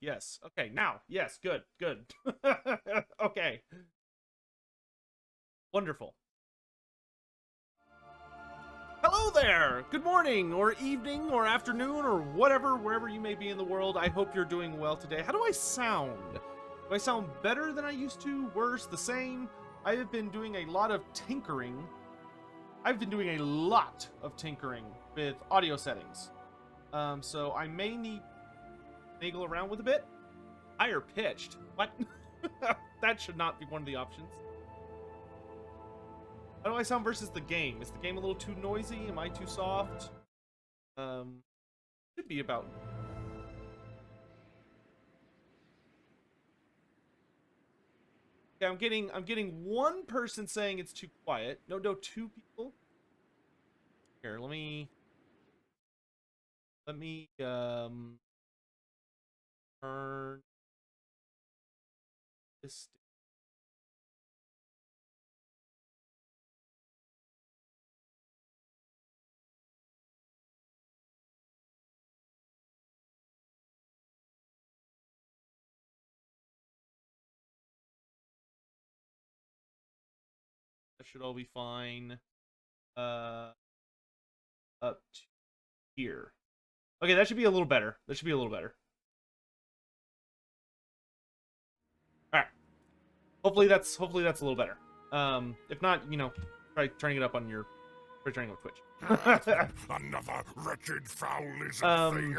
Yes. Okay, now. Yes, good. Good. Okay. Wonderful. Hello there! Good morning, or evening, or afternoon, or whatever, wherever you may be in the world. I hope you're doing well today. How do I sound? Do I sound better than I used to? Worse? The same? I have been doing a lot of tinkering. I've been doing a lot of tinkering with audio settings. So I may need to naggle around with a bit. Higher pitched. What? That should not be one of the options. How do I sound versus the game? Is the game a little too noisy? Am I too soft? Should be about. Yeah, I'm getting one person saying it's too quiet. No, two people. Here, let me turn this. That should all be fine. Up to here. Okay, that should be a little better. That should be a little better. All right. Hopefully that's a little better. If not, you know, try turning it up on your, try turning it up Twitch. Another wretched foul lizard thing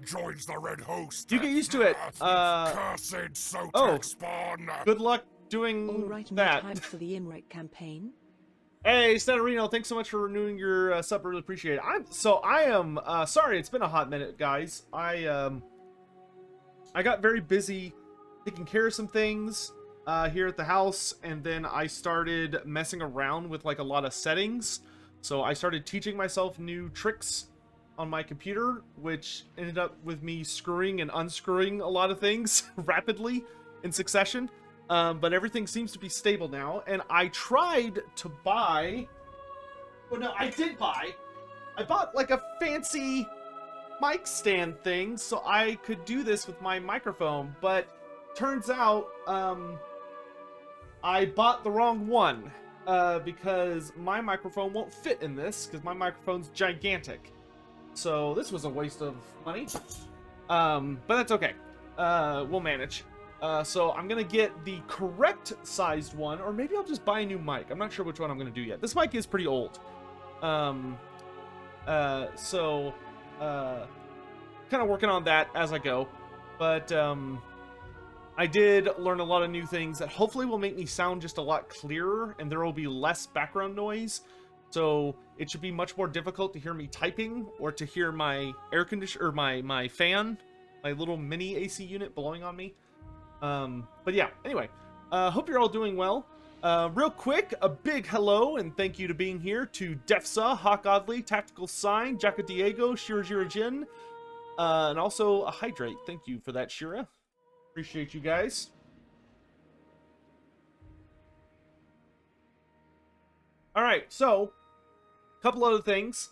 joins the red host. You get used to it. Cursed Sotek spawn. Good luck doing All right, that. hyped for the Imrek campaign. Hey, Reno, thanks so much for renewing your sub. Really appreciate it. I am sorry. It's been a hot minute, guys. I got very busy taking care of some things here at the house, and then I started messing around with like a lot of settings. So I started teaching myself new tricks on my computer, which ended up with me screwing and unscrewing a lot of things rapidly in succession. But everything seems to be stable now, and I tried to buy. Well, no, I did buy. I bought like a fancy mic stand thing so I could do this with my microphone, but turns out I bought the wrong one because my microphone won't fit in this because my microphone's gigantic. So this was a waste of money, but that's okay. We'll manage. So I'm gonna get the correct sized one, or maybe I'll just buy a new mic. I'm not sure which one I'm gonna do yet. This mic is pretty old. Kind of working on that as I go. But I did learn a lot of new things that hopefully will make me sound just a lot clearer, and there will be less background noise. So it should be much more difficult to hear me typing or to hear my air conditioner or my fan, my little mini AC unit blowing on me. But yeah, anyway, hope you're all doing well. Real quick, a big hello and thank you to being here to Defsa, Hawk Oddly, Tactical Sign, Jacka Diego, Shira Jira Jin, and also a Hydrate. Thank you for that, Shira. Appreciate you guys. Alright, so, a couple other things.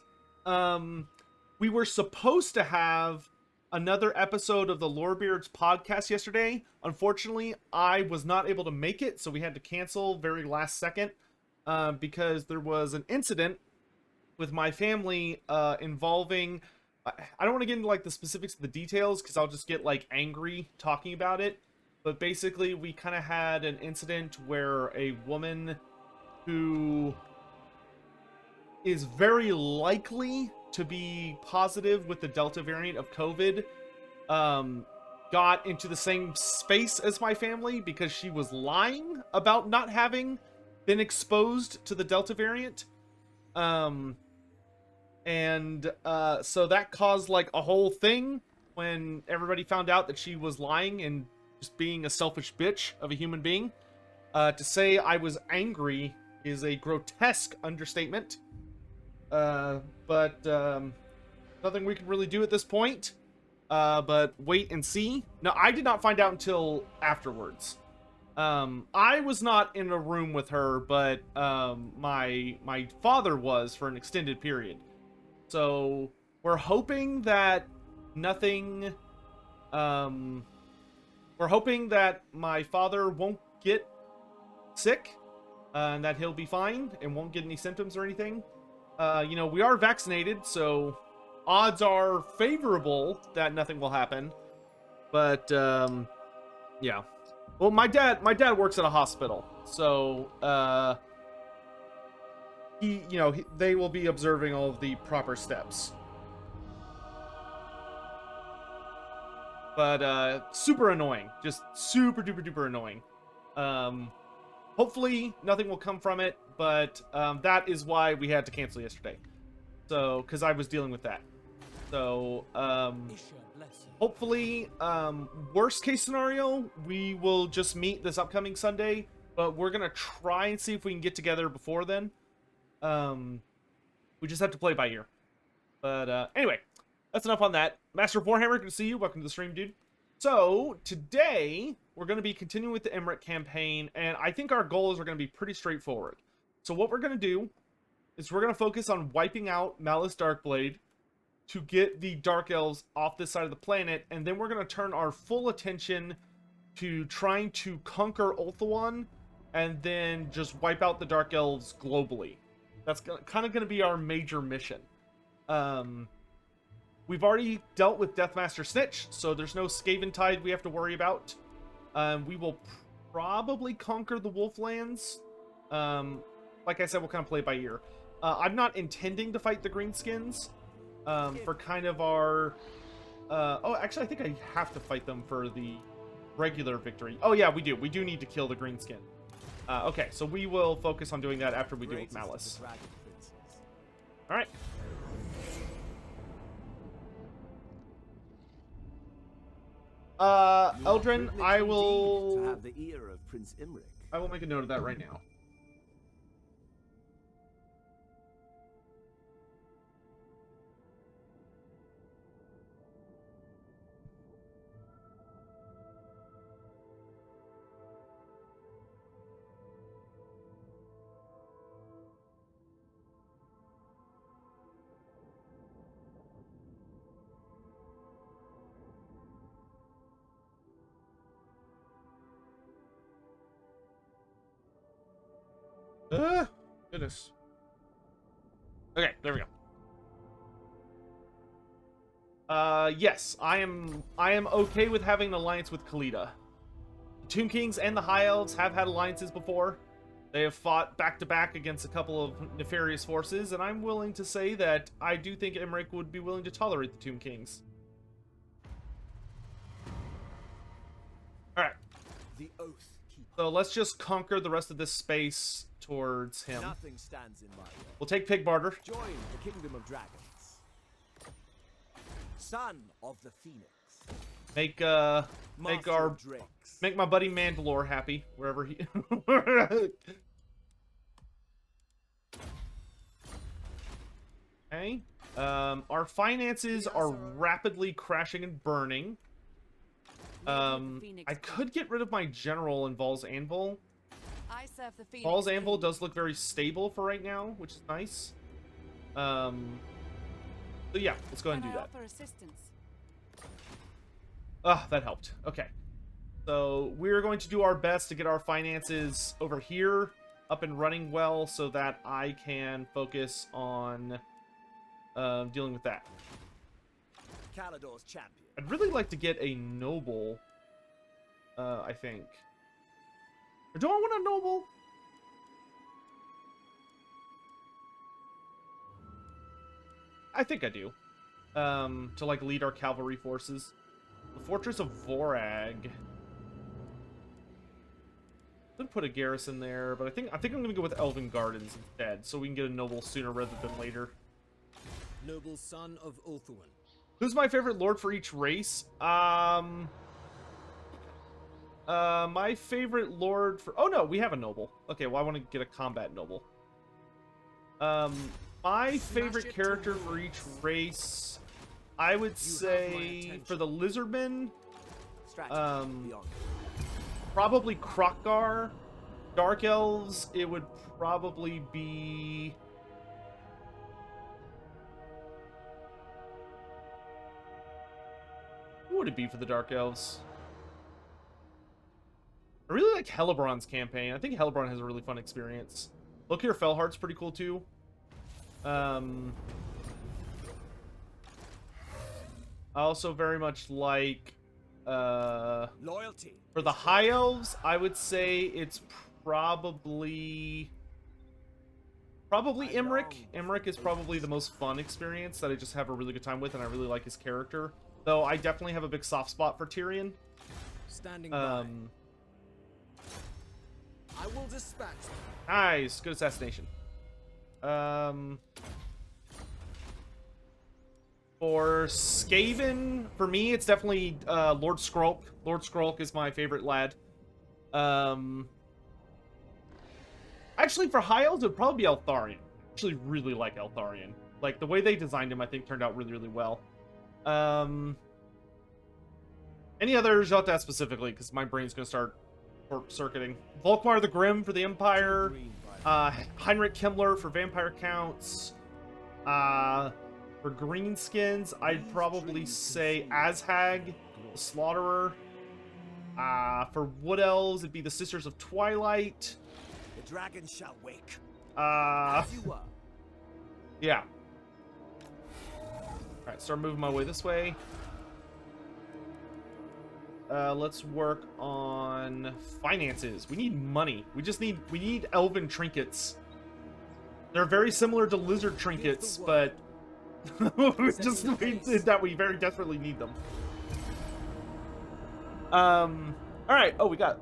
We were supposed to have another episode of the Lorebeards podcast yesterday. Unfortunately, I was not able to make it, so we had to cancel very last second because there was an incident with my family involving. I don't want to get into like the specifics of the details because I'll just get like angry talking about it. But basically, we kind of had an incident where a woman who is very likely to be positive with the Delta variant of COVID got into the same space as my family because she was lying about not having been exposed to the Delta variant. So that caused like a whole thing when everybody found out that she was lying and just being a selfish bitch of a human being. To say I was angry is a grotesque understatement. But nothing we can really do at this point. But wait and see. No, I did not find out until afterwards. I was not in a room with her, but my father was for an extended period. So we're hoping that nothing we're hoping that my father won't get sick, and that he'll be fine and won't get any symptoms or anything. You know, we are vaccinated, so odds are favorable that nothing will happen. But yeah. Well, my dad works at a hospital, so they will be observing all of the proper steps. But super annoying, just super duper duper annoying. Hopefully nothing will come from it, but that is why we had to cancel yesterday. So, because I was dealing with that. So, hopefully, worst case scenario, we will just meet this upcoming Sunday, but we're going to try and see if we can get together before then. We just have to play by ear. But anyway, that's enough on that. Master of Warhammer, good to see you. Welcome to the stream, dude. So, today, we're going to be continuing with the Emmerich campaign, and I think our goals are going to be pretty straightforward. So what we're going to do is we're going to focus on wiping out Malice Darkblade to get the Dark Elves off this side of the planet, and then we're going to turn our full attention to trying to conquer Ulthuan, and then just wipe out the Dark Elves globally. That's kind of going to be our major mission. We've already dealt with Deathmaster Snikch, so there's no Skaven tide we have to worry about. We will probably conquer the Wolflands. Like I said, we'll kind of play it by ear. I'm not intending to fight the Greenskins for kind of our... oh, actually, I think I have to fight them for the regular victory. Oh, yeah, we do. We do need to kill the Greenskin. Okay, so we will focus on doing that after we deal with Malice. All right. Eldrin, I will... To have the ear of Prince Imric. I will make a note of that right now. Goodness. Okay, there we go. Yes, I am okay with having an alliance with Khalida. The Tomb Kings and the High Elves have had alliances before. They have fought back-to-back against a couple of nefarious forces, and I'm willing to say that I do think Emmerich would be willing to tolerate the Tomb Kings. Alright. The oath keeper. So let's just conquer the rest of this space towards him. Nothing stands in my way. We'll take Pig Barter. Join the kingdom of dragons. Son of the Phoenix. Make Master Drakes. make my buddy Mandalore happy wherever he. Okay. Our finances are rapidly crashing and burning. I could get rid of my general in Val's Anvil. Val's Anvil does look very stable for right now, which is nice. So yeah, let's go ahead and do that. Ah, that helped. Okay. So we're going to do our best to get our finances over here up and running well so that I can focus on dealing with that. Calador's champion. I'd really like to get a noble, I think. Or do I want a noble? I think I do. To like lead our cavalry forces. The Fortress of Vorag. Could put a garrison there, but I think I'm gonna go with Elven Gardens instead, so we can get a noble sooner rather than later. Noble son of Ulthuan. Who's my favorite lord for each race? My favorite lord for... Oh, no, we have a noble. Okay, well, I want to get a combat noble. My favorite character for each race, I would say, for the Lizardmen, probably Krokgar. Dark Elves, it would probably be... Who would it be for the Dark Elves? I really like Hellebron's campaign. I think Hellebron has a really fun experience. Look here, Felheart's pretty cool too. I also very much like Loyalty. for the High Elves, I would say it's probably Imric. Imric is probably the most fun experience that I just have a really good time with, and I really like his character. Though I definitely have a big soft spot for Tyrion. Standing by. I will dispatch them. Nice, good assassination. For Skaven, for me, it's definitely Lord Skrulk. Lord Skrulk is my favorite lad. Actually, for High Elves, it would probably be Eltharion. I actually really like Eltharion. Like, the way they designed him, I think, turned out really, really well. Any others you'll have to ask specifically, because my brain's going to start short-circuiting. Volkmar the Grim for the Empire. Heinrich Himmler for Vampire Counts. For Greenskins, I'd probably say Azhag, the Slaughterer. For Wood Elves, it'd be the Sisters of Twilight. The dragon shall wake. Yeah. As Alright, start moving my way this way. Let's work on finances. We need money. We need elven trinkets. They're very similar to lizard trinkets, but we very desperately need them. Alright, oh, we got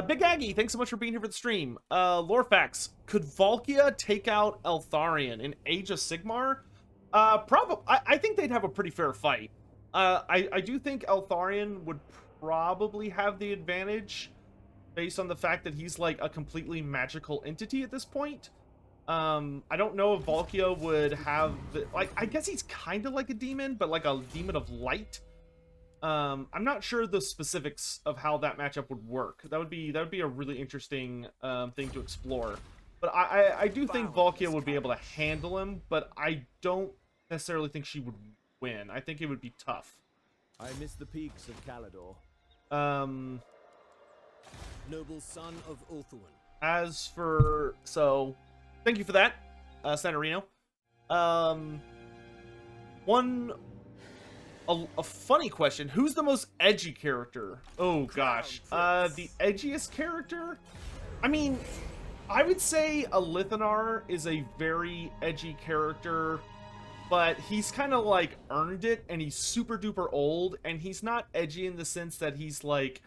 Big Aggie, thanks so much for being here for the stream. Lorfax, could Valkia take out Eltharion in Age of Sigmar? Probably. I think they'd have a pretty fair fight. I do think Eltharion would probably have the advantage based on the fact that he's like a completely magical entity at this point. I don't know if Valkia would have I guess he's kind of like a demon, but like a demon of light. I'm not sure the specifics of how that matchup would work. That would be a really interesting thing to explore. But I do think Valkia would be able to handle him, but I don't necessarily think she would win. I think it would be tough. I miss the peaks of Calador. Noble son of Ulthuan. As for thank you for that, Santorino. A funny question: who's the most edgy character? Oh gosh, the edgiest character. I mean, I would say Alithanar is a very edgy character, but he's kind of like earned it, and he's super duper old, and he's not edgy in the sense that he's like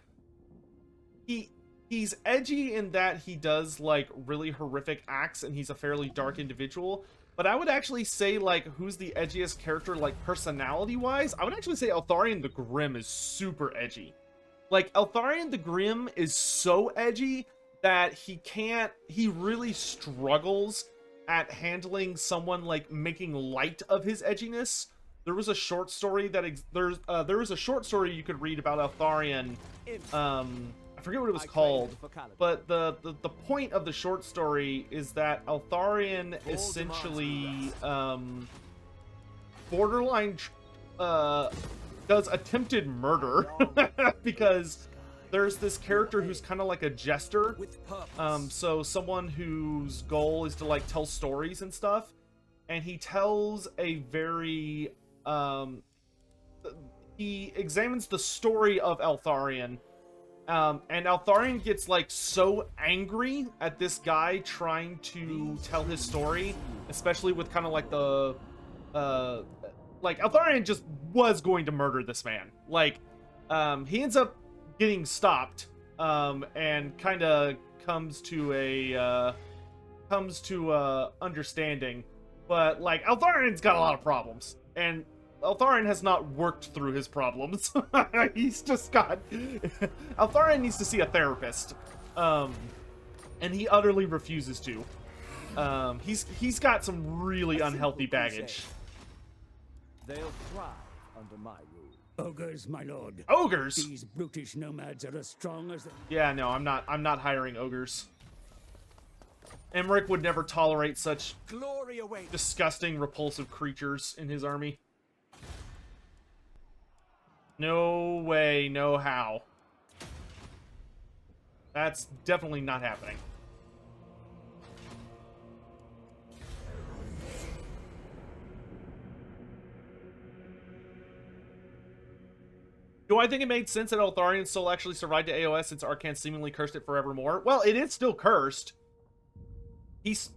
he's edgy in that he does like really horrific acts, and he's a fairly dark individual. But I would actually say, like, who's the edgiest character, like, personality-wise? I would actually say Eltharion the Grim is super edgy. Like, Eltharion the Grim is so edgy that he really struggles at handling someone, like, making light of his edginess. There was a short story that, there was a short story you could read about Eltharion, I forget what it was called, but the point of the short story is that Eltharion essentially borderline does attempted murder because there's this character who's kind of like a jester, so someone whose goal is to like tell stories and stuff, and he tells a very he examines the story of Eltharion. And Eltharion gets, like, so angry at this guy trying to tell his story, especially with kind of, like, like, Eltharion just was going to murder this man. Like, he ends up getting stopped, and kind of comes to understanding. But, like, Eltharion's got a lot of problems, and Eltharion has not worked through his problems. He's just got... Eltharion needs to see a therapist. And he utterly refuses to. He's got some really unhealthy baggage. They'll thrive under my rule. Ogres, my lord. Ogres? These brutish nomads are as strong as... Yeah, no, I'm not hiring ogres. Emmerich would never tolerate such Glory awaits. disgusting, repulsive creatures in his army. No way, no how. That's definitely not happening. Do I think it made sense that Eltharian's soul actually survived to AOS since Arcane seemingly cursed it forevermore? Well, it is still cursed. He's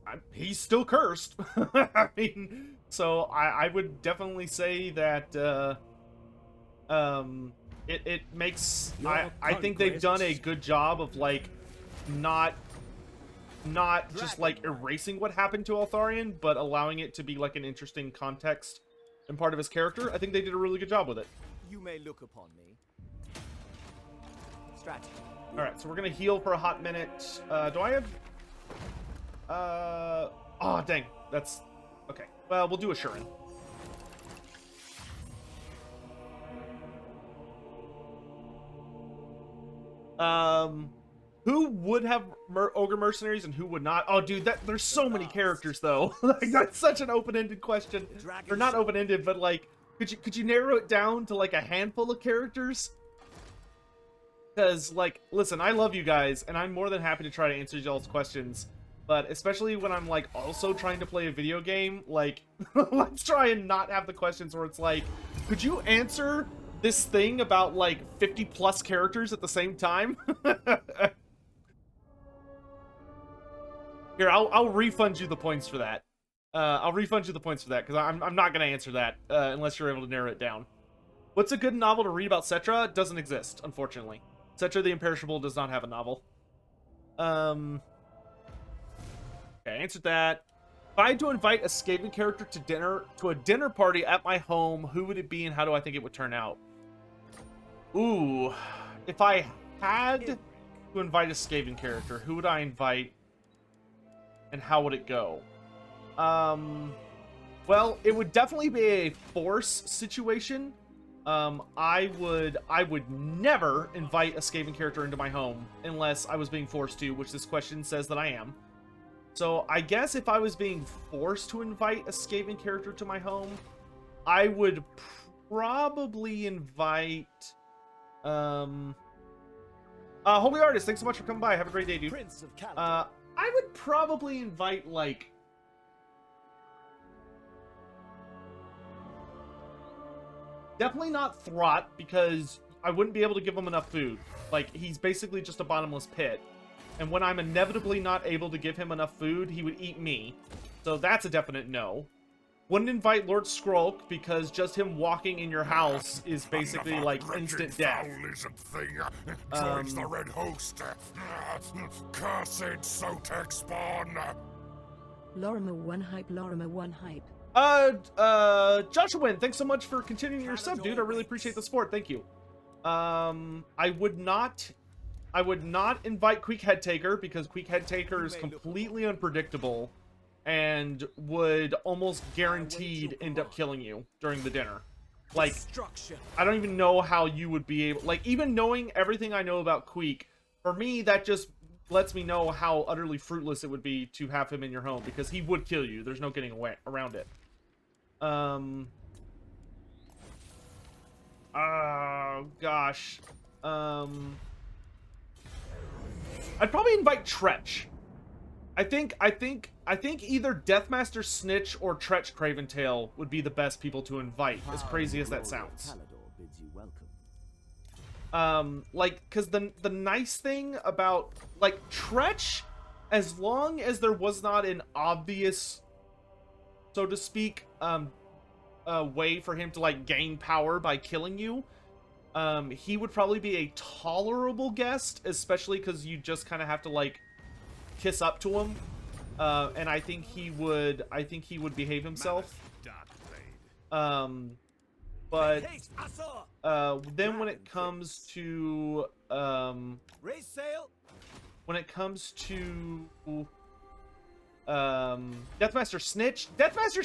still cursed. I mean, so I would definitely say that it makes I think they've done a good job of like not just like erasing what happened to Eltharian, but allowing it to be like an interesting context and part of his character. I think they did a really good job with it. You may look upon me. Strategy. All right, so we're gonna heal for a hot minute. Do I have? Oh dang, that's okay. Well, we'll do a Shurin. Who would have ogre mercenaries and who would not? Oh, dude, there's so many characters though. Like that's such an open-ended question, or not open-ended, but like. Could you narrow it down to like a handful of characters? Because like, listen, I love you guys, and I'm more than happy to try to answer y'all's questions. But especially when I'm like also trying to play a video game, like let's try and not have the questions where it's like, could you answer this thing about like 50 plus characters at the same time? Here, I'll refund you the points for that. I'll refund you the points for that, because I'm not going to answer that unless you're able to narrow it down. What's a good novel to read about Cetra? It doesn't exist, unfortunately. Cetra the Imperishable does not have a novel. Okay, I answered that. If I had to invite a Skaven character to a dinner party at my home, who would it be and how do I think it would turn out? Ooh, if I had to invite a Skaven character, who would I invite and how would it go? Well, it would definitely be a force situation. I would never invite a Skaven character into my home unless I was being forced to, which this question says that I am. So I guess if I was being forced to invite a Skaven character to my home, I would probably invite, Holy Artist, thanks so much for coming by. Have a great day, dude. Prince of I would probably invite, like, definitely not Throt, because I wouldn't be able to give him enough food. Like, he's basically just a bottomless pit. And when I'm inevitably not able to give him enough food, he would eat me. So that's a definite no. Wouldn't invite Lord Skrulk, because just him walking in your house is basically like instant death. Joins the Red Host. Cursed Sotek spawn. Lorimer 1 hype, Lorimer 1 hype. Joshua, thanks so much for continuing your sub, dude. I really appreciate the support. Thank you. I would not invite Queek Headtaker, because Queek Headtaker is completely unpredictable and would almost guaranteed end up killing you during the dinner. Like, I don't even know how you would be able, like, even knowing everything I know about Queek, for me, that just lets me know how utterly fruitless it would be to have him in your home, because he would kill you. There's no getting away around it. Oh gosh. I'd probably invite Tretch. I think either Deathmaster Snikch or Tretch Craventail would be the best people to invite, as crazy as that sounds. Like, because the nice thing about, like, Tretch, as long as there was not an obvious, so to speak, way for him to, like, gain power by killing you, he would probably be a tolerable guest, especially because you just kind of have to, like, kiss up to him, and I think he would behave himself. But then when it comes to Deathmaster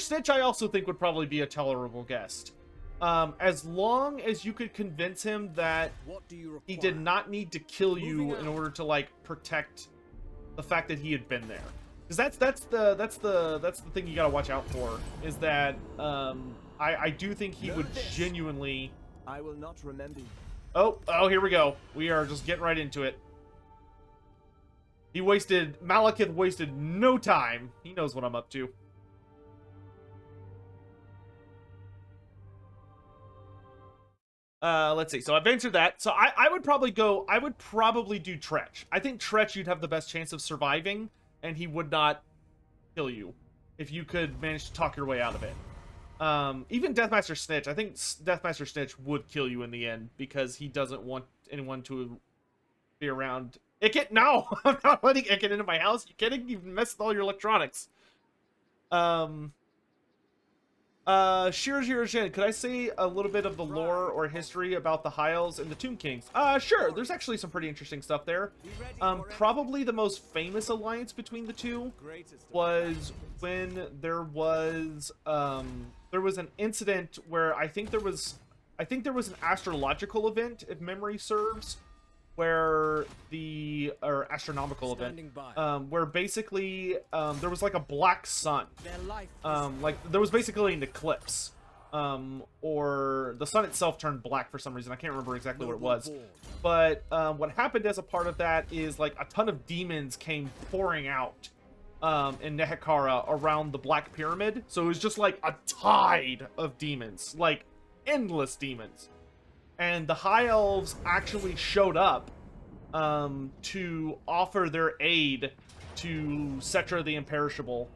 Snikch I also think would probably be a tolerable guest. As long as you could convince him that he did not need to kill you in order to, like, protect the fact that he had been there. Because that's the thing you gotta watch out for, is that I do think he would genuinely. I will not remember. Oh, here we go. We are just getting right into it. Malekith wasted no time. He knows what I'm up to. Let's see. So I've answered that. So I would probably do Tretch. I think Tretch you'd have the best chance of surviving, and he would not kill you if you could manage to talk your way out of it. Even Deathmaster Snikch, I think Deathmaster Snikch would kill you in the end because he doesn't want anyone to be around. Ikit, no! I'm not letting Ikit into my house. You kidding? You've messed with all your electronics. Shirajirajin, could I say a little bit of the lore or history about the High Elves and the Tomb Kings? Sure. There's actually some pretty interesting stuff there. Probably the most famous alliance between the two was when there was an incident where I think there was an astrological event, if memory serves, where or astronomical event, where basically there was like a black sun, like there was basically an eclipse, or the sun itself turned black for some reason. I can't remember exactly what it was, but what happened as a part of that is like a ton of demons came pouring out in Nehekhara around the Black Pyramid. So it was just like a tide of demons, like endless demons. And the High Elves actually showed up to offer their aid to Settra the Imperishable,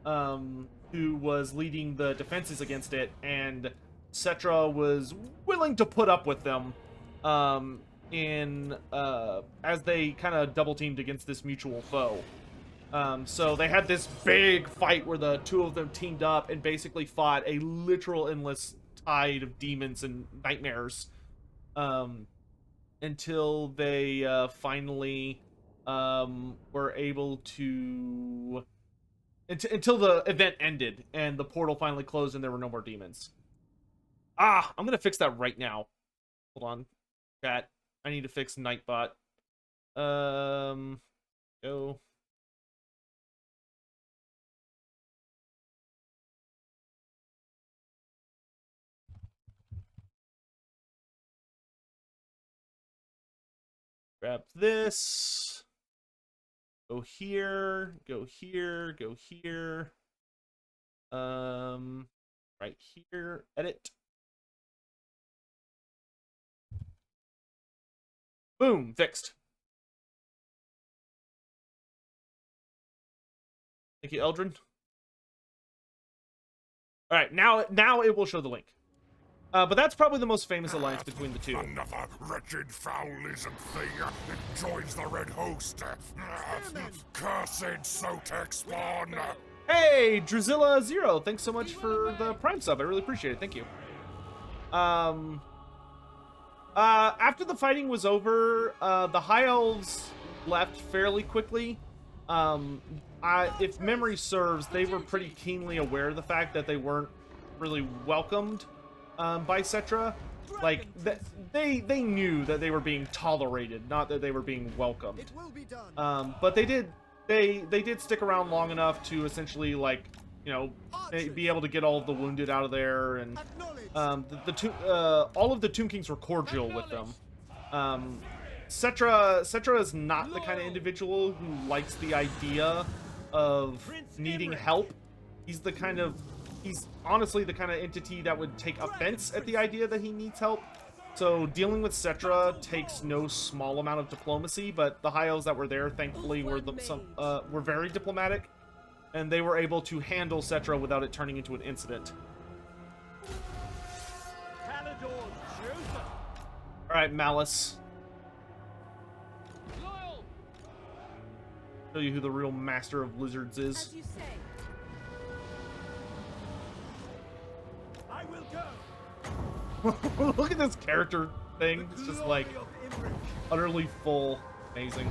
who was leading the defenses against it, and Settra was willing to put up with them as they kind of double-teamed against this mutual foe. So they had this big fight where the two of them teamed up and basically fought a literal endless tide of demons and nightmares. Until they finally were able to... Until the event ended and the portal finally closed and there were no more demons. I'm gonna fix that right now. Hold on, chat. I need to fix Nightbot. Go. Grab this. Go here. Go here. Go here. Right here. Edit. Boom. Fixed. Thank you, Eldrin. All right. Now it will show the link. But that's probably the most famous alliance between the two. Another wretched, foul-lizard thing joins the red host. Cursed Sotek spawn. Hey, Drizilla Zero, thanks so much for the Prime sub. I really appreciate it. Thank you. After the fighting was over, the High Elves left fairly quickly. If memory serves, they were pretty keenly aware of the fact that they weren't really welcomed by Settra. Like, they knew that they were being tolerated, not that they were being welcomed. But they did stick around long enough to essentially, like, you know, be able to get all of the wounded out of there, and all of the Tomb Kings were cordial with them. Settra is not the kind of individual who likes the idea of needing help. He's honestly the kind of entity that would take offense at the idea that he needs help. So dealing with Settra takes no small amount of diplomacy, but the High Elves that were there, thankfully, were very diplomatic, and they were able to handle Settra without it turning into an incident. All right, Malice. Show you who the real master of lizards is. As you say. I will go. Look at this character thing. It's just like utterly full. Amazing.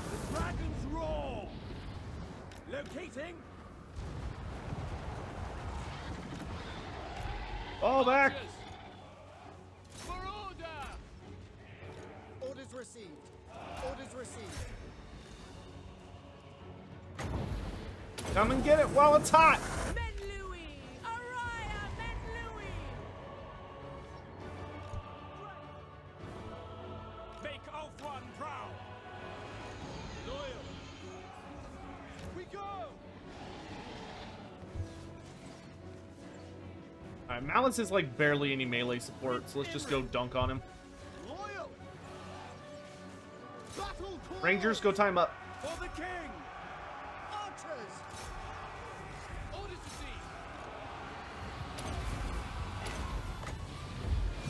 The dragons roar. Locating. Fall back. For order. Orders received. Orders received. Come and get it while it's hot. Men Louis! Araya, Men Louis! Alright, Malice is like barely any melee support, so let's just go dunk on him. Loyal. Battle call. Rangers, go time up. For the king. Archers! Orders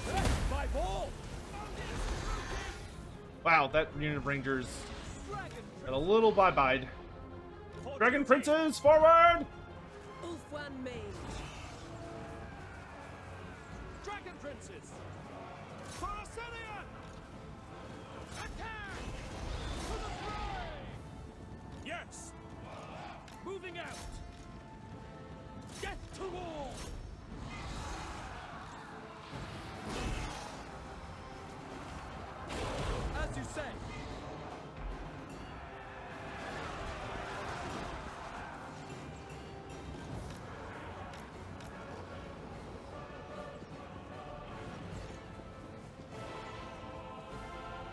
received. By ball. Wow, that unit of Rangers Dragon got a little bye-byed. for Dragon duty. Princes, forward! Ulfwan Mage. Dragon princes. For Assyrian. Attack. To the fray. Yes. Moving out. Get to war. As you say.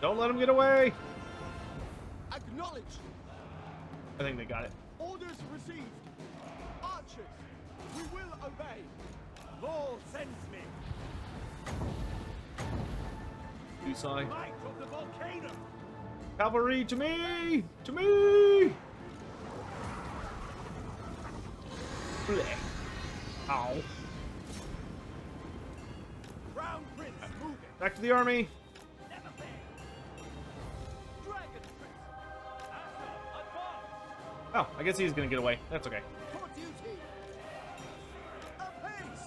Don't let him get away! Acknowledge! I think they got it. Orders received. Archers, we will obey. Law sends me. Dusai. Light of the volcano. Cavalry, to me! To me! Blech. Ow. Crown Prince moving. Back to the army. Never fail. Dragon Prince. Asa, advance. Oh, I guess he's gonna get away. That's okay. For duty! Apace!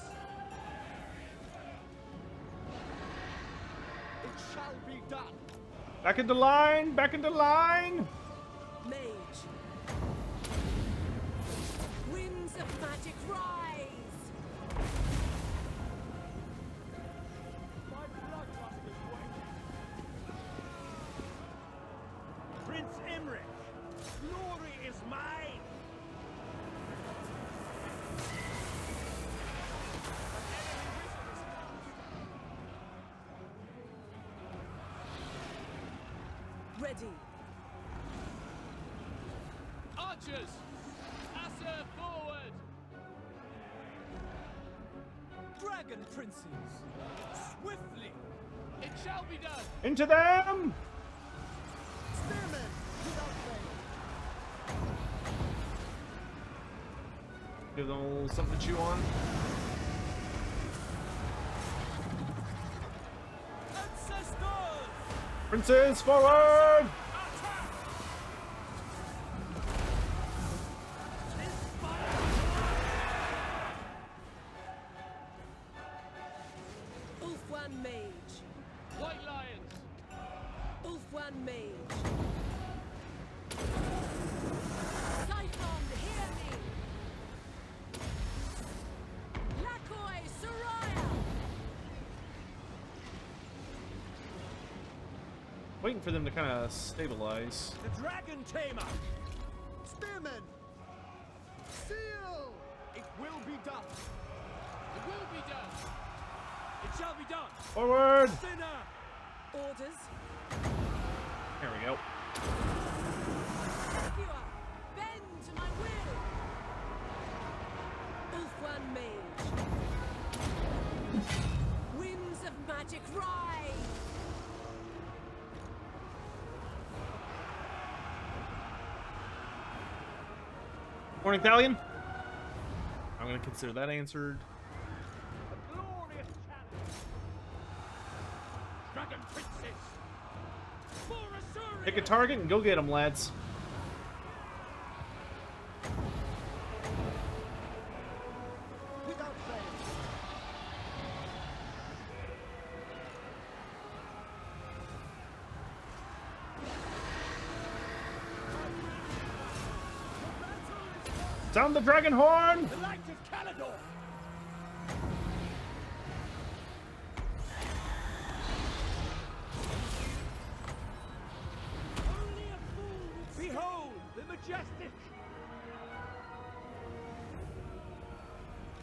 It shall be done. Back into line! Back into line! Mage. Winds of magic rise. My bloodlust is waiting. Prince Imric, glory is mine. Ready. Archers! Asa forward! Dragon princes, swiftly. It shall be done! Into them! Spearmen! Without fail! Give them a little something to chew on. Ancestors! Princes, forward! Attack! Ulfwan Mage. White Lions! Ulfwan Mage. Siphon, hear me. Lakoi Soraya. Waiting for them to kind of stabilize. The Dragon Tamer! Spearmen! Seal! It will be done. It will be done! It shall be done. Forward! Sinner! Orders. There we go. Rescuer. Bend to my will. Ulfwan Mage. Winds of magic rise. Morning, Thalion. I'm gonna consider that answered. A glorious challenge. Dragon Princes! For Assyria! Pick a target and go get them, lads. Without fail! Sound the dragon horn! The light of Caledor! Only a fool would behold the majestic!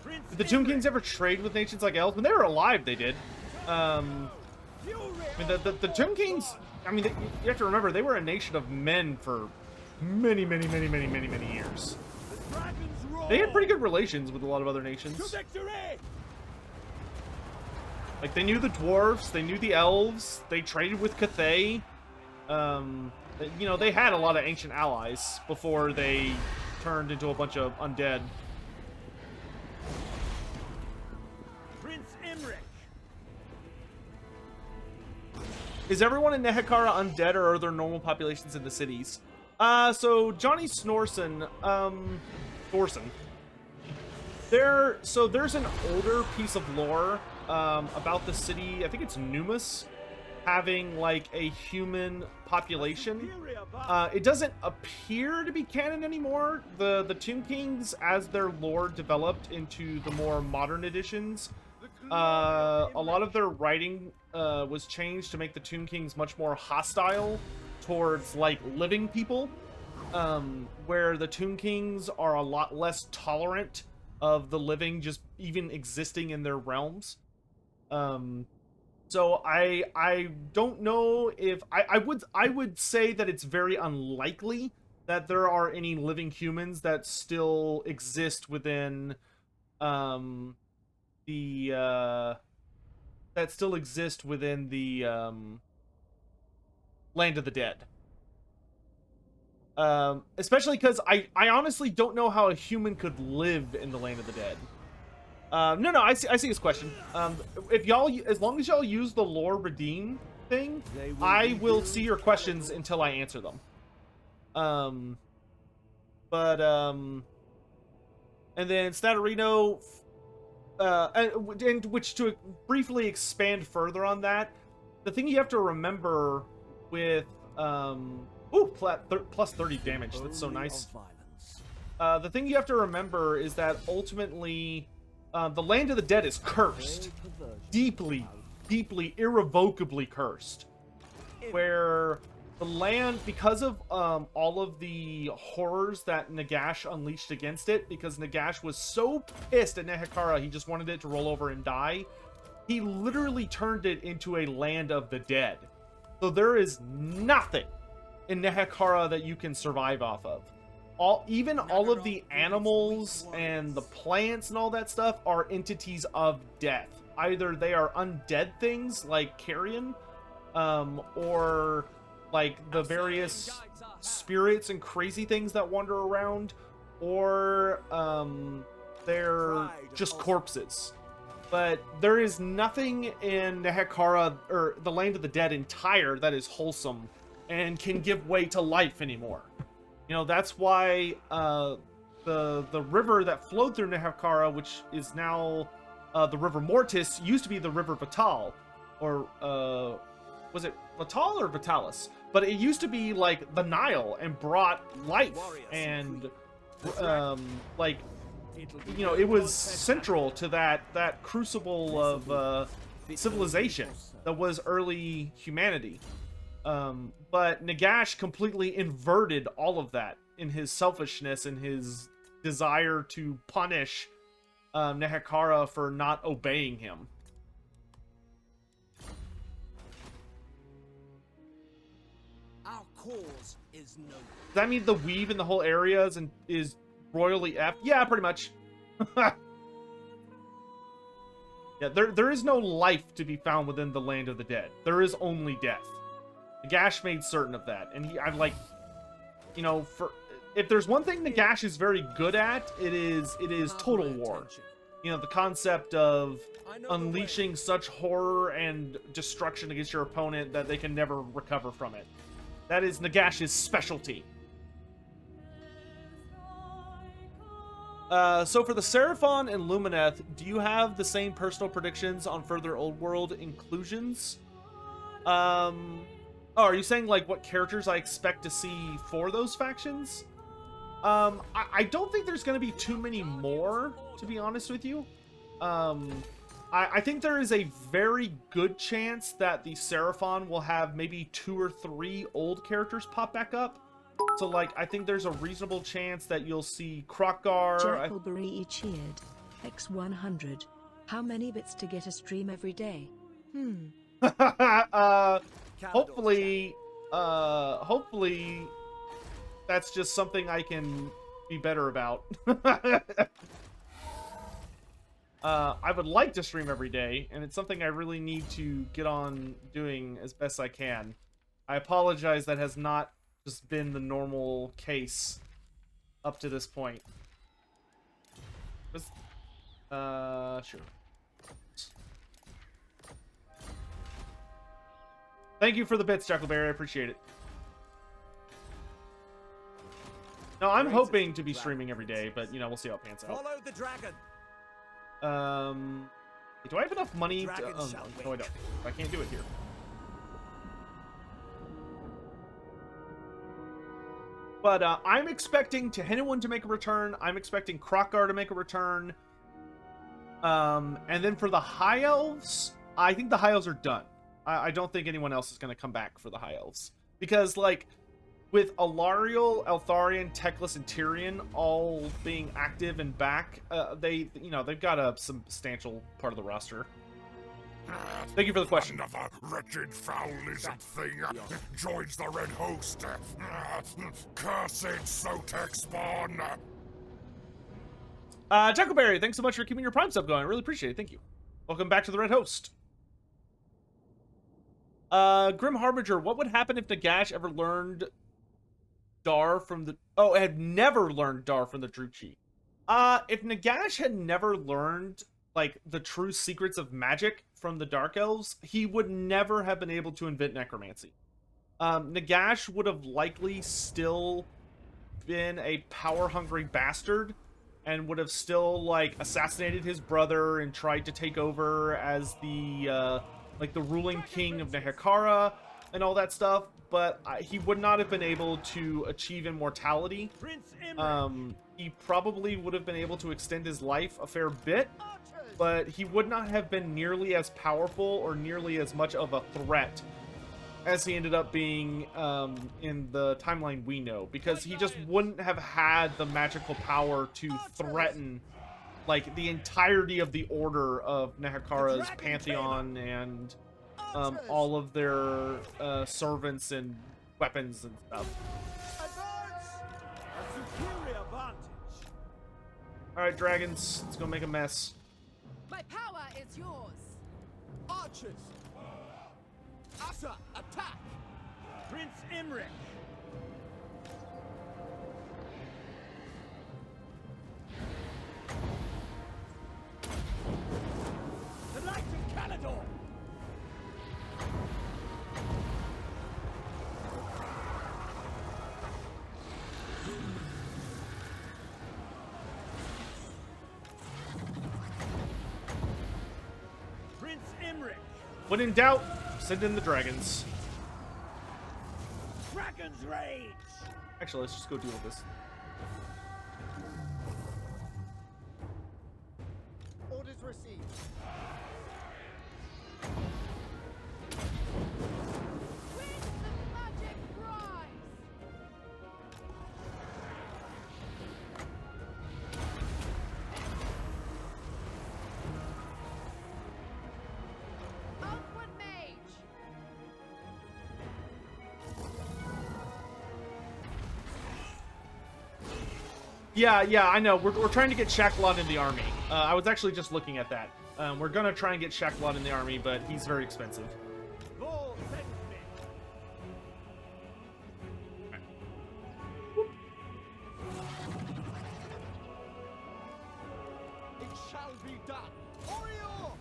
Prince Did the Tomb Kings ever trade with nations like Elves? When they were alive, they did. I mean, the Tomb Kings, I mean, you have to remember, they were a nation of men for many, many, many, many, many, many years. The dragons roar. They had pretty good relations with a lot of other nations. To victory! Like, they knew the dwarves, they knew the elves, they traded with Cathay. You know, they had a lot of ancient allies before they turned into a bunch of undead. Prince Imrich. Is everyone in Nehekhara undead, or are there normal populations in the cities? So Johnny Snorson, Thorson. There's an older piece of lore about the city. I think it's Numus, having like a human population. It doesn't appear to be canon anymore. The Tomb Kings, as their lore developed into the more modern editions, a lot of their writing was changed to make the Tomb Kings much more hostile towards like living people, where the Tomb Kings are a lot less tolerant of the living just even existing in their realms. So I don't know if I would say that it's very unlikely that there are any living humans that still exist within the Land of the Dead. Especially because I honestly don't know how a human could live in the Land of the Dead. No, I see his question. If y'all, as long as y'all use the lore redeem thing, I will see your questions until I answer them. And then Statorino, and which, to briefly expand further on that, the thing you have to remember with, plus 30 damage, that's so nice. The thing you have to remember is that ultimately, the Land of the Dead is cursed. Deeply, deeply, irrevocably cursed. Where the land, because of all of the horrors that Nagash unleashed against it, because Nagash was so pissed at Nehekhara, he just wanted it to roll over and die, he literally turned it into a Land of the Dead. So there is nothing in Nehekhara that you can survive off of. Even all of the animals and the plants and all that stuff are entities of death. Either they are undead things like carrion, or like the various spirits and crazy things that wander around, or they're just corpses. But there is nothing in Nehekhara, or the Land of the Dead entire, that is wholesome and can give way to life anymore. You know, that's why the river that flowed through Nehekhara, which is now the River Mortis, used to be the River Vital, or was it Vital or Vitalis? But it used to be like the Nile and brought life and like, you know, it was central to that crucible of civilization that was early humanity. But Nagash completely inverted all of that in his selfishness and his desire to punish Nehekhara for not obeying him. Our cause is noble. Does that mean the weave in the whole area is royally effed? Yeah, pretty much. Yeah, there is no life to be found within the Land of the Dead. There is only death. Nagash made certain of that, and I'm like, you know, if there's one thing Nagash is very good at, it is Total War. You know, the concept of unleashing such horror and destruction against your opponent that they can never recover from it. That is Nagash's specialty. So for the Seraphon and Lumineth, do you have the same personal predictions on further Old World inclusions? Oh, are you saying, like, what characters I expect to see for those factions? I don't think there's going to be too many more, to be honest with you. I think there is a very good chance that the Seraphon will have maybe 2 or 3 old characters pop back up. So, like, I think there's a reasonable chance that you'll see Krokgar. Jackalberry cheered. X100. How many bits to get a stream every day? Hopefully, that's just something I can be better about. I would like to stream every day, and it's something I really need to get on doing as best I can. I apologize that has not just been the normal case up to this point. Sure. Thank you for the bits, Chuckleberry. I appreciate it. No, I'm hoping to be streaming every day, but, you know, we'll see how it pans out. Follow the dragon. Do I have enough money to... Dragon Oh, shall no, I don't. I can't do it here. But, I'm expecting Tehenowin to make a return. I'm expecting Krokkar to make a return. And then for the High Elves, I think the High Elves are done. I don't think anyone else is going to come back for the High Elves. Because, like, with Alariel, Eltharion, Teclis, and Tyrion all being active and back, they've got a substantial part of the roster. Thank you for the question. Another wretched, foul lizard thing joins the red host. Cursed Sotek spawn. Chuckleberry, thanks so much for keeping your Prime sub going. I really appreciate it. Thank you. Welcome back to the Red Host. Grim Harbinger, what would happen if Nagash ever learned Dar from the... Oh, had never learned Dar from the Druchii. If Nagash had never learned, like, the true secrets of magic from the Dark Elves, he would never have been able to invent necromancy. Nagash would have likely still been a power-hungry bastard and would have still, like, assassinated his brother and tried to take over as the, like, the ruling king of Nehekhara and all that stuff, but he would not have been able to achieve immortality. He probably would have been able to extend his life a fair bit, but he would not have been nearly as powerful or nearly as much of a threat as he ended up being in the timeline we know, because he just wouldn't have had the magical power to threaten, like, the entirety of the order of Nehekhara's pantheon and all of their servants and weapons and stuff. Alright, dragons, let's go make a mess. My power is yours. Archers! Asa, attack! Prince Imric. The Knights of Caledor! Prince Imric. When in doubt, send in the dragons. Dragon's Rage. Actually, let's just go deal with this. Orders received. Winds of magic rise. Outward mage. Yeah, I know. We're trying to get Shaklot in the army. I was actually just looking at that. We're gonna try and get Shaklot in the army, but he's very expensive. Lord, send me. It shall be done. Oriole!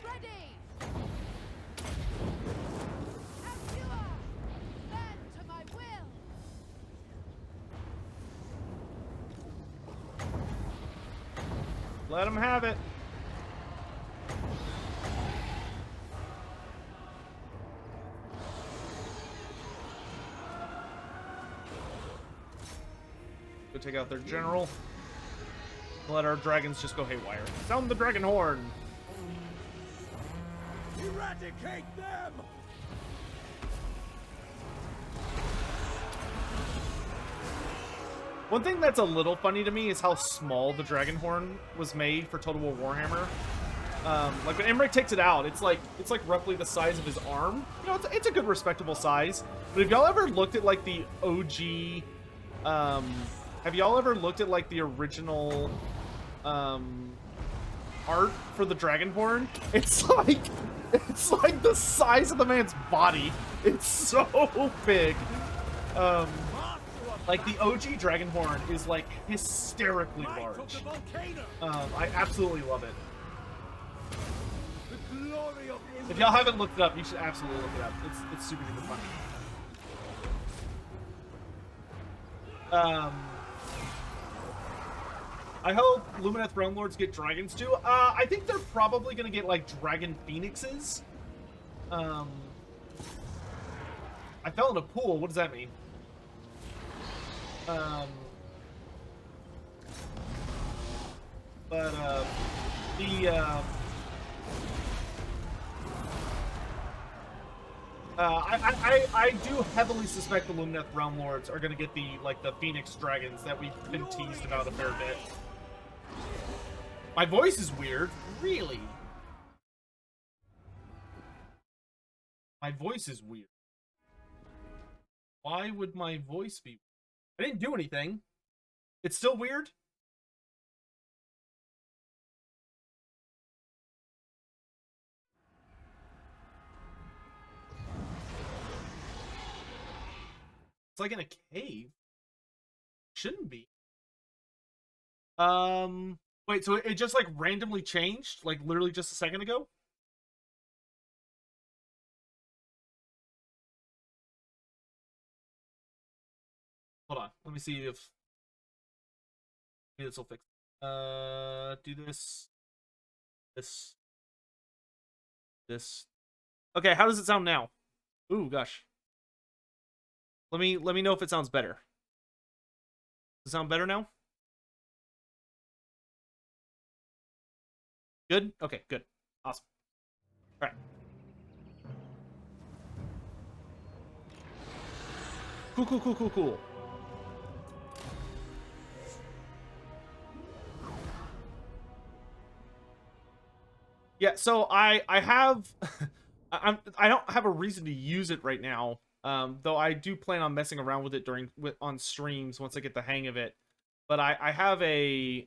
Ready. As you are. Bend to my will. Let him have it. Go take out their general. Let our dragons just go haywire. Sound the dragon horn. Eradicate them! One thing that's a little funny to me is how small the dragon horn was made for Total War Warhammer. Like when Emmerich takes it out, it's like roughly the size of his arm. You know, it's a good respectable size. But if y'all ever looked at like the OG Have y'all ever looked at like the original art for the dragon horn? It's like the size of the man's body. It's so big. Like the OG dragon horn is like hysterically large. I absolutely love it. If y'all haven't looked it up, you should absolutely look it up. It's super duper funny. I hope Lumineth Realm Lords get dragons too. I think they're probably gonna get like dragon phoenixes. I fell in a pool. What does that mean? I do heavily suspect the Lumineth Realm Lords are gonna get the Phoenix Dragons that we've been teased about a fair bit. My voice is weird. Really? My voice is weird. Why would my voice be weird? I didn't do anything. It's still weird? It's like in a cave. Shouldn't be. Wait, so it just like randomly changed? Like literally just a second ago? Hold on. Let me see if maybe this will fix it. Do this. This. Okay, how does it sound now? Ooh, gosh. Let me know if it sounds better. Does it sound better now? Good? Okay, good. Awesome. All right. Cool. Yeah, so I have I don't have a reason to use it right now. Though I do plan on messing around with it on streams once I get the hang of it. But I have a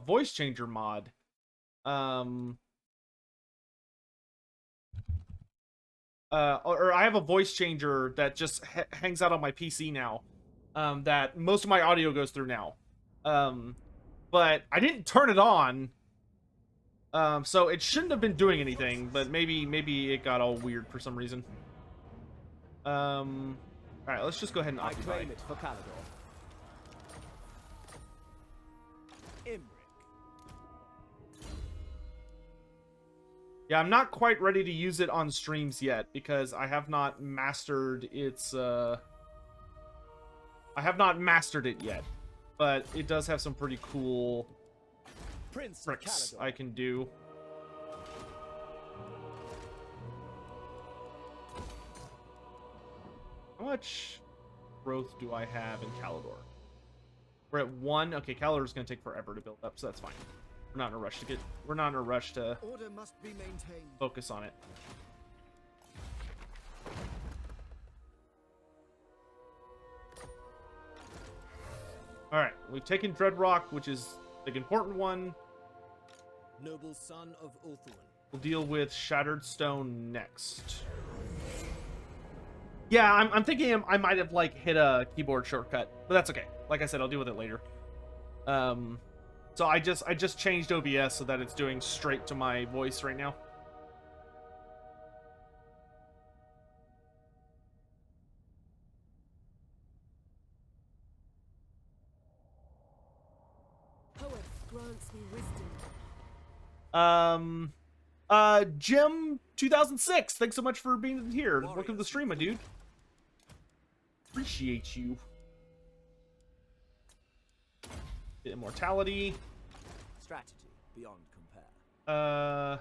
voice changer mod. Or I have a voice changer that just hangs out on my PC now. That most of my audio goes through now. But I didn't turn it on. So it shouldn't have been doing anything, but maybe it got all weird for some reason. Alright, let's just go ahead and occupy. I claim it for Calador. Imric. Yeah, I'm not quite ready to use it on streams yet because I have not mastered its I have not mastered it yet, but it does have some pretty cool tricks I can do. How much growth do I have in Calador? We're at 1. Okay, Calador's gonna take forever to build up, so that's fine. We're not in a rush to Order must be maintained. focus on it. Alright, we've taken Dreadrock, which is the important one. Noble son of Ulthuan. We'll deal with Shattered Stone next. Yeah, I'm thinking I might have like hit a keyboard shortcut, but that's okay. Like I said, I'll deal with it later. So I just changed OBS so that it's doing straight to my voice right now. Poet grants me wisdom. Jim 2006, thanks so much for being here. Welcome to the stream, my dude. Appreciate you. Immortality. Strategy beyond compare.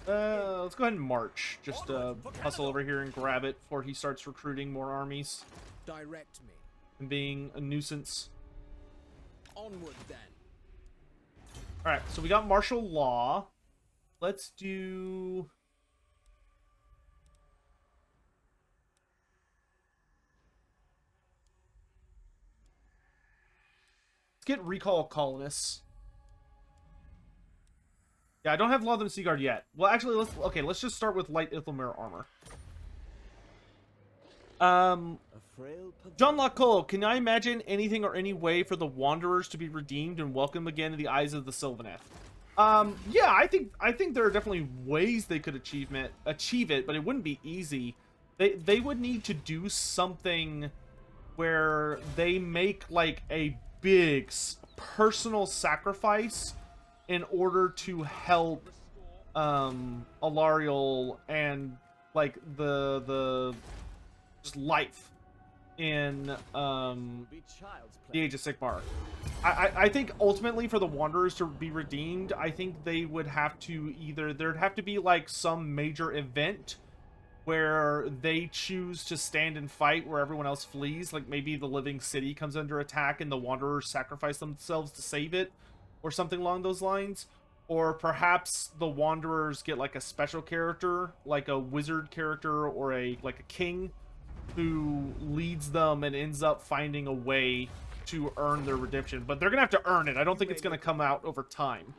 Let's go ahead and march. Just hustle over here and grab it before he starts recruiting more armies Direct me. and being a nuisance. Onward then. Alright, so we got martial law. Let's do... get recall colonists. Yeah, I don't have Lothern Seaguard yet. Well, actually, let's just start with light Ithilmir armor. John Locke, can I imagine anything or any way for the Wanderers to be redeemed and welcome again in the eyes of the Sylvaneth? Yeah, I think there are definitely ways they could achieve it, but it wouldn't be easy. They would need to do something where they make like a big personal sacrifice in order to help Alariel and like the just life in the Age of Sigmar. I think ultimately for the Wanderers to be redeemed, I think they would have to there'd have to be like some major event where they choose to stand and fight where everyone else flees. Like maybe the Living City comes under attack and the Wanderers sacrifice themselves to save it, or something along those lines. Or perhaps the Wanderers get like a special character, like a wizard character or like a king, who leads them and ends up finding a way to earn their redemption. But they're gonna have to earn it. I don't think it's gonna come out over time.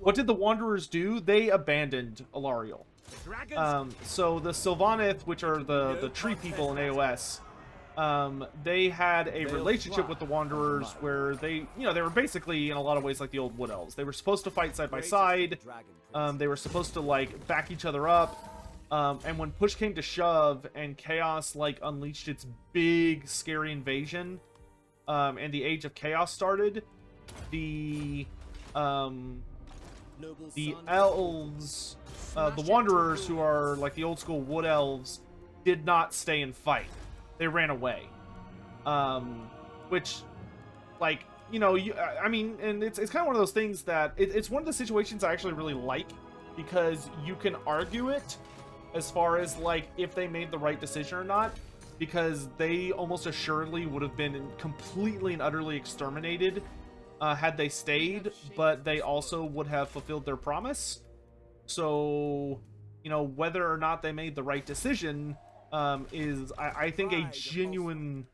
What did the Wanderers do? They abandoned Alariel. So the Sylvaneth, which are the tree people in AOS, they had a relationship with the Wanderers where they were basically in a lot of ways like the old Wood Elves. They were supposed to fight side by side. They were supposed to like back each other up. And when push came to shove and Chaos like unleashed its big scary invasion, and the Age of Chaos started, the Elves, the Wanderers, who are like the old school Wood Elves, did not stay and fight. They ran away. Which, like, I mean, and it's kind of one of those things that it's one of the situations I actually really like, because you can argue it as far as like if they made the right decision or not, because they almost assuredly would have been completely and utterly exterminated had they stayed, but they also would have fulfilled their promise. So, whether or not they made the right decision is, I think, a genuine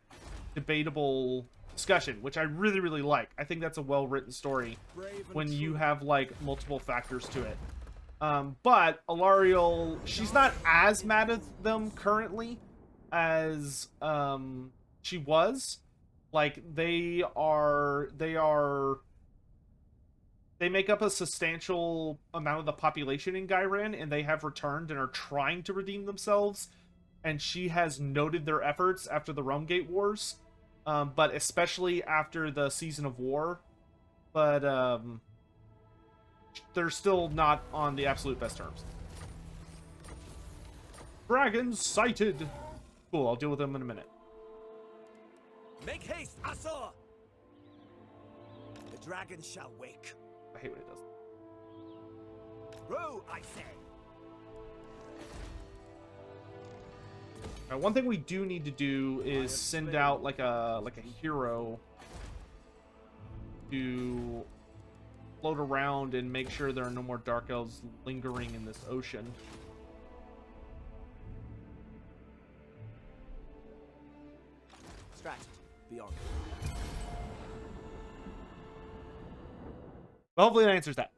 debatable discussion, which I really, really like. I think that's a well-written story when you have like multiple factors to it. But Alariel, she's not as mad at them currently as she was. Like they make up a substantial amount of the population in Ghyran, and they have returned and are trying to redeem themselves. And she has noted their efforts after the Realmgate Wars, but especially after the Season of War. But they're still not on the absolute best terms. Dragons sighted. Cool, I'll deal with them in a minute. Make haste, Asur! The dragon shall wake. I hate what it does. Row, I say. Now, one thing we do need to do is send out like a hero to float around and make sure there are no more Dark Elves lingering in this ocean. Strategy beyond. Well, hopefully that answers that.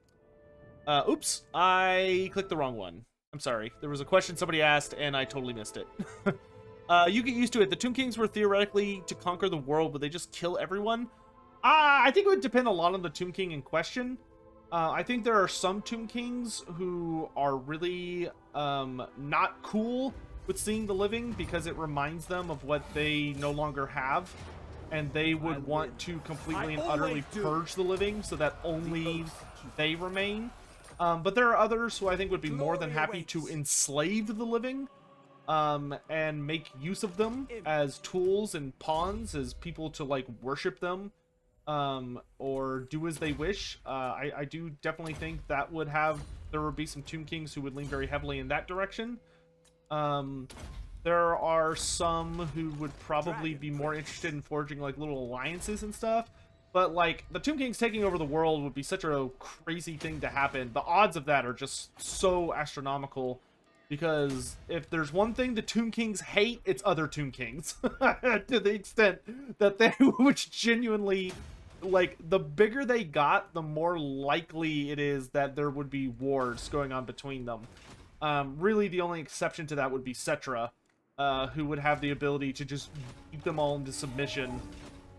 Oops, I clicked the wrong one. I'm sorry. There was a question somebody asked, and I totally missed it. You get used to it. The Tomb Kings were theoretically to conquer the world, but they just kill everyone. I think it would depend a lot on the Tomb King in question. I think there are some Tomb Kings who are really not cool with seeing the living, because it reminds them of what they no longer have. And they would want to completely and utterly purge the living so that only they remain. But there are others who I think would be more than happy to enslave the living and make use of them as tools and pawns, as people to like worship them or do as they wish. I do definitely think that there would be some Tomb Kings who would lean very heavily in that direction. There are some who would probably be more interested in forging like little alliances and stuff. But like the Tomb Kings taking over the world would be such a crazy thing to happen. The odds of that are just so astronomical, because if there's one thing the Tomb Kings hate, it's other Tomb Kings. To the extent that they would genuinely like, the bigger they got, the more likely it is that there would be wars going on between them. Really, the only exception to that would be Cetra, who would have the ability to just beat them all into submission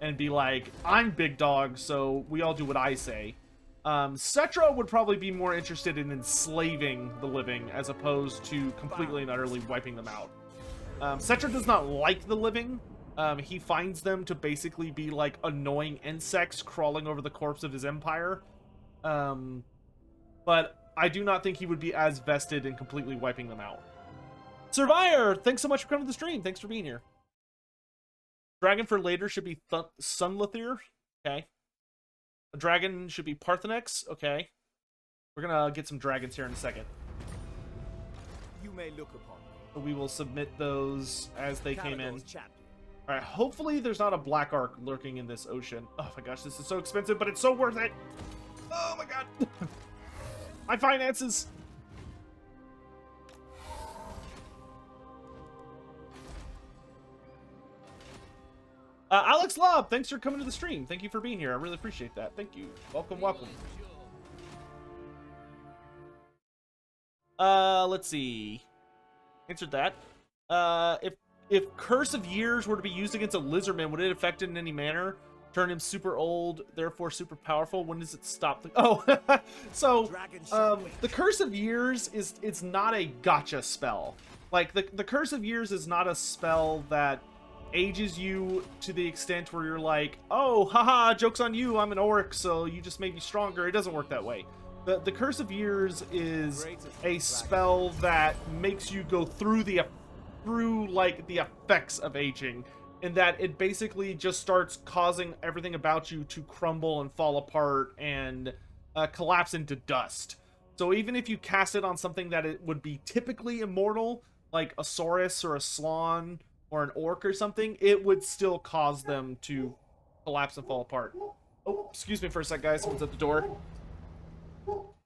and be like, I'm big dog, so we all do what I say. Cetra would probably be more interested in enslaving the living as opposed to completely and utterly wiping them out. Cetra does not like the living. He finds them to basically be like annoying insects crawling over the corpse of his empire. But I do not think he would be as vested in completely wiping them out. Survivor, thanks so much for coming to the stream. Thanks for being here. Dragon for later should be Sunlithir. Okay. A dragon should be Parthenex. Okay. We're gonna get some dragons here in a second. You may look upon me. So we will submit those as they came in. Caledon's champion. Alright, hopefully there's not a black arc lurking in this ocean. Oh my gosh, this is so expensive, but it's so worth it! Oh my god! My finances! Alex Lob, thanks for coming to the stream. Thank you for being here. I really appreciate that. Thank you. Welcome, welcome. Let's see. Answered that. If Curse of Years were to be used against a lizardman, would it affect it in any manner? Turn him super old, therefore super powerful. When does it stop? So the Curse of Years it's not a gotcha spell. Like the Curse of Years is not a spell that ages you to the extent where you're like, oh, haha, joke's on you, I'm an orc, so you just made me stronger. It doesn't work that way. The Curse of Years is a spell that makes you go through the effects of aging, in that it basically just starts causing everything about you to crumble and fall apart and collapse into dust. So even if you cast it on something that it would be typically immortal, like a Saurus or a Slann or an orc or something, it would still cause them to collapse and fall apart. Oh, excuse me for a sec, guys. Someone's at the door.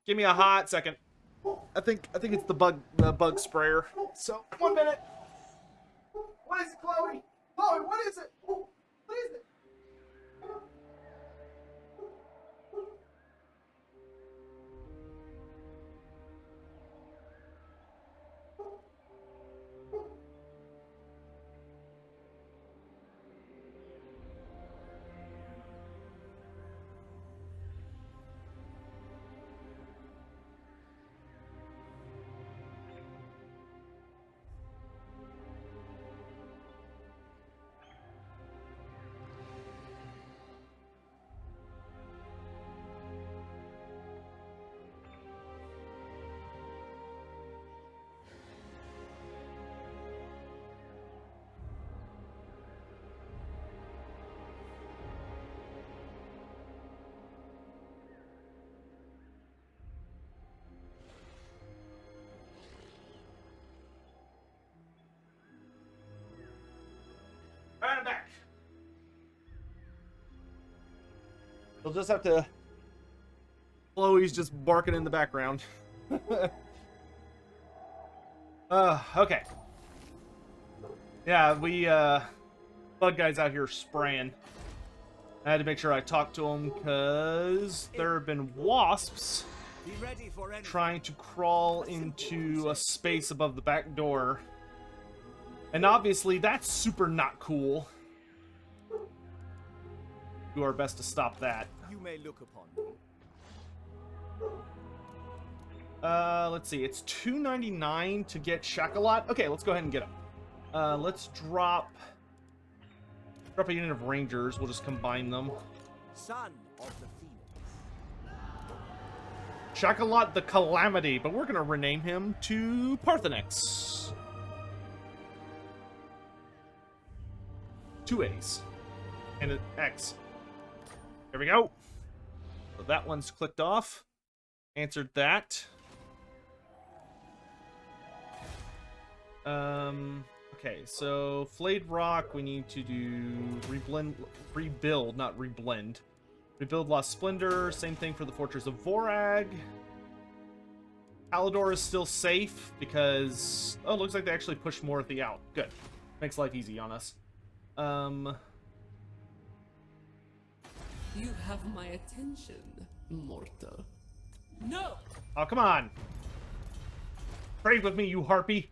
Give me a hot second. I think it's the bug sprayer. So 1 minute. What is it, Chloe? Chloe, what is it? What is it? Alright, I'm back. We'll just have to... Chloe's just barking in the background. Okay. Yeah, we, bug guys out here spraying. I had to make sure I talked to them, because there have been wasps Be ready for any. trying to crawl into a space above the back door. And obviously, that's super not cool. Do our best to stop that. You may look upon me. Let's see. It's $2.99 to get Shakalot. Okay, let's go ahead and get them. Let's drop a unit of Rangers. We'll just combine them. Son of the Phoenix. Shakalot the Calamity, but we're going to rename him to Parthenex. 2 A's. And an X. There we go. So that one's clicked off. Answered that. Okay, so Flayed Rock, we need to do rebuild, not reblend. Rebuild Lost Splendor, same thing for the Fortress of Vorag. Palador is still safe because, oh, looks like they actually pushed more at the out. Good. Makes life easy on us. You have my attention, mortal. No! Oh, come on. Trade with me, you harpy.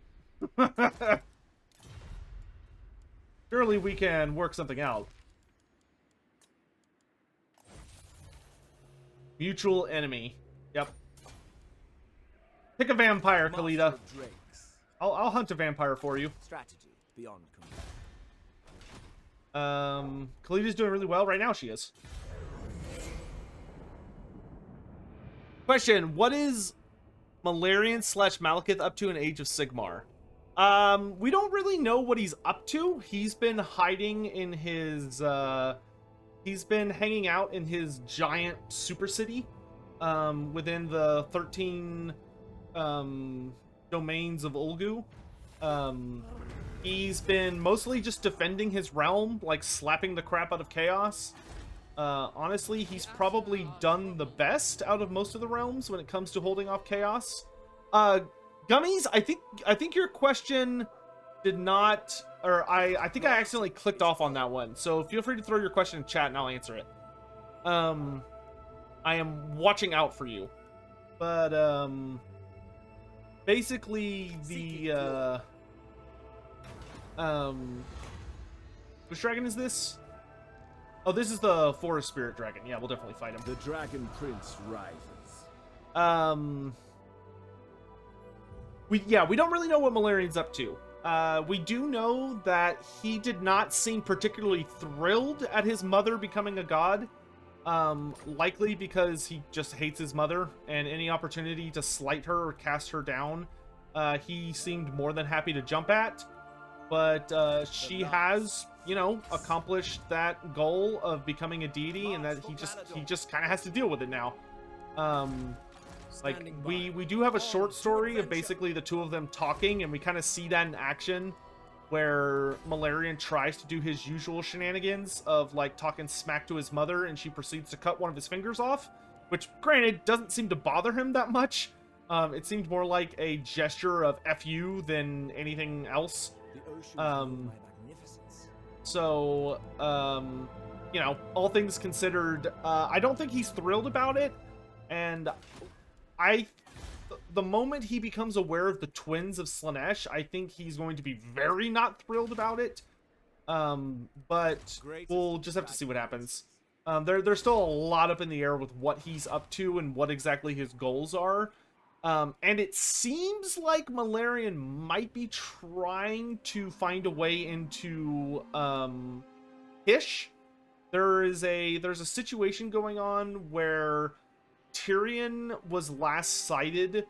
Surely we can work something out. Mutual enemy. Yep. Pick a vampire, Khalida. Master of Drakes. I'll hunt a vampire for you. Strategy beyond combat. Khalida's doing really well. Right now she is. Question, what is Malarian / Malekith up to in Age of Sigmar? We don't really know what he's up to. He's been hiding in his, he's been hanging out in his giant super city, within the 13, domains of Ulgu. He's been mostly just defending his realm, like slapping the crap out of chaos. Honestly, he's probably done the best out of most of the realms when it comes to holding off chaos. Gummies, I think your question did not, or I think I accidentally clicked off on that one. So feel free to throw your question in chat and I'll answer it. I am watching out for you. But, basically the, which dragon is this? Oh, this is the Forest Spirit Dragon. Yeah, we'll definitely fight him. The Dragon Prince rises. We don't really know what Malarian's up to. We do know that he did not seem particularly thrilled at his mother becoming a god. Likely because he just hates his mother, and any opportunity to slight her or cast her down, he seemed more than happy to jump at. But she has, you know, accomplished that goal of becoming a deity, and that he just kind of has to deal with it now. Like we do have a short story of basically the two of them talking, and we kind of see that in action, where Malarian tries to do his usual shenanigans of like talking smack to his mother, and she proceeds to cut one of his fingers off, which granted doesn't seem to bother him that much. It seemed more like a gesture of F you than anything else. So, you know, all things considered, I don't think he's thrilled about it, and the moment he becomes aware of the twins of Slaanesh, I think he's going to be very not thrilled about it. But we'll just have to see what happens. There's still a lot up in the air with what he's up to and what exactly his goals are. And it seems like Malarian might be trying to find a way into Hish. There's a situation going on where Tyrion was last sighted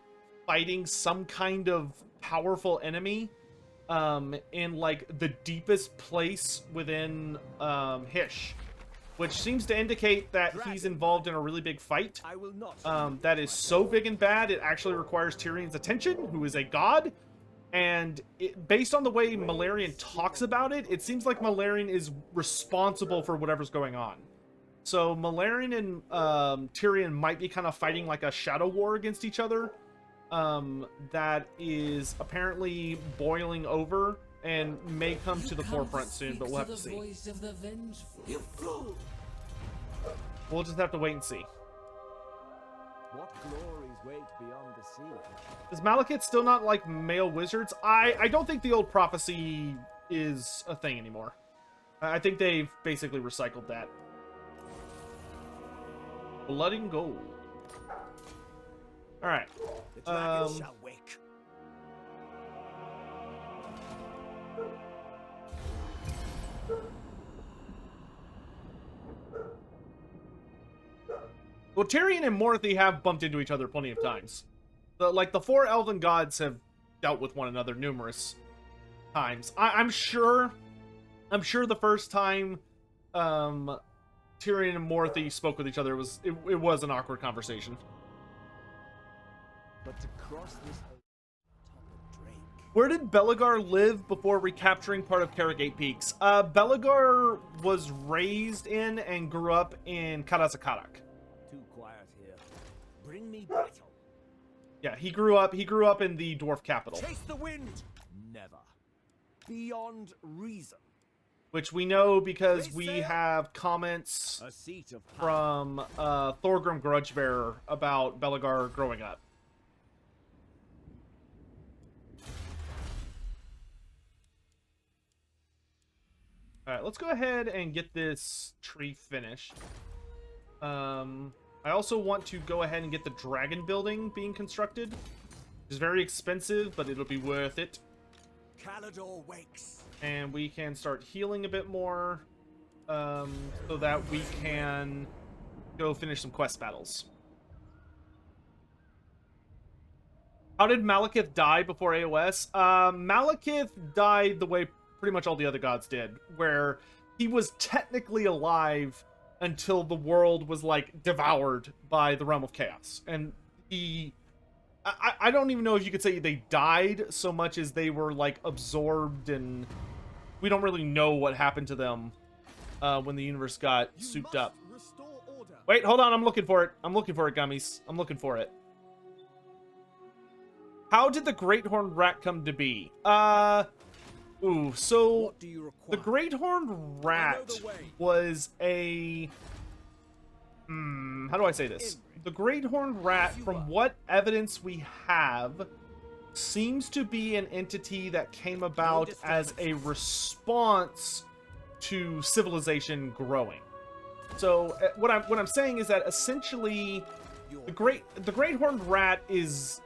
fighting some kind of powerful enemy in like the deepest place within Hish, which seems to indicate that he's involved in a really big fight. That is so big and bad, it actually requires Tyrion's attention, who is a god. And based on the way Malarian talks about it, it seems like Malarian is responsible for whatever's going on. So Malarian and Tyrion might be kind of fighting like a shadow war against each other. That is apparently boiling over and may come to the forefront soon, but we'll have to see. We'll just have to wait and see. What glories wait beyond the sea? Is Malekith still not like male wizards? I don't think the old prophecy is a thing anymore. I think they've basically recycled that. Blood and gold. Alright. The dragon shall wake. Well, Tyrion and Morthy have bumped into each other plenty of times. The four elven gods have dealt with one another numerous times. I'm sure the first time Tyrion and Morthy spoke with each other it was an awkward conversation. But to cross this Where did Belagar live before recapturing part of Karagate Peaks? Belagar was raised in and grew up in Karazakarak. Too quiet here. Bring me battle. Yeah, he grew up in the dwarf capital. Chase the wind. Never. Beyond reason. which we know because we have comments A seat of power. from Thorgrim Grudgebearer about Belagar growing up. Alright, let's go ahead and get this tree finished. I also want to go ahead and get the dragon building being constructed. It's very expensive, but it'll be worth it. Calador wakes. And we can start healing a bit more, so that we can go finish some quest battles. How did Malekith die before AOS? Malekith died the way pretty much all the other gods did, where he was technically alive until the world was, like, devoured by the Realm of Chaos. And he... I don't even know if you could say they died so much as they were, like, absorbed, and we don't really know what happened to them when the universe got souped up. Wait, hold on, I'm looking for it. I'm looking for it, gummies. I'm looking for it. How did the Great Horned Rat come to be? So What do you require? the Great Horned Rat was a... how do I say this? The Great Horned Rat, from what evidence we have, seems to be an entity that came about as a response to civilization growing. So what I'm saying is that essentially the Great Horned Rat is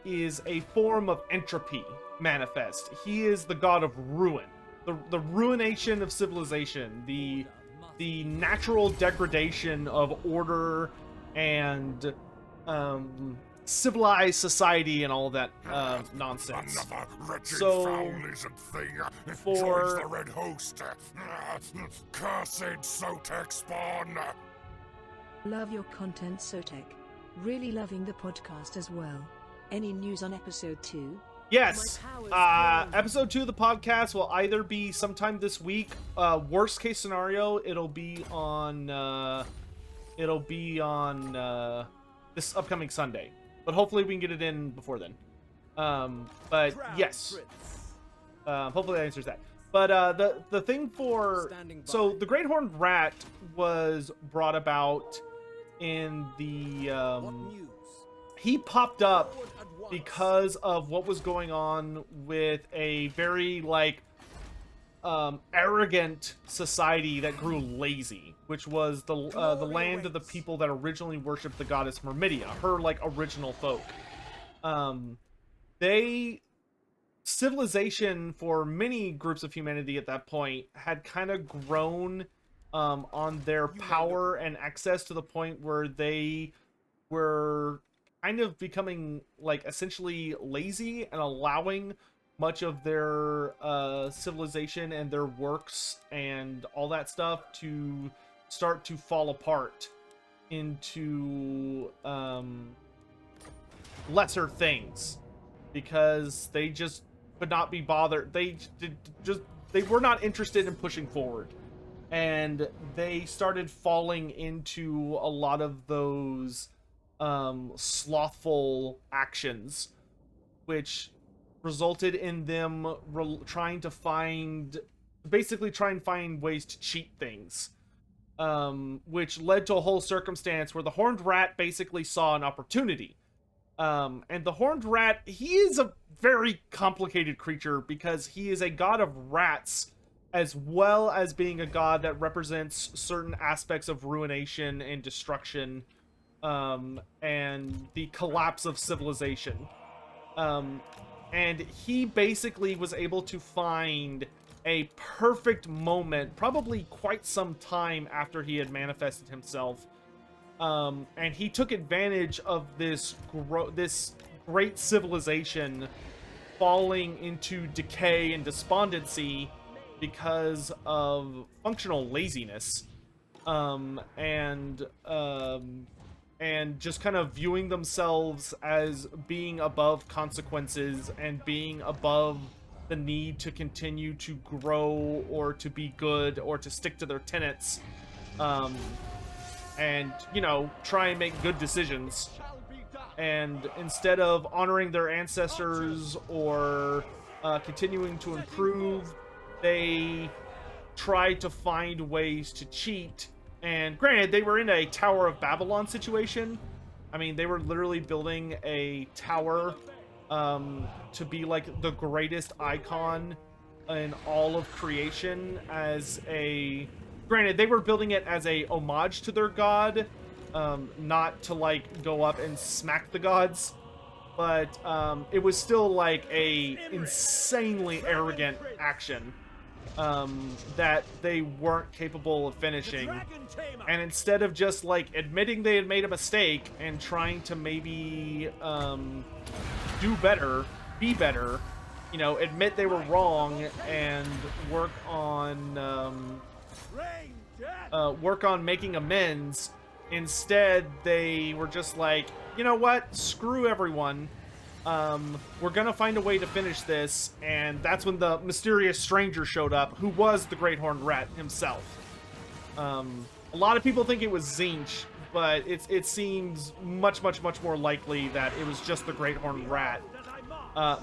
a form of entropy manifest. He is the god of ruin, the ruination of civilization, the natural degradation of order and civilized society and all of that nonsense. Another wretched, So, foul lizard thing for- joins the red host. Cursed Sotek spawn. Love your content, Sotek. Really loving the podcast as well. Any news on episode 2? Yes, episode 2 of the podcast will either be sometime this week. Worst case scenario, it'll be on this upcoming Sunday. But hopefully we can get it in before then. But yes, hopefully that answers that. But the thing for so the Great Horned Rat was brought about in the he popped up because of what was going on with a very, like, arrogant society that grew lazy, which was the land of the people that originally worshipped the goddess Myrmidia, her, like, original folk. Civilization for many groups of humanity at that point had kind of grown on their power and access to the point where they were kind of becoming, like, essentially lazy and allowing much of their civilization and their works and all that stuff to start to fall apart into lesser things, because they just could not be bothered. They were not interested in pushing forward, and they started falling into a lot of those slothful actions, which resulted in them trying to find ways to cheat things, which led to a whole circumstance where the Horned Rat basically saw an opportunity. And the Horned Rat, he is a very complicated creature because he is a god of rats, as well as being a god that represents certain aspects of ruination and destruction, and the collapse of civilization. And he basically was able to find a perfect moment, probably quite some time after he had manifested himself. And he took advantage of this great civilization falling into decay and despondency because of functional laziness, and just kind of viewing themselves as being above consequences and being above the need to continue to grow or to be good or to stick to their tenets, and, you know, try and make good decisions. And instead of honoring their ancestors or continuing to improve, they tried to find ways to cheat. And granted, they were in a Tower of Babylon situation. I mean, they were literally building a tower to be like the greatest icon in all of creation as a... Granted, they were building it as a homage to their god, not to like go up and smack the gods, but it was still like a insanely arrogant action that they weren't capable of finishing. And instead of just like admitting they had made a mistake and trying to maybe do better, be better, you know, admit they were wrong and work on making amends. Instead, they were just like, you know what? Screw everyone. We're gonna find a way to finish this. And that's when the mysterious stranger showed up, who was the Great Horned Rat himself. A lot of people think it was Tzeentch, but it seems much more likely that it was just the Great Horned Rat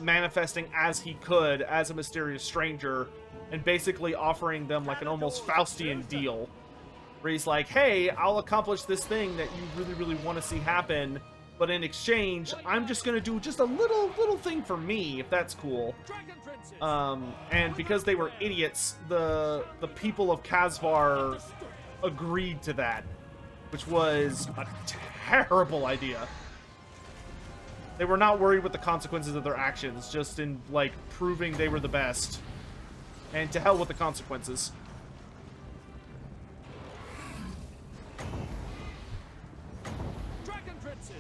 manifesting as he could as a mysterious stranger and basically offering them like an almost Faustian deal where he's like, hey, I'll accomplish this thing that you really want to see happen, but in exchange I'm just gonna do just a little thing for me, if that's cool. And because they were idiots, the people of Khasvar agreed to that, which was a terrible idea. They were not worried with the consequences of their actions, just in, like, proving they were the best. And to hell with the consequences. Dragon Princes,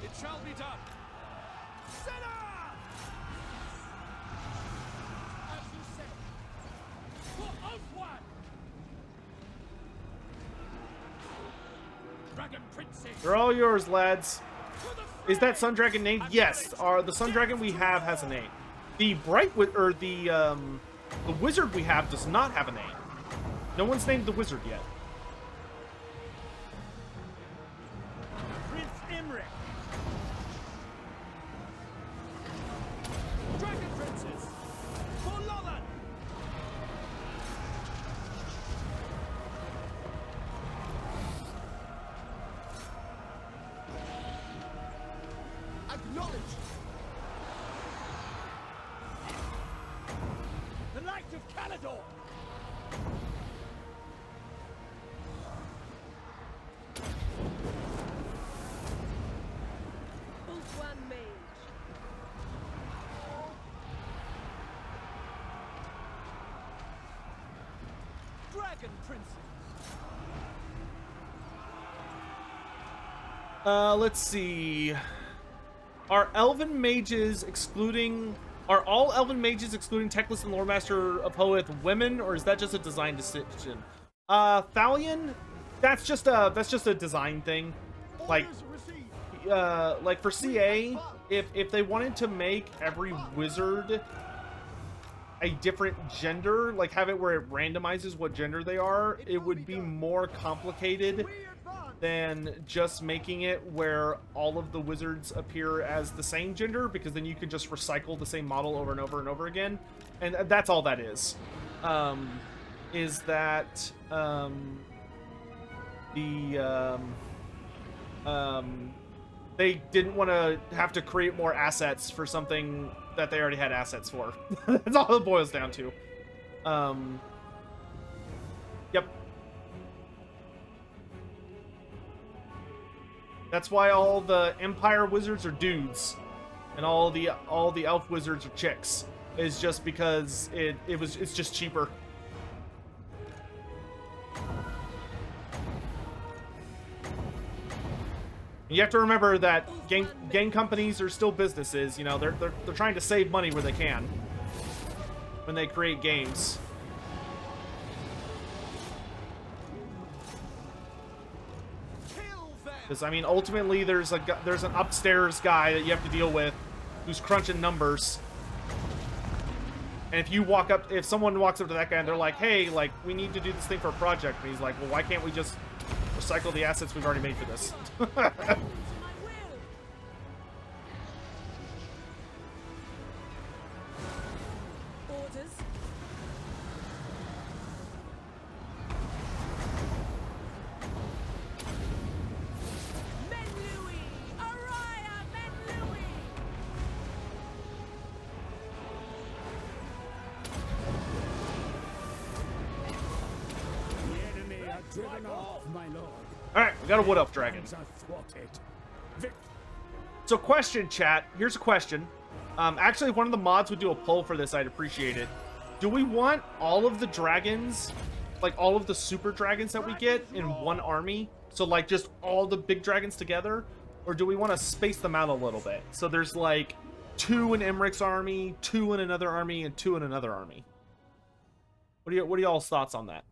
it shall be done. Sinner! As you say. For Oathwan! Dragon Princes! They're all yours, lads. Is that Sun Dragon named? Yes. The Sun Dragon we have has a name. The the wizard we have does not have a name. No one's named the wizard yet. Prince Imric. Dragon Princes! For Lolland! Acknowledge. The Knight of Caledor. Ulthuan Mage. Dragon Princes. Let's see. Are elven mages excluding... Are all elven mages excluding Teclis and Loremaster of Hoeth women, or is that just a design decision? Thalion, that's just a design thing. Like, like for CA, if they wanted to make every wizard a different gender, like have it where it randomizes what gender they are, it would be more complicated than just making it where all of the wizards appear as the same gender, because then you could just recycle the same model over and over and over again. And that's all that is. They didn't want to have to create more assets for something that they already had assets for. That's all it boils down to. Yep. That's why all the Empire wizards are dudes, and all the elf wizards are chicks. Is just because it's just cheaper. You have to remember that game companies are still businesses. You know, they're trying to save money where they can when they create games. Because, I mean, ultimately, there's an upstairs guy that you have to deal with who's crunching numbers. And if someone walks up to that guy and they're like, hey, like, we need to do this thing for a project. And he's like, well, why can't we just recycle the assets we've already made for this? Driven off, my lord. All right, we got a wood elf dragon. Plans are thwarted. So question, chat. Here's a question. Actually, if one of the mods would do a poll for this, I'd appreciate it. Do we want all of the dragons, like all of the super dragons that we get in one army? So like just all the big dragons together? Or do we want to space them out a little bit? So there's like 2 in Emmeric's army, 2 in another army, and 2 in another army. What are y'all's thoughts on that?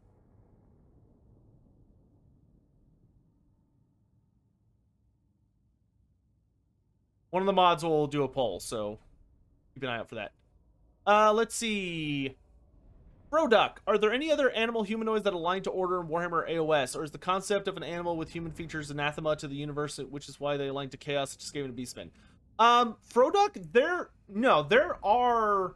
One of the mods will do a poll, so keep an eye out for that. Let's see. Broduck, are there any other animal humanoids that align to order in Warhammer AOS, or is the concept of an animal with human features anathema to the universe, which is why they align to chaos, such as Skaven and Beastmen? Froduck, there are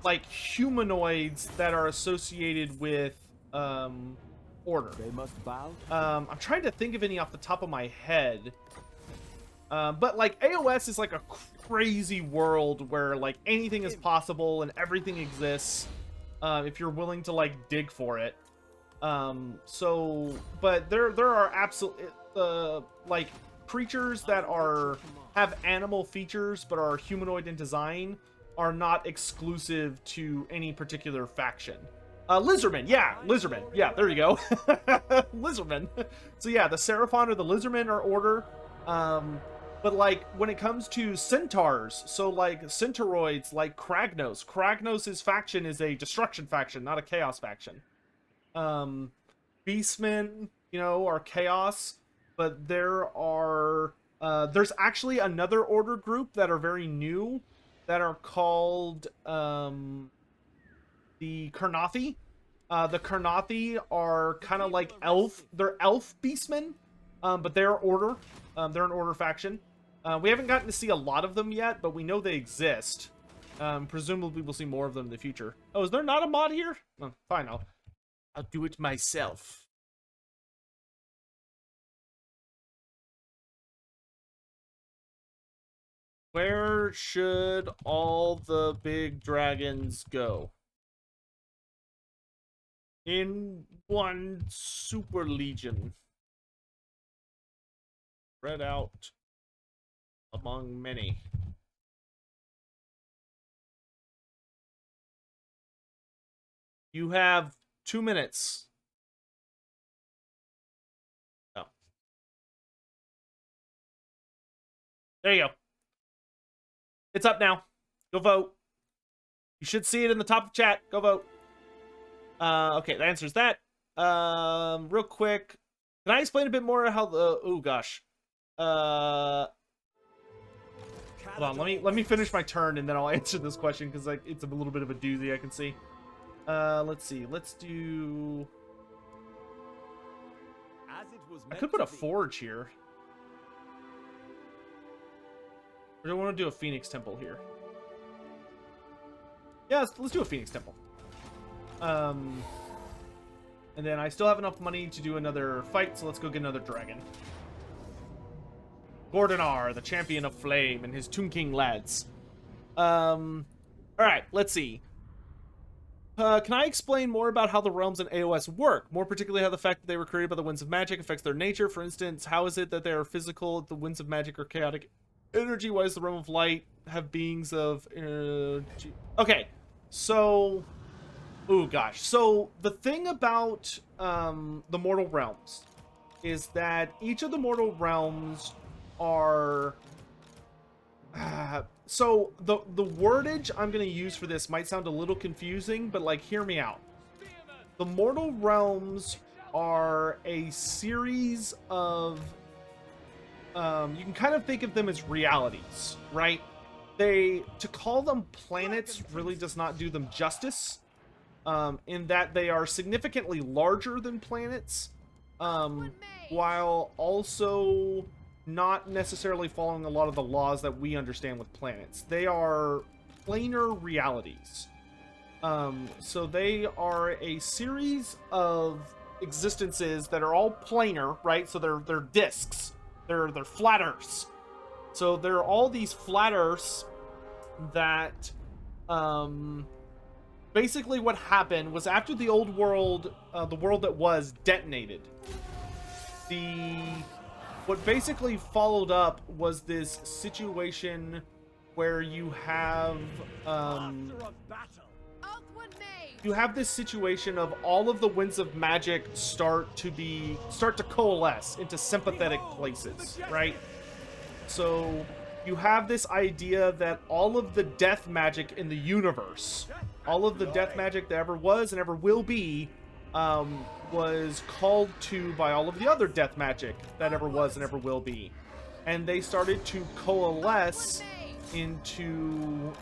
like humanoids that are associated with order. They must bow. I'm trying to think of any off the top of my head. But like AOS is like a crazy world where like anything is possible and everything exists if you're willing to like dig for it. But there are absolute like creatures that have animal features but are humanoid in design are not exclusive to any particular faction. Lizardmen, yeah, there you go. Lizardmen. So yeah, the Seraphon or the Lizardmen are order. But like when it comes to centaurs, so like centauroids, like Kragnos' faction is a destruction faction, not a chaos faction. Beastmen, you know, are chaos, but there's actually another order group that are very new that are called the Karnathi. The Karnathi are kind of like they're elf beastmen, but they're order. They're an order faction. We haven't gotten to see a lot of them yet, but we know they exist. Presumably we'll see more of them in the future. Oh, is there not a mod here? Oh, fine, I'll do it myself. Where should all the big dragons go? In one super legion. Spread out among many. You have 2 minutes. Oh. There you go. It's up now. Go vote. You should see it in the top of the chat. Go vote. Okay, that answers that. Real quick. Can I explain a bit more how the... Oh, gosh. Hold on, let me finish my turn and then I'll answer this question because like it's a little bit of a doozy, I can see. Let's see. Let's do... I could put a forge here. Or do I want to do a Phoenix Temple here? Yeah, let's do a Phoenix Temple. And then I still have enough money to do another fight, so let's go get another dragon. Gordonar, the champion of flame, and his Tomb King lads. Alright, let's see. Can I explain more about how the realms in AOS work? More particularly how the fact that they were created by the winds of magic affects their nature. For instance, how is it that they are physical, the winds of magic are chaotic energy? Why does the realm of light have beings of energy? Okay, so... Oh gosh, so the thing about the mortal realms is that each of the mortal realms are... so the wordage I'm going to use for this might sound a little confusing, but like hear me out. The mortal realms are a series of... you can kind of think of them as realities, right? To call them planets really does not do them justice. In that they are significantly larger than planets, while also not necessarily following a lot of the laws that we understand with planets. They are planar realities. So they are a series of existences that are all planar, right? So they're disks. They're flat Earths. So there are all these flat Earths that basically what happened was after the old world, the world that was, detonated, what basically followed up was this situation where you have this situation of all of the winds of magic start to coalesce into sympathetic places, right? So you have this idea that all of the death magic in the universe, all of the death magic that ever was and ever will be, was called to by all of the other death magic that ever was and ever will be. And they started to coalesce into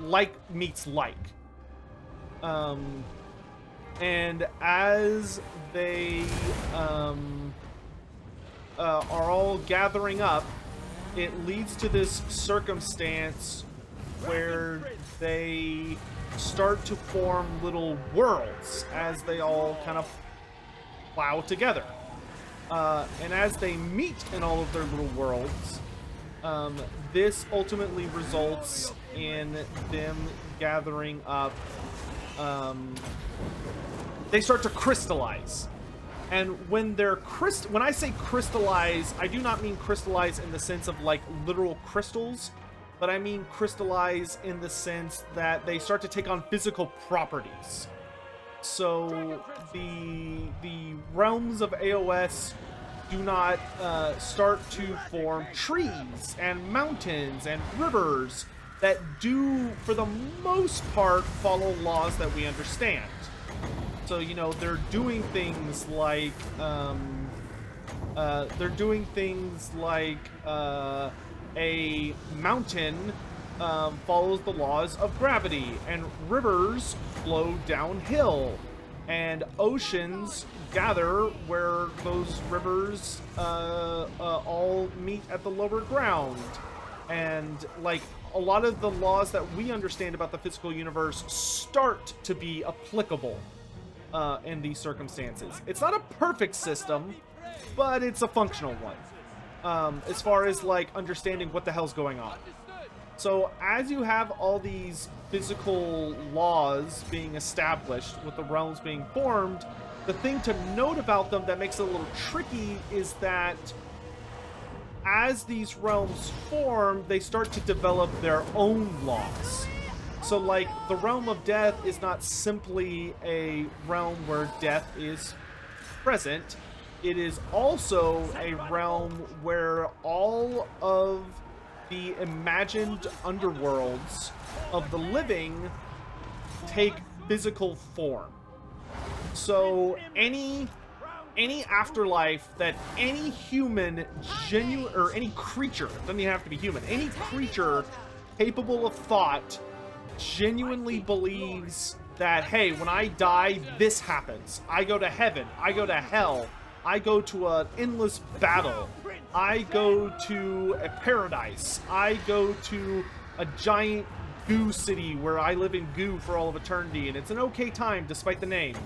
like meets like. And as they are all gathering up, it leads to this circumstance where they start to form little worlds as they all kind of plow together. And as they meet in all of their little worlds, this ultimately results in them gathering up. They start to crystallize. And when I say crystallize, I do not mean crystallize in the sense of like literal crystals, but I mean crystallize in the sense that they start to take on physical properties. So the realms of AOS do not start to form trees and mountains and rivers that do, for the most part, follow laws that we understand. So, you know, they're doing things like a mountain follows the laws of gravity, and rivers flow downhill, and oceans gather where those rivers all meet at the lower ground. And like a lot of the laws that we understand about the physical universe start to be applicable in these circumstances. It's not a perfect system, but it's a functional one as far as like understanding what the hell's going on. So as you have all these physical laws being established with the realms being formed, the thing to note about them that makes it a little tricky is that as these realms form, they start to develop their own laws. So like the realm of death is not simply a realm where death is present. It is also a realm where all of the imagined underworlds of the living take physical form. So any afterlife that any human or any creature, doesn't even have to be human, any creature capable of thought genuinely believes that, hey, when I die, this happens. I go to heaven, I go to hell, I go to an endless battle, I go to a paradise, I go to a giant goo city where I live in goo for all of eternity and it's an okay time despite the name.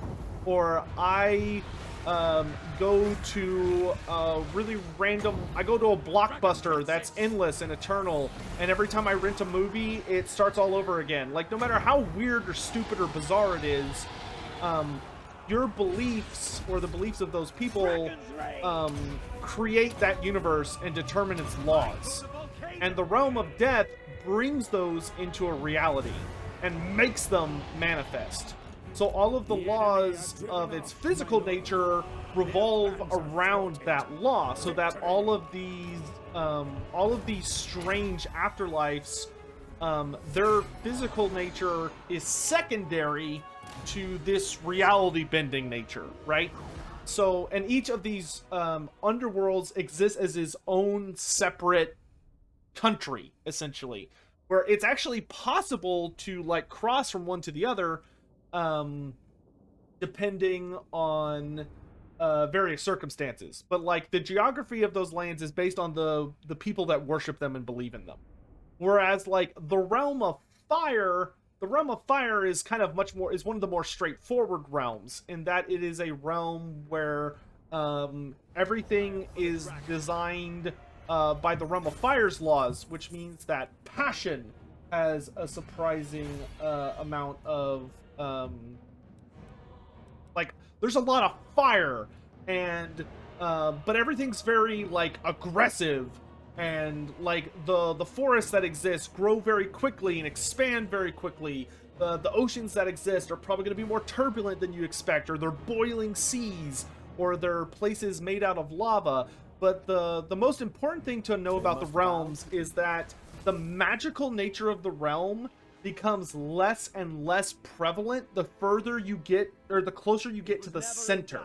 Or I go to a really random, I go to a blockbuster that's endless and eternal, and every time I rent a movie, it starts all over again. Like, no matter how weird or stupid or bizarre it is, your beliefs or the beliefs of those people create that universe and determine its laws. And the realm of death brings those into a reality and makes them manifest. So all of the laws of its physical nature revolve around that law, so that all of these strange afterlives, their physical nature is secondary to this reality bending nature, right? So, and each of these underworlds exists as its own separate country, essentially, where it's actually possible to like cross from one to the other, depending on various circumstances. But like the geography of those lands is based on the people that worship them and believe in them. Whereas like the realm of fire is kind of is one of the more straightforward realms, in that it is a realm where everything is designed by the realm of fire's laws, which means that passion has a surprising amount of like, there's a lot of fire, and but everything's very like aggressive, and like the forests that exist grow very quickly and expand very quickly. The oceans that exist are probably going to be more turbulent than you expect, or they're boiling seas, or they're places made out of lava. But the most important thing to know about the realms is that the magical nature of the realm becomes less and less prevalent the further you get, or the closer you get to the center.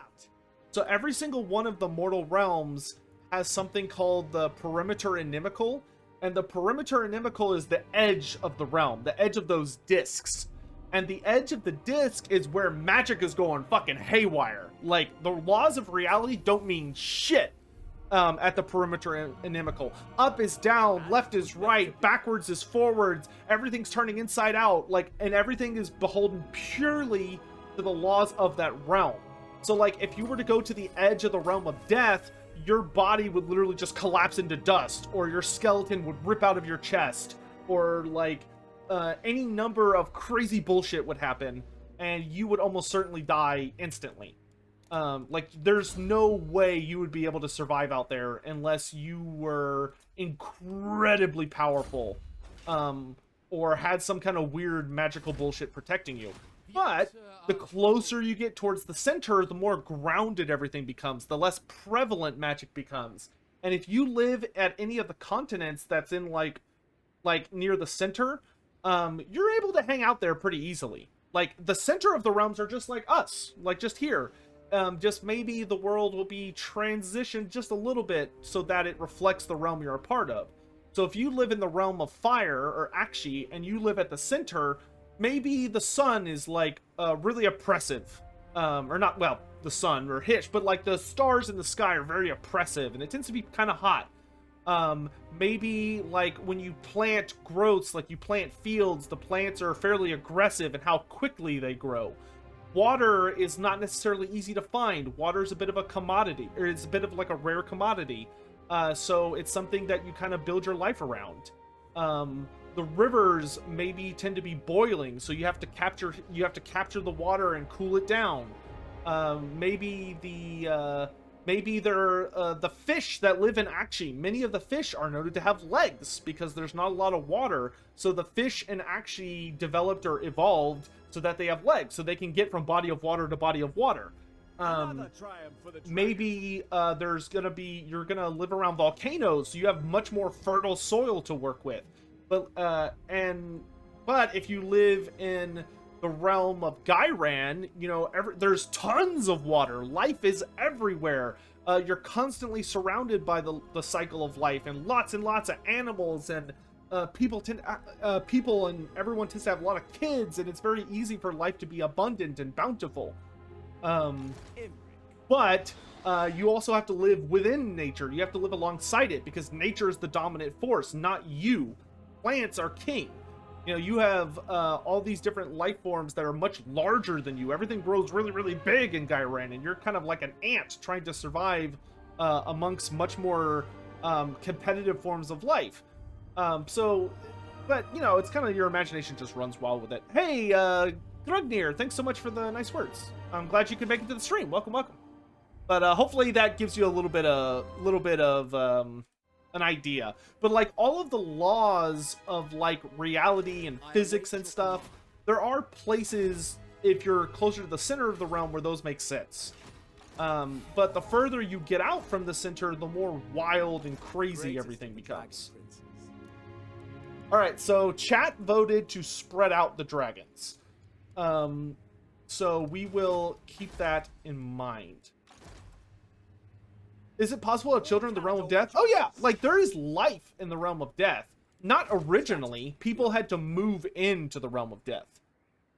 So every single one of the mortal realms has something called the perimeter inimical, and the perimeter inimical is the edge of the realm, the edge of those discs. And the edge of the disc is where magic is going fucking haywire. Like, the laws of reality don't mean shit at the perimeter inimical. Up is down, left is right, backwards is forwards, everything's turning inside out, like, and everything is beholden purely to the laws of that realm. So, like, if you were to go to the edge of the realm of death, your body would literally just collapse into dust, or your skeleton would rip out of your chest, or, like, any number of crazy bullshit would happen, and you would almost certainly die instantly. Like, there's no way you would be able to survive out there unless you were incredibly powerful, or had some kind of weird magical bullshit protecting you. But the closer you get towards the center, the more grounded everything becomes, the less prevalent magic becomes. And if you live at any of the continents that's in like near the center, you're able to hang out there pretty easily. Like, the center of the realms are just like us, like just here. Just maybe the world will be transitioned just a little bit so that it reflects the realm you're a part of. So if you live in the realm of fire, or Akshi, and you live at the center, maybe the sun is like really oppressive. Or not, well, the sun or Hitch, but like the stars in the sky are very oppressive, and it tends to be kind of hot. Maybe like when you plant growths, like you plant fields, the plants are fairly aggressive in how quickly they grow. Water is not necessarily easy to find. Water is a bit of a commodity, or it's a bit of like a rare commodity. So it's something that you kind of build your life around. The rivers maybe tend to be boiling, so you have to capture the water and cool it down. Maybe the fish that live in Akshi, many of the fish are noted to have legs because there's not a lot of water. So the fish in Akshi developed or evolved so that they have legs, so they can get from body of water to body of water. Maybe you're gonna live around volcanoes, so you have much more fertile soil to work with. But if you live in the realm of Gairan, you know, there's tons of water. Life is everywhere. You're constantly surrounded by the cycle of life, and lots of animals, and people and everyone tends to have a lot of kids, and it's very easy for life to be abundant and bountiful. But you also have to live within nature. You have to live alongside it, because nature is the dominant force, not you. Plants are king. You know, you have all these different life forms that are much larger than you. Everything grows really, really big in Gairan, and you're kind of like an ant trying to survive amongst much more competitive forms of life. But, you know, it's kind of your imagination just runs wild with it. Hey, Grugnir, thanks so much for the nice words. I'm glad you could make it to the stream. Welcome. But hopefully that gives you a little bit of an idea. But like all of the laws of like reality and physics and stuff, there are places, if you're closer to the center of the realm, where those make sense. But the further you get out from the center, the more wild and crazy everything becomes. All right, so chat voted to spread out the dragons. So we will keep that in mind. Is it possible to have children in the realm of death? Oh yeah, like there is life in the realm of death. Not originally. People had to move into the realm of death.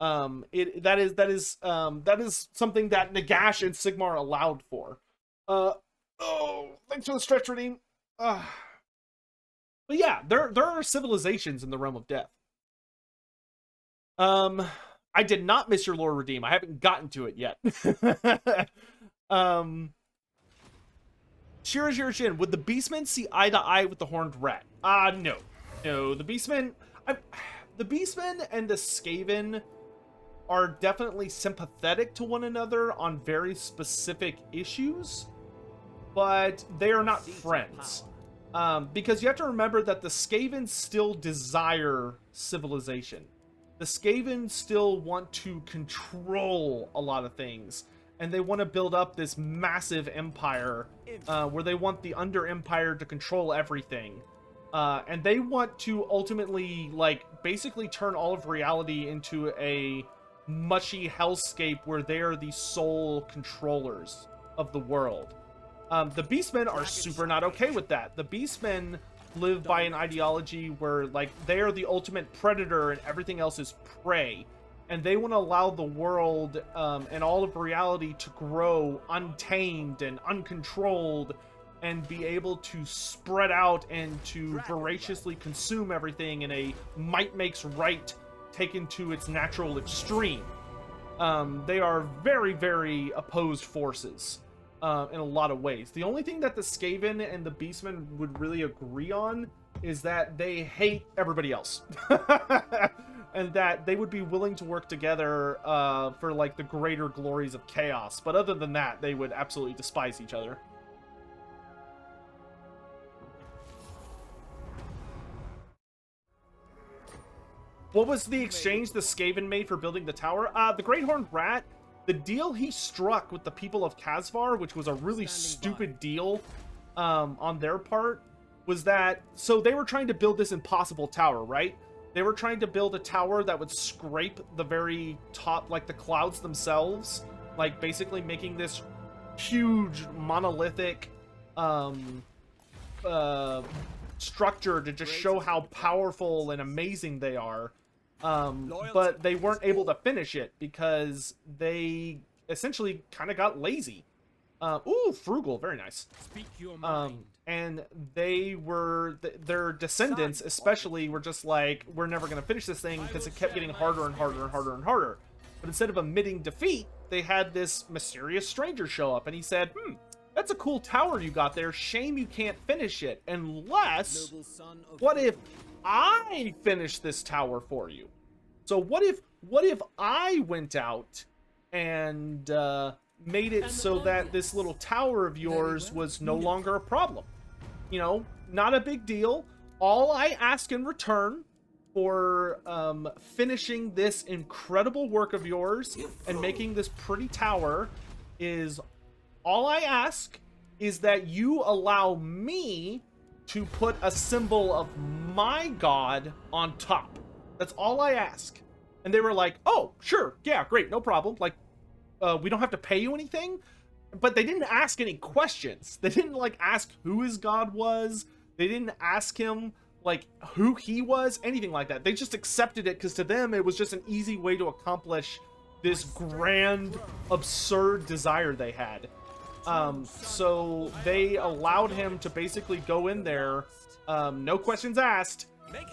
That is something that Nagash and Sigmar allowed for. Thanks for the stretch, Redeem. But yeah, there are civilizations in the realm of death. I did not miss your lore, Redeem. I haven't gotten to it yet. Shirajirajin, would the Beastmen see eye to eye with the Horned Rat? No. No, the Beastmen... the Beastmen and the Skaven are definitely sympathetic to one another on very specific issues, but they are not friends. Because you have to remember that the Skaven still desire civilization. The Skaven still want to control a lot of things, and they want to build up this massive empire where they want the Under Empire to control everything. And they want to ultimately, like, basically turn all of reality into a mushy hellscape where they are the sole controllers of the world. The Beastmen are super not okay with that. The Beastmen live by an ideology where, like, they are the ultimate predator and everything else is prey. And they want to allow the world and all of reality to grow untamed and uncontrolled and be able to spread out and to voraciously consume everything in a might makes right taken to its natural extreme. They are very, very opposed forces in a lot of ways. The only thing that the Skaven and the Beastmen would really agree on is that they hate everybody else. And that they would be willing to work together for, like, the greater glories of chaos. But other than that, they would absolutely despise each other. What was the exchange the Skaven made for building the tower? The Great Horned Rat, the deal he struck with the people of Khasvar, which was a really stupid deal on their part, was that, so they were trying to build this impossible tower, right? They were trying to build a tower that would scrape the very top, like the clouds themselves, like basically making this huge monolithic structure to just show how powerful and amazing they are. But they weren't able to finish it because they essentially kind of got lazy. Ooh, frugal, very nice. Speak your mind. And they were, their descendants especially, were just like, we're never going to finish this thing because it kept getting harder and harder and harder and harder. But instead of admitting defeat, they had this mysterious stranger show up, and he said, that's a cool tower you got there. Shame you can't finish it. Unless, what if I finish this tower for you? So what if I went out and made it so that this little tower of yours was no longer a problem? You know, not a big deal. All I ask in return for finishing this incredible work of yours and making this pretty tower is, all I ask is that you allow me to put a symbol of my god on top. That's all I ask. And they were like, oh, sure, yeah, great, no problem. Like, we don't have to pay you anything. But they didn't ask any questions. They didn't, like, ask who his god was. They didn't ask him, like, who he was, anything like that. They just accepted it because to them it was just an easy way to accomplish this grand, absurd desire they had. So they allowed him to basically go in there, no questions asked,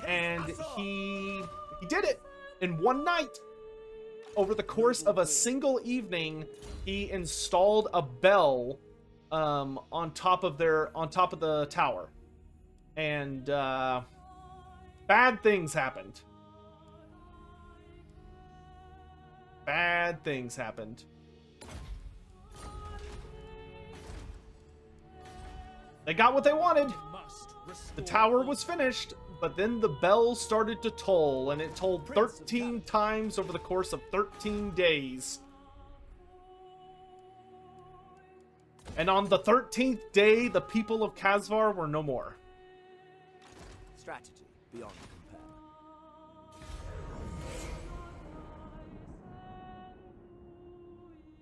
and he did it in one night. Over the course of a single evening, he installed a bell on top of the tower, and bad things happened. Bad things happened. They got what they wanted. The tower was finished, but then the bell started to toll, and it tolled 13 times over the course of 13 days. And on the 13th day, the people of Khasvar were no more. Strategy beyond compare.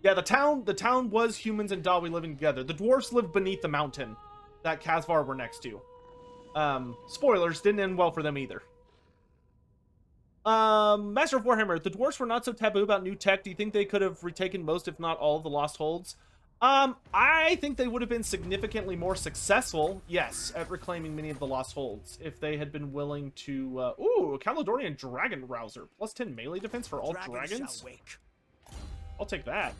Yeah, the town was humans and Dawi living together. The dwarves lived beneath the mountain that Khasvar were next to. Spoilers, didn't end well for them either. Master of Warhammer, the dwarves were not so taboo about new tech. Do you think they could have retaken most, if not all, of the lost holds? I think they would have been significantly more successful, yes, at reclaiming many of the lost holds if they had been willing to, ooh, Caledonian Dragon Rouser, plus 10 melee defense for all dragons? I'll take that.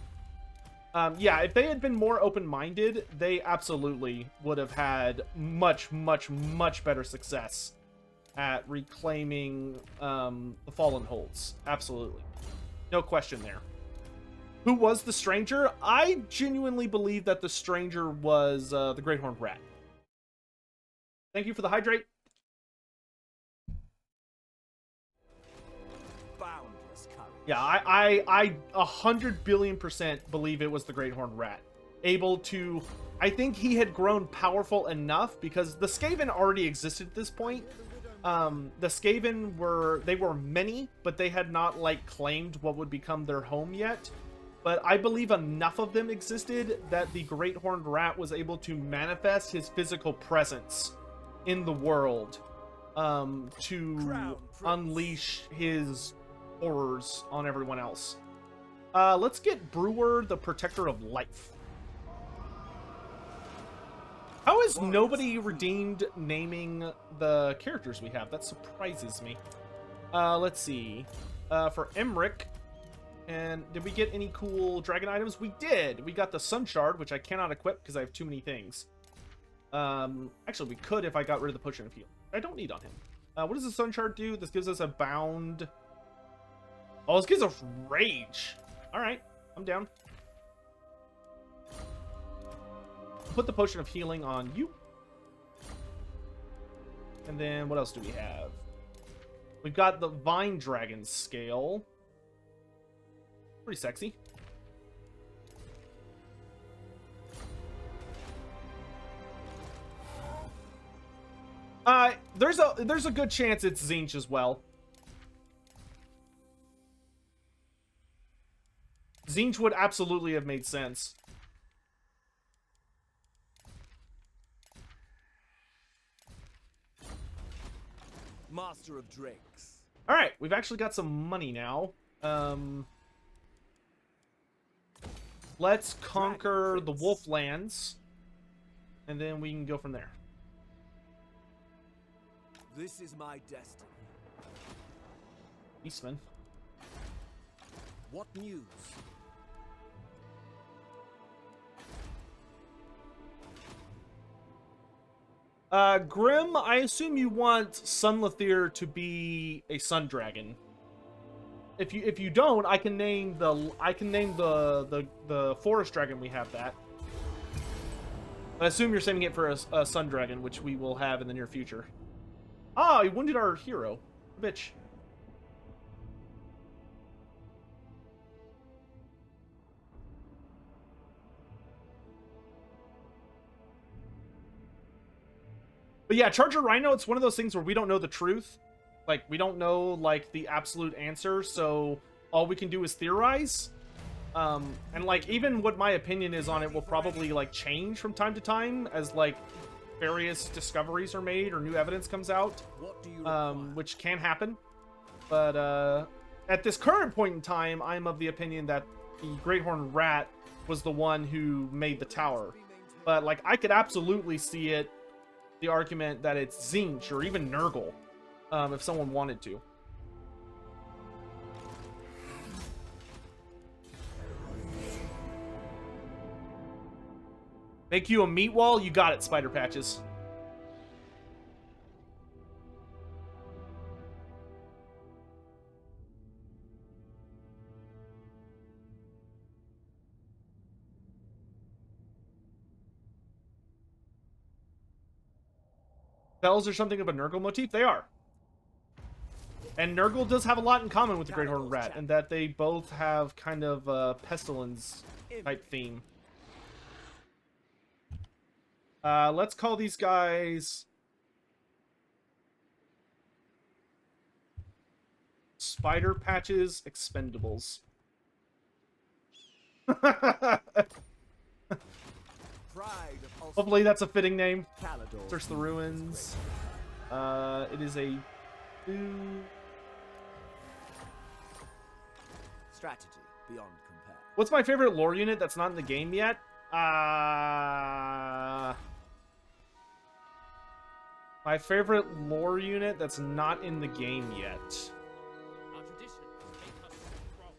Yeah, if they had been more open-minded, they absolutely would have had much, much, much better success. at reclaiming the Fallen Holds. Absolutely. No question there. Who was the stranger? I genuinely believe that the stranger was the Great Horned Rat. Thank you for the hydrate. Boundless courage. Yeah, I 100 billion% believe it was the Great Horned Rat. Able to... I think he had grown powerful enough because the Skaven already existed at this point. The Skaven were many, but they had not, like, claimed what would become their home yet. But I believe enough of them existed that the Great Horned Rat was able to manifest his physical presence in the world to unleash his horrors on everyone else. Let's get Brewer, the Protector of Life. How is nobody redeemed naming the characters we have? That surprises me. Let's see. For Emmerich, and did we get any cool dragon items? We did! We got the Sun Shard, which I cannot equip because I have too many things. Actually, we could if I got rid of the Potion of Heal. I don't need on him. What does the Sun Shard do? This gives us a bound... Oh, this gives us Rage. Alright, I'm down. Put the Potion of Healing on you. And then what else do we have? We've got the Vine Dragon Scale. Pretty sexy. There's a good chance it's Tzeentch as well. Tzeentch would absolutely have made sense. Master of Drakes. All right, we've actually got some money now. Let's conquer the Wolflands, and then we can go from there. This is my destiny. Beastmen. What news? Grim, I assume you want Sunlethir to be a sun dragon. If you don't, I can name the forest dragon we have that. I assume you're saving it for a sun dragon, which we will have in the near future. Ah, he wounded our hero. Bitch. But yeah, Charger Rhino, it's one of those things where we don't know the truth. Like, we don't know, like, the absolute answer, so all we can do is theorize. And, like, even what my opinion is on it will probably, like, change from time to time as, like, various discoveries are made or new evidence comes out. What do you which can happen. But, at this current point in time, I'm of the opinion that the Great Horned Rat was the one who made the tower. But, like, I could absolutely see it, the argument that it's Tzeentch or even Nurgle, if someone wanted to. Make you a meat wall? You got it, Spider Patches. Bells are something of a Nurgle motif? They are. And Nurgle does have a lot in common with the Great Horned Rat, in that they both have kind of a pestilence type theme. Let's call these guys Spider Patches Expendables. Hopefully that's a fitting name. Search the ruins. It is a... Strategy beyond compare. What's my favorite lore unit that's not in the game yet? My favorite lore unit that's not in the game yet. Our tradition make us strong.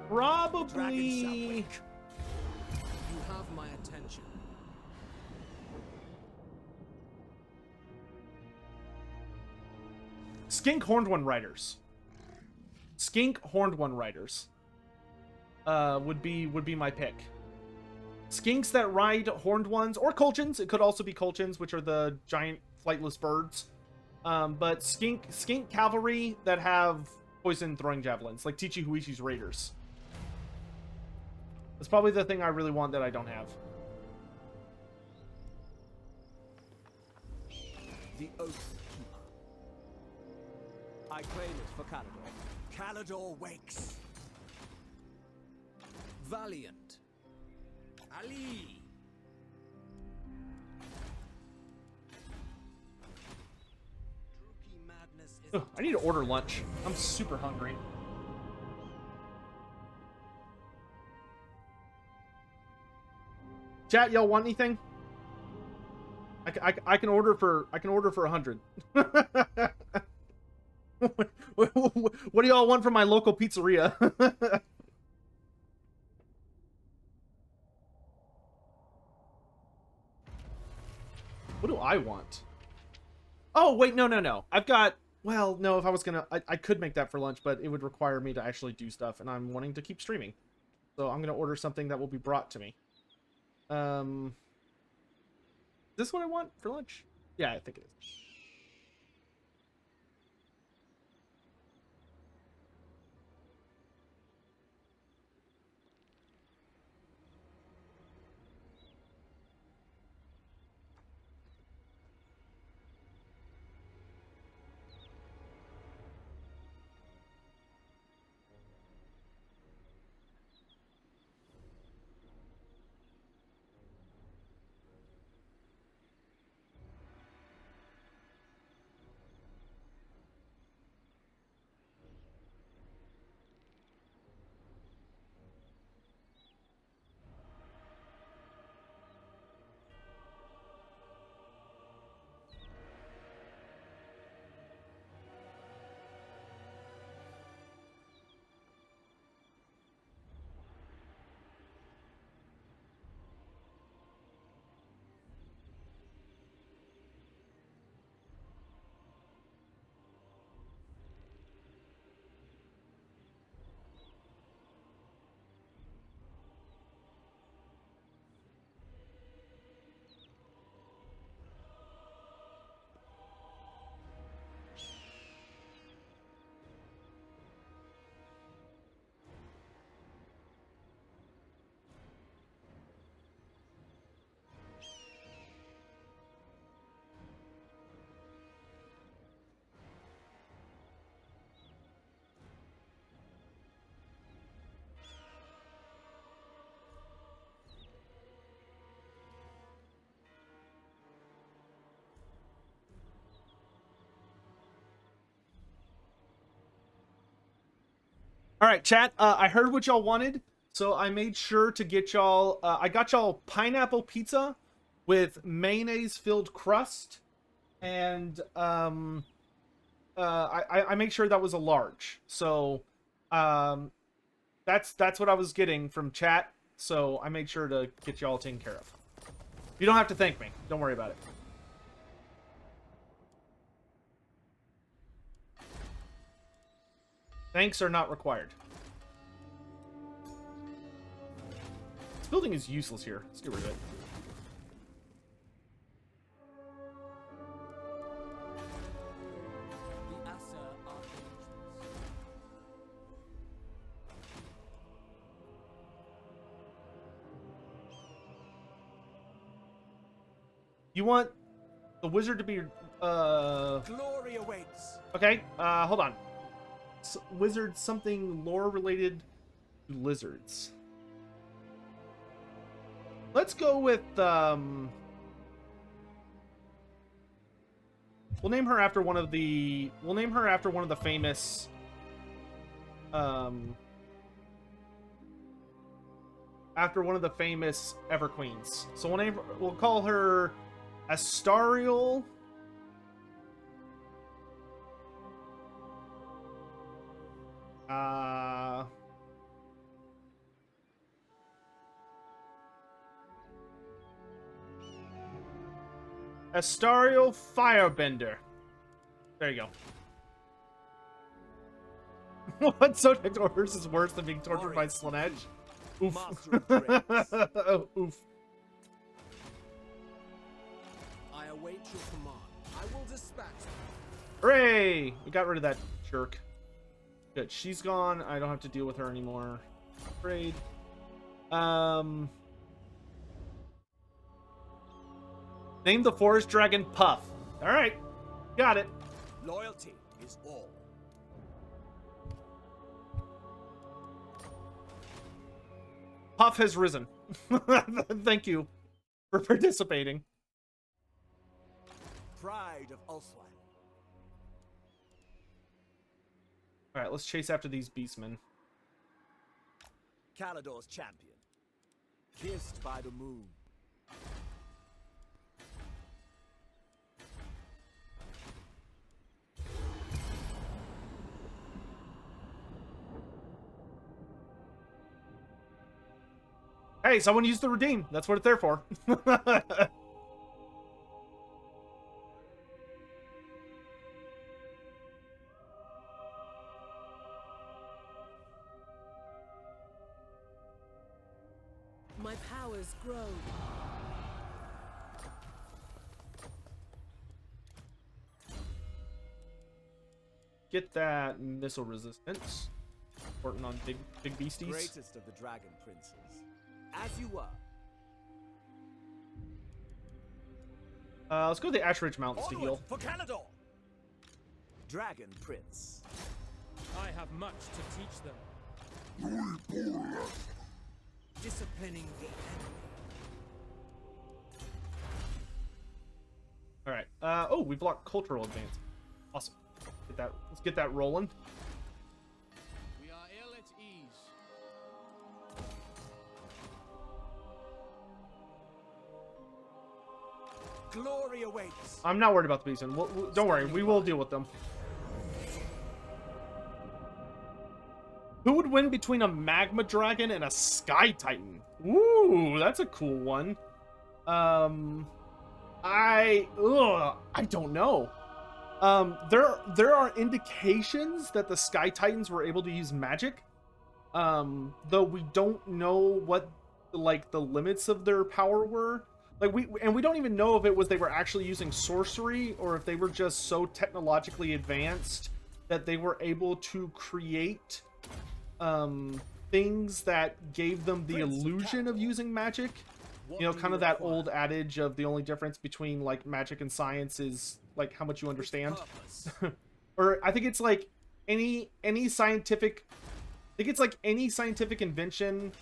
Probably... You have my attention. Skink Horned One Riders. Skink Horned One Riders. Would be my pick. Skinks that ride horned ones, or Colchins. It could also be Colchins, which are the giant flightless birds. But skink cavalry that have poison throwing javelins, like Tichi Huishi's raiders. That's probably the thing I really want that I don't have. The Oath Keeper. I claim it for Calador. Calador wakes. Valiant. Ali. Druchii madness is Ugh, I need to order lunch. I'm super hungry. Chat, y'all want anything? I can order for 100. What do y'all want from my local pizzeria? What do I want? Oh, wait, no. I've got... Well, no, if I was gonna... I could make that for lunch, but it would require me to actually do stuff, and I'm wanting to keep streaming. So I'm gonna order something that will be brought to me. Is this what I want for lunch? Yeah, I think it is. All right, chat. I heard what y'all wanted, so I made sure to get y'all. I got y'all pineapple pizza with mayonnaise-filled crust, and I made sure that was a large. So, that's what I was getting from chat. So I made sure to get y'all taken care of. You don't have to thank me. Don't worry about it. Thanks are not required. This building is useless here. Let's get rid of it. the Asa Archangels. You want the wizard to be Glory awaits. okay, hold on. Wizard something lore related to lizards. Let's go with we'll name her after one of the famous Ever Queens. So we'll call her Astariel. Astariel Firebender. There you go. What Sotek orders is worse than being tortured by Snikch? Oof. Master of Dragons. Oof. I await your command. I will dispatch them. Hooray! We got rid of that jerk. Good. She's gone. I don't have to deal with her anymore. Afraid. Name the forest dragon Puff. All right. Got it. Loyalty is all. Puff has risen. Thank you for participating. Pride of Ulswine. All right, let's chase after these beastmen. Calador's champion. Kissed by the moon. Hey, someone used the redeem. That's what it's there for. My powers grow. Get that missile resistance. Important on big beasties. Greatest of the dragon princes. As you were. Let's go to the Ashridge Mountains to heal. For Calador. Dragon Prince. I have much to teach them. Disciplining the enemy. All right. Oh, we blocked cultural advance. Awesome. Let's get that rolling. We are ill at ease. Glory awaits. I'm not worried about the beastmen. Don't worry. We will deal with them. Who would win between a Magma Dragon and a Sky Titan? Ooh, that's a cool one. I don't know. There are indications that the Sky Titans were able to use magic. Though we don't know what the limits of their power were. We don't even know if it was they were actually using sorcery or if they were just so technologically advanced that they were able to create things that gave them the illusion of using magic. You know, kind of that old adage of the only difference between like magic and science is like how much you understand. Or I think it's like any scientific invention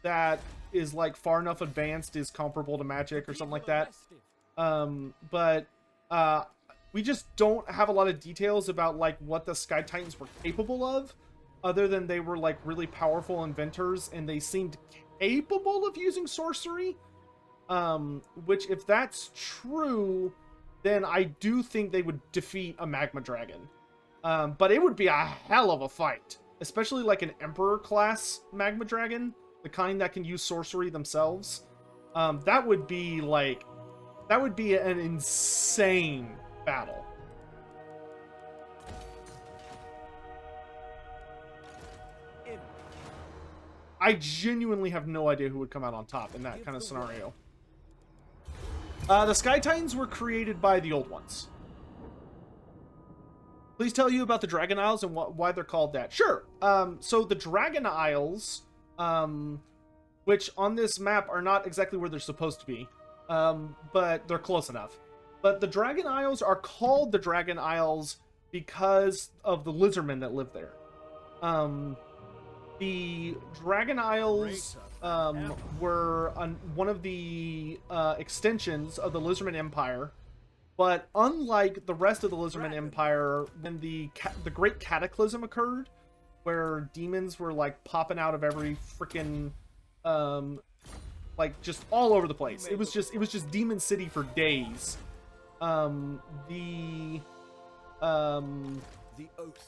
that is like far enough advanced is comparable to magic or something like that. But we just don't have a lot of details about like what the Sky Titans were capable of, other than they were like really powerful inventors and they seemed capable of using sorcery. Which if that's true, then I do think they would defeat a Magma Dragon. But it would be a hell of a fight, especially like an Emperor class Magma Dragon, the kind that can use sorcery themselves. That would be an insane battle. I genuinely have no idea who would come out on top in that kind of scenario. The Sky Titans were created by the Old Ones. Please tell you about the Dragon Isles and why they're called that. Sure. So the Dragon Isles, which on this map are not exactly where they're supposed to be, but they're close enough. But the Dragon Isles are called the Dragon Isles because of the lizardmen that live there. The Dragon Isles were one of the extensions of the Lizardman Empire, but unlike the rest of the Lizardman Empire, when the Great Cataclysm occurred, where demons were like popping out of every freaking like just all over the place. It was just Demon City for days. The Oath.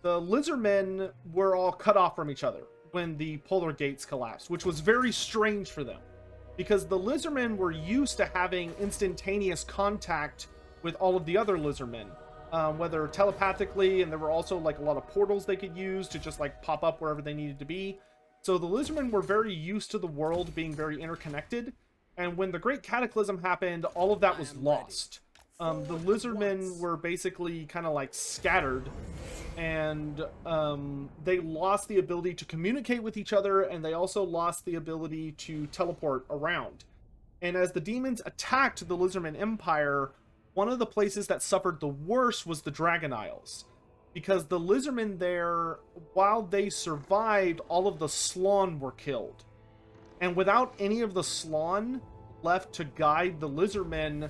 The Lizardmen were all cut off from each other when the polar gates collapsed, which was very strange for them, because the Lizardmen were used to having instantaneous contact with all of the other Lizardmen. whether telepathically, and there were also like a lot of portals they could use to just like pop up wherever they needed to be. So the lizardmen were very used to the world being very interconnected, and when the Great Cataclysm happened, all of that was lost. The lizardmen were basically kind of like scattered, and they lost the ability to communicate with each other, and they also lost the ability to teleport around. And as the demons attacked the Lizardman Empire, one of the places that suffered the worst was the Dragon Isles. Because the Lizardmen there, while they survived, all of the Slawn were killed. And without any of the Slawn left to guide the Lizardmen,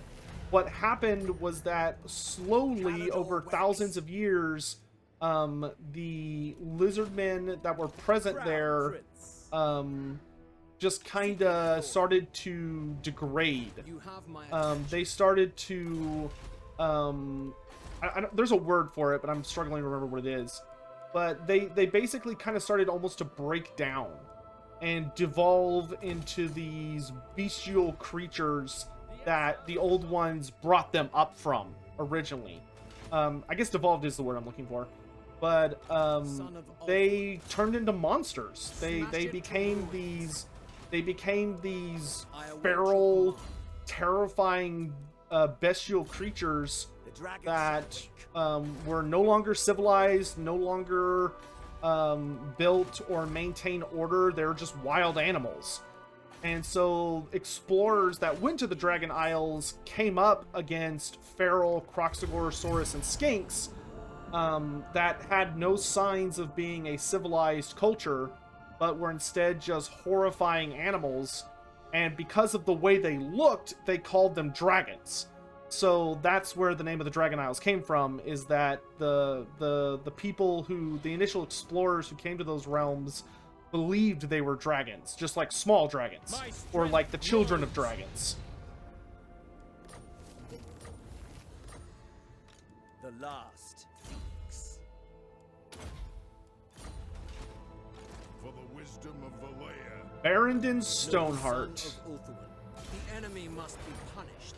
what happened was that slowly, over thousands of years, the Lizardmen that were present there just kind of started to degrade. They started to... there's a word for it, but I'm struggling to remember what it is. But they basically kind of started almost to break down and devolve into these bestial creatures that the old ones brought them up from originally. I guess devolved is the word I'm looking for. But they turned into monsters. They became these feral, terrifying, bestial creatures that were no longer civilized, no longer built or maintain order. They're just wild animals. And so explorers that went to the Dragon Isles came up against feral Croxagorasaurus and Skinks that had no signs of being a civilized culture, but were instead just horrifying animals. And because of the way they looked, they called them dragons. So that's where the name of the Dragon Isles came from, is that the people who, the initial explorers who came to those realms, believed they were dragons, just like small dragons, or like the children of dragons. The last. For the wisdom of the lair. Barrendon Stoneheart. The enemy must be punished.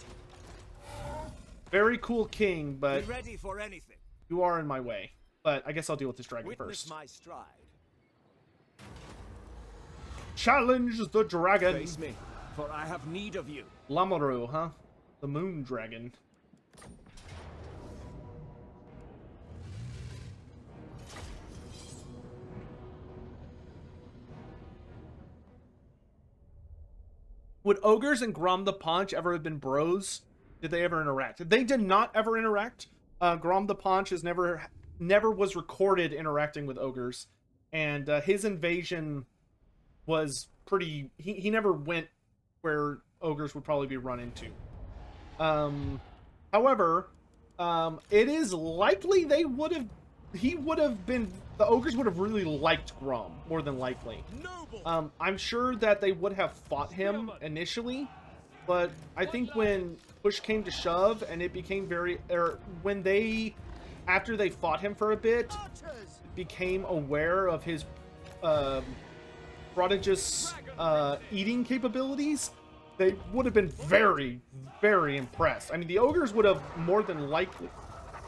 Very cool king, but Be ready for anything. you are in my way. But I guess I'll deal with this dragon Witness first. my stride. Challenge the dragon. Face me, for I have need of you. Lamaru, huh? The moon dragon. Would Ogres and Grom the Paunch ever have been bros? Did they ever interact? They did not ever interact. Grom the Paunch has never was recorded interacting with Ogres. And his invasion was pretty... He never went where Ogres would probably be run into. However, it is likely they would have... He would have been... The Ogres would have really liked Grom, more than likely. I'm sure that they would have fought him initially, but I think when push came to shove and it became very... when they... After they fought him for a bit, became aware of his prodigious eating capabilities, they would have been very, very impressed. I mean, the Ogres would have more than likely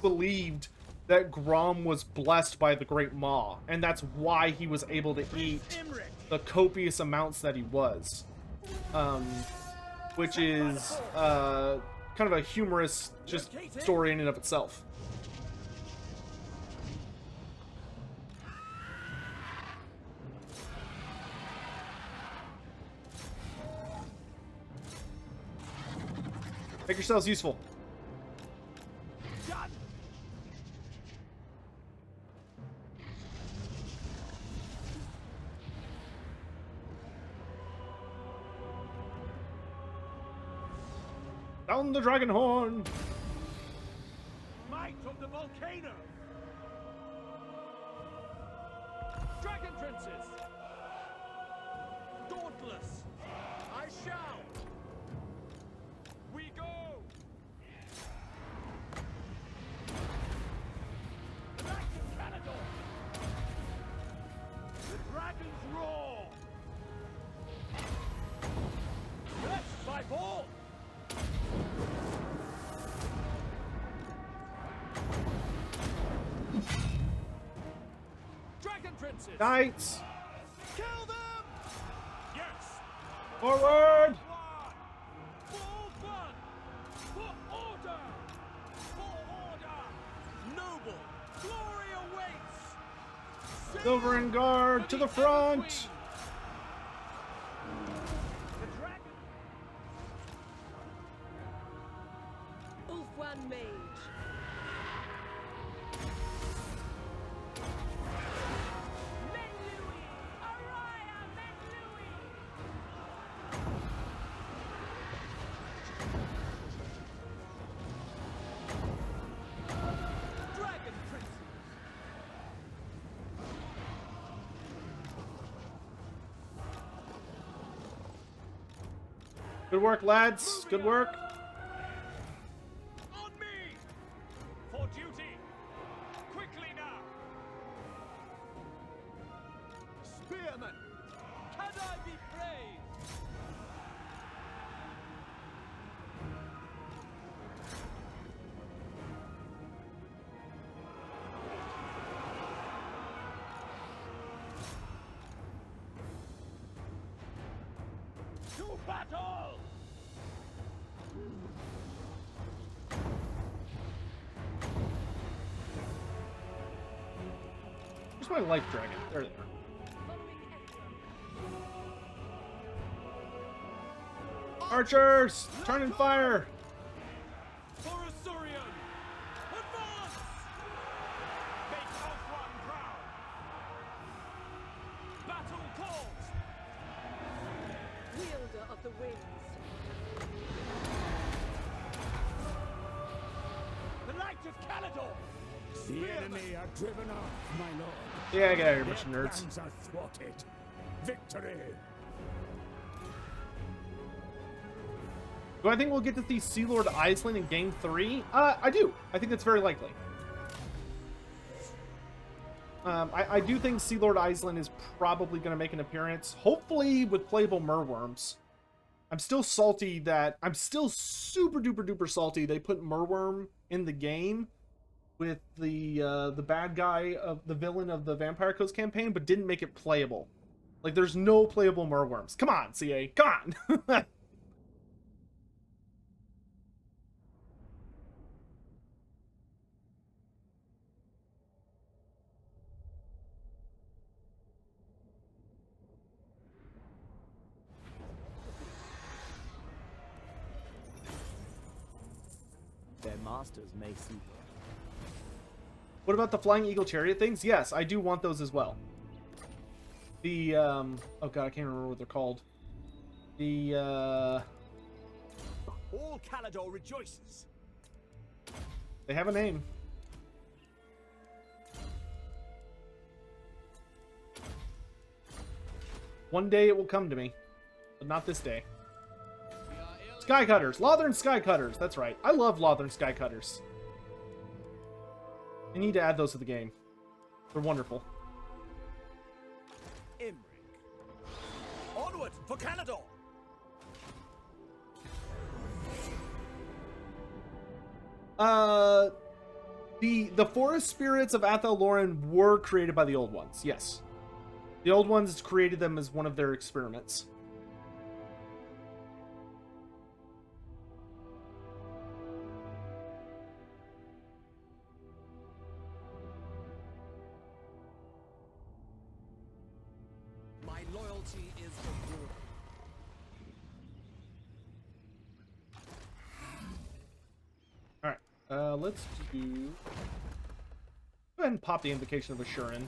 believed that Grom was blessed by the Great Maw, and that's why he was able to eat the copious amounts that he was. Which is kind of a humorous just story in and of itself. Make yourselves useful. Down the dragon horn! Might of the volcano! Dragon princes! Dauntless! I shall! We go! Back to Canada! The dragons roar! Blessed by ball! defenses. Knights! Kill them! Yes. Forward! For fun! For order! For order! Noble! Glory awaits! Silver and Guard to the front! The dragon! Ulfwan Mage. Menlui! Araya Menlui! Dragon Prince! Good work, lads. Good work. On me! For duty! Quickly now! Spearman! Can I be praised? To battle! Where's my life dragon? There they are. Following Ekron. Archers! Turn and fire! For a Saurian! Advance! Make Ulfwan proud! Battle calls! Wielder of the winds. The Light of Caledor! The enemy are driven off, my lord. Yeah, get out of here, Their bunch of nerds. plans are thwarted. Victory! Do I think we'll get to see Sea Lord Island in Game 3? I do. I think that's very likely. I do think Sea Lord Island is probably going to make an appearance, hopefully with playable Merworms. I'm still salty that... I'm still super duper duper salty they put Merworm in the game with the bad guy of the villain of the Vampire Coast campaign, but didn't make it playable. Like, there's no playable Merworms. Come on, CA. Come on! Their masters may see them. What about the Flying Eagle Chariot things? Yes, I do want those as well. The, oh god, I can't remember what they're called. The, All Caledor rejoices. they have a name. One day it will come to me, but not this day. Sky Cutters! Lothern Sky Cutters! That's right. I love Lothern Sky Cutters. I need to add those to the game. They're wonderful. Imric. Onward for Caledor! The forest spirits of Athel Loren were created by the old ones, yes. The old ones created them as one of their experiments. My loyalty is rewarded. Alright, let's do... Go ahead and pop the Invocation of Assurin.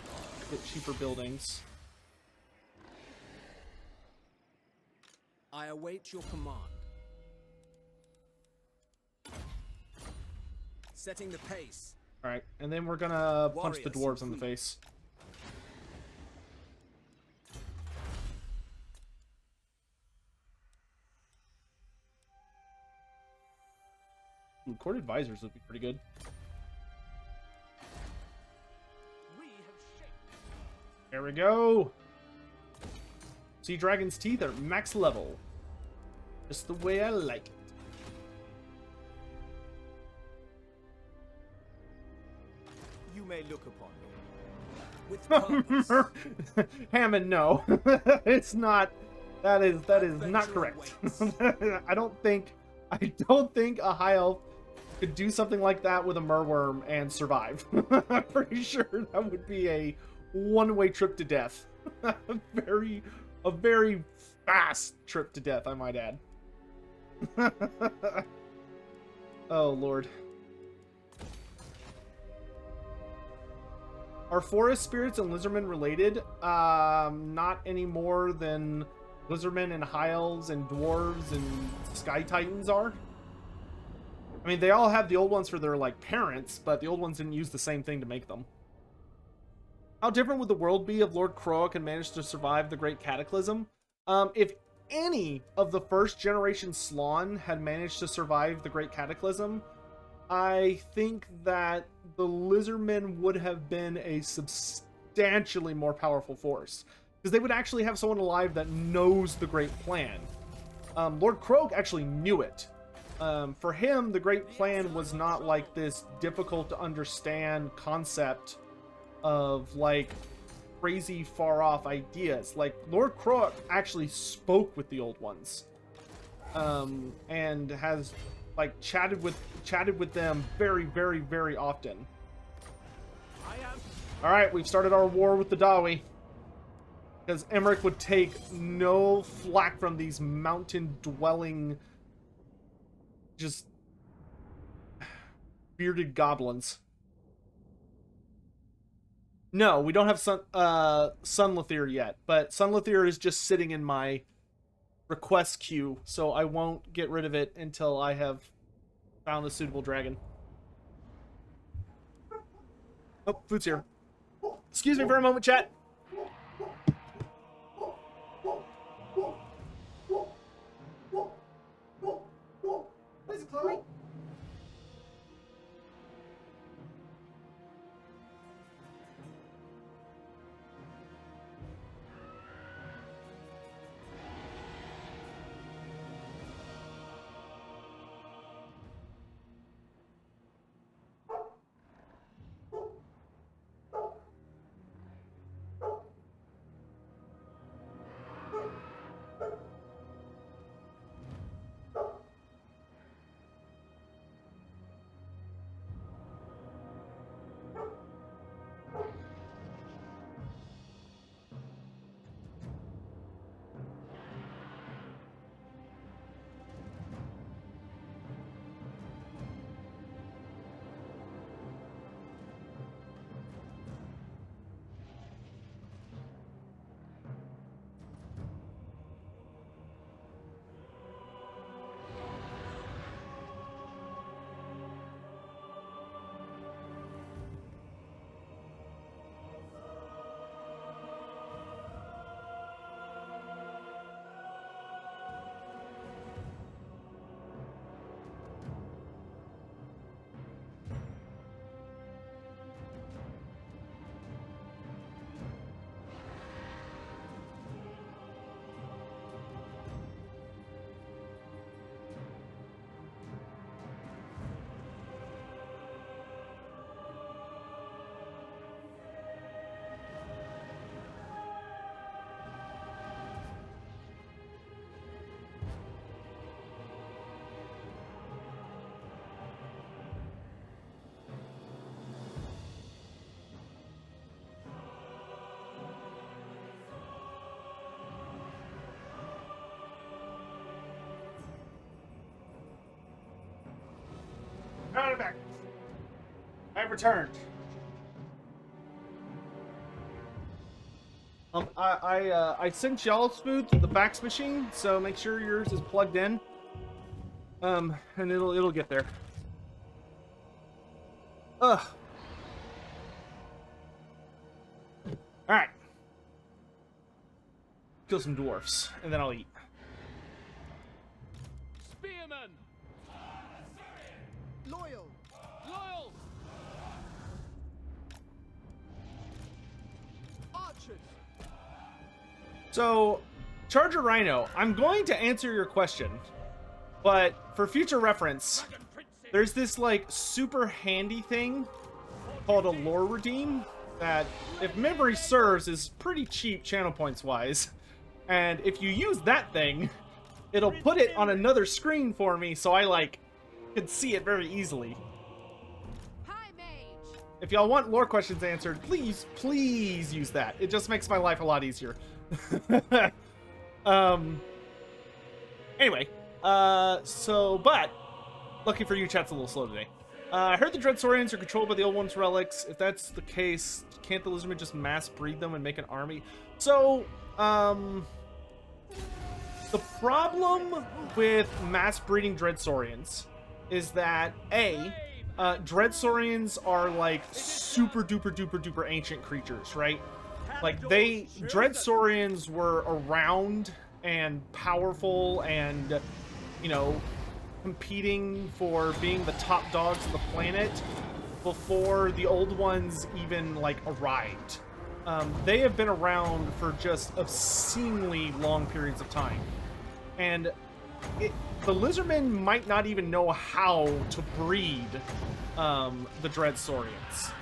Get cheaper buildings. I await your command. Setting the pace. Alright, and then we're gonna punch the Warriors dwarves in the supreme. face. Ooh, Court Advisors would be pretty good. We have shaped There we go! Sea Dragon's Teeth are max level. Just the way I like it. You may look upon me. With purpose. Hammond, no. It's not. That is not correct. I don't think a high elf could do something like that with a merworm and survive. I'm pretty sure that would be a one-way trip to death. a very fast trip to death, I might add. Oh Lord. Are forest spirits and lizardmen related? Not any more than lizardmen and high elves and dwarves and sky titans are. I mean, they all have the old ones for their, like, parents, but the old ones didn't use the same thing to make them. How different would the world be if Lord Croak had managed to survive the Great Cataclysm? If any of the first generation Slann had managed to survive the Great Cataclysm, I think that the Lizardmen would have been a substantially more powerful force. Because they would actually have someone alive that knows the Great Plan. Lord Croak actually knew it. For him, the Great Plan was not like this difficult to understand concept of like crazy far off ideas. Like Lord Croak actually spoke with the old ones, and has like chatted with them very, very, very often. All right, we've started our war with the Dawi, because Emmerich would take no flack from these mountain-dwelling, just bearded goblins. No, we don't have Sunlethir yet, but Sunlethir is just sitting in my request queue, so I won't get rid of it until I have found a suitable dragon. Oh, food's here. Excuse me for a moment, chat. What is it, Chloe? Alright, back. I've returned. I sent y'all's food to the fax machine, so make sure yours is plugged in. And it'll get there. Ugh. Alright. Kill some dwarfs, and then I'll eat. Spearman! Loyal! Loyal! Archers! So, Charger Rhino, I'm going to answer your question, but for future reference, there's this like super handy thing called a lore redeem that, if memory serves, is pretty cheap channel points wise. And if you use that thing, it'll put it on another screen for me, so I like can see it very easily. High mage. If y'all want lore questions answered, please use that. It just makes my life a lot easier. Anyway, but lucky for you, chat's a little slow today. I heard the Dread Saurians are controlled by the Old One's relics. If that's the case, can't the Lizardmen just mass breed them and make an army? So, the problem with mass breeding Dread Saurians is that Dread Saurians are like super duper ancient creatures, right? Like Dread Saurians were around and powerful and, you know, competing for being the top dogs of the planet before the old ones even like arrived. They have been around for just obscenely long periods of time, and the Lizardmen might not even know how to breed the Dread Saurians.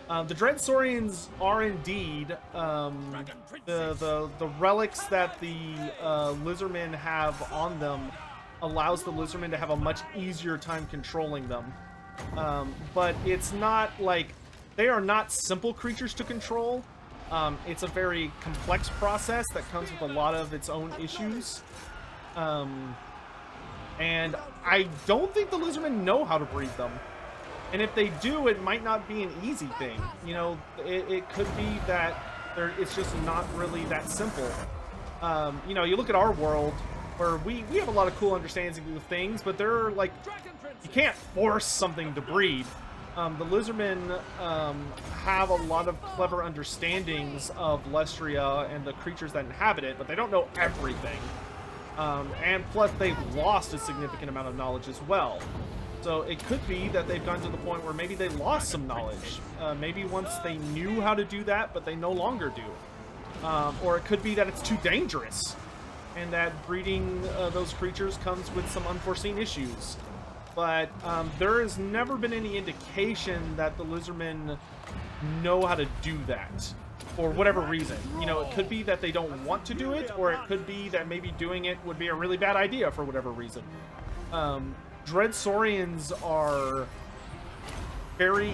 The Dread Saurians are indeed the relics that the Lizardmen have on them allows the Lizardmen to have a much easier time controlling them. But it's not like they are not simple creatures to control. It's a very complex process that comes with a lot of its own issues. And I don't think the Lizardmen know how to breed them. And if they do, it might not be an easy thing. You know, it could be that it's just not really that simple. You know, you look at our world, where we have a lot of cool understandings of things, but they're like, you can't force something to breed. The Lizardmen have a lot of clever understandings of Lestria and the creatures that inhabit it, but they don't know everything. And plus, they've lost a significant amount of knowledge as well. So it could be that they've gotten to the point where maybe they lost some knowledge. Maybe once they knew how to do that, but they no longer do. Or it could be that it's too dangerous, and that breeding those creatures comes with some unforeseen issues. But there has never been any indication that the Lizardmen know how to do that, for whatever reason. You know, it could be that they don't want to do it, or it could be that maybe doing it would be a really bad idea for whatever reason. Dread Saurians are very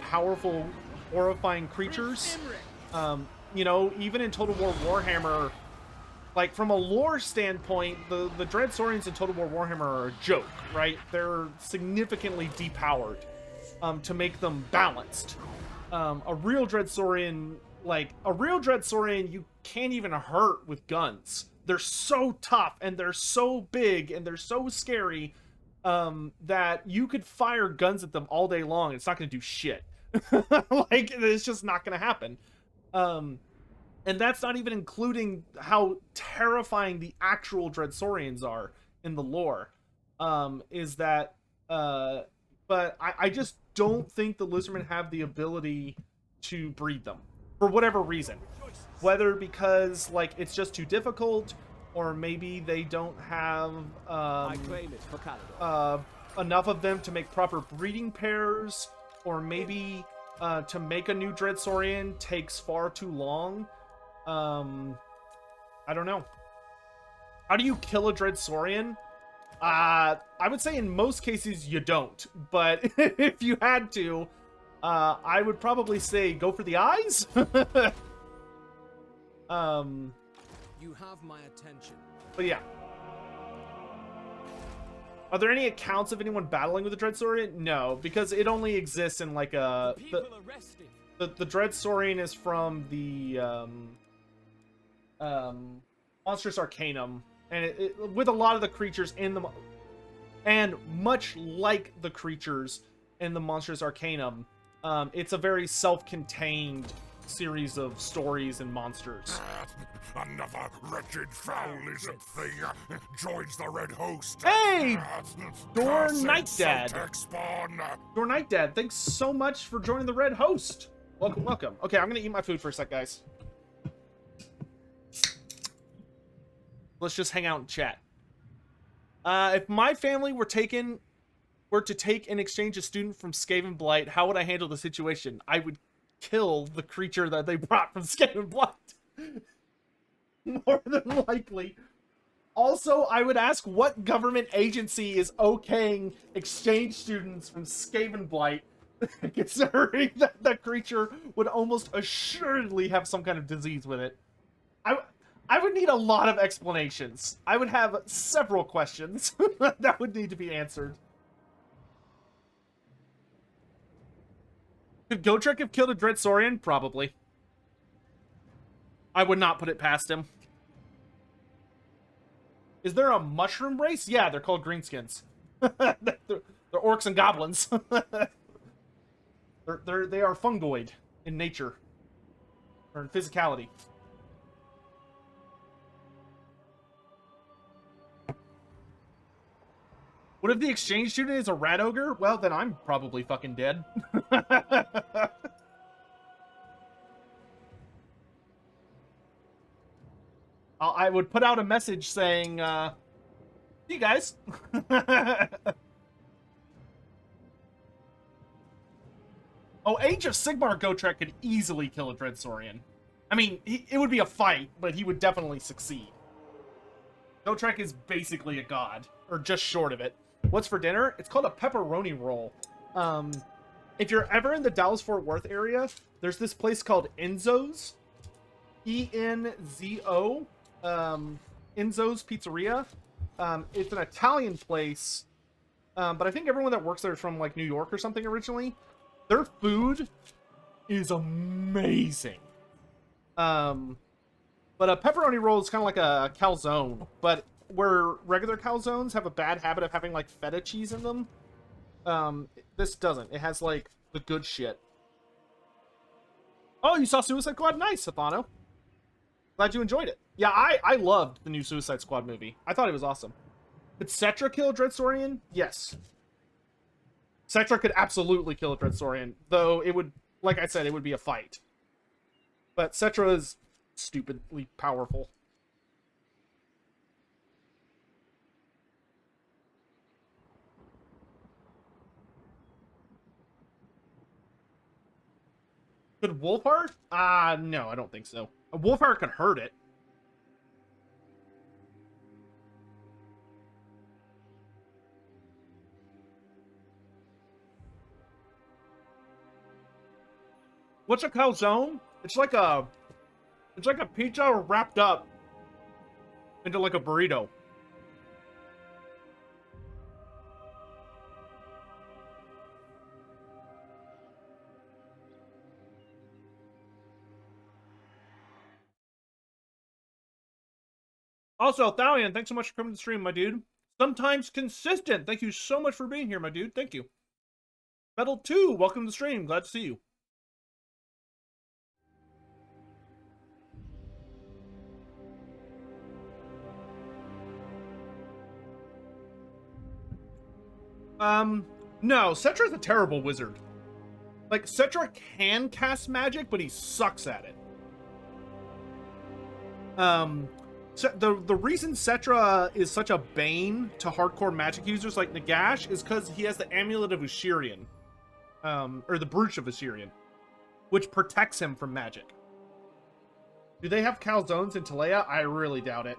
powerful, horrifying creatures. You know, even in Total War Warhammer, like, from a lore standpoint, the Dread Saurians in Total War Warhammer are a joke, right? They're significantly depowered to make them balanced. A real Dread Saurian, you can't even hurt with guns. They're so tough, and they're so big, and they're so scary that you could fire guns at them all day long, and it's not going to do shit. Like, it's just not going to happen. And that's not even including how terrifying the actual Dread Saurians are in the lore. But I just don't think the Lizardmen have the ability to breed them, for whatever reason. Whether because, like, it's just too difficult, or maybe they don't have enough of them to make proper breeding pairs, or maybe to make a new Dread Saurian takes far too long. I don't know. How do you kill a Dread Saurian? I would say in most cases you don't, but if you had to, I would probably say go for the eyes. You have my attention. But yeah. Are there any accounts of anyone battling with the Dread Saurian? No, because it only exists in like a... The Dread Saurian is from the Monstrous Arcanum, and with a lot of the creatures in the... And much like the creatures in the Monstrous Arcanum, it's a very self-contained series of stories and monsters. Another wretched foul lizard thing joins the red host. Hey! Door Cursed Night Dad. Sotek spawn. Door Night Dad, thanks so much for joining the red host. Welcome, welcome. Okay, I'm gonna eat my food for a sec, guys. Let's just hang out and chat. If my family were to take and exchange a student from Skaven Blight, how would I handle the situation? I would kill the creature that they brought from Skaven Blight. More than likely. Also, I would ask what government agency is okaying exchange students from Skaven Blight, considering that the creature would almost assuredly have some kind of disease with it. I would need a lot of explanations. I would have several questions that would need to be answered. Could Gotrek have killed a Dread Saurian? Probably. I would not put it past him. Is there a mushroom race? Yeah, they're called greenskins. they're orcs and goblins. They are fungoid in nature. Or in physicality. What if the exchange student is a rat ogre? Well, then I'm probably fucking dead. I would put out a message saying, see you guys. Oh, Age of Sigmar Gotrek could easily kill a Dread Saurian. I mean, it would be a fight, but he would definitely succeed. Gotrek is basically a god, or just short of it. What's for dinner? It's called a pepperoni roll. If you're ever in the Dallas-Fort Worth area, there's this place called Enzo's. E-N-Z-O. Enzo's Pizzeria. It's an Italian place, but I think everyone that works there is from, like, New York or something originally. Their food is amazing. But a pepperoni roll is kind of like a calzone, but where regular calzones have a bad habit of having, like, feta cheese in them, this doesn't. It has, like, the good shit. Oh, you saw Suicide Squad? Nice, Safano. Glad you enjoyed it. Yeah, I loved the new Suicide Squad movie. I thought it was awesome. Could Cetra kill a Dread Saurian? Yes. Cetra could absolutely kill a Dread Saurian, though it would, like I said, it would be a fight. But Cetra is stupidly powerful. Could Wolfheart? No, I don't think so. A Wolfheart could hurt it. What's a calzone? It's like a pizza wrapped up into like a burrito. Also, Thalion, thanks so much for coming to the stream, my dude. Sometimes consistent. Thank you so much for being here, my dude. Thank you. Metal 2, welcome to the stream. Glad to see you. No, Cetra's a terrible wizard. Like, Cetra can cast magic, but he sucks at it. The reason Cetra is such a bane to hardcore magic users like Nagash is because he has the Amulet of Ushirian. Or the Brooch of Ushirian, which protects him from magic. Do they have calzones in Talea? I really doubt it.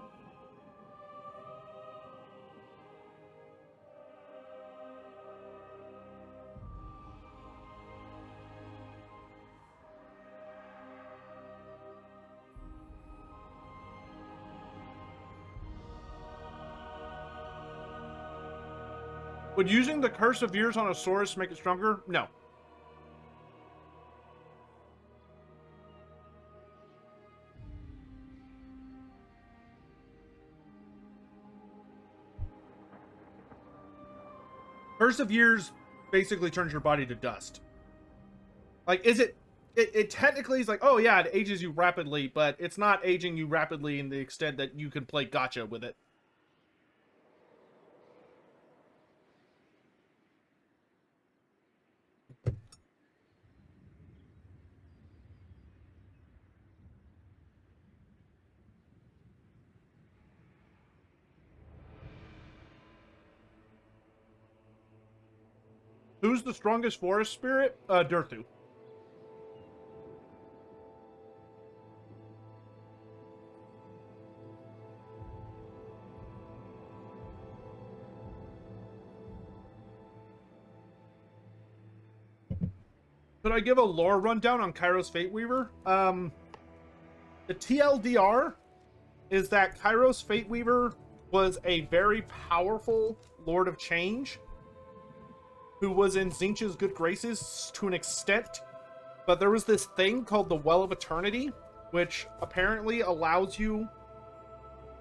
Would using the Curse of Years on a Saurus make it stronger? No. Curse of Years basically turns your body to dust. Like, is it technically is like, oh yeah, it ages you rapidly, but it's not aging you rapidly in the extent that you can play gotcha with it. Who's the strongest forest spirit? Durthu. Could I give a lore rundown on Kairos Fateweaver? The TLDR is that Kairos Fateweaver was a very powerful Lord of Change who was in Tzeentch's good graces to an extent, but there was this thing called the Well of Eternity, which apparently allows you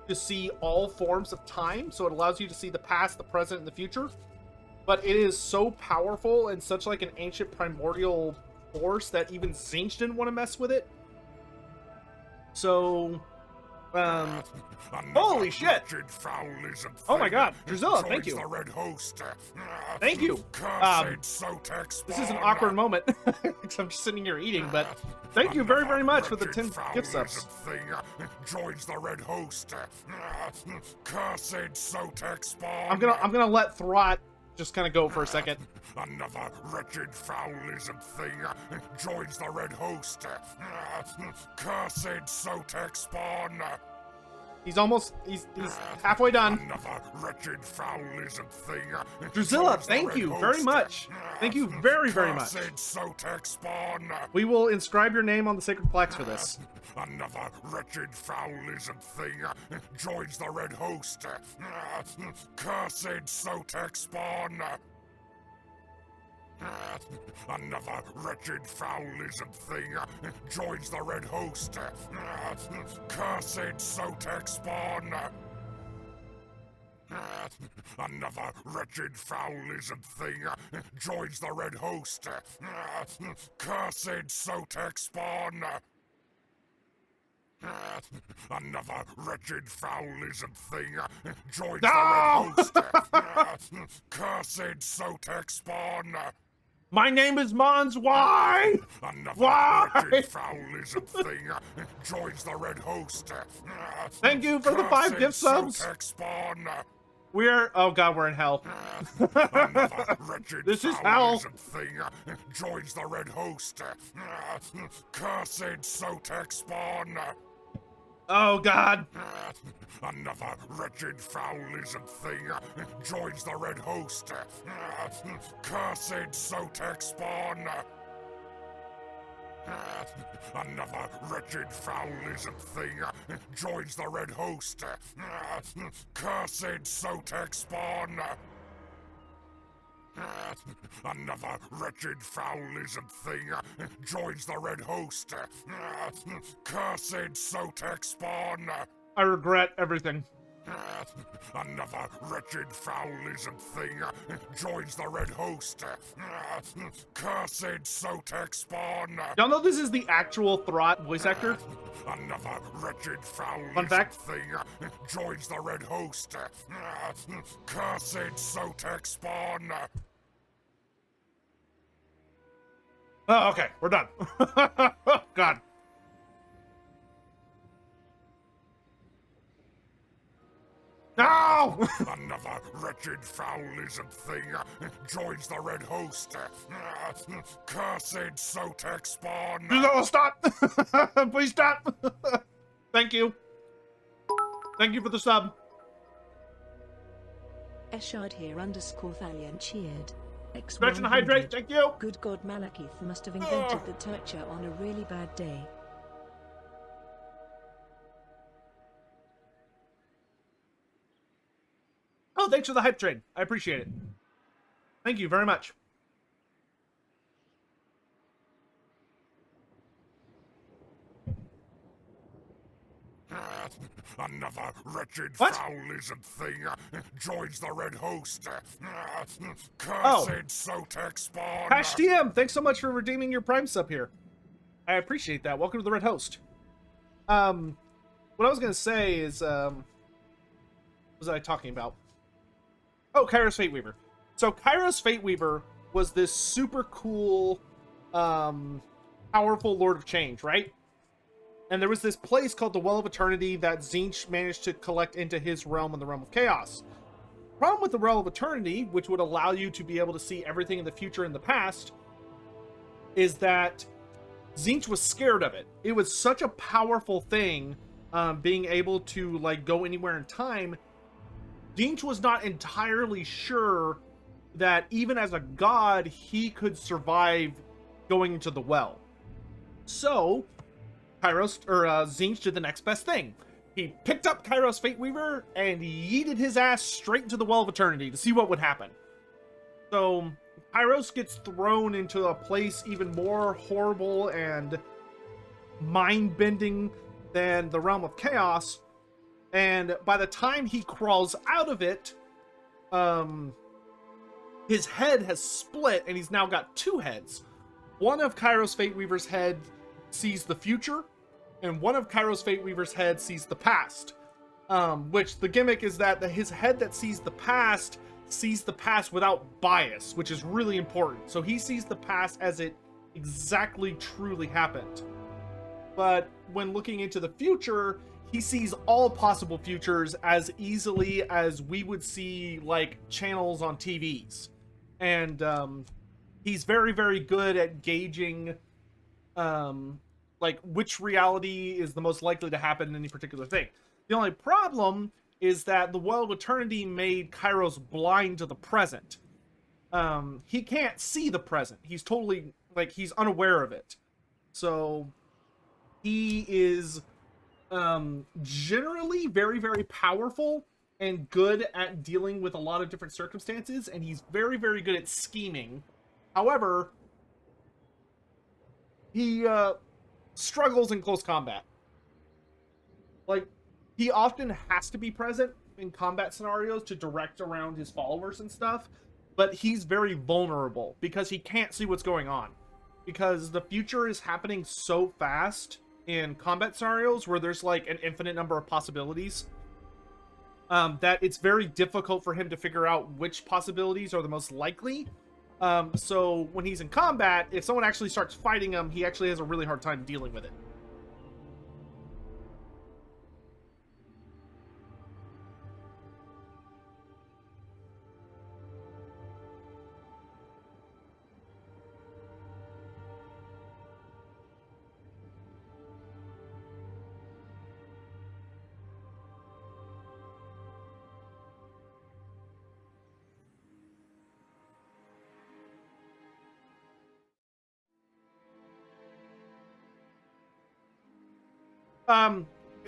to see all forms of time. So it allows you to see the past, the present, and the future. But it is so powerful and such like an ancient primordial force that even Tzeentch didn't want to mess with it. So, holy shit! Oh my god, Drusilla, thank you. Thank you. This is an awkward moment because I'm just sitting here eating, but thank you very, very much for the 10 gift subs. Joins the red host. Cursed Sotek spawn. I'm gonna let Throt just kind of go for a second. Another wretched foul lizard thing joins the red host. Cursed Sotek spawn. He's halfway done. Another wretched foul lizard thing. Drusilla, thank you very much. Thank you very, very much. Sotek spawn. We will inscribe your name on the sacred plaques for this. Another wretched foul lizard thing joins the red host. Cursed Sotek spawn. Another wretched foul lizard thing joins the red host. Cursed Sotek spawn. Another wretched foul lizard thing joins the red host. Cursed Sotek spawn. Another wretched foul lizard thing joins the red host. Cursed Sotek spawn. My name is Mons. Why? Another wretched foul lizard thing joins the red host. Thank you for the 5 gift subs. Sotek spawn. Oh god, we're in hell. Another wretched This is foul hell. lizard thing joins the red host. Cursed Sotek spawn. Oh god. Another wretched foul lizard thing joins the red host. Cursed Sotek spawn. Another wretched foul lizard thing joins the red host. Cursed Sotek spawn. Another wretched foul lizard thing joins the red host. Cursed Sotek spawn. I regret everything. Another wretched foul lizard thing joins the red host. Cursed Sotek spawn. Y'all know this is the actual Throt voice actor? Another wretched foul Fun lizard fact. thing joins the red host. Cursed Sotek spawn. Oh, okay, we're done. Oh god. No! Another wretched foul lizard thing joins the red host. Cursed Sotek spawn. No, stop! Please stop! Thank you. Thank you for the sub. Eshard here _ Valiant cheered. Stretch and hydrate, thank you! Good God, Malekith must have invented the torture on a really bad day. Oh, thanks for the hype train. I appreciate it. Thank you very much. Another wretched What? foul lizard thing joins the red host. Cursed Oh. Sotek spawn. Hash TM, thanks so much for redeeming your Prime sub here. I appreciate that. Welcome to the Red Host. What I was gonna say is, what was I talking about? Oh, Kairos Fateweaver. So Kairos Fateweaver was this super cool, powerful Lord of Change, right? And there was this place called the Well of Eternity that Tzeentch managed to collect into his realm in the Realm of Chaos. Problem with the Realm of Eternity, which would allow you to be able to see everything in the future and the past, is that Tzeentch was scared of it. It was such a powerful thing, being able to like go anywhere in time. Tzeentch was not entirely sure that even as a god, he could survive going into the well. So Snikch did the next best thing. He picked up Kairos Fateweaver and yeeted his ass straight into the Well of Eternity to see what would happen. So Kairos gets thrown into a place even more horrible and mind-bending than the Realm of Chaos, and by the time he crawls out of it, his head has split and he's now got two heads. One of Kairos Fateweaver's head sees the future, and one of Kairos Fateweaver's head sees the past. Which the gimmick is that his head that sees the past without bias, which is really important. So he sees the past as it exactly truly happened. But when looking into the future, he sees all possible futures as easily as we would see like channels on TVs. And he's very, very good at gauging like which reality is the most likely to happen in any particular thing. The only problem is that the Well of Eternity made Kairos blind to the present. He can't see the present. He's totally, like, he's unaware of it. So he is generally very, very powerful and good at dealing with a lot of different circumstances, and he's very, very good at scheming. However, he struggles in close combat. Like, he often has to be present in combat scenarios to direct around his followers and stuff, but he's very vulnerable because he can't see what's going on. Because the future is happening so fast in combat scenarios where there's like an infinite number of possibilities, that it's very difficult for him to figure out which possibilities are the most likely. So when he's in combat, if someone actually starts fighting him, he actually has a really hard time dealing with it.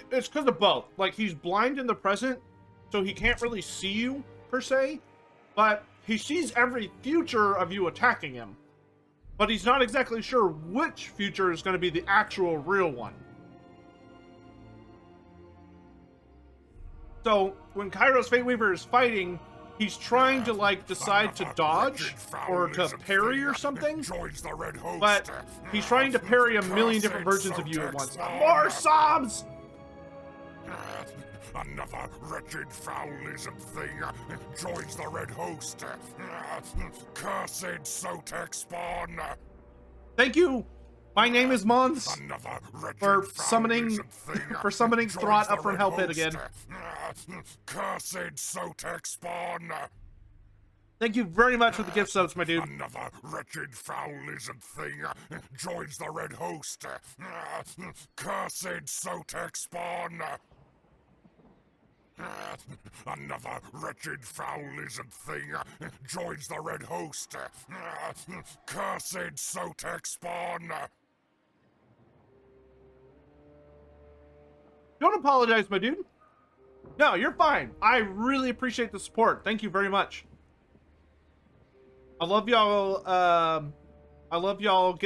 It's because of both. Like, he's blind in the present, so he can't really see you, per se, but he sees every future of you attacking him. But he's not exactly sure which future is going to be the actual real one. So, when Kairos Fateweaver is fighting, he's trying to, like, decide to dodge or to parry or something, but he's trying to parry a million different versions of you at once. More sobs! Another wretched, foul lizard thing joins the red host. Cursed Sotek spawn. Thank you. My name is Mons for summoning Throt up from Hell Pit again. Cursed Sotek spawn. Thank you very much for the gift subs, my dude. Another wretched, foul lizard thing joins the red host. Cursed Sotek spawn. Another wretched, foul lizard thing joins the red host. Cursed Sotek spawn. Don't apologize, my dude. No, you're fine. I really appreciate the support. Thank you very much. I love y'all. I love y'all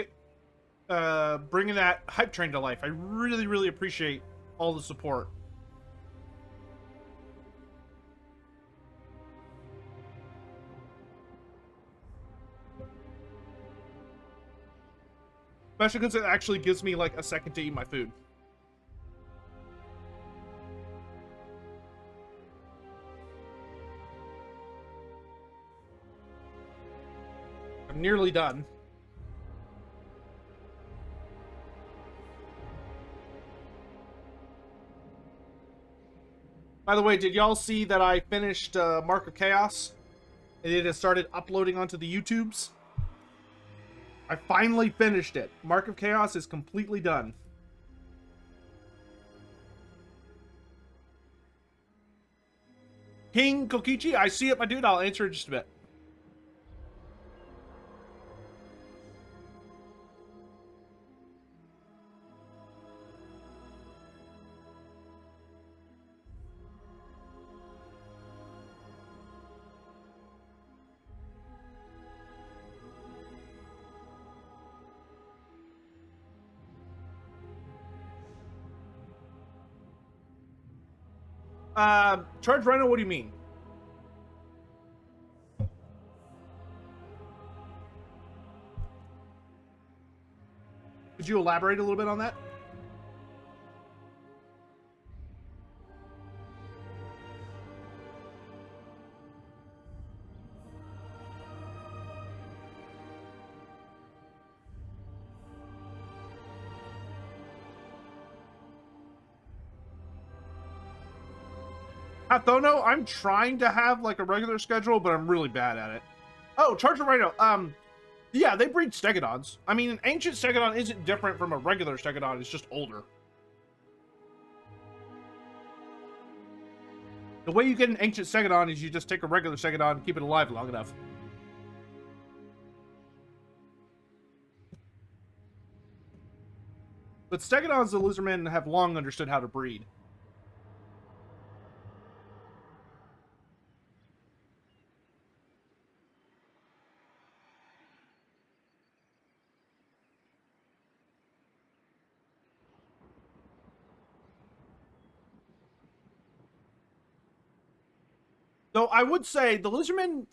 bringing that hype train to life. I really, really appreciate all the support. Especially because it actually gives me like a second to eat my food. I'm nearly done. By the way, did y'all see that I finished Mark of Chaos? And it has started uploading onto the YouTubes? I finally finished it. Mark of Chaos is completely done. King Kokichi, I see it, my dude. I'll answer in just a bit. Charge Rhino, what do you mean? Could you elaborate a little bit on that? Hathono, I'm trying to have like a regular schedule, but I'm really bad at it. Oh, Charger Rhino. Yeah, they breed Stegodons. I mean, an ancient Stegodon isn't different from a regular Stegodon. It's just older. The way you get an ancient Stegodon is you just take a regular Stegodon and keep it alive long enough. But Stegodons, the Lizardmen have long understood how to breed. Though I would say the lizardmen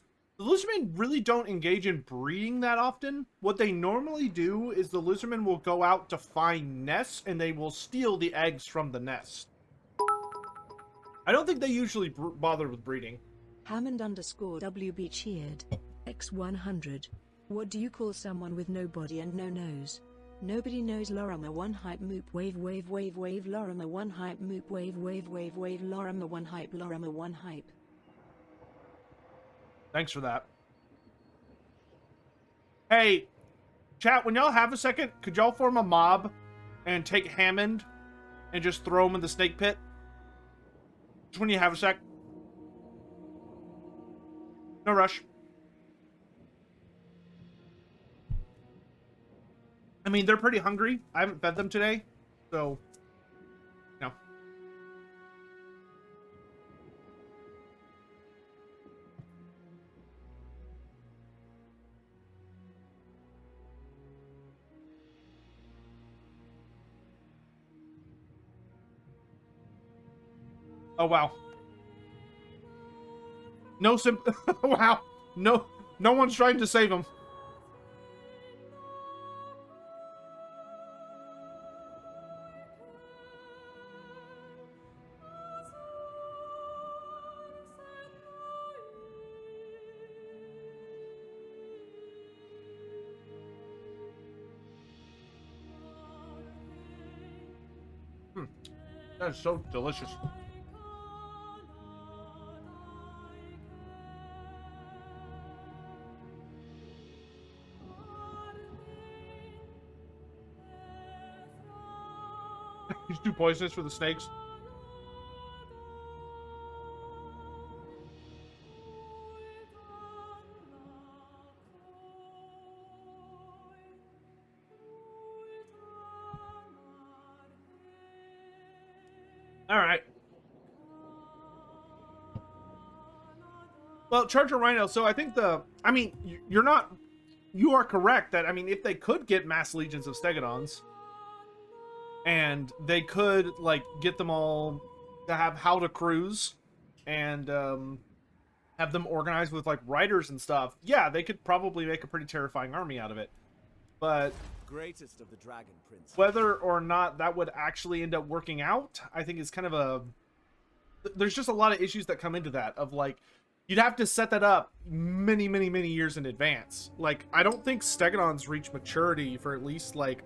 really don't engage in breeding that often. What they normally do is the lizardmen will go out to find nests and they will steal the eggs from the nest. I don't think they usually bother with breeding. Hammond_WB cheered. X100. What do you call someone with no body and no nose? Nobody knows. Lorimer 1 hype moop wave wave wave wave Lorimer 1 hype moop wave wave wave wave Lorimer 1 hype Lorimer 1 hype. Thanks for that. Hey, chat, when y'all have a second, could y'all form a mob and take Hammond and just throw him in the snake pit? Just when you have a sec. No rush. I mean, they're pretty hungry. I haven't fed them today, so, no. Oh, wow. No wow. No one's trying to save him. That is so delicious. He's too poisonous for the snakes. All right. Well, Charger Rhino, so I think I mean, you are correct that, I mean, if they could get mass legions of Stegodons, and they could, like, get them all to have how to cruise, and, have them organized with, like, riders and stuff, yeah, they could probably make a pretty terrifying army out of it. But greatest of the dragon princes. Whether or not that would actually end up working out, I think is kind of there's just a lot of issues that come into that, of, like, you'd have to set that up many, many, many years in advance. Like, I don't think Stegodons reach maturity for at least, like,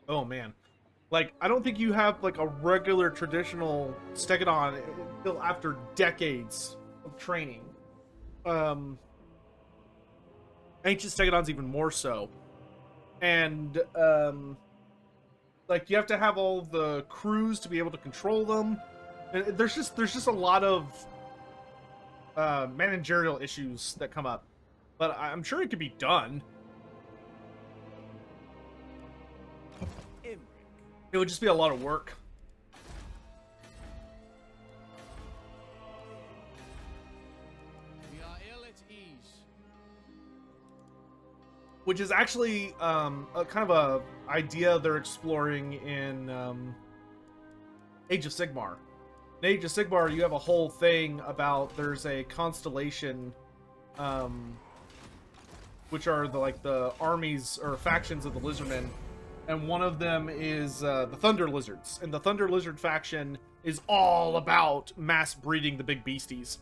oh man, like, I don't think you have, like, a regular traditional Stegodon until after decades of training. Ancient Stegodons even more so. And, like, you have to have all the crews to be able to control them. And there's just a lot of managerial issues that come up. But I'm sure it could be done. It would just be a lot of work. We are ill at ease. Which is actually a kind of a idea they're exploring in Age of Sigmar. In Age of Sigmar, you have a whole thing about there's a constellation, which are the armies or factions of the Lizardmen, and one of them is the Thunder Lizards, and the Thunder Lizard faction is all about mass breeding the big beasties.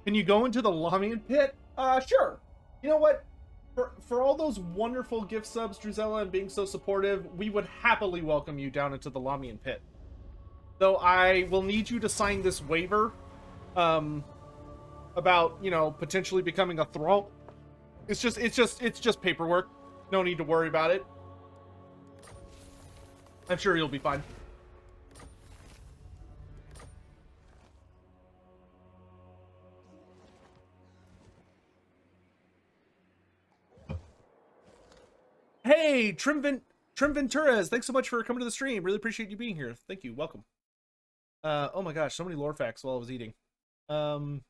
Can you go into the Lamian pit? Sure. You know what? For all those wonderful gift subs, Druzella, and being so supportive, we would happily welcome you down into the Lamian pit. Though I will need you to sign this waiver, about, you know, potentially becoming a thrall. It's just paperwork. No need to worry about it. I'm sure you'll be fine. Hey, Trim Venturas, thanks so much for coming to the stream. Really appreciate you being here. Thank you. Welcome. Oh my gosh, so many lore facts while I was eating. Do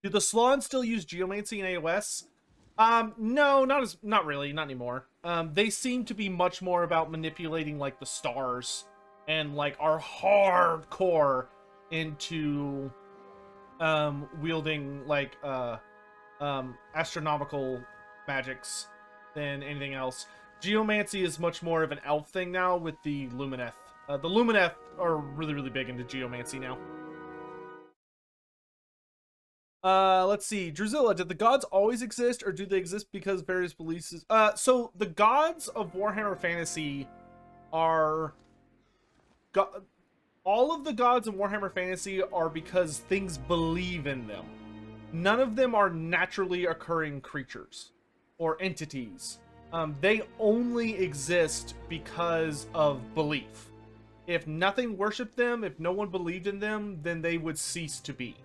the Slawns still use geomancy in AOS? No, not really, not anymore. They seem to be much more about manipulating like the stars and like are hardcore into wielding like astronomical magics than anything else. Geomancy is much more of an elf thing now with the Lumineth. The Lumineth are really big into geomancy now. Let's see. Druzilla, did the gods always exist, or do they exist because various beliefs? So the gods of Warhammer Fantasy are... all of the gods in Warhammer Fantasy are because things believe in them. None of them are naturally occurring creatures or entities. They only exist because of belief. If nothing worshipped them, if no one believed in them, then they would cease to be.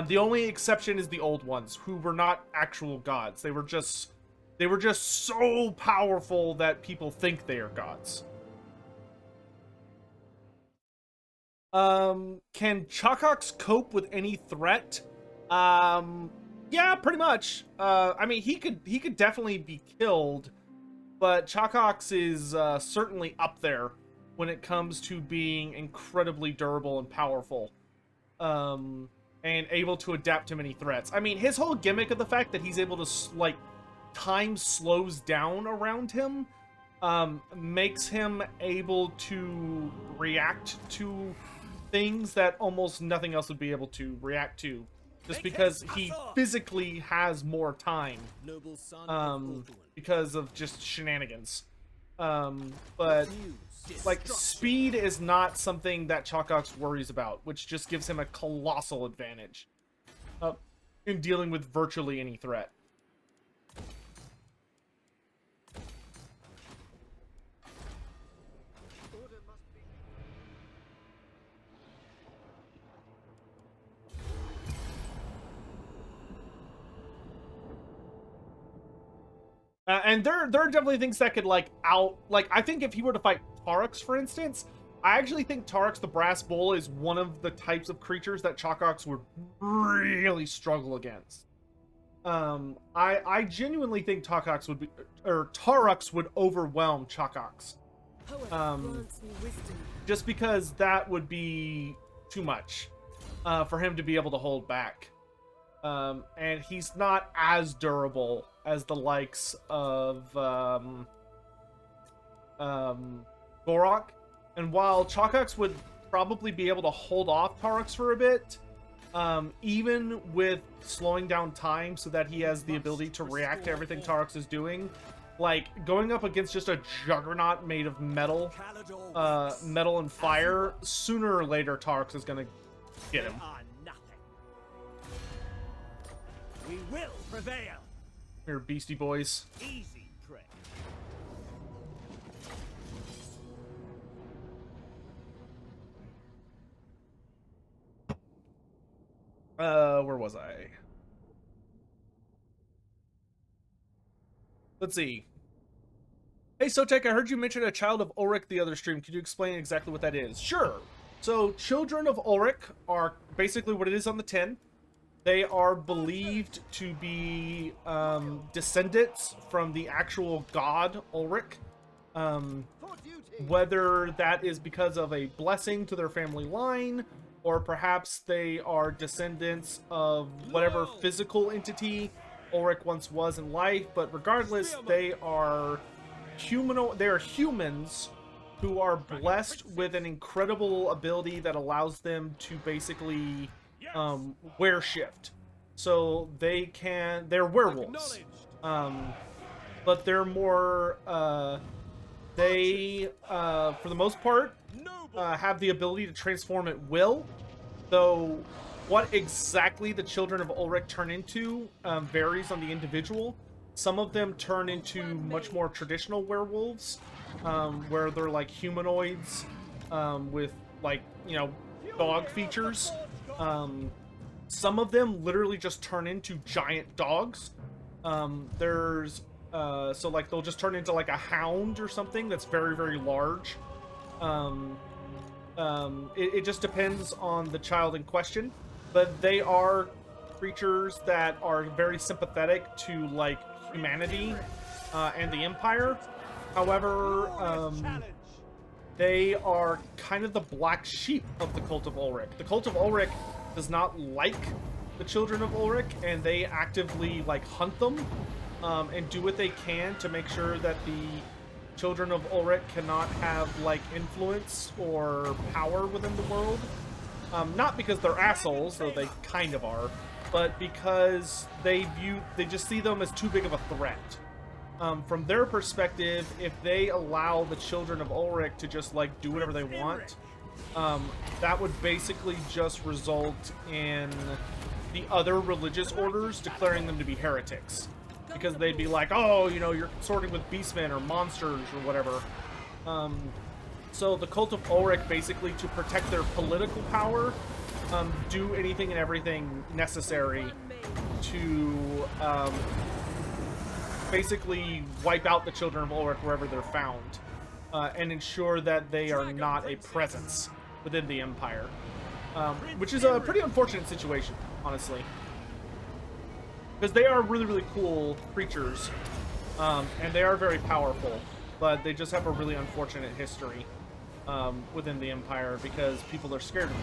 The only exception is the old ones, who were not actual gods. They were just so powerful that people think they are gods. Can Chockox cope with any threat? Yeah, pretty much. I mean, he could definitely be killed, but Chockox is certainly up there when it comes to being incredibly durable and powerful. And able to adapt to many threats. I mean, his whole gimmick of the fact that he's able to, like, time slows down around him, makes him able to react to things that almost nothing else would be able to react to. Just because he physically has more time. Because of just shenanigans. But... like, speed is not something that Chockox worries about, which just gives him a colossal advantage in dealing with virtually any threat. And there are definitely things that could, like, I think if he were to fight Taurox, for instance, I actually think Taurox the Brass Bull is one of the types of creatures that Chockox would really struggle against. I genuinely think Taurox would overwhelm Chockox. Just because that would be too much for him to be able to hold back. And he's not as durable as the likes of Gorok. And while Chockox would probably be able to hold off Taurox for a bit, even with slowing down time so that he has the ability to react to everything Taurox is doing, like going up against just a juggernaut made of metal, metal and fire, sooner or later Taurox is gonna get him. We will prevail. Here, Beastie Boys. Easy prey. Where was I? Let's see. Hey, Sotek, I heard you mention a child of Ulrich the other stream. Could you explain exactly what that is? Sure. So, Children of Ulrich are basically what it is on the tin. They are believed to be descendants from the actual god Ulrich. Whether that is because of a blessing to their family line, or perhaps they are descendants of whatever physical entity Ulrich once was in life. But regardless, they are humans who are blessed with an incredible ability that allows them to basically wear shift. So they're werewolves. But they're more, for the most part, have the ability to transform at will. Though what exactly the Children of Ulrich turn into varies on the individual. Some of them turn into much more traditional werewolves, where they're like humanoids with, like, you know, dog features. Some of them literally just turn into giant dogs. So like they'll just turn into like a hound or something that's very, very large. It just depends on the child in question, but they are creatures that are very sympathetic to like humanity and the Empire. However, they are kind of the black sheep of the Cult of Ulrich. The Cult of Ulrich does not like the Children of Ulrich, and they actively like hunt them and do what they can to make sure that the Children of Ulrich cannot have like influence or power within the world. Not because they're assholes, though they kind of are, but because they just see them as too big of a threat. From their perspective, if they allow the Children of Ulrich to just like do whatever they want, that would basically just result in the other religious orders declaring them to be heretics. Because they'd be like, oh, you know, you're consorting with beastmen or monsters or whatever. So the Cult of Ulrich, basically, to protect their political power, do anything and everything necessary to basically wipe out the Children of Ulrich wherever they're found, and ensure that they are not a presence within the Empire. Which is a pretty unfortunate situation, honestly. Because they are really, really cool creatures, and they are very powerful, but they just have a really unfortunate history within the Empire because people are scared of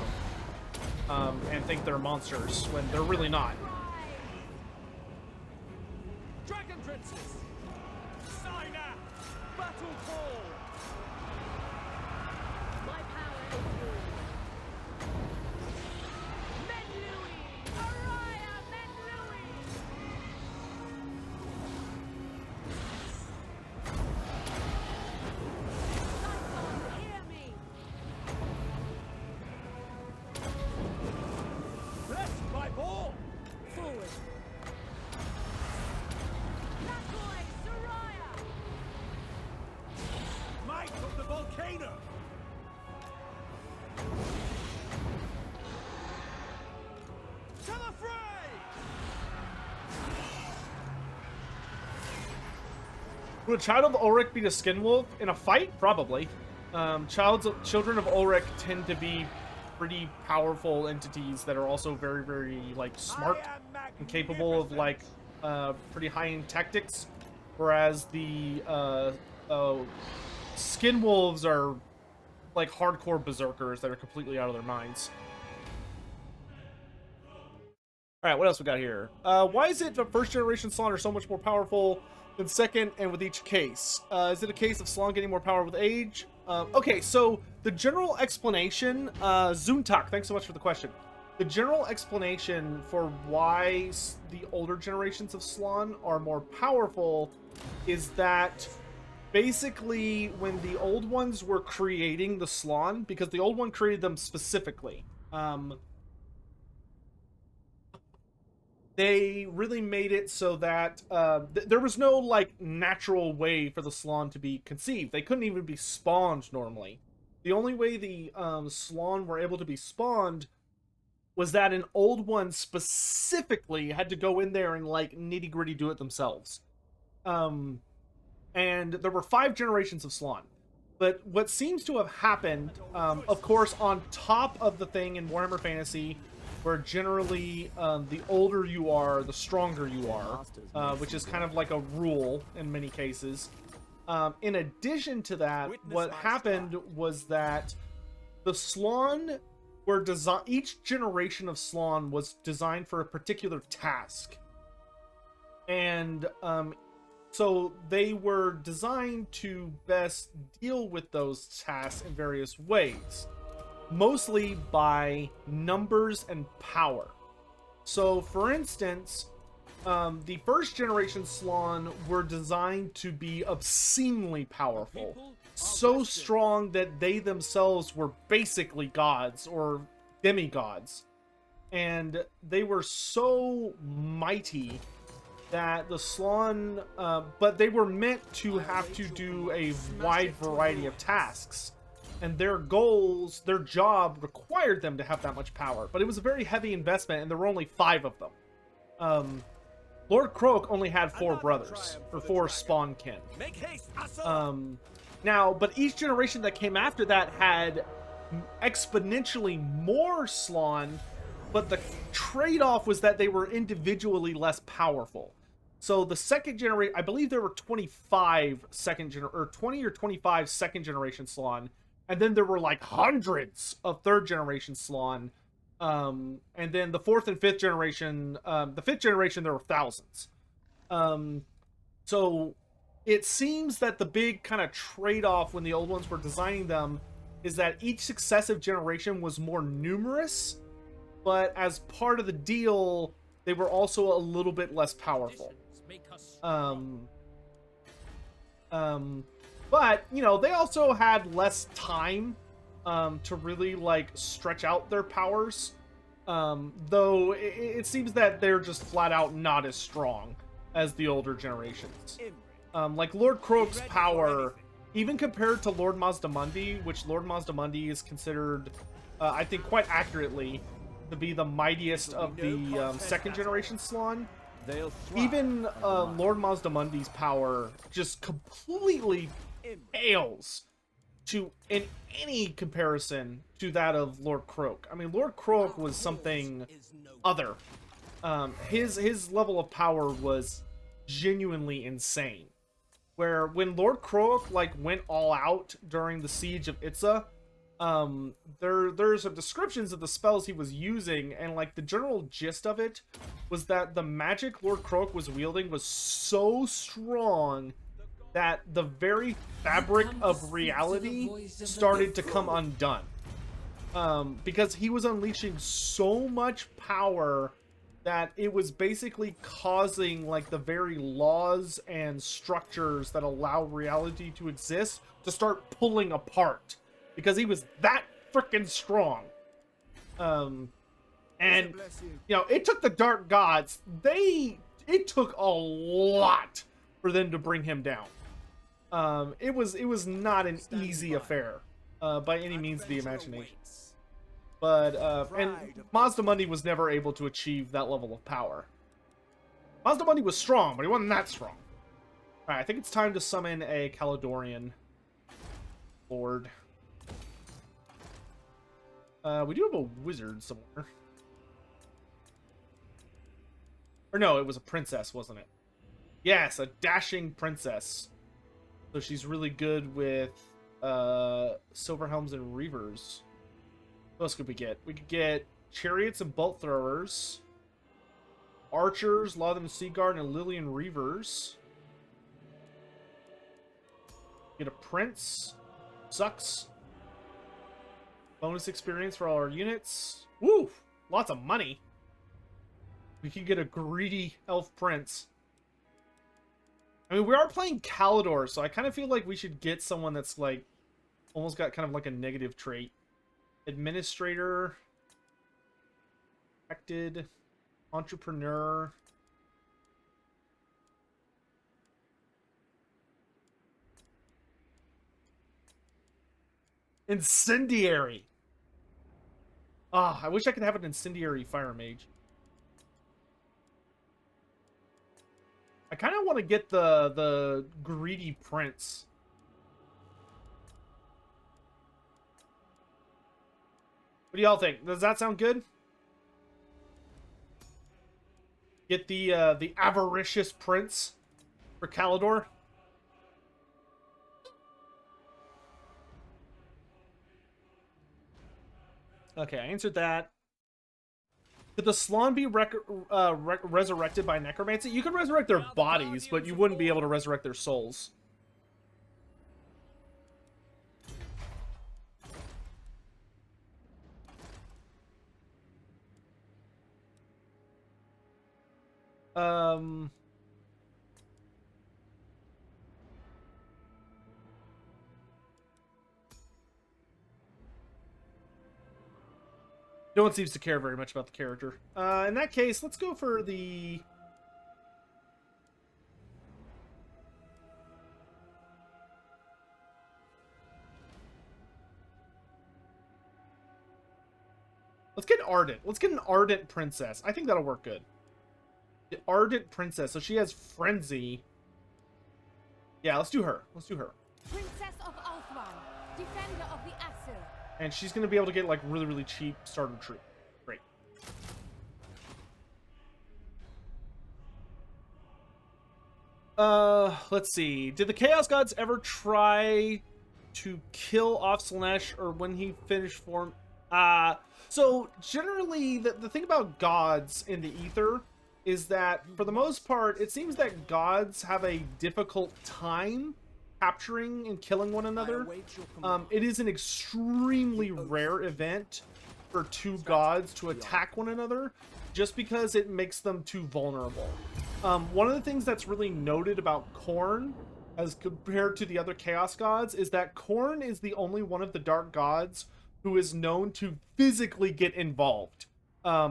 them and think they're monsters when they're really not. Dragon Princess! Sign up! Battle Call! My power is yours. Men Louis! Araya Men Louis! Lycon, hear me! Blessed by ball! Forward! Nakoi, Soraya! Might of the volcano! To the fray! Would a Child of Ulrich beat a Skin Wolf in a fight? Probably. Children of Ulrich tend to be pretty powerful entities that are also very, very, like, smart and capable of, like, pretty high-end tactics, whereas the Skin Wolves are, like, hardcore berserkers that are completely out of their minds. Alright, what else we got here? Why is it that first-generation Slann are so much more powerful than second and with each case? Is it a case of Slann getting more power with age? Okay, so the general explanation, Zuntak, thanks so much for the question. The general explanation for why the older generations of Slann are more powerful is that basically when the old ones were creating the Slann, because the old one created them specifically, they really made it so that there was no, like, natural way for the Slann to be conceived. They couldn't even be spawned normally. The only way the Slann were able to be spawned was that an old one specifically had to go in there and, like, nitty-gritty do it themselves. And there were 5 generations of Slann. But what seems to have happened, of course, on top of the thing in Warhammer Fantasy, where generally the older you are, the stronger you are, which is kind of like a rule in many cases. In addition to that, what happened was that the Slawn were designed, each generation of Slawn was designed for a particular task. And so they were designed to best deal with those tasks in various ways, mostly by numbers and power. So, for instance, the first generation Slawn were designed to be obscenely powerful, so strong that they themselves were basically gods or demigods, and they were so mighty that the Slawn, but they were meant to have to do a wide variety of tasks, and their goals, their job required them to have that much power, but it was a very heavy investment, and there were only 5 of them. Lord Croak only had 4 brothers, or 4 spawnkin. Now, but each generation that came after that had exponentially more Slawn, but the trade-off was that they were individually less powerful. So the second generation, I believe there were 25 or 20 or 25 second generation Slawn, and then there were like hundreds of third generation Slawn. And then the 4th and 5th generation, the 5th generation, there were thousands. So it seems that the big kind of trade-off when the old ones were designing them is that each successive generation was more numerous, but as part of the deal, they were also a little bit less powerful. But, you know, they also had less time to really, like, stretch out their powers. Though it seems that they're just flat out not as strong as the older generations. Like, Lord Croak's power, even compared to Lord Mazdamundi, which Lord Mazdamundi is considered, I think quite accurately, to be the mightiest of the second generation Slawn. Even Lord Mazdamundi's power just completely pales in any comparison to that of Lord Croak. I mean, Lord Croak was something other. His level of power was genuinely insane. Where when Lord Croak like went all out during the siege of Itza, there's some descriptions of the spells he was using, and like the general gist of it was that the magic Lord Croak was wielding was so strong that the very fabric of reality started to come undone. Because he was unleashing so much power that it was basically causing like the very laws and structures that allow reality to exist to start pulling apart. Because he was that freaking strong. And, you know, it took the Dark Gods, it took a lot for them to bring him down. It was not an easy affair, by any means of the imagination. But, and Mazdamundi was never able to achieve that level of power. Mazdamundi was strong, but he wasn't that strong. Alright, I think it's time to summon a Caledonian Lord. We do have a wizard somewhere. Or no, it was a princess, wasn't it? Yes, a dashing princess. So she's really good with Silverhelms and Reavers. What else could we get? We could get chariots and bolt throwers, archers, Lotham Seaguard, and Lillian Reavers. Get a prince. Sucks. Bonus experience for all our units. Woo! Lots of money. We can get a greedy elf prince. I mean, we are playing Kalidor, so I kind of feel like we should get someone that's like almost got kind of like a negative trait. Administrator, affected, entrepreneur. Incendiary. Ah, I wish I could have an incendiary fire mage. I kind of want to get the greedy prince. do y'all think? Does that sound good? Get the avaricious prince for Kalidor. Okay, I answered that. Could the Slawn be resurrected by necromancy? You could resurrect their bodies, but you wouldn't be able to resurrect their souls. No one seems to care very much about the character. In that case, let's go for the... Let's get Ardent. Let's get an Ardent Princess. I think that'll work good. The Ardent Princess. So she has Frenzy. Yeah, let's do her. Let's do her. Princess of Althwan, defender of the Aesir. And she's going to be able to get, like, really, really cheap starter troop. Great. Let's see. Did the Chaos Gods ever try to kill off Snikch, or when he finished form? So, generally, the thing about gods in the Ether is that, for the most part, it seems that gods have a difficult time capturing and killing one another. It is an extremely rare event for two gods to attack one another, just because it makes them too vulnerable. One of the things that's really noted about Khorne, as compared to the other Chaos Gods, is that Khorne is the only one of the Dark Gods who is known to physically get involved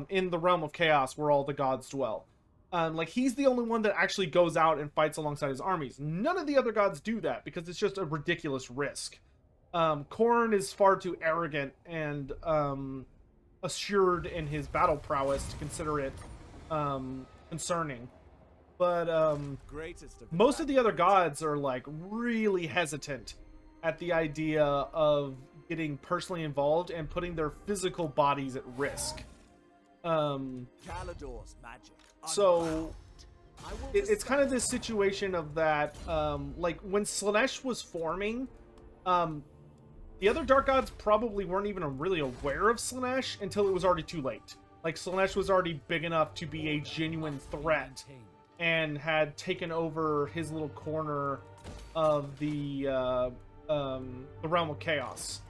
in the realm of chaos where all the gods dwell. Like, he's the only one that actually goes out and fights alongside his armies. None of the other gods do that because it's just a ridiculous risk. Khorne is far too arrogant and assured in his battle prowess to consider it concerning. But most of the other gods are, like, really hesitant at the idea of getting personally involved and putting their physical bodies at risk. Kalidor's magic. So it's kind of this situation of that, like, when Snikch was forming, the other Dark Gods probably weren't even really aware of Snikch until it was already too late. Like, Snikch was already big enough to be a genuine threat and had taken over his little corner of the realm of chaos.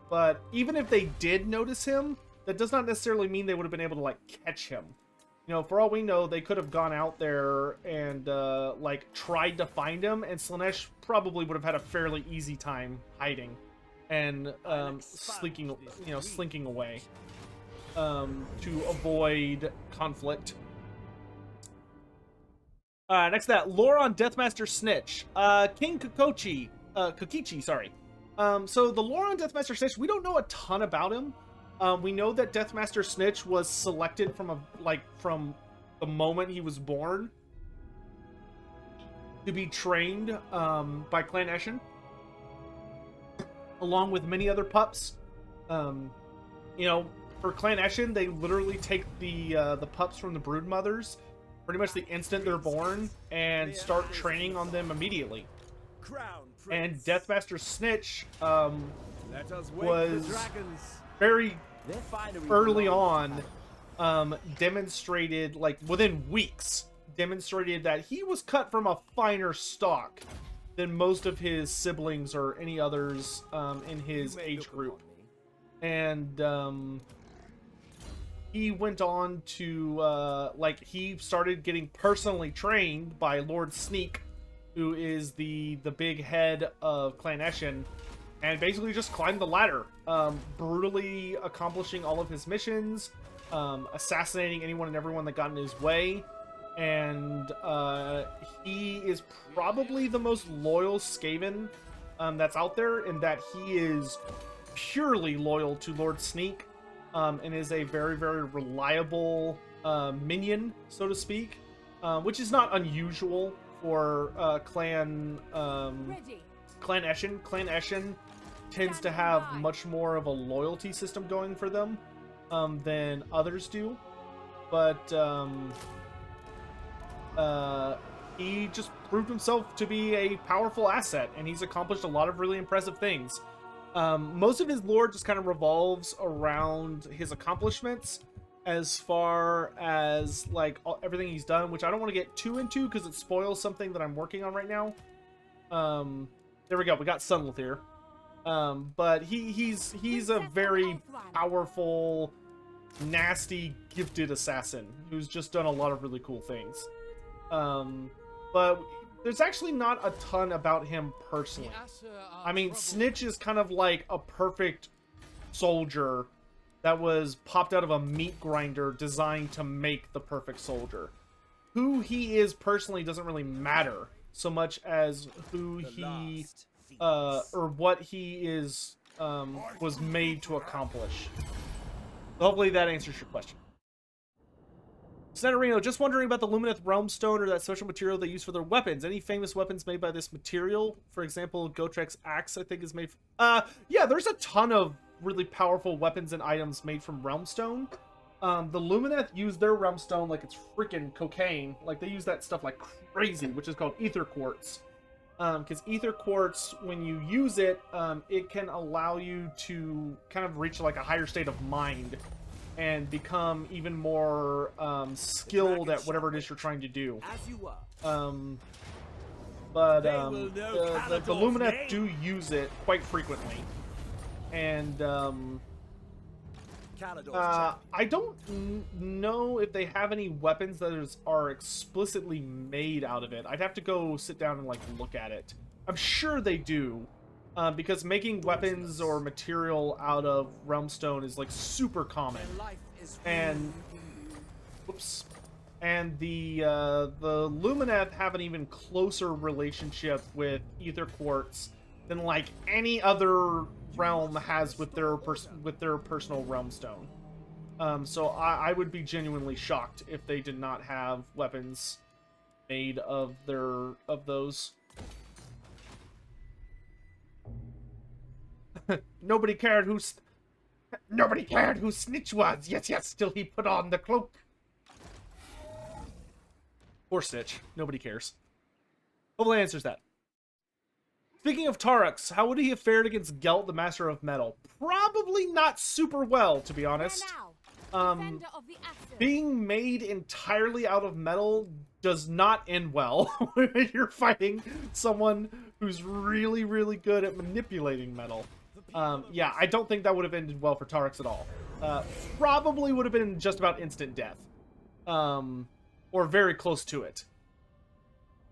But even if they did notice him, that does not necessarily mean they would have been able to, like, catch him. You know, for all we know, they could have gone out there and, like, tried to find him, and Snikch probably would have had a fairly easy time hiding and, slinking away, to avoid conflict. Next to that, lore on Deathmaster Snikch. King Kokichi, sorry. So the lore on Deathmaster Snikch, we don't know a ton about him. We know that Deathmaster Snikch was selected from the moment he was born to be trained by Clan Eshin, along with many other pups. You know, for Clan Eshin, they literally take the pups from the brood mothers pretty much the instant they're born and start training on them immediately. And Deathmaster Snikch was very early on demonstrated, like within weeks, demonstrated that he was cut from a finer stock than most of his siblings or any others in his age group. And he went on to like, he started getting personally trained by Lord Sneak, who is the big head of Clan Eshin, and basically just climbed the ladder, brutally accomplishing all of his missions, assassinating anyone and everyone that got in his way. And he is probably the most loyal Skaven that's out there, in that he is purely loyal to Lord Sneak, and is a very, very reliable minion, so to speak, which is not unusual for Clan Eshin. Clan Eshin tends to have much more of a loyalty system going for them than others do. But he just proved himself to be a powerful asset, and he's accomplished a lot of really impressive things. Most of his lore just kind of revolves around his accomplishments as far as like everything he's done, which I don't want to get too into because it spoils something that I'm working on right now. There we go. We got Sunlith here. But he's a very powerful, nasty, gifted assassin who's just done a lot of really cool things. But there's actually not a ton about him personally. I mean, Snikch is kind of like a perfect soldier that was popped out of a meat grinder designed to make the perfect soldier. Who he is personally doesn't really matter so much as who he or what he is was made to accomplish. Hopefully that answers your question. Senatorino, just wondering about the Lumineth Realm Stone or that special material they use for their weapons. Any famous weapons made by this material? For example, Gotrek's axe, I think, is made from... yeah, there's a ton of really powerful weapons and items made from Realm Stone. The Lumineth use their Realm Stone like it's freaking cocaine. Like, they use that stuff like crazy, which is called Ether Quartz. Because Ether Quartz, when you use it, it can allow you to kind of reach like a higher state of mind and become even more skilled at whatever it is you're trying to do. But the Lumineth do use it quite frequently. And I don't know if they have any weapons that are explicitly made out of it. I'd have to go sit down and like look at it. I'm sure they do. Because making weapons or material out of Realm Stone is like super common, and the Lumineth have an even closer relationship with Ether Quartz than like any other realm has with their personal Realm Stone. So I would be genuinely shocked if they did not have weapons made of those. Nobody cared who Snikch was. Yes, till he put on the cloak. Or Snikch. Nobody cares. Hopefully that answers that. Speaking of Tarax, how would he have fared against Gelt, the Master of Metal? Probably not super well, to be honest. Being made entirely out of metal does not end well when you're fighting someone who's really, really good at manipulating metal. Yeah, I don't think that would have ended well for Tarax at all. Probably would have been just about instant death. Or very close to it.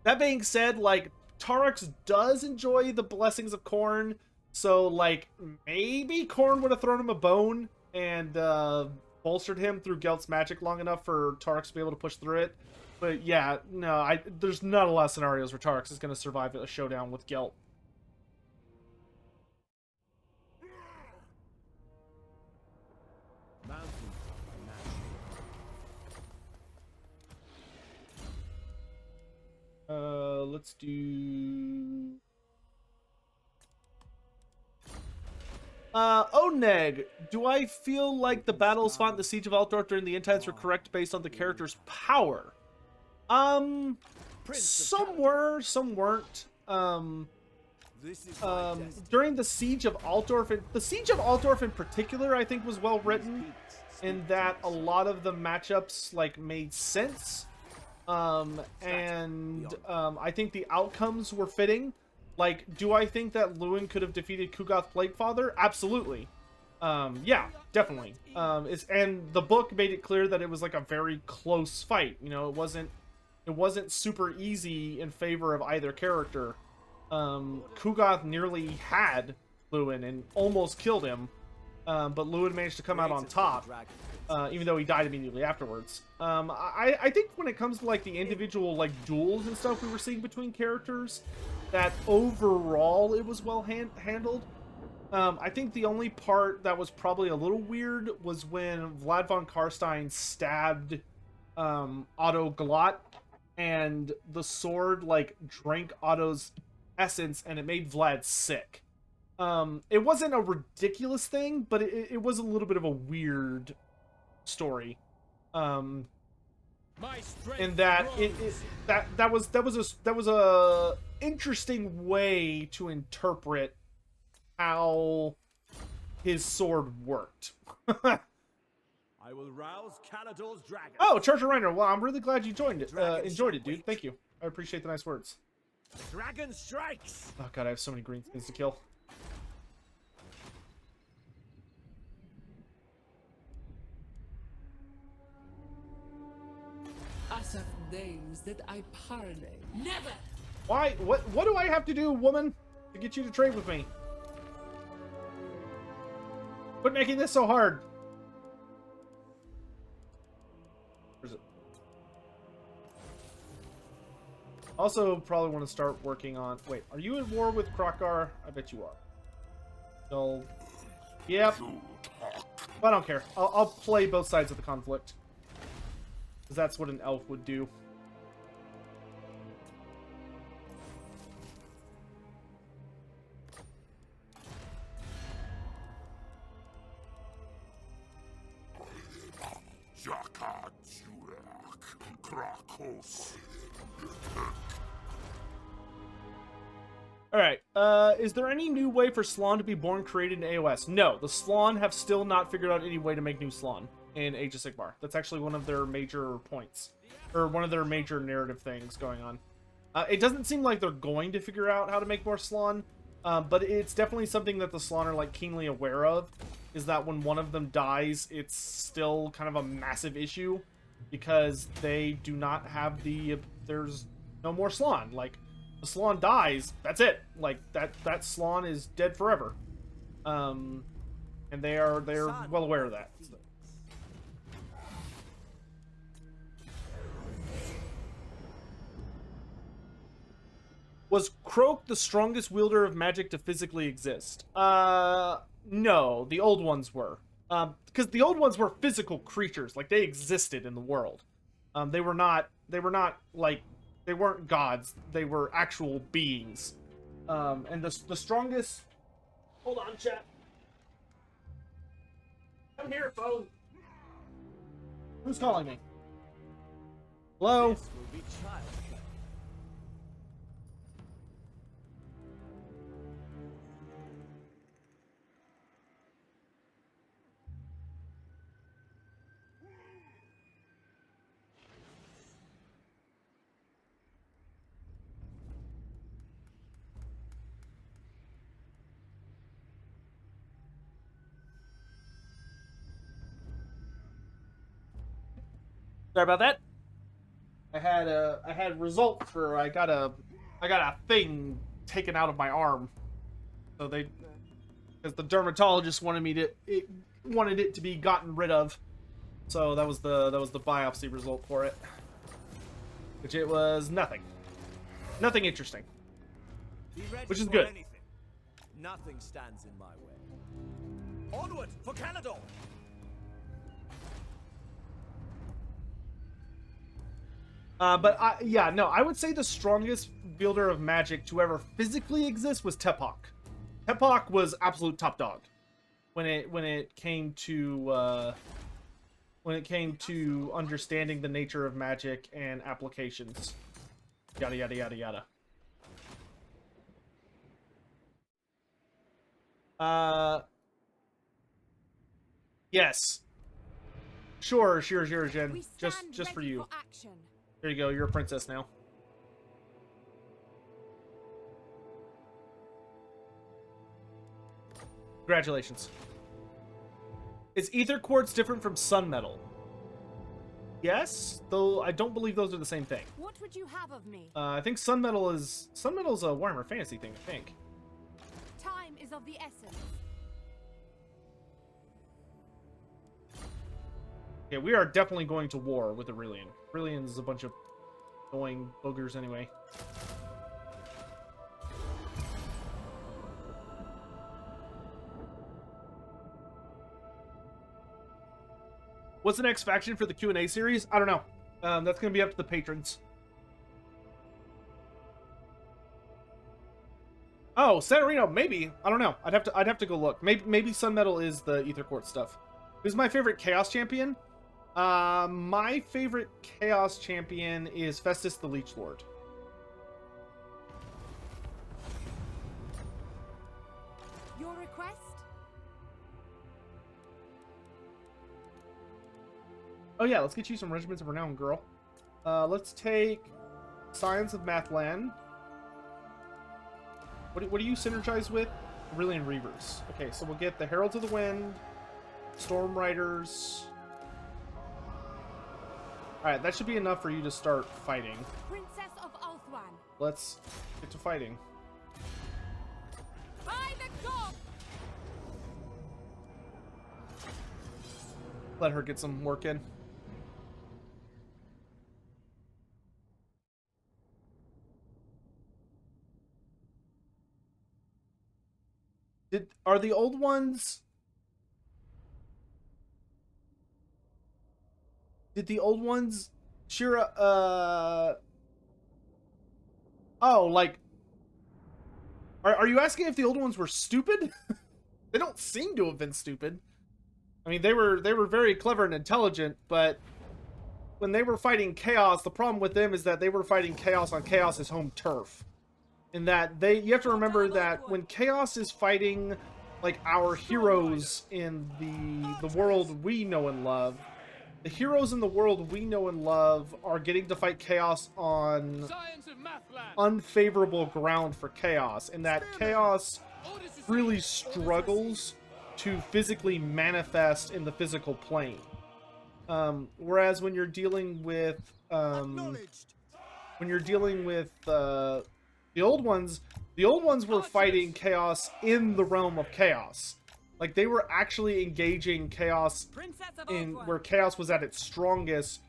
That being said, like, Tarax does enjoy the blessings of Khorne, so, like, maybe Khorne would have thrown him a bone and bolstered him through Gelt's magic long enough for Tarax to be able to push through it. But yeah, no, there's not a lot of scenarios where Tarax is going to survive a showdown with Gelt. Let's do... Oneg, do I feel like the battles fought in the Siege of Altdorf during the end times were correct based on the character's power? Some were, some weren't. During the Siege of Altdorf, the Siege of Altdorf in particular, I think was well written in that a lot of the matchups, like, made sense. I think the outcomes were fitting. Like, do I think that Lewin could have defeated Kugoth Plaguefather? Absolutely. Yeah, definitely. And the book made it clear that it was like a very close fight. You know, it wasn't super easy in favor of either character. Kugoth nearly had Lewin and almost killed him. But Lewin managed to come out on top, even though he died immediately afterwards. I think when it comes to like the individual like duels and stuff we were seeing between characters, that overall it was well handled. I think the only part that was probably a little weird was when Vlad von Karstein stabbed Otto Glott, and the sword like drank Otto's essence and it made Vlad sick. It wasn't a ridiculous thing, but it was a little bit of a weird story. My strength In that grows. that was a interesting way to interpret how his sword worked. I will rouse Calador's dragon. Oh, Treasure Reiner. Well, I'm really glad you joined it. Enjoyed it, dude. Thank you. I appreciate the nice words. Dragon strikes. Oh god, I have so many green skins to kill. As of names that I parlay. Never! Why? What do I have to do, woman, to get you to trade with me? Quit making this so hard. Where's it? Also, probably want to start working on... Wait, are you at war with Krokar? I bet you are. So, yep. I don't care. I'll play both sides of the conflict. Because that's what an elf would do. Alright, is there any new way for Slann to be born created in AOS? No, the Slann have still not figured out any way to make new Slann in Age of Sigmar. That's actually one of their major points. Or one of their major narrative things going on. It doesn't seem like they're going to figure out how to make more Slann, but it's definitely something that the Slann are, like, keenly aware of, is that when one of them dies, it's still kind of a massive issue, because they do not have the... there's no more Slann. Like, the Slann dies, that's it. Like, that Slann is dead forever. And they're well aware of that. So. Was Kroak the strongest wielder of magic to physically exist? No, the old ones were. Because the old ones were physical creatures, like they existed in the world. They were not like, they weren't gods, they were actual beings. And the strongest... Hold on, chat. I'm here, phone. Who's calling me? Hello? This will be child's play. Sorry about that. I had results for I got a thing taken out of my arm. So because the dermatologist wanted it to be gotten rid of. So that was the biopsy result for it. Which it was nothing. Nothing interesting. Be ready Which is for good. anything. Nothing stands in my way. Onward for Calador. I would say the strongest wielder of magic to ever physically exist was Tepok. Tepok was absolute top dog when it came to understanding the nature of magic and applications. Yada yada yada yada. Yes. Sure, Jen. Just for you. There you go, you're a princess now. Congratulations. Is ether quartz different from sun metal? Yes, though I don't believe those are the same thing. What would you have of me? I think sun metal's a Warhammer Fantasy thing, I think. Time is of the essence. Yeah, we are definitely going to war with Aurelian. Aurelian is a bunch of annoying boogers anyway. What's the next faction for the Q&A series? I don't know. That's going to be up to the patrons. Oh, San Marino, maybe. I don't know. I'd have to go look. Maybe Sun Metal is the Ether Quartz stuff. Who's my favorite Chaos champion? My favorite Chaos champion is Festus the Leech Lord. Your request? Oh yeah, let's get you some Regiments of Renown, girl. Let's take Science of Mathland. What do you synergize with? Aurelian Reavers. Okay, so we'll get the Heralds of the Wind, Storm Riders. Alright, that should be enough for you to start fighting. Princess of Ulthuan. Let's get to fighting. By the gods! Let her get some work in. Are the old ones... Did the old ones... Shira, Oh, like... Are you asking if the old ones were stupid? They don't seem to have been stupid. I mean, they were very clever and intelligent, but... When they were fighting Chaos, the problem with them is that they were fighting Chaos on Chaos's home turf. In that you have to remember that when Chaos is fighting like our heroes in the world we know and love, the heroes in the world we know and love are getting to fight Chaos on unfavorable ground for Chaos, in that Chaos really struggles to physically manifest in the physical plane. Whereas when you're dealing with the old ones were fighting Chaos in the realm of Chaos. Like, they were actually engaging Chaos in where Chaos was at its strongest,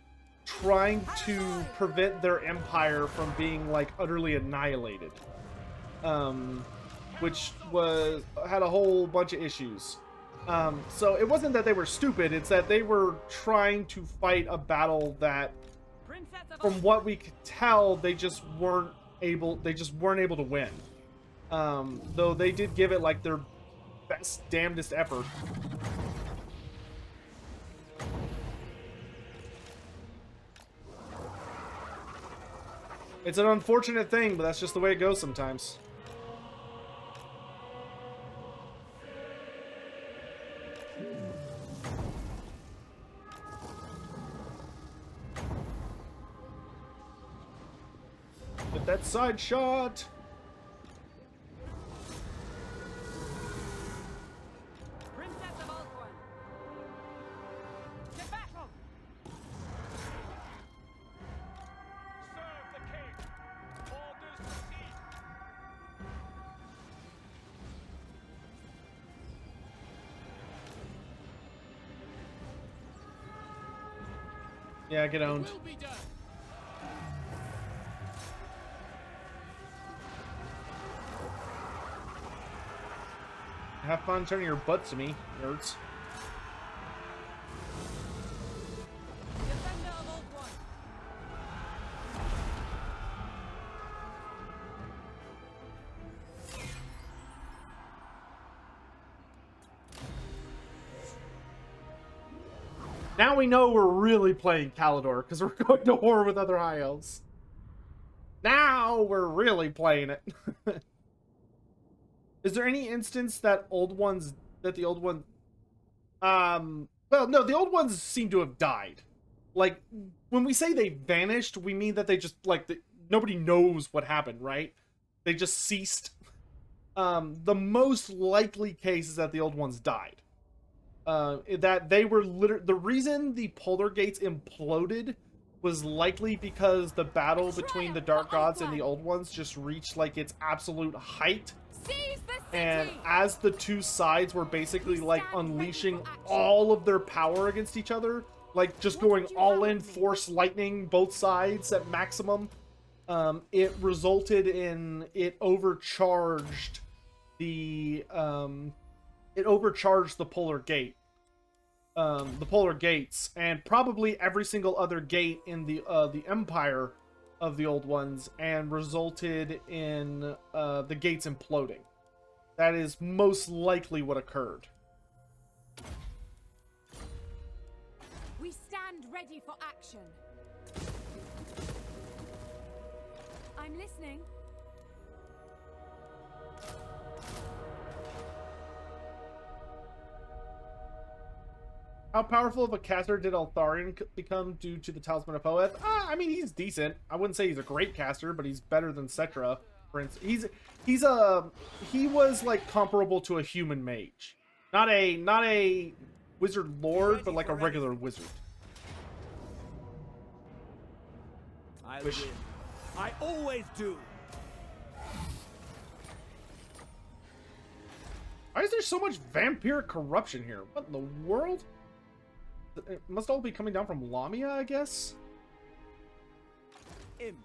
trying to prevent their empire from being, like, utterly annihilated. Which had a whole bunch of issues. So it wasn't that they were stupid, it's that they were trying to fight a battle that, from what we could tell, they just weren't able to win. Though they did give it like their best damnedest effort. It's an unfortunate thing, but that's just the way it goes sometimes. Get that side shot. Princess of Ulthuan. To battle! Serve the king! Orders received! Yeah, get owned. Will be done. Have fun turning your butt to me, nerds. Defender of Ulthuan. Now we know we're really playing Kalidor, because we're going to war with other High Elves. Now we're really playing it. Is there any instance that the old ones... Well, no, the old ones seem to have died. Like, when we say they vanished, we mean that they just, like, nobody knows what happened, right? They just ceased. The most likely case is that the old ones died. That they were the reason the Polar Gates imploded was likely because the battle between the Dark Gods and the Old Ones just reached, like, its absolute height. Seize the city! And as the two sides were basically, like, unleashing all of their power against each other, like, just going all in, force lightning both sides at maximum, it resulted in it overcharged the Polar Gate. The Polar Gates, and probably every single other gate in the Empire of the old ones and resulted in the gates imploding. That is most likely what occurred. We stand ready for action. I'm listening. How powerful of a caster did Eltharion become due to the Talisman of Poeth? I mean, he's decent. I wouldn't say he's a great caster, but he's better than Cetra, for instance. He was like comparable to a human mage, not a wizard lord, but like a regular wizard. I win. I always do. Why is there so much vampiric corruption here? What in the world? It must all be coming down from Lamia, I guess? Imric.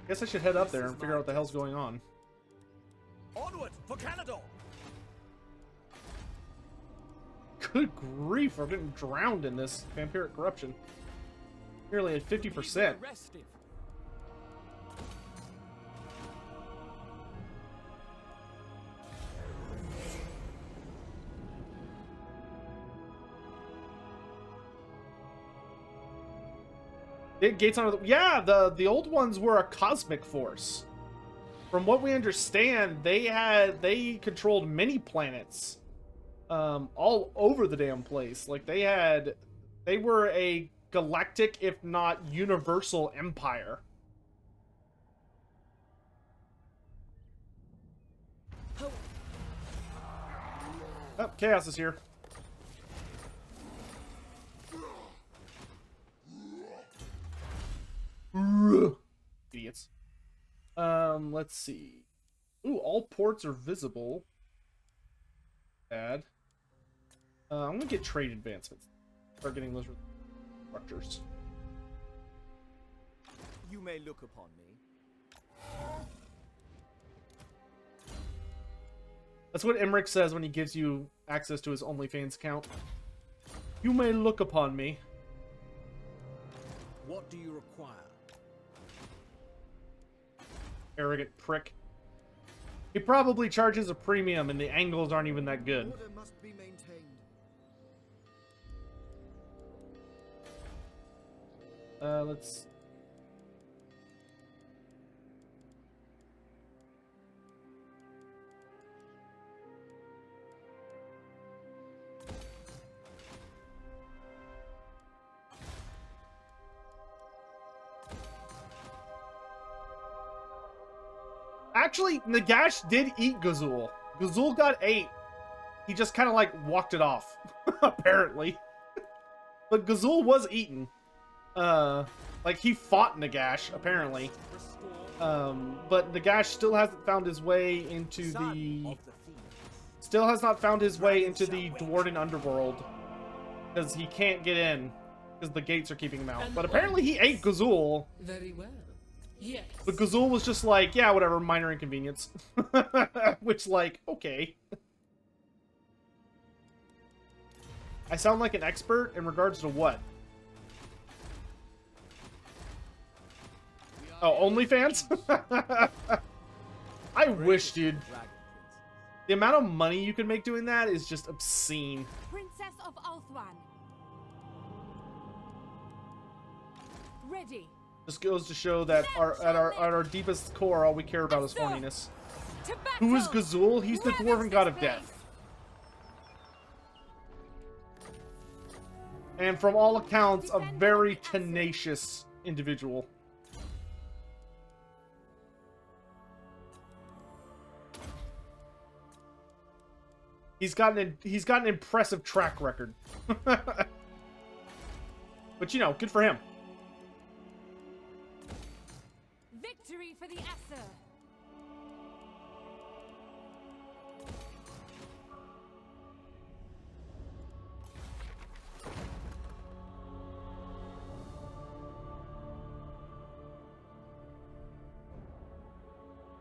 Guess I should head up there and figure out what the hell's going on. Onward for Canada. Good grief, we're getting drowned in this vampiric corruption. Nearly at 50%. Restive. Gates on the, yeah, the old ones were a cosmic force. From what we understand, they controlled many planets, all over the damn place. Like they were a galactic, if not universal, empire. Oh, Chaos is here. Idiots. Let's see. Ooh, all ports are visible. Bad. I'm gonna get trade advancements. Start getting those structures. You may look upon me. That's what Imric says when he gives you access to his OnlyFans account. You may look upon me. What do you require? Arrogant prick. He probably charges a premium and the angles aren't even that good. Order must be maintained. Let's... Actually, Nagash did eat Gazul. Gazul got 8. He just kind of like walked it off, apparently. But Gazul was eaten. Like he fought Nagash, apparently. But Nagash still hasn't found his way into the... Still has not found his way into the Dwarven underworld. Because he can't get in. Because the gates are keeping him out. But apparently he ate Gazul. Very well. Yes. But Gazul was just like, yeah, whatever, minor inconvenience. Which, like, okay. I sound like an expert in regards to what? Oh, OnlyFans? I wish, dude. The amount of money you can make doing that is just obscene. Princess of Ulthuan. Ready. Just goes to show that at our deepest core, all we care about is horniness. Who is Gazul? He's the Dwarven god of death. And from all accounts, a very tenacious individual. He's got an impressive track record. But you know, good for him. Victory for the Aesir.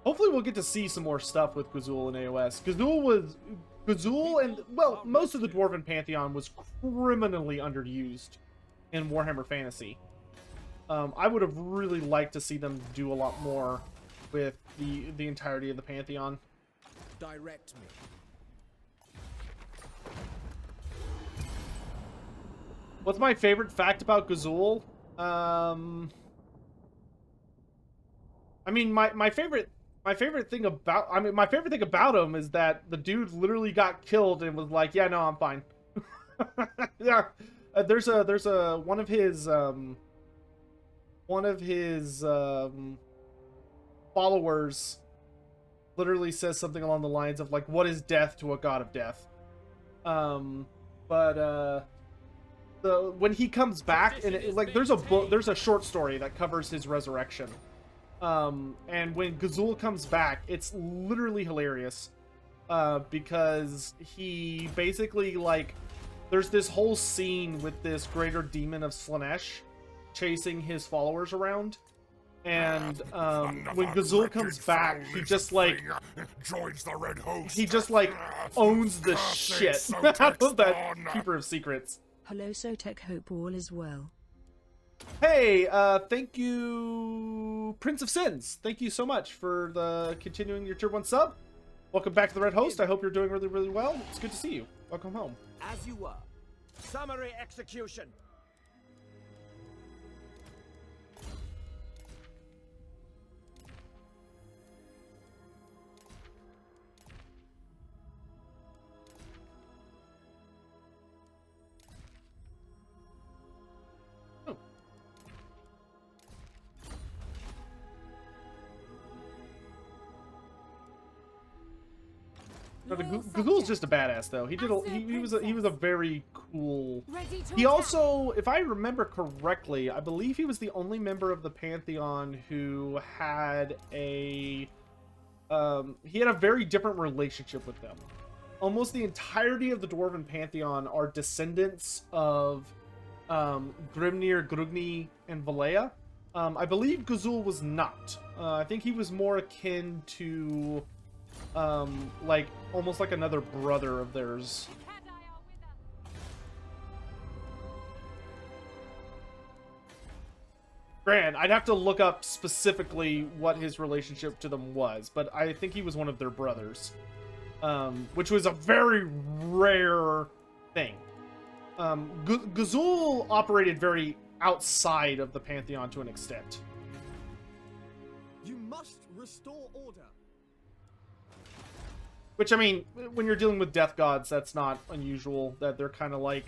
Hopefully we'll get to see some more stuff with Gazul and AOS. Gazul and, well, most of the Dwarven Pantheon was criminally underused in Warhammer Fantasy. I would have really liked to see them do a lot more with the entirety of the Pantheon. Direct me. What's my favorite fact about Gazul? I mean, my favorite thing about him is that the dude literally got killed and was like, yeah, no, I'm fine. Yeah, there's one of his followers literally says something along the lines of like, what is death to a god of death? When he comes back, and there's a short story that covers his resurrection. And when Gazul comes back, it's literally hilarious. Because he basically, like, there's this whole scene with this greater demon of Slaanesh chasing his followers around. And when Gazul comes back, he just like joins the Red Host. He just like owns the shit out of that Keeper of Secrets. Hello Sotek, hope all is well. Hey, thank you, Prince of Sins. Thank you so much for the continuing your tier 1 sub. Welcome back to the Red Host. I hope you're doing really, really well. It's good to see you. Welcome home. As you were. Summary execution. No, Gazul's just a badass, though. He was a very cool. He also, if I remember correctly, I believe he was the only member of the Pantheon who had he had a very different relationship with them. Almost the entirety of the Dwarven Pantheon are descendants of Grimnir, Grugni, and Valea. I believe Gazul was not. I think he was more akin to like almost like another brother of theirs. Grant, I'd have to look up specifically what his relationship to them was, but I think he was one of their brothers, which was a very rare thing. Gazul operated very outside of the Pantheon to an extent. You must restore order. Which, I mean, when you're dealing with death gods, that's not unusual. That they're kind of like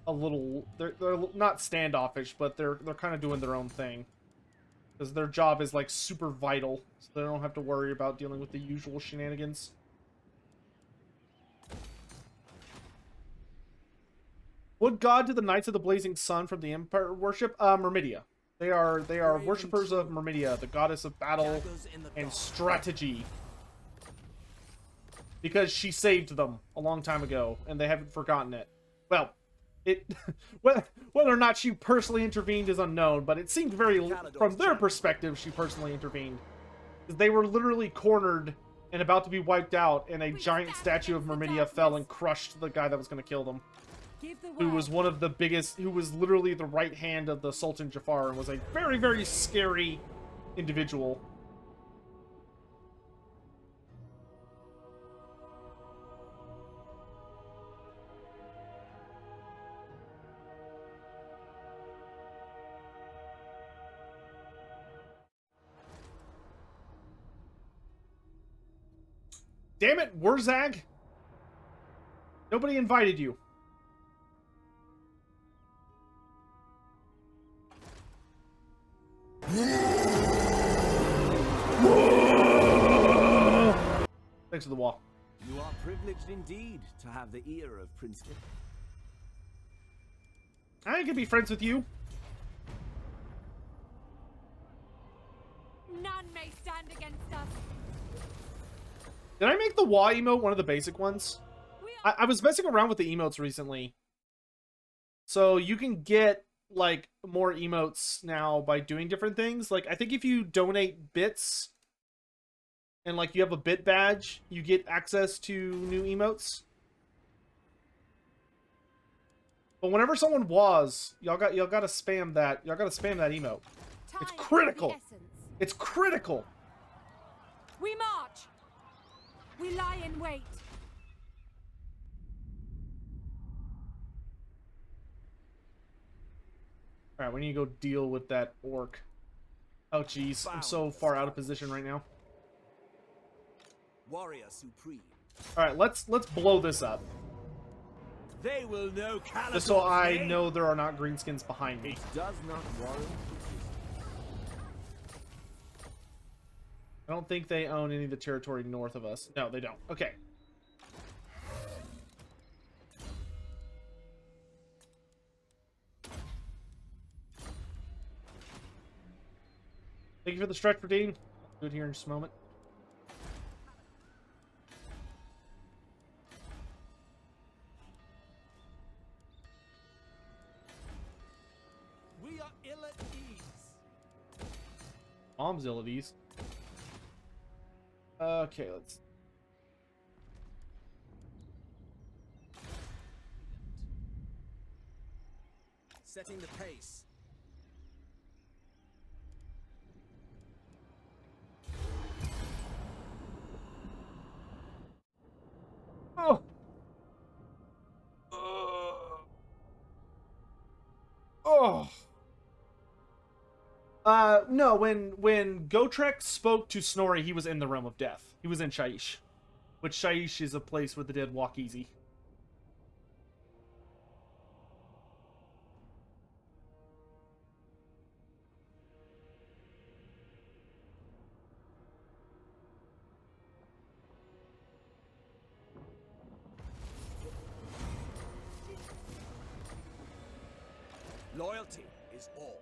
a little... They're not standoffish, but they're kind of doing their own thing. Because their job is, like, super vital. So they don't have to worry about dealing with the usual shenanigans. What god do the Knights of the Blazing Sun from the Empire worship? Myrmidia. They are worshippers of Myrmidia, the goddess of battle and strategy. Because she saved them a long time ago, and they haven't forgotten it. Well, whether or not she personally intervened is unknown, but it seemed from their perspective, she personally intervened. Because they were literally cornered and about to be wiped out, and a giant statue of Myrmidia fell and crushed the guy that was going to kill them. Who was one of the biggest, who was literally the right hand of the Sultan Jafar, and was a very, very scary individual. Damn it, Wurzag! Nobody invited you. Thanks for the wall. You are privileged indeed to have the ear of Prince. I can be friends with you. None may stand against us. Did I make the wah emote one of the basic ones? I was messing around with the emotes recently. So you can get, like, more emotes now by doing different things. Like, I think if you donate bits and, like, you have a bit badge, you get access to new emotes. But whenever someone was, y'all gotta spam that. Y'all gotta spam that emote. It's Time critical. is the essence. It's critical. We march. We lie in wait. All right, we need to go deal with that orc. Oh, jeez, I'm so far out of position right now. Warrior supreme. All right, let's blow this up, They will know Caledon's just so I name. know there are not greenskins behind me. It does not warrant I don't think they own any of the territory north of us. No, they don't. Okay. Thank you for the stretch, Redeem. Do it here in just a moment. We are ill at ease. Mom's ill at ease. Okay, let's... Setting the pace. Oh! Oh! No, when Gotrek spoke to Snorri, he was in the Realm of Death. He was in Shaish. Which Shaish is a place where the dead walk easy. Loyalty is all.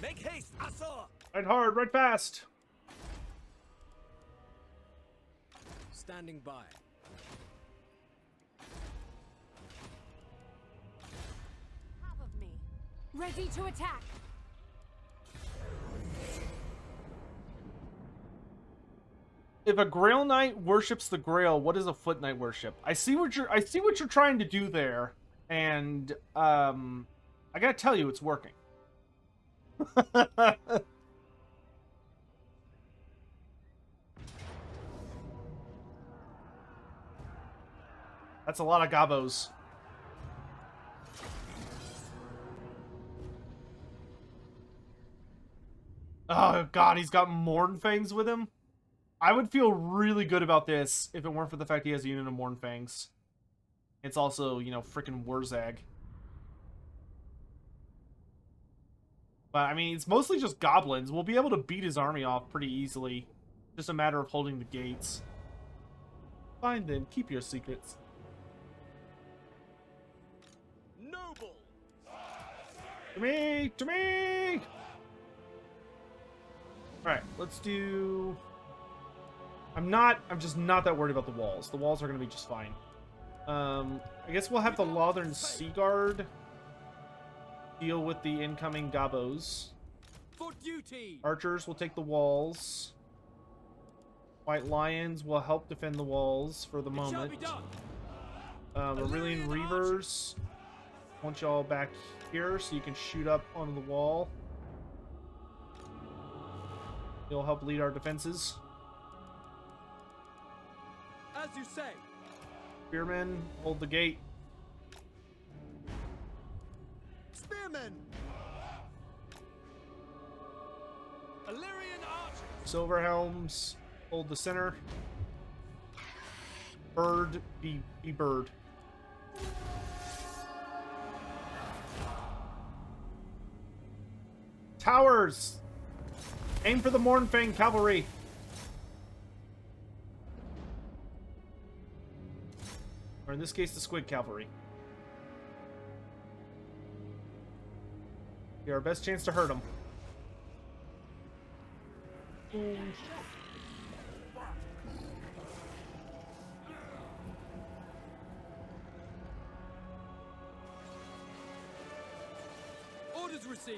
Make haste, Asur! Ride hard, ride fast! Standing by. Half of me. Ready to attack. If a Grail Knight worships the Grail, what is a Foot Knight worship? I see what you're trying to do there, and I gotta tell you, it's working. That's a lot of gobos. Oh god, he's got Mournfangs with him. I would feel really good about this if it weren't for the fact he has a unit of Mournfangs. It's also, you know, freaking Wurzag. But, I mean, it's mostly just goblins. We'll be able to beat his army off pretty easily. Just a matter of holding the gates. Fine then, keep your secrets. Noble! To me! To me! Alright, let's do... I'm just not that worried about the walls. The walls are going to be just fine. I guess we'll have the Lothern Sea Guard deal with the incoming gobos. For duty! Archers will take the walls. White Lions will help defend the walls for the It shall moment. be done. Aurelian Reavers want y'all back here so you can shoot up onto the wall. You'll help lead our defenses. As you say. Spearmen, hold the gate. Spearmen! Illyrian archers! Silverhelms, hold the center. Bird, be bird. Towers! Aim for the Mournfang cavalry. Or in this case, the Squid cavalry. Be our best chance to hurt them. Orders received!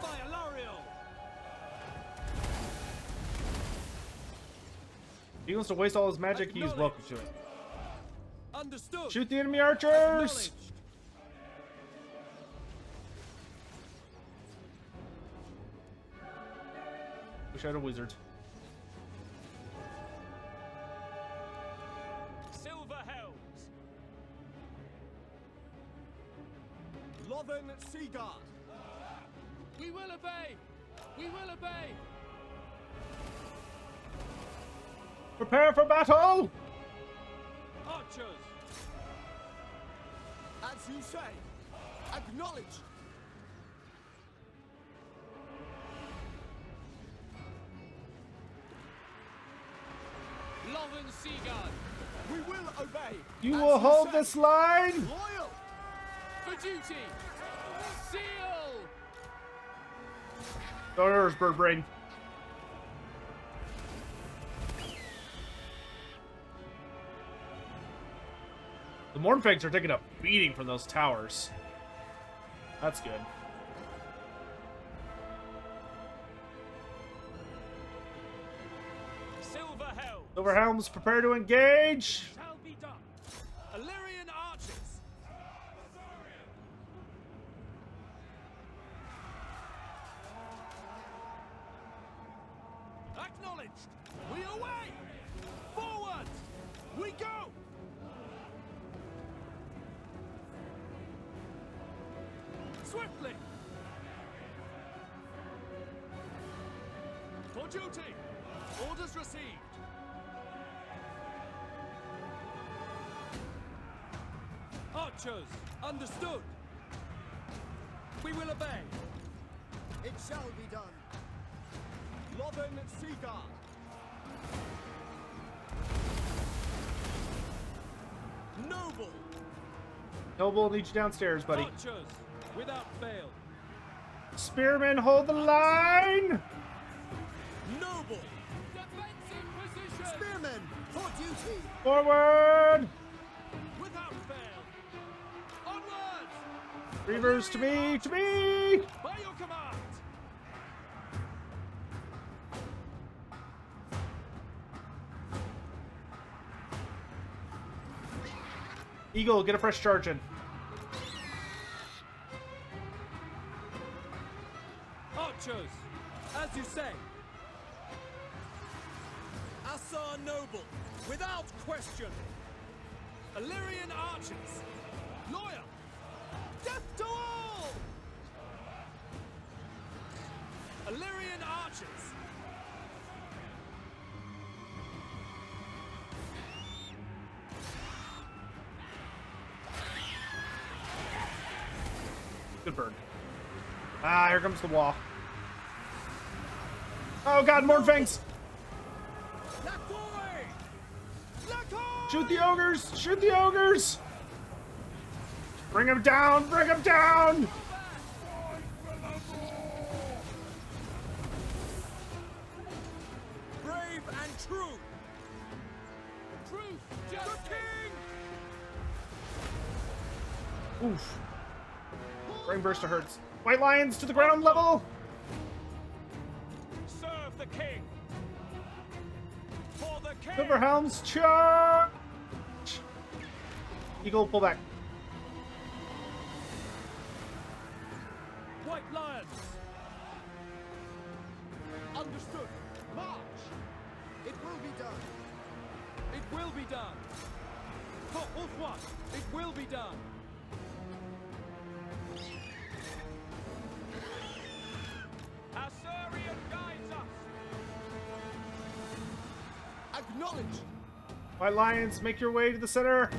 By Alariel! If he wants to waste all his magic, he's welcome to it. Understood. Shoot the enemy archers! Acknowledged. Wish I had a wizard. Silver helms. Lothern Seaguard. We will obey. We will obey. Prepare for battle! Archers. As you say. Acknowledge. Lothern Seaguard. We will obey. You As will hold say. this line! Loyal. For duty. Seal. Orders, bird brain. The Mornfangs are taking a beating from those towers. That's good. Silver helm. Silver Helms, prepare to engage! Shall be done. Illyrian archers. Acknowledged. We away. Forward. We go. Swiftly. For duty. Orders received. Archers. Understood. We will obey. It shall be done. Lothern Seaguard. Noble. Noble needs you downstairs, buddy. Archers. Without fail. Spearmen, hold the line! Noble. Defensive position. Spearmen. For duty. Forward! Without fail. Onwards. Reavers to me, to me! By your command. Eagle, get a fresh charge in. Archers. As you say. Assar Noble. Without question. Illyrian archers. Loyal. Death to all. Illyrian archers. Good bird. Ah, here comes the wall. Oh god, Mornfangs! Shoot the ogres! Shoot the ogres! Bring him down! Bring him down! Brave and true. Truth. The Justice. king. Oof. Brain burster hurts. White lions to the ground level! Serve the king. For the king. Silver Helms, charge! Eagle, pull back. White lions. Understood. March. It will be done. It will be done. For Ulfwan. It will be done. Our Saurian guides us. Acknowledge. White lions, make your way to the center.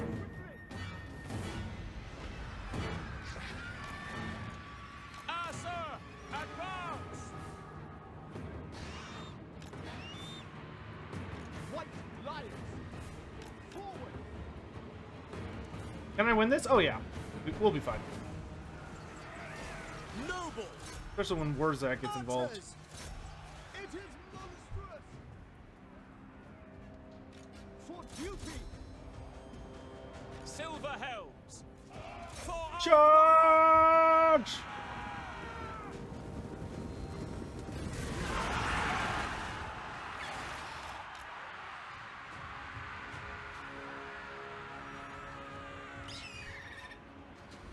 Our sir, advance. White lions. Forward. Can I win this? Oh yeah. We'll be fine. Noble. Especially when Warzak gets involved. Archers. It is monstrous. For duty. Silver helms. For Charge!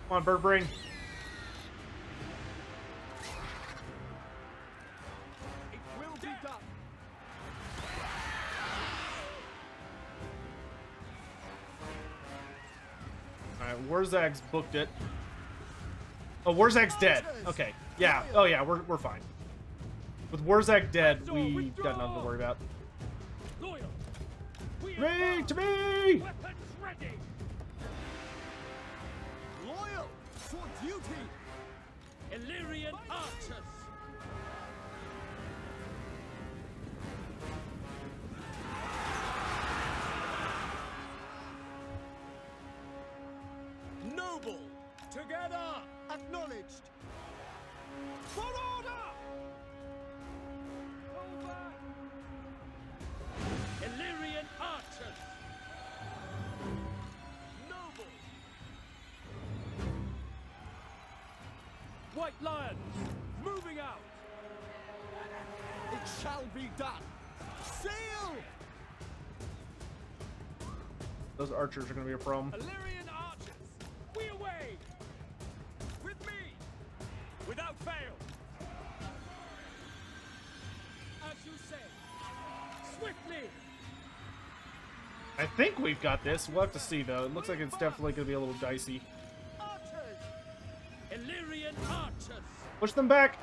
Come on, bird brain. It will be done. Alright, Warzag's booked it. Oh, Warzag's dead. Okay. Yeah. Oh, yeah, we're fine. With Warzag dead, we got nothing to worry about. Loyal. To me! Weapons ready. Loyal for duty. Illyrian archers. Noble! Together! Acknowledged. For order. Illyrian archers. Noble! White lions. Moving out. It shall be done. Seal. Those archers are going to be a problem. Illyrian archers. We away. With me. Without fail. As you say. Swiftly. I think we've got this. We'll have to see, though. It looks like it's definitely going to be a little dicey. Archers. Illyrian archers. Push them back!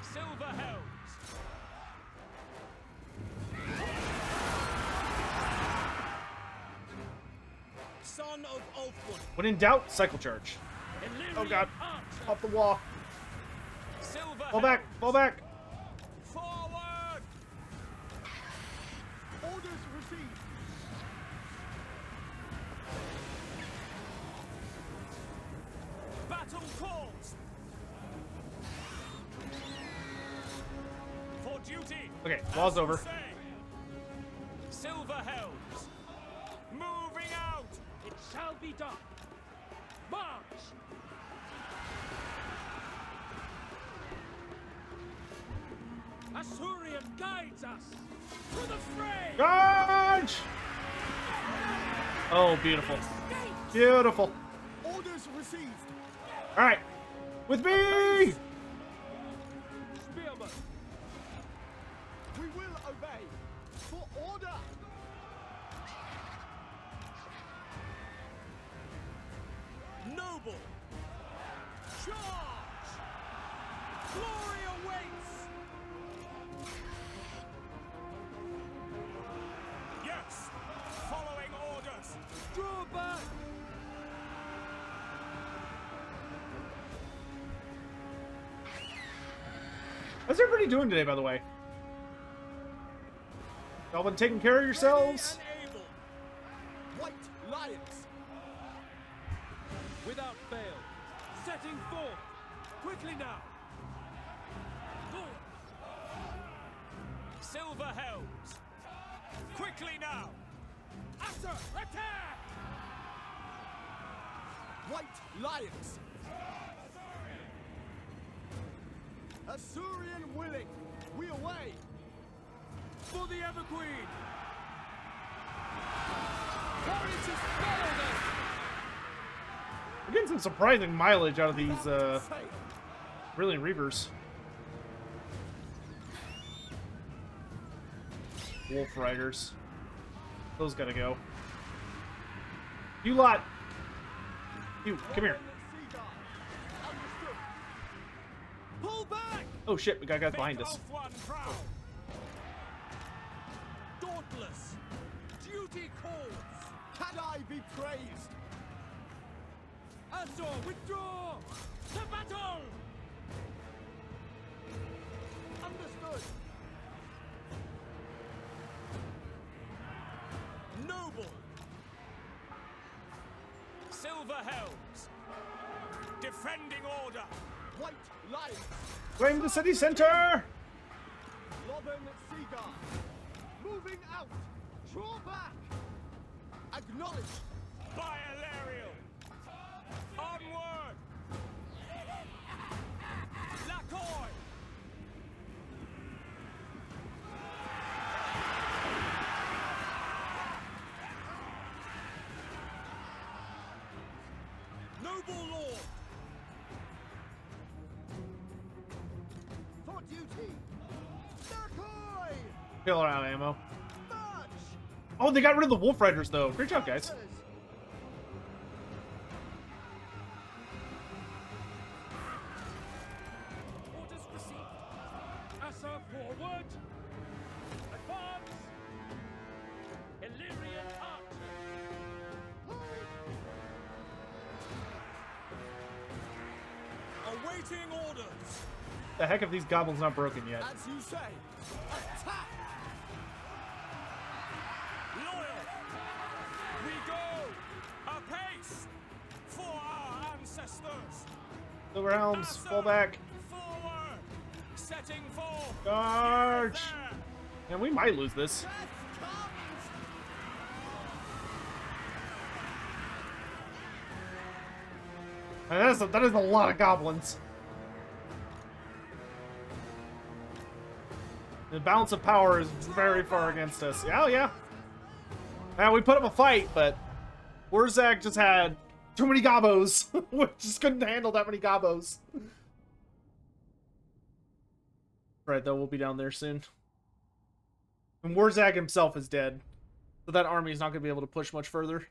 Silver helms. Son of Ulfwood! When in doubt, cycle charge. Illyrian Oh god. archers. Off the wall. Silver Fall back! Fall back! Forward. Orders received. Battle calls. For duty. Okay, wall's As you over. say. Silver helms. Moving out. It shall be done. March. Asurian guides us to the fray. Charge! Oh, beautiful. Beautiful. Orders received. Alright. With me! Spearman. We will obey. For order. Noble! Charge. Glory awaits. Yes. Following orders. Draw back. How's everybody doing today, by the way? Y'all been taking care of yourselves? Ready and able. White lions. Without fail. Setting forth. Quickly now. Silver helms. Quickly now. After attack. White lions. Asurian willing. We away. For the Everqueen. Warriors follow them. We're getting some surprising mileage out of these, Fail. brilliant Reavers. Wolf Riders. Those gotta go. You lot! You, come here. Seagull. Understood. Pull back. Oh shit, we got guys behind us. Make one proud. Dauntless. Duty calls. Can I be praised? Azor, withdraw. To battle. Understood. Noble. Silver helms. Defending order. White lions. Claim the city center! Loben Seagull. Moving out. Draw back. Acknowledge. By Alariel. Onward. Lacoy. noble lord! For duty! Decoy! Killer out of ammo. March! Oh, they got rid of the Wolf Riders, though. Great job, guys. Orders received. Assa forward. Advance. Illyrian archer. Awaiting orders! The heck if these goblins not broken yet. As you say, attack! Loyal! We go! Apace! For our ancestors! Silver Helms, fall back. Forward! Setting forth! Charge! There! And we might lose this. And that is a lot of goblins. The balance of power is very far against us. Oh, yeah. Now, we put up a fight, but Warzak just had too many gobos. We just couldn't handle that many gobos. Right, though, we'll be down there soon. And Warzak himself is dead. So that army is not going to be able to push much further.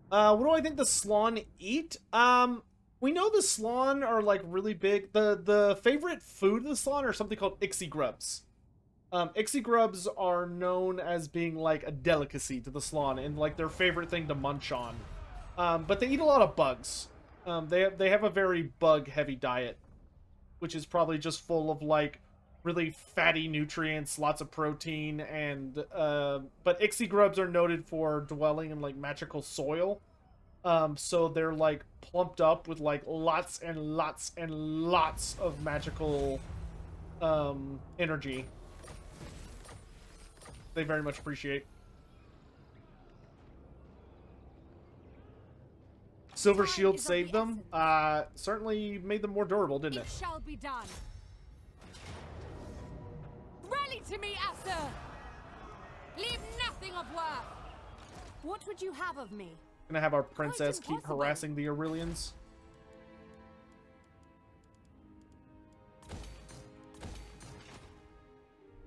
What do I think the Slawn eat? We know the Slawn are like really big. The favorite food of the Slawn are something called Ixie grubs. Ixie grubs are known as being like a delicacy to the Slawn and like their favorite thing to munch on. But they eat a lot of bugs. They have a very bug heavy diet, which is probably just full of like really fatty nutrients, lots of protein, and but Ixie grubs are noted for dwelling in like magical soil. So they're like plumped up with like lots and lots and lots of magical energy. They very much appreciate. Silver Shield saved them. Certainly made them more durable, didn't it? It shall be done. Rally to me, Asa! Leave nothing of worth! What would you have of me? Gonna have our princess keep impossible. harassing the Aurelians.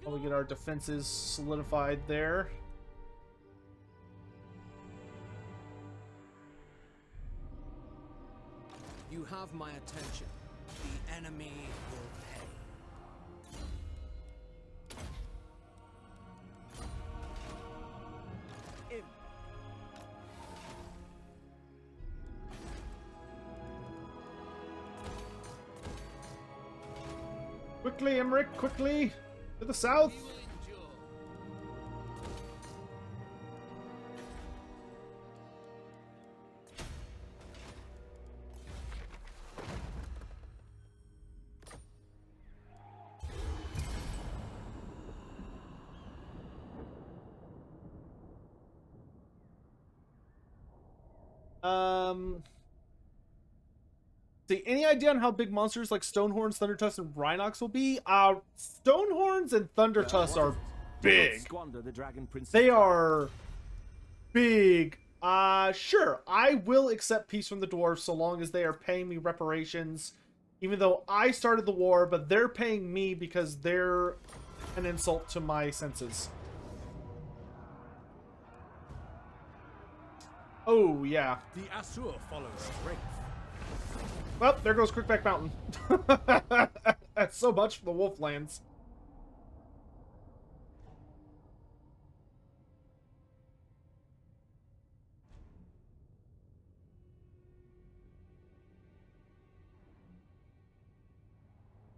While we get our defenses solidified there. You have my attention. The enemy will pay. In. Quickly, Emmerich, quickly! To the south! See, any idea on how big monsters like Stonehorns, Thundertusk, and Rhinox will be? Stonehorns and Thundertusk are big. Squander the Dragon Princess. They are big. Sure, I will accept peace from the dwarves so long as they are paying me reparations. Even though I started the war, but they're paying me because they're an insult to my senses. Oh, yeah. The Asur follows strength. Well, there goes Crookback Mountain. That's so much for the Wolflands.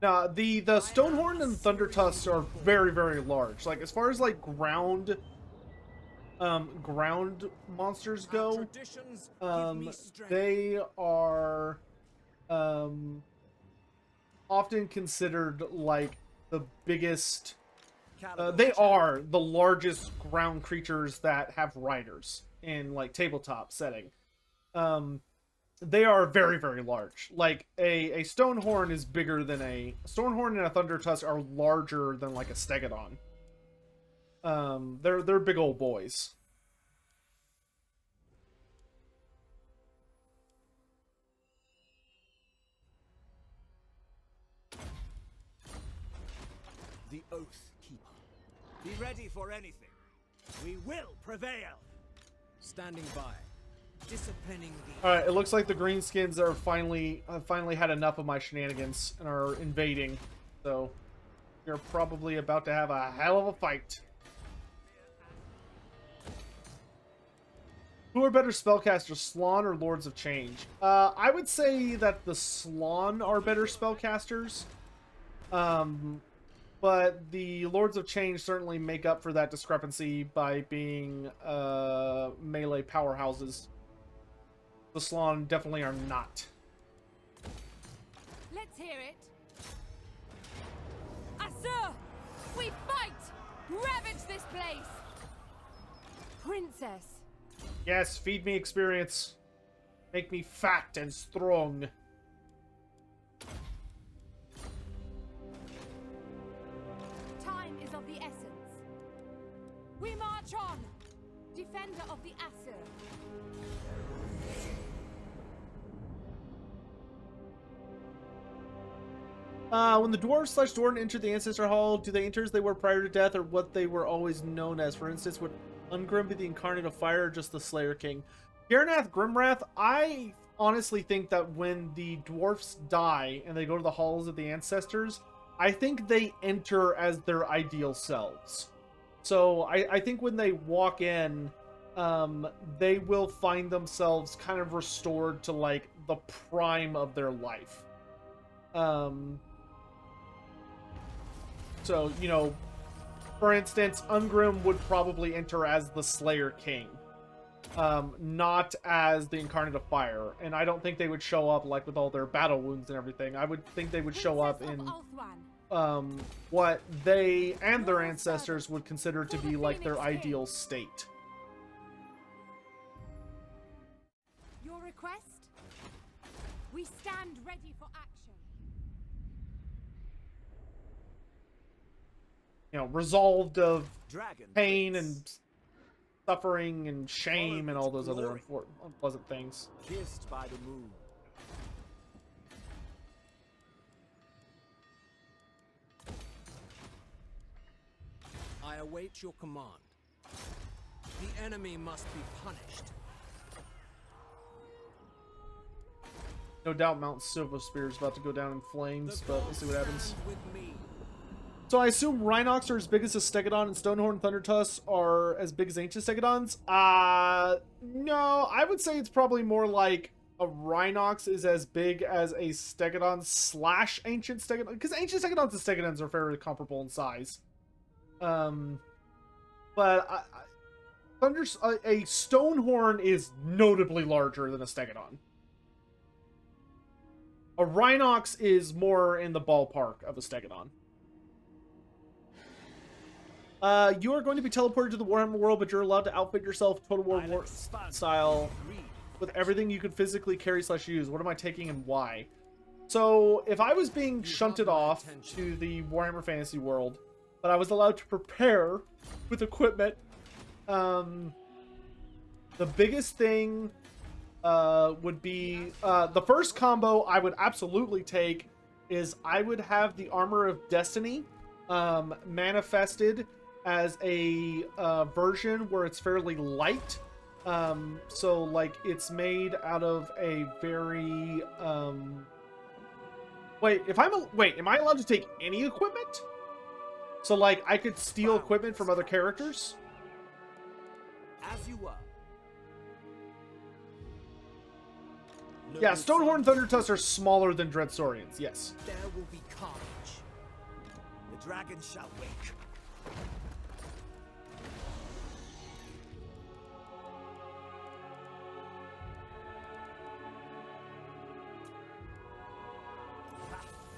Now, the Stonehorn and Thundertusk are very, very large. Like, as far as, like, ground monsters go, they are often considered like the biggest. They are the largest ground creatures that have riders in like tabletop setting. They are very, very large. Like a Stonehorn is bigger than a Stonehorn, and a Thundertusk are larger than like a Stegodon. They're big old boys. The Oath Keeper. Be ready for anything. We will prevail. Standing by. Disciplining the... Alright, it looks like the greenskins are finally had enough of my shenanigans and are invading. So, you're probably about to have a hell of a fight. Who are better spellcasters, Slawn or Lords of Change? I would say that the Slawn are better spellcasters. But the Lords of Change certainly make up for that discrepancy by being melee powerhouses. The Slawn definitely are not. Let's hear it. Asur! We fight! Ravage this place! Princess. Yes, feed me experience. Make me fat and strong. Time is of the essence. We march on! Defender of the Asur. When the dwarves / Dwarven enter the Ancestor Hall, do they enter as they were prior to death, or what they were always known as? For instance, would Ungrim be the incarnate of fire, or just the Slayer King? Garnath Grimwrath, I honestly think that when the dwarfs die and they go to the halls of the ancestors, I think they enter as their ideal selves. So I think when they walk in, they will find themselves kind of restored to like the prime of their life. So, you know, for instance, Ungrim would probably enter as the Slayer King, not as the Incarnate of Fire. And I don't think they would show up, like, with all their battle wounds and everything. I would think they would show up in what they and their ancestors would consider to be, like, their ideal state. Your request? We stand ready for action. You know, resolved of Dragon pain Prince. and suffering and shame and all those other unpleasant things. Kissed by the moon. I await your command. The enemy must be punished. No doubt Mount Silver Spear is about to go down in flames, but we'll see what happens. Stand with me. So I assume Rhinox are as big as a Stegodon and Stonehorn Thundertusk are as big as Ancient Stegodons? No, I would say it's probably more like a Rhinox is as big as a Stegodon / Ancient Stegodon, because Ancient Stegodons and Stegodons are fairly comparable in size. But a Stonehorn is notably larger than a Stegodon. A Rhinox is more in the ballpark of a Stegodon. You are going to be teleported to the Warhammer World, but you're allowed to outfit yourself Total War style with everything you could physically carry / use. What am I taking and why? So, if I was being shunted off to the Warhammer Fantasy World, but I was allowed to prepare with equipment, the biggest thing would be the first combo I would absolutely take is I would have the Armor of Destiny manifested as a version where it's fairly light. So like it's made out of a very wait, am I allowed to take any equipment? So like I could steal equipment from other characters? As you were. Yeah, Stonehorn Thundertusks are smaller than Dread Saurians, yes. There will be carnage. The dragon shall wake.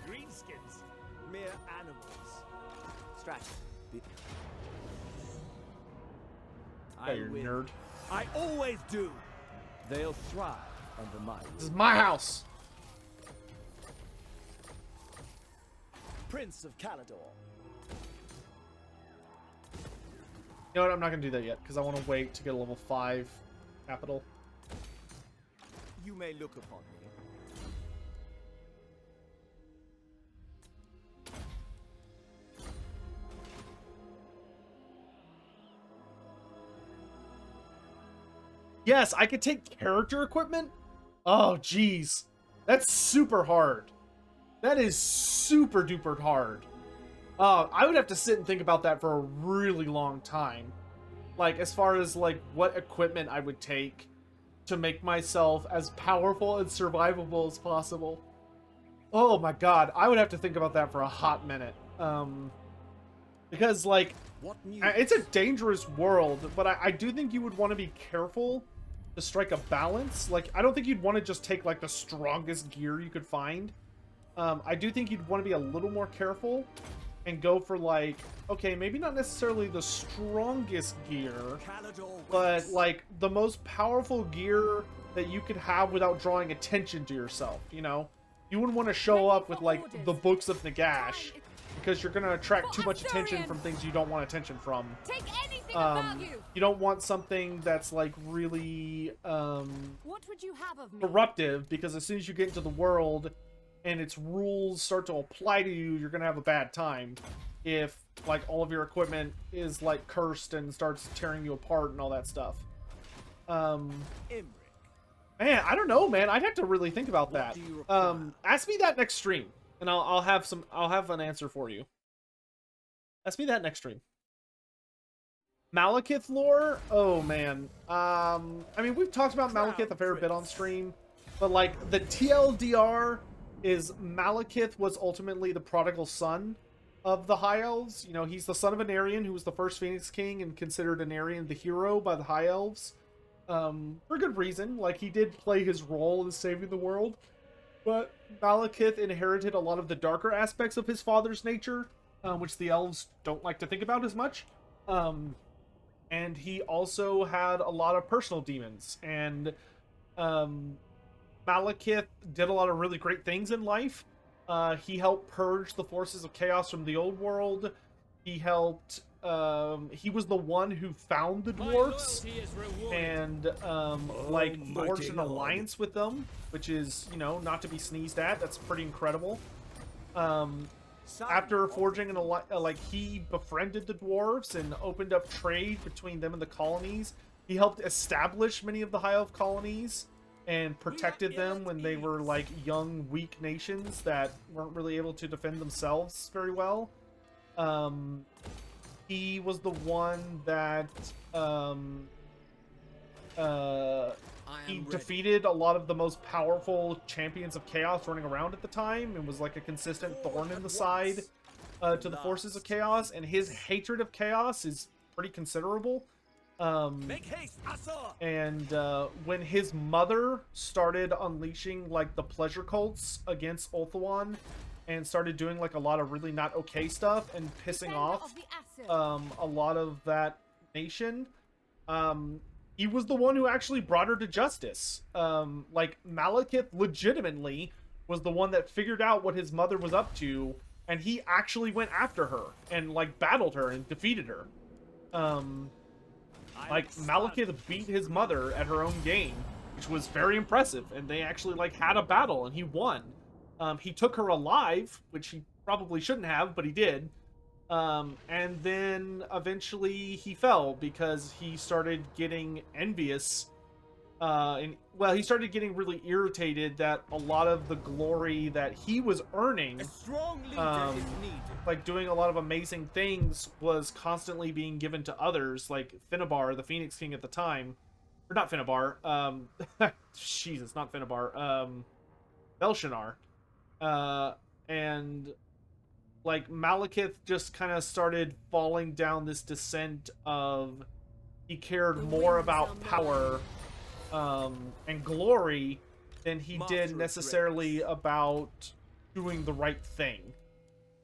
Greenskins, mere animals. Strategy. Yeah, you nerd. I always do. They'll thrive under my rule. This is my house. Prince of Calador. You know what? I'm not gonna do that yet because I want to wait to get a level 5 capital. You may look upon me. Yes, I could take character equipment? Oh, jeez. That's super hard. That is super duper hard. I would have to sit and think about that for a really long time. Like, as far as, like, what equipment I would take to make myself as powerful and survivable as possible. Oh my god, I would have to think about that for a hot minute. Because, like, it's a dangerous world, but I do think you would want to be careful to strike a balance. Like, I don't think you'd want to just take, like, the strongest gear you could find. I do think you'd want to be a little more careful and go for, like, okay, maybe not necessarily the strongest gear, but, like, the most powerful gear that you could have without drawing attention to yourself, you know? You wouldn't want to show up with, like, the books of Nagash, because you're going to attract too much attention from things you don't want attention from. Take anything about you. You don't want something that's, like, really, What would you have of me? corruptive, because as soon as you get into the world and its rules start to apply to you, you're gonna have a bad time if, like, all of your equipment is, like, cursed and starts tearing you apart and all that stuff. Imric. Man, I don't know, man. I'd have to really think about that. Ask me that next stream, and I'll have an answer for you. Ask me that next stream. Malekith lore? Oh, man. I mean, we've talked about Malekith a fair bit on stream, but, like, the TLDR is Malekith was ultimately the prodigal son of the High Elves. You know, he's the son of an Aryan who was the first Phoenix King and considered an Aryan the hero by the High Elves. For good reason. Like, he did play his role in saving the world, but Malekith inherited a lot of the darker aspects of his father's nature, which the Elves don't like to think about as much. And he also had a lot of personal demons, and Malekith did a lot of really great things in life. He helped purge the forces of chaos from the old world. He helped, he was the one who found the dwarves and, like, forged an alliance with them, which is, you know, not to be sneezed at. That's pretty incredible. After forging an alliance, like, he befriended the dwarves and opened up trade between them and the colonies. He helped establish many of the High Elf colonies and protected them when they were, like, young, weak nations that weren't really able to defend themselves very well. He was the one that, he defeated a lot of the most powerful champions of chaos running around at the time, and was, like, a consistent thorn in the side to the forces of chaos, and his hatred of chaos is pretty considerable. Make haste, Asur! And when his mother started unleashing, like, the pleasure cults against Ulthuan and started doing, like, a lot of really not okay stuff and pissing off a lot of that nation, he was the one who actually brought her to justice. Like, Malekith legitimately was the one that figured out what his mother was up to, and he actually went after her and, like, battled her and defeated her. Like, Malekith beat his mother at her own game, which was very impressive, and they actually, like, had a battle, and he won. He took her alive, which he probably shouldn't have, but he did. And then eventually he fell because he started getting envious. He started getting really irritated that a lot of the glory that he was earning, like doing a lot of amazing things, was constantly being given to others, like Finnabar, the Phoenix King at the time. Or not Finnabar, Jesus, not Finnabar, Belshazzar. And, like, Malekith just kind of started falling down this descent of he cared more about power and glory than he did necessarily about doing the right thing.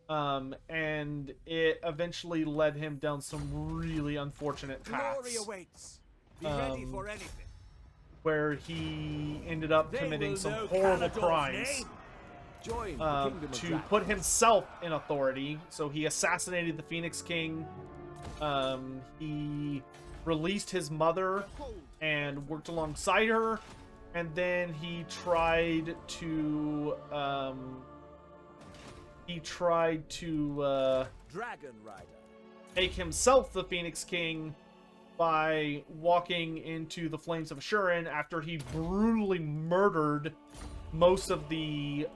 And it eventually led him down some really unfortunate paths. Glory awaits. Be ready for anything. Where he ended up committing some horrible crimes to put himself in authority. So he assassinated the Phoenix King, He released his mother and worked alongside her, and then he tried to Dragon Rider. make himself the Phoenix King by walking into the flames of Ashurin after he brutally murdered most of the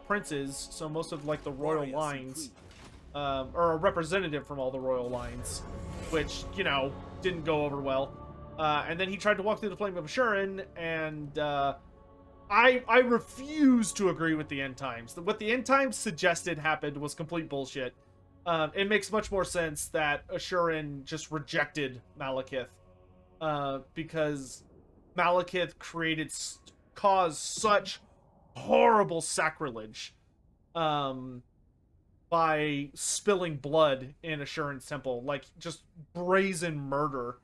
princes, so most of like the royal lines, or a representative from all the royal lines, which, you know, didn't go over well. And then he tried to walk through the flame of Ashurin, and I refuse to agree with the end times. What the end times suggested happened was complete bullshit. It makes much more sense that Ashurin just rejected Malekith, because Malekith caused such horrible sacrilege by spilling blood in Ashurin's temple, like just brazen murder,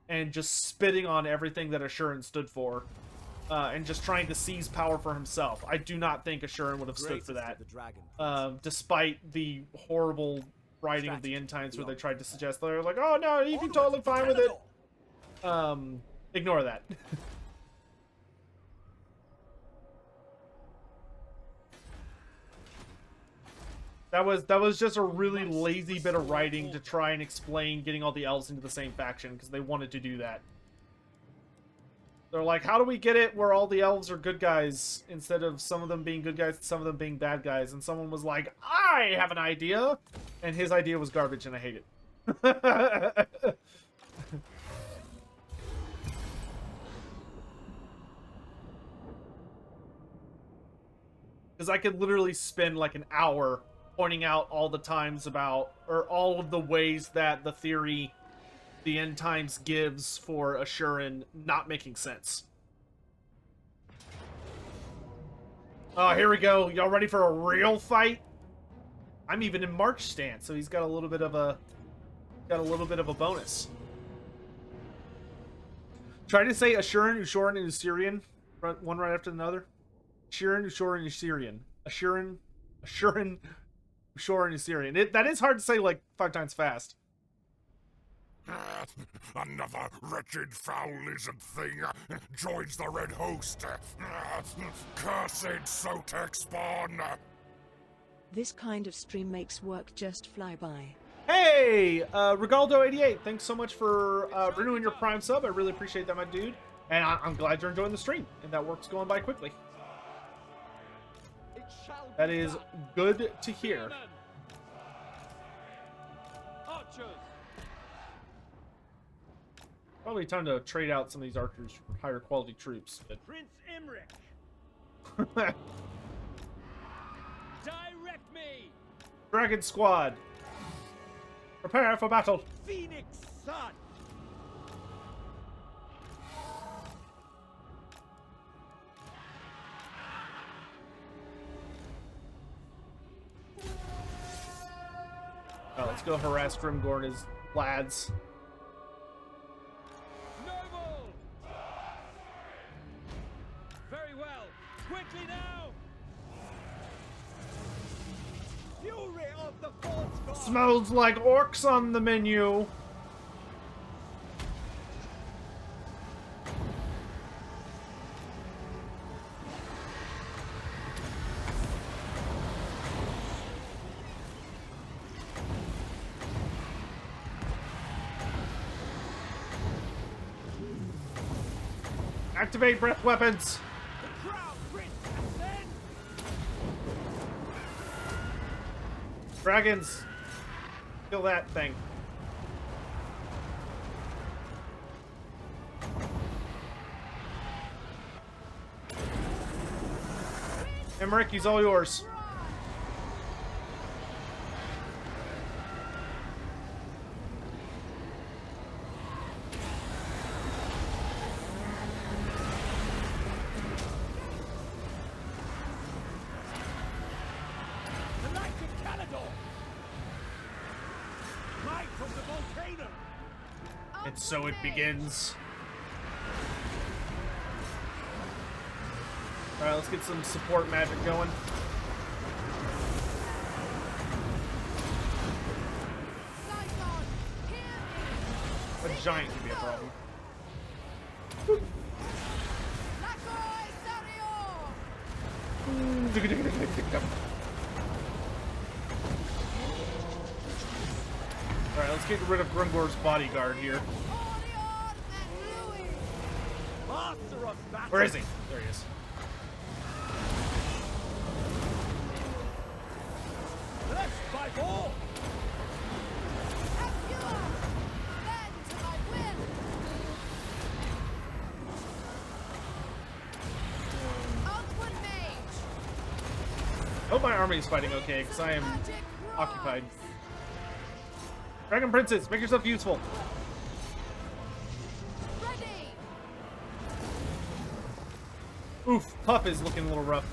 and just spitting on everything that Ashurin stood for, and just trying to seize power for himself. I do not think Ashurin would have stood for that, despite the horrible writing of the end times where they tried to suggest they're like, oh no, you'd be totally fine with it. Ignore that. That was just a really lazy bit of writing to try and explain getting all the elves into the same faction, because they wanted to do that. They're like, how do we get it where all the elves are good guys instead of some of them being good guys and some of them being bad guys? And someone was like, I have an idea! And his idea was garbage, and I hate it. Because I could literally spend like an hour pointing out all the times about, or all of the ways that the theory the end times gives for Ashurin not making sense. Oh, here we go. Y'all ready for a real fight? I'm even in March stance, so he's got a little bit of a bonus. Try to say Ashurin, Ushoran, and Usirian, one right after another. Ashurin, Ushoran, Usirian. Ashurin, Ushoran, and Usirian. That is hard to say like 5 times fast. Another wretched, foul lizard thing joins the red host. Cursed Sotek spawn. This kind of stream makes work just fly by. Hey, Regaldo88, thanks so much for renewing your Prime sub. I really appreciate that, my dude. And I'm glad you're enjoying the stream, and that work's going by quickly. That is good to hear. Archers. Probably time to trade out some of these archers for higher quality troops. But... Prince Imric. Direct me. Dragon Squad, prepare for battle. Phoenix Sun. Oh, let's go harass Grimgor and his lads. Noble. Very well. Quickly now. Fury of the Forge God. Smells like orcs on the menu. Activate breath weapons. The Crown Prince ascend. Dragons. Kill that thing. Emmerich, he's all yours. The Knight of Caledor. Light from the volcano. And so it begins. Alright, let's get some support magic going. Saigon, here giant can be a problem. Alright, let's get rid of Grungor's bodyguard here. Where is he? There he is. Let's fight all! I hope my army is fighting okay, because I am occupied. Dragon Princess, make yourself useful. Oof, Puff is looking a little rough.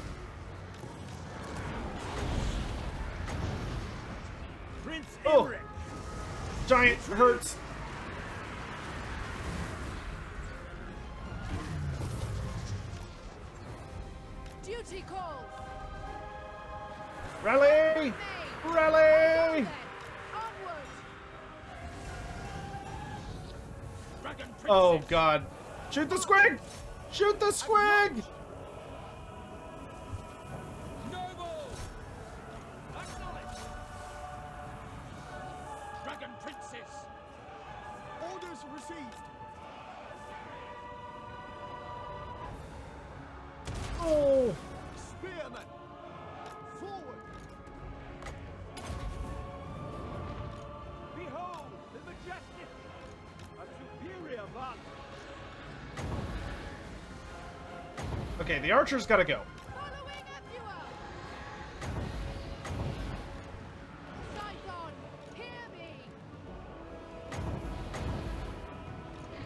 Oh! Giant hurts. Duty calls. Rally! Rally! Oh god. Shoot the squig! Shoot the squig! Noble! Acknowledge! Dragon Princess! Orders received! Oh! Spearmen! Forward! Behold the majestic! A superior valor! Okay, the archer's gotta go. Following Emperor! Saigon, hear me!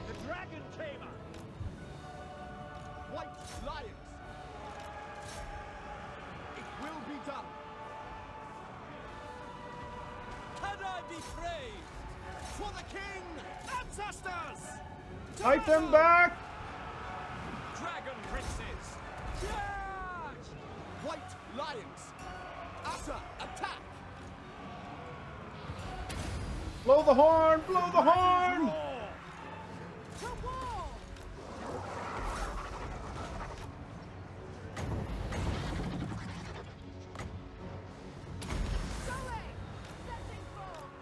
The Dragon Tamer! White Lions! It will be done! Can I be praised? For the King! Ancestors! Fight them back! Dragon Princes! Charge! White Lions! Utter attack! Blow the horn! Blow the horn! Roar! To war! Going! Setting forth!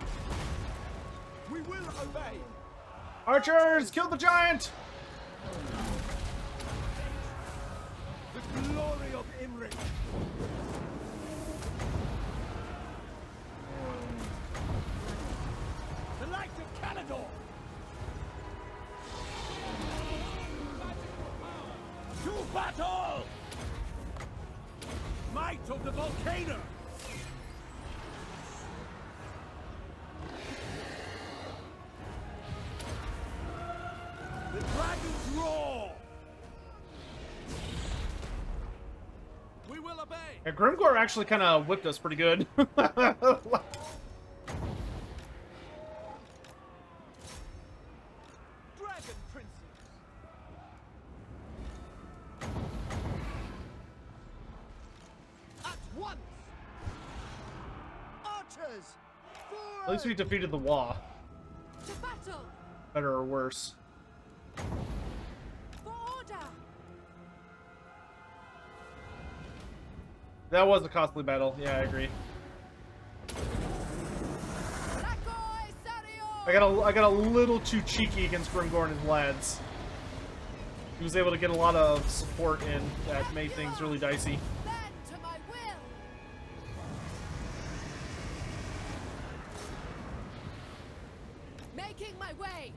We will obey! Archers, kill the giant! The glory of Imric! The light of Caledor! To battle! Might of the volcano! The dragon's roar! We will obey! Yeah, Grimgor actually kind of whipped us pretty good. Dragon Princes! At once! Archers! Forward! At least we defeated the Wa. To battle! Better or worse. For order! That was a costly battle. Yeah, I agree. I got a little too cheeky against Grimgor and his lads. He was able to get a lot of support in that made things really dicey. Bend to my will! Making my way!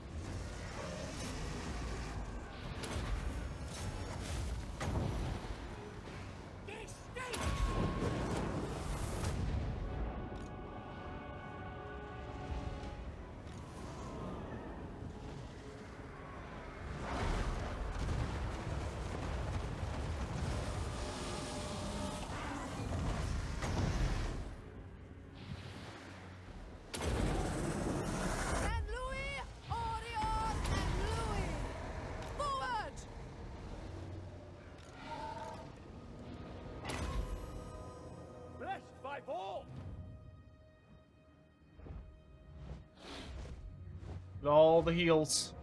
San Luis, Get all the heals.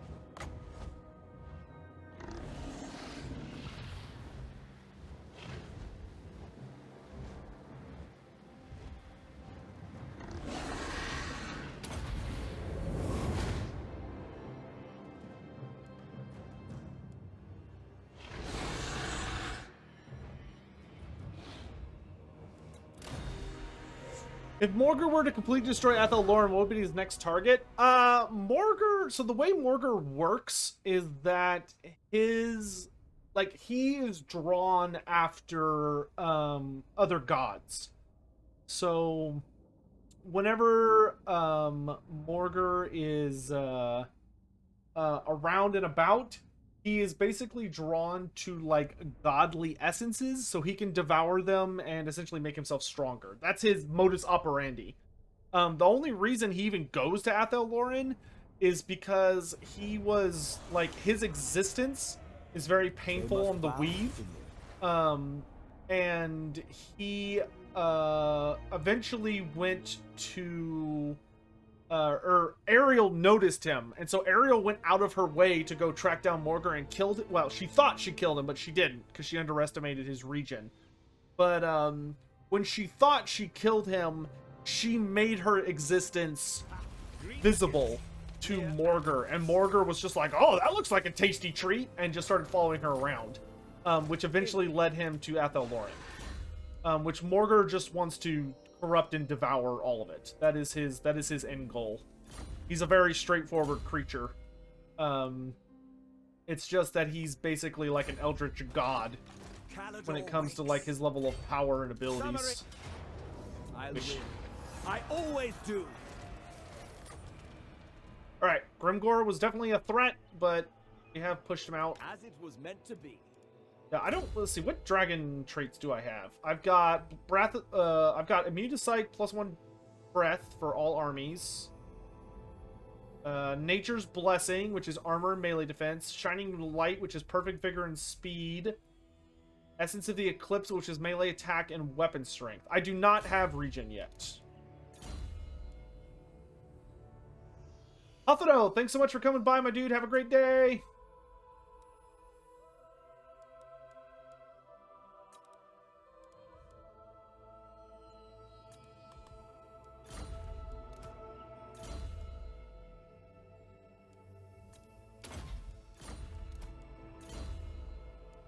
If Morgur were to completely destroy Athel Loren, what would be his next target? Morgur, so the way Morgur works is that his, like, he is drawn after, other gods. So, whenever, Morgur is, around and about, he is basically drawn to, like, godly essences, so he can devour them and essentially make himself stronger. That's his modus operandi. The only reason he even goes to Athel Loren is because he was, like, his existence is very painful on the weave. And he, eventually went to... or Ariel noticed him, and so Ariel went out of her way to go track down Morgur and killed it. Well, she thought she killed him, but she didn't, because she underestimated his regen. But, when she thought she killed him, she made her existence visible to Morgur, and Morgur was just like, oh, that looks like a tasty treat, and just started following her around, which eventually led him to Athel Loren, which Morgur just wants to corrupt and devour all of it. That is his end goal. He's a very straightforward creature. It's just that he's basically like an eldritch god when it comes to like his level of power and abilities. I always do. Alright, Grimgor was definitely a threat, but we have pushed him out. As it was meant to be. Yeah, let's see, what dragon traits do I have? I've got breath, I've got immune to sight, +1 breath for all armies. Nature's Blessing, which is armor and melee defense. Shining Light, which is perfect vigor and speed. Essence of the Eclipse, which is melee attack and weapon strength. I do not have regen yet. Huffado, thanks so much for coming by, my dude. Have a great day.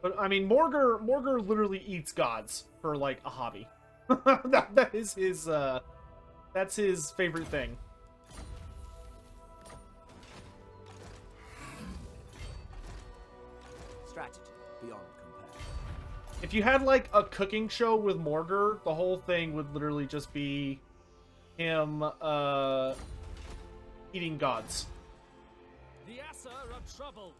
But I mean, Morgur literally eats gods for like a hobby. that is his that's his favorite thing. Strategy beyond compare. If you had like a cooking show with Morgur, the whole thing would literally just be him eating gods. The Asa are troubled.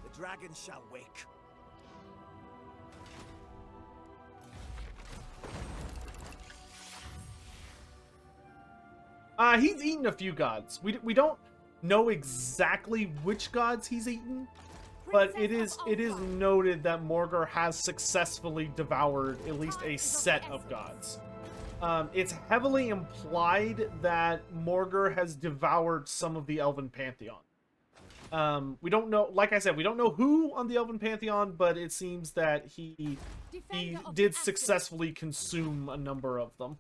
The dragon shall wake. He's eaten a few gods. We don't know exactly which gods he's eaten, but it is noted that Morgur has successfully devoured at least a set of gods. It's heavily implied that Morgur has devoured some of the Elven Pantheon. We don't know, like I said, we don't know who on the Elven Pantheon, but it seems that he did successfully consume a number of them.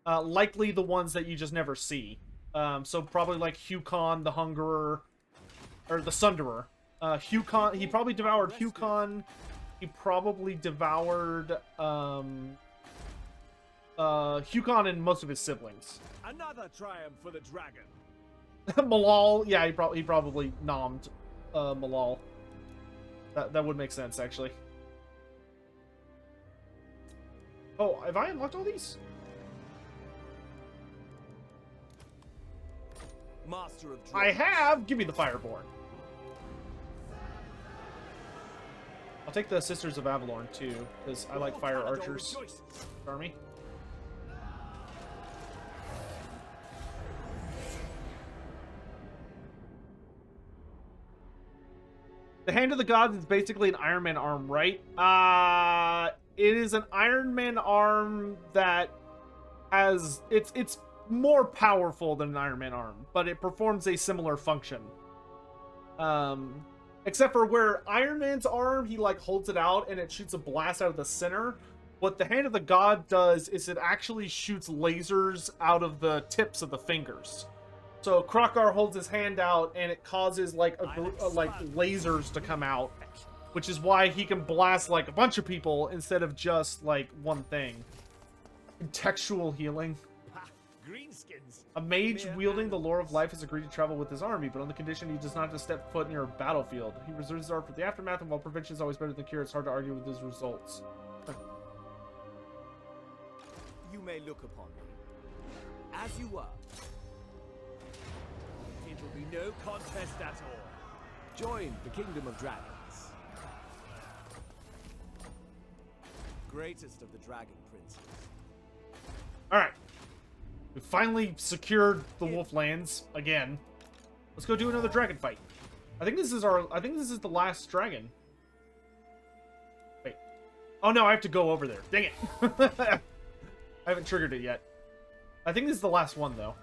Likely the ones that you just never see. So probably like Hukon, the Hungerer, or the Sunderer. Hukon, he probably devoured Hukon. He probably devoured Hukon and most of his siblings. Another triumph for the dragon. Malal, yeah, he probably nommed Malal. That would make sense, actually. Oh, have I unlocked all these? Master of I have! Give me the Fireborn. I'll take the Sisters of Avalorn, too, because I like fire archers. Army. The Hand of the Gods is basically an Iron Man arm, right? It is an Iron Man arm that has... It's more powerful than an Iron Man arm, but it performs a similar function. Except for where Iron Man's arm, he like holds it out and it shoots a blast out of the center. What the Hand of the God does is it actually shoots lasers out of the tips of the fingers. So Krokar holds his hand out and it causes like like lasers to come out, which is why he can blast like a bunch of people instead of just like one thing. Contextual healing. Greenskins. A mage wielding the lore of life has agreed to travel with his army, but on the condition he does not have to step foot near a battlefield. He reserves his art for the aftermath, and while prevention is always better than cure, it's hard to argue with his results. You may look upon me as you are. It will be no contest at all. Join the Kingdom of Dragons. Greatest of the Dragon Princes. Alright. We finally secured the Wolflands again. Let's go do another dragon fight. I think this is the last dragon. Wait. Oh no, I have to go over there. Dang it. I haven't triggered it yet. I think this is the last one though.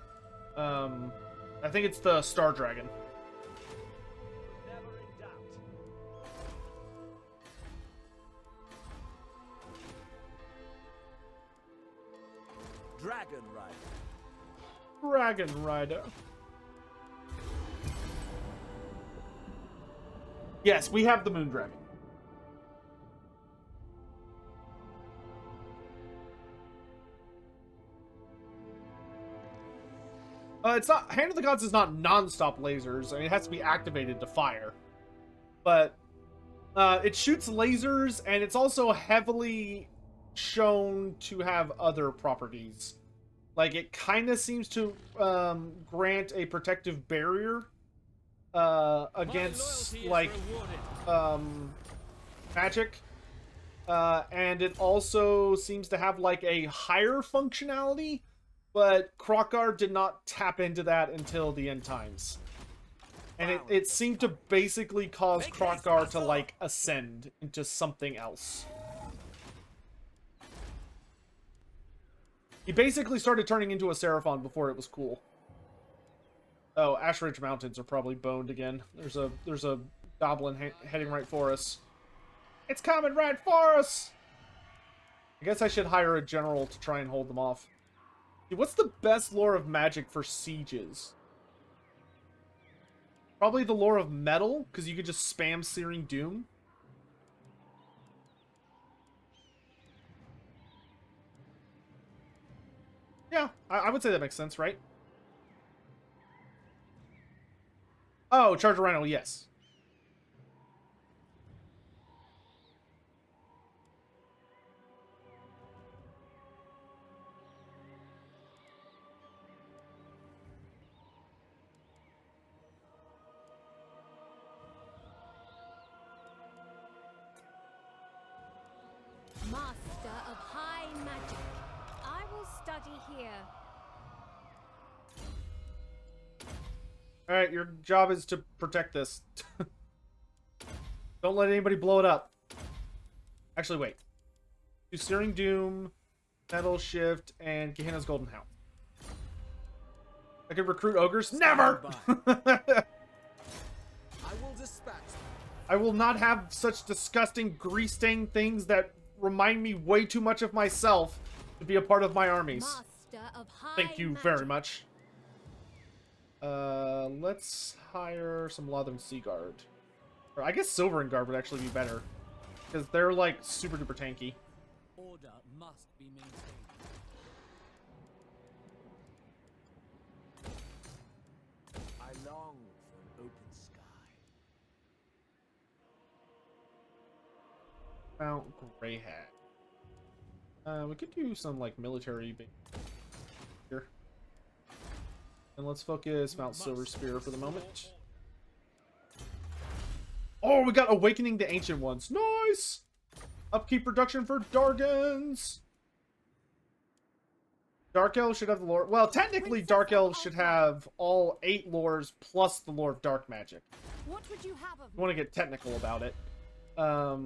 I think it's the Star Dragon. Never in doubt. Dragon Rider. Dragon Rider. Yes, we have the Moon Dragon. It's not... Hand of the Gods is not non-stop lasers. I mean, it has to be activated to fire. But it shoots lasers, and it's also heavily shown to have other properties. Like, it kind of seems to grant a protective barrier against, like, magic. And it also seems to have, like, a higher functionality, but Krokar did not tap into that until the end times. And it seemed to basically cause Krokar to, like, ascend into something else. He basically started turning into a Seraphon before it was cool. Oh, Ash Ridge Mountains are probably boned again. There's a goblin heading right for us. It's coming right for us! I guess I should hire a general to try and hold them off. Dude, what's the best lore of magic for sieges? Probably the lore of metal, because you could just spam Searing Doom. Yeah, I would say that makes sense, right? Oh, Charger Rhino, yes. Master of high magic, I will study here. Alright, your job is to protect this. Don't let anybody blow it up. Actually, wait. Do Searing Doom, Metal Shift, and Gehenna's Golden Hound. I could recruit ogres? Never! I will dispatch. I will not have such disgusting grease-stained things that remind me way too much of myself to be a part of my armies. Master of high Thank you magic. very much. Let's hire some Lothern Sea Guard. Or I guess Silveren Guard would actually be better. Because they're, like, super duper tanky. Order must be maintained. I long for an open sky. Mount Grey Hat. We could do some, like, military here. And let's focus Mount Silver Spear for the moment. Oh, we got Awakening the Ancient Ones. Nice! Upkeep production for Dargans! Dark Elves should have the lore. Well, technically, Dark Elves should have all 8 lores plus the lore of dark magic. What would you have of I want to get technical about it. I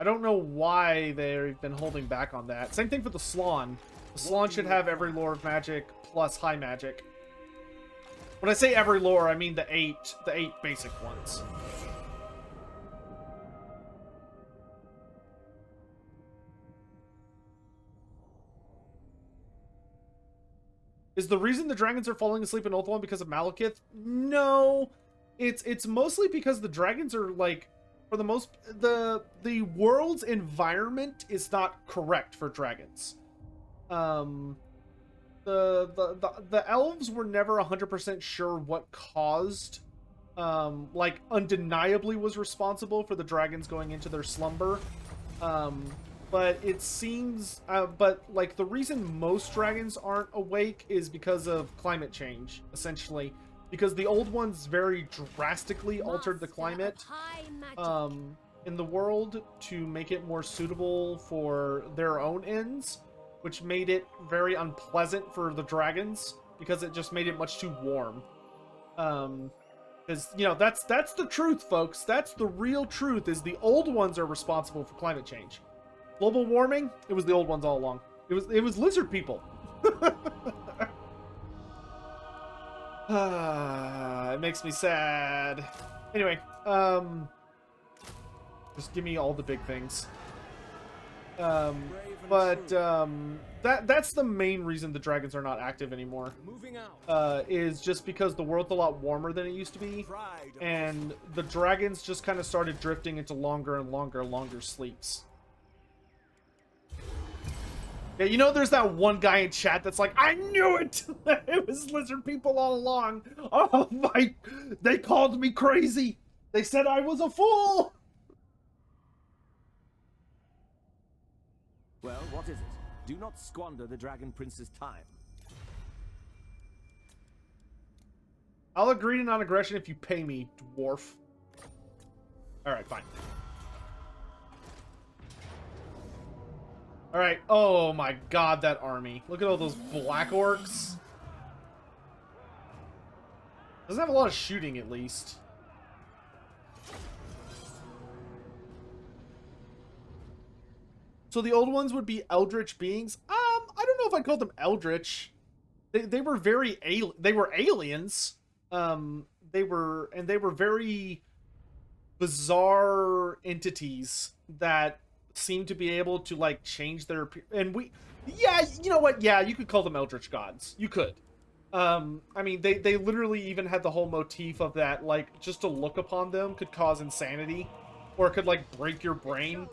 don't know why they've been holding back on that. Same thing for the Slawn. The Slawn should have every lore of magic plus high magic. When I say every lore, I mean the eight basic ones. Is the reason the dragons are falling asleep in Ulthuan because of Malekith? No. It's mostly because the dragons are like, for the most, the world's environment is not correct for dragons. The elves were never 100% sure what caused, like undeniably was responsible for the dragons going into their slumber. But it seems, but like the reason most dragons aren't awake is because of climate change, essentially. Because the old ones very drastically altered the climate in the world to make it more suitable for their own ends, which made it very unpleasant for the dragons because it just made it much too warm. Because, you know, that's the truth, folks. That's the real truth, is the old ones are responsible for climate change. Global warming, it was the old ones all along. It was lizard people. It makes me sad. Anyway, just give me all the big things. That's the main reason the dragons are not active anymore. Is just because the world's a lot warmer than it used to be, and the dragons just kind of started drifting into longer and longer sleeps. Yeah, you know, there's that one guy in chat that's like, I knew it! It was lizard people all along. Oh my, they called me crazy. They said I was a fool. Well, what is it? Do not squander the Dragon Prince's time. I'll agree to non-aggression if you pay me, dwarf. Alright, fine. Alright, oh my god, that army. Look at all those black orcs. Doesn't have a lot of shooting, at least. So the old ones would be eldritch beings? I don't know if I'd call them eldritch. They were very they were aliens. They were very bizarre entities that seem to be able to like change their yeah, you know what, yeah, you could call them eldritch gods. You could. I mean, they literally even had the whole motif of that, like, just to look upon them could cause insanity, or it could like break your brain,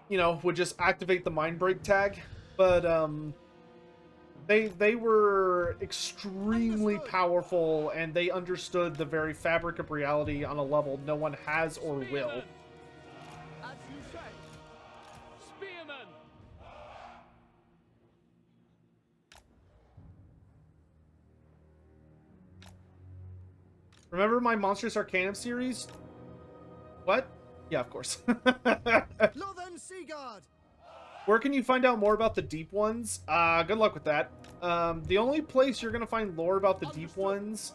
you know, would just activate the mind break tag. But they were extremely powerful, and they understood the very fabric of reality on a level no one has or will. Remember my Monstrous Arcanum series? What? Yeah, of course. Where can you find out more about the Deep Ones? Good luck with that. The only place you're going to find lore about the Deep Ones,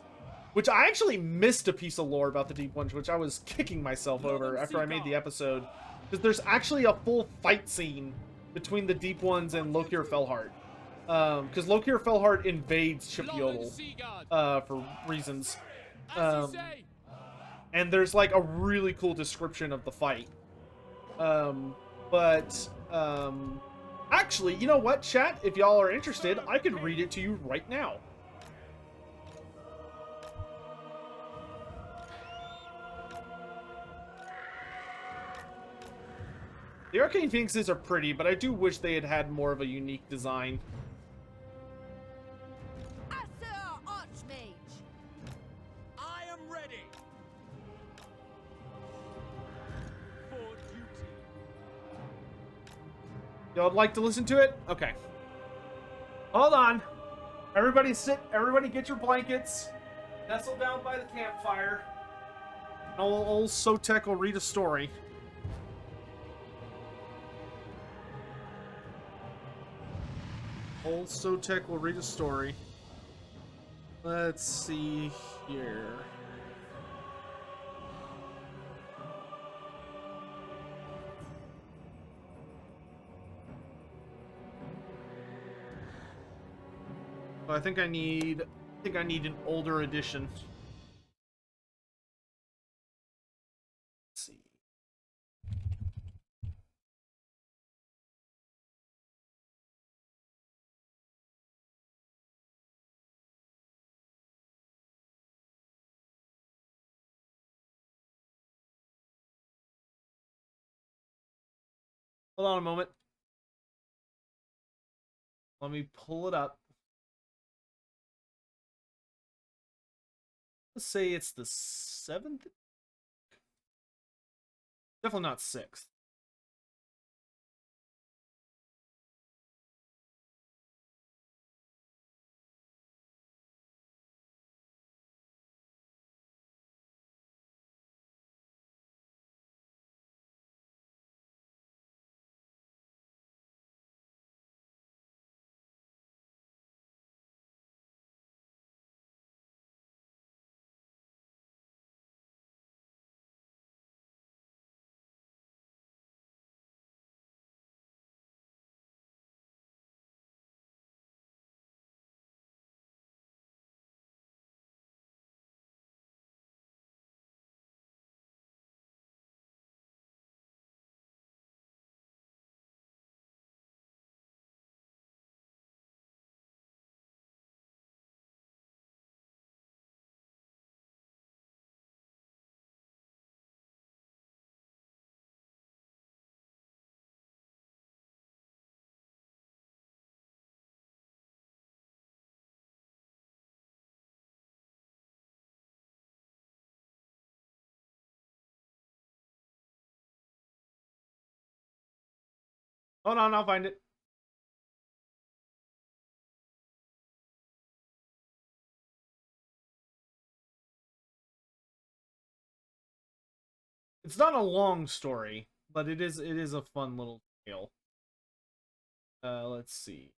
which I actually missed a piece of lore about the Deep Ones, which I was kicking myself over after I made the episode, because there's actually a full fight scene between the Deep Ones and Lokir Felhart. Because Lokir Felhart invades Chipiodal for reasons. And there's like a really cool description of the fight. Actually, you know what, chat? If y'all are interested, I could read it to you right now. The Arcane Phoenixes are pretty, but I do wish they had had more of a unique design. Y'all like to listen to it? Okay. Hold on. Everybody sit. Everybody get your blankets. Nestle down by the campfire. Old Sotek will read a story. Old Sotek will read a story. Let's see here. Oh, I think I need an older edition. Let's see. Hold on a moment. Let me pull it up. Let's say it's the 7th. Definitely not 6th. Hold on, I'll find it. It's not a long story, but it is a fun little tale. Let's see.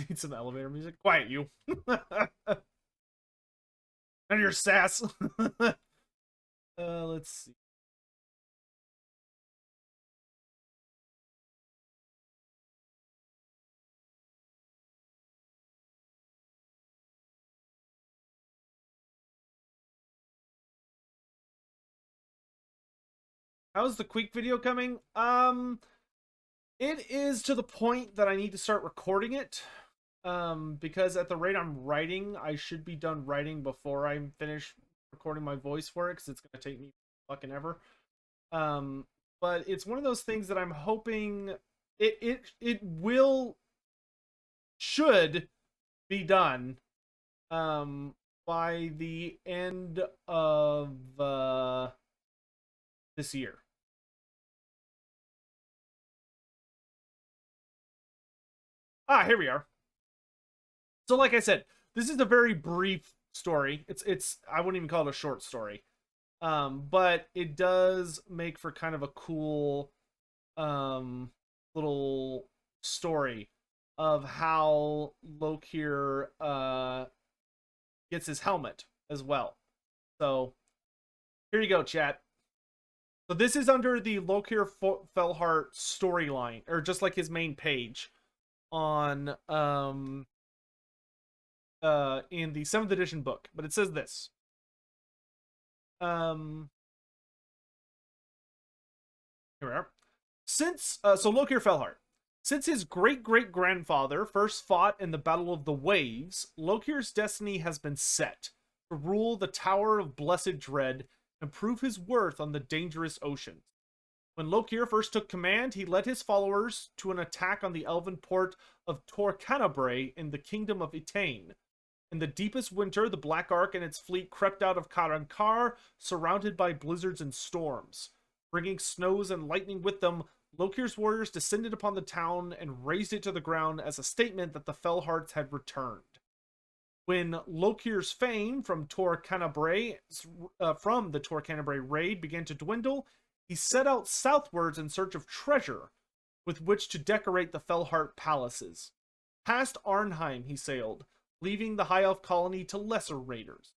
Need some elevator music. Quiet, you. And your sass. Let's see. How's the Queek video coming? It is to the point that I need to start recording it. Because at the rate I'm writing, I should be done writing before I finish recording my voice for it, because it's gonna take me fucking ever. But it's one of those things that I'm hoping it should be done by the end of this year. Here we are. So like I said, this is a very brief story. It's I wouldn't even call it a short story. But it does make for kind of a cool little story of how Lokir gets his helmet as well. So here you go, chat. So this is under the Lokir Felhart storyline, or just like his main page on in the 7th edition book. But it says this. Here we are. Since so Lokir Felhart. Since his great-great-grandfather first fought in the Battle of the Waves, Lokir's destiny has been set to rule the Tower of Blessed Dread and prove his worth on the dangerous oceans. When Lokir first took command, he led his followers to an attack on the elven port of Tor Canabre in the Kingdom of Etain. In the deepest winter, the Black Ark and its fleet crept out of Karankar, surrounded by blizzards and storms. Bringing snows and lightning with them, Lokir's warriors descended upon the town and razed it to the ground as a statement that the Felharts had returned. When Lokir's fame from the Tor Canterbury raid began to dwindle, he set out southwards in search of treasure with which to decorate the Fellheart palaces. Past Arnheim he sailed, leaving the High Elf colony to lesser raiders.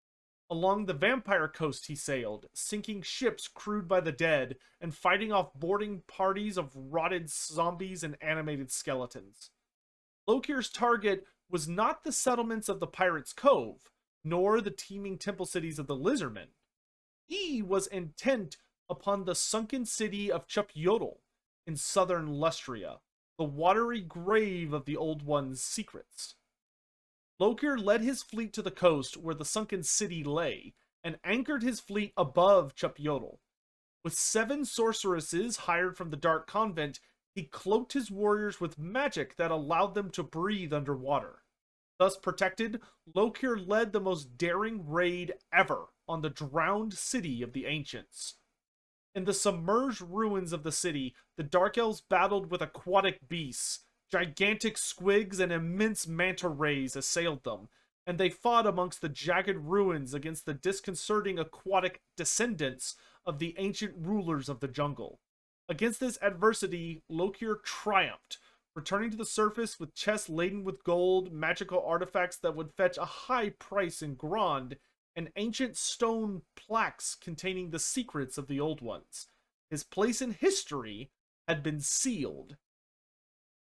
Along the Vampire coast he sailed, sinking ships crewed by the dead and fighting off boarding parties of rotted zombies and animated skeletons. Lokir's target was not the settlements of the Pirates' Cove, nor the teeming temple cities of the Lizardmen. He was intent upon the sunken city of Chupyotl in southern Lustria, the watery grave of the Old One's secrets. Lokir led his fleet to the coast where the sunken city lay, and anchored his fleet above Chupyotl. With 7 sorceresses hired from the Dark Convent, he cloaked his warriors with magic that allowed them to breathe underwater. Thus protected, Lokir led the most daring raid ever on the drowned city of the ancients. In the submerged ruins of the city, the Dark Elves battled with aquatic beasts. Gigantic squigs and immense manta rays assailed them, and they fought amongst the jagged ruins against the disconcerting aquatic descendants of the ancient rulers of the jungle. Against this adversity, Lokir triumphed, returning to the surface with chests laden with gold, magical artifacts that would fetch a high price in Grond, and ancient stone plaques containing the secrets of the Old Ones. His place in history had been sealed.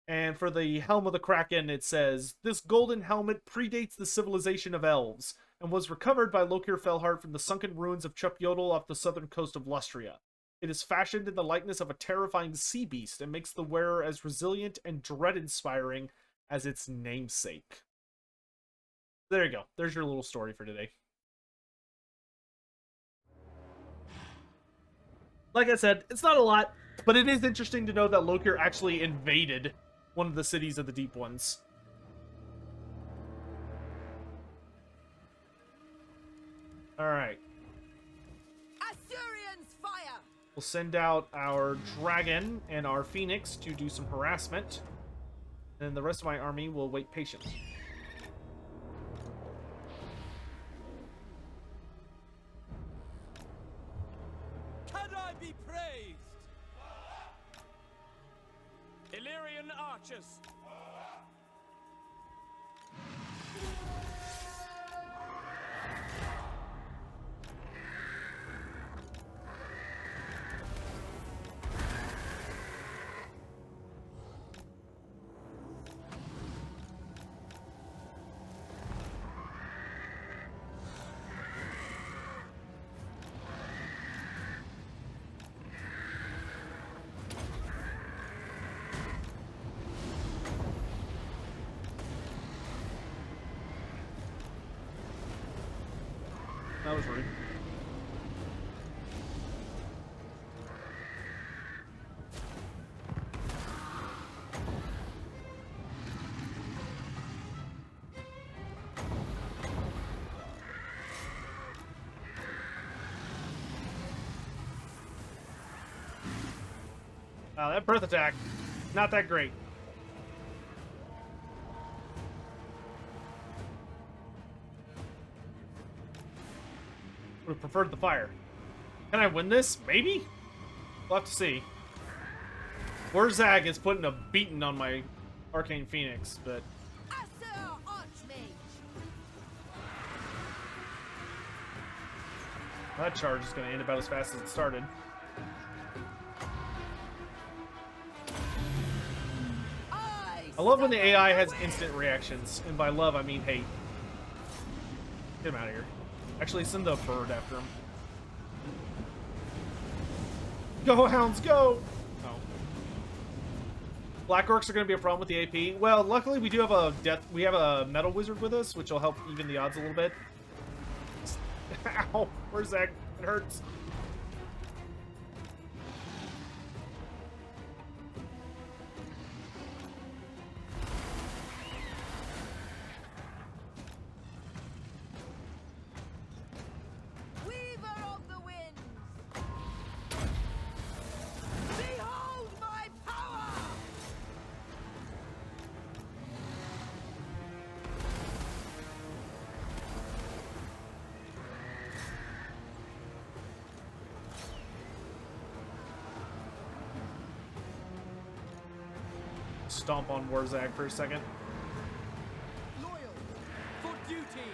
And for the Helm of the Kraken, it says, "This golden helmet predates the civilization of Elves, and was recovered by Lokir Fellheart from the sunken ruins of Chupyotl off the southern coast of Lustria. It is fashioned in the likeness of a terrifying sea beast, and makes the wearer as resilient and dread-inspiring as its namesake." There you go. There's your little story for today. Like I said, it's not a lot, but it is interesting to know that Lokir actually invaded one of the cities of the Deep Ones. Alright. Assyrians fire! We'll send out our dragon and our phoenix to do some harassment. And the rest of my army will wait patiently. Can I be praised? Illyrian archers. That was rude. Wow, that breath attack, not that great. Would have preferred the fire. Can I win this? Maybe? We'll have to see. Warzag is putting a beating on my Arcane Phoenix, but... Asser Archmage! that charge is going to end about as fast as it started. I love when the AI has instant reactions, and by love I mean hate. Get him out of here. Actually, send the bird after him. Go, hounds, go! Oh. Black Orcs are going to be a problem with the AP. Well, luckily we do have a Metal Wizard with us, which will help even the odds a little bit. Ow! Where's that? It hurts. stomp on Warzag for a second. Loyal for duty.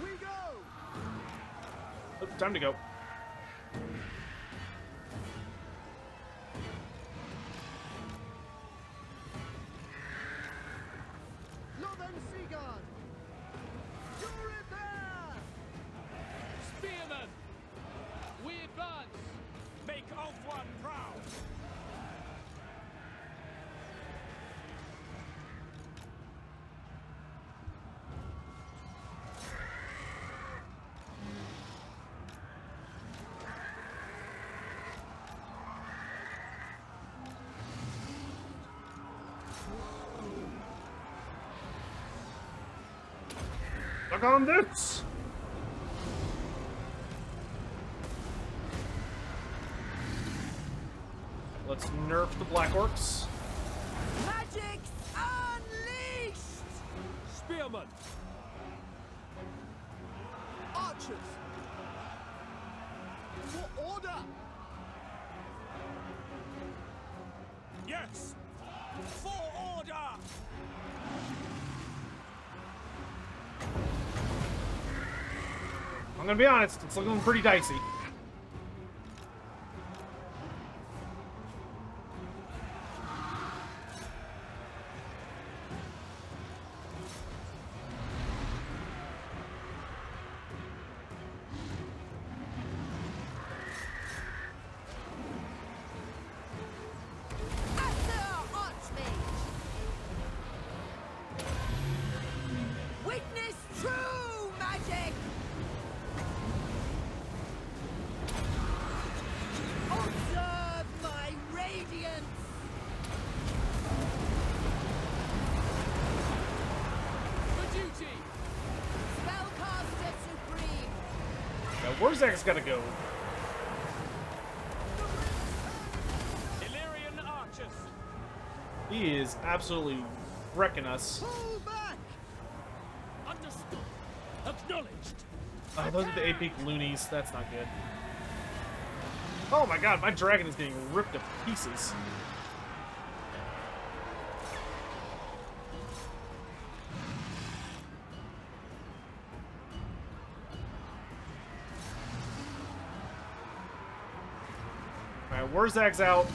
We go. Oh, time to go. Northern Seaguard. You're it there. Spearmen! We advance! Make of one proud! Look on this! Let's nerf the Black Orcs. Magic's unleashed! Spearmen! Archers. For order. Yes! For order! I'm gonna be honest, it's looking pretty dicey. Witness true magic! Observe my radiance! For duty! Spellcaster supreme! Now, Warzag's gotta go. Illyrian archers! He is absolutely wrecking us. Pull back. Understood! Acknowledged! Oh, those are the AP loonies. That's not good. Oh my god, my dragon is getting ripped to pieces. Alright, Warzag's out.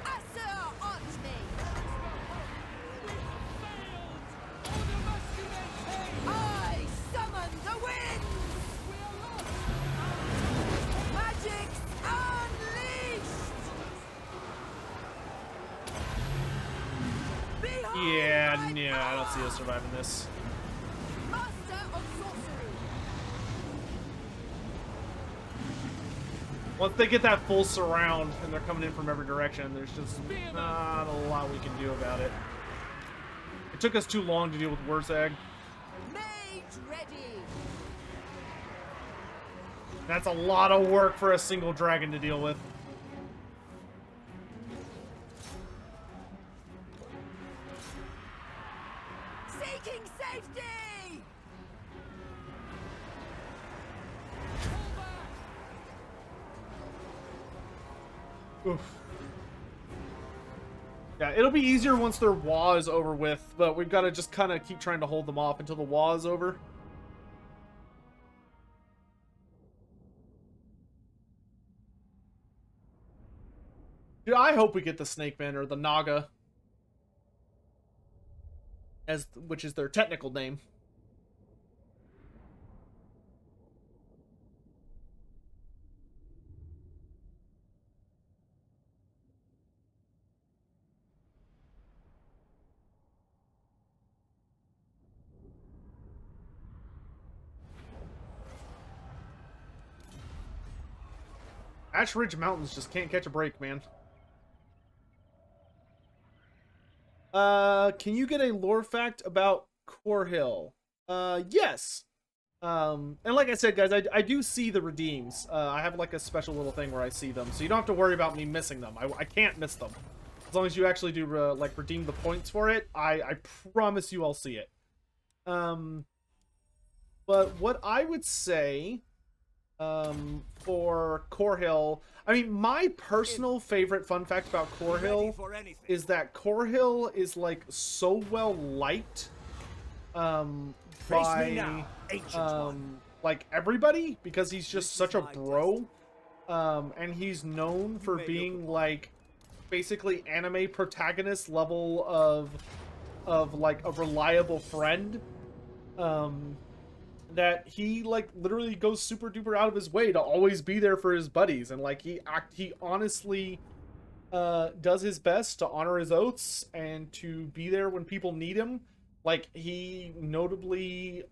Asser on me! I summon the winds! Magic's unleashed! Behold Yeah, my yeah, I don't see power! us surviving this. Master of sorcery! Once they get that full surround and they're coming in from every direction, there's just not a lot we can do about it. It took us too long to deal with Warzag. Mage ready! That's a lot of work for a single dragon to deal with. Seeking safety! Oof. Yeah, it'll be easier once their wall is over with, but we've got to just kind of keep trying to hold them off until the wall is over. Dude, I hope we get the Snakemen or the Naga, which is their technical name. Ash Ridge Mountains just can't catch a break, man. Can you get a lore fact about Core Hill? Yes. And like I said, guys, I do see the redeems. I have like a special little thing where I see them, so you don't have to worry about me missing them. I can't miss them. As long as you actually do, like, redeem the points for it, I promise you I'll see it. But what I would say, for Corhill. I mean, my personal favorite fun fact about Corhill is that Corhill is like so well liked by like everybody, because he's just such a bro, and he's known for being like basically anime protagonist level of like a reliable friend, that he like literally goes super duper out of his way to always be there for his buddies, and like he honestly does his best to honor his oaths and to be there when people need him. Like, he notably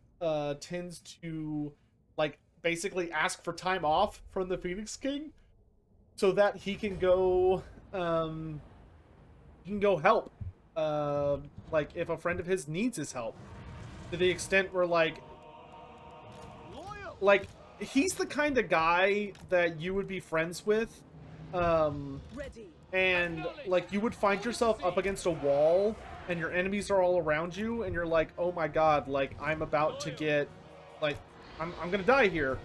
tends to like basically ask for time off from the Phoenix King so that he can go help, like if a friend of his needs his help, to the extent where like he's the kind of guy that you would be friends with, and like you would find yourself up against a wall and your enemies are all around you and you're like, oh my god, like I'm about to get, like I'm gonna die here,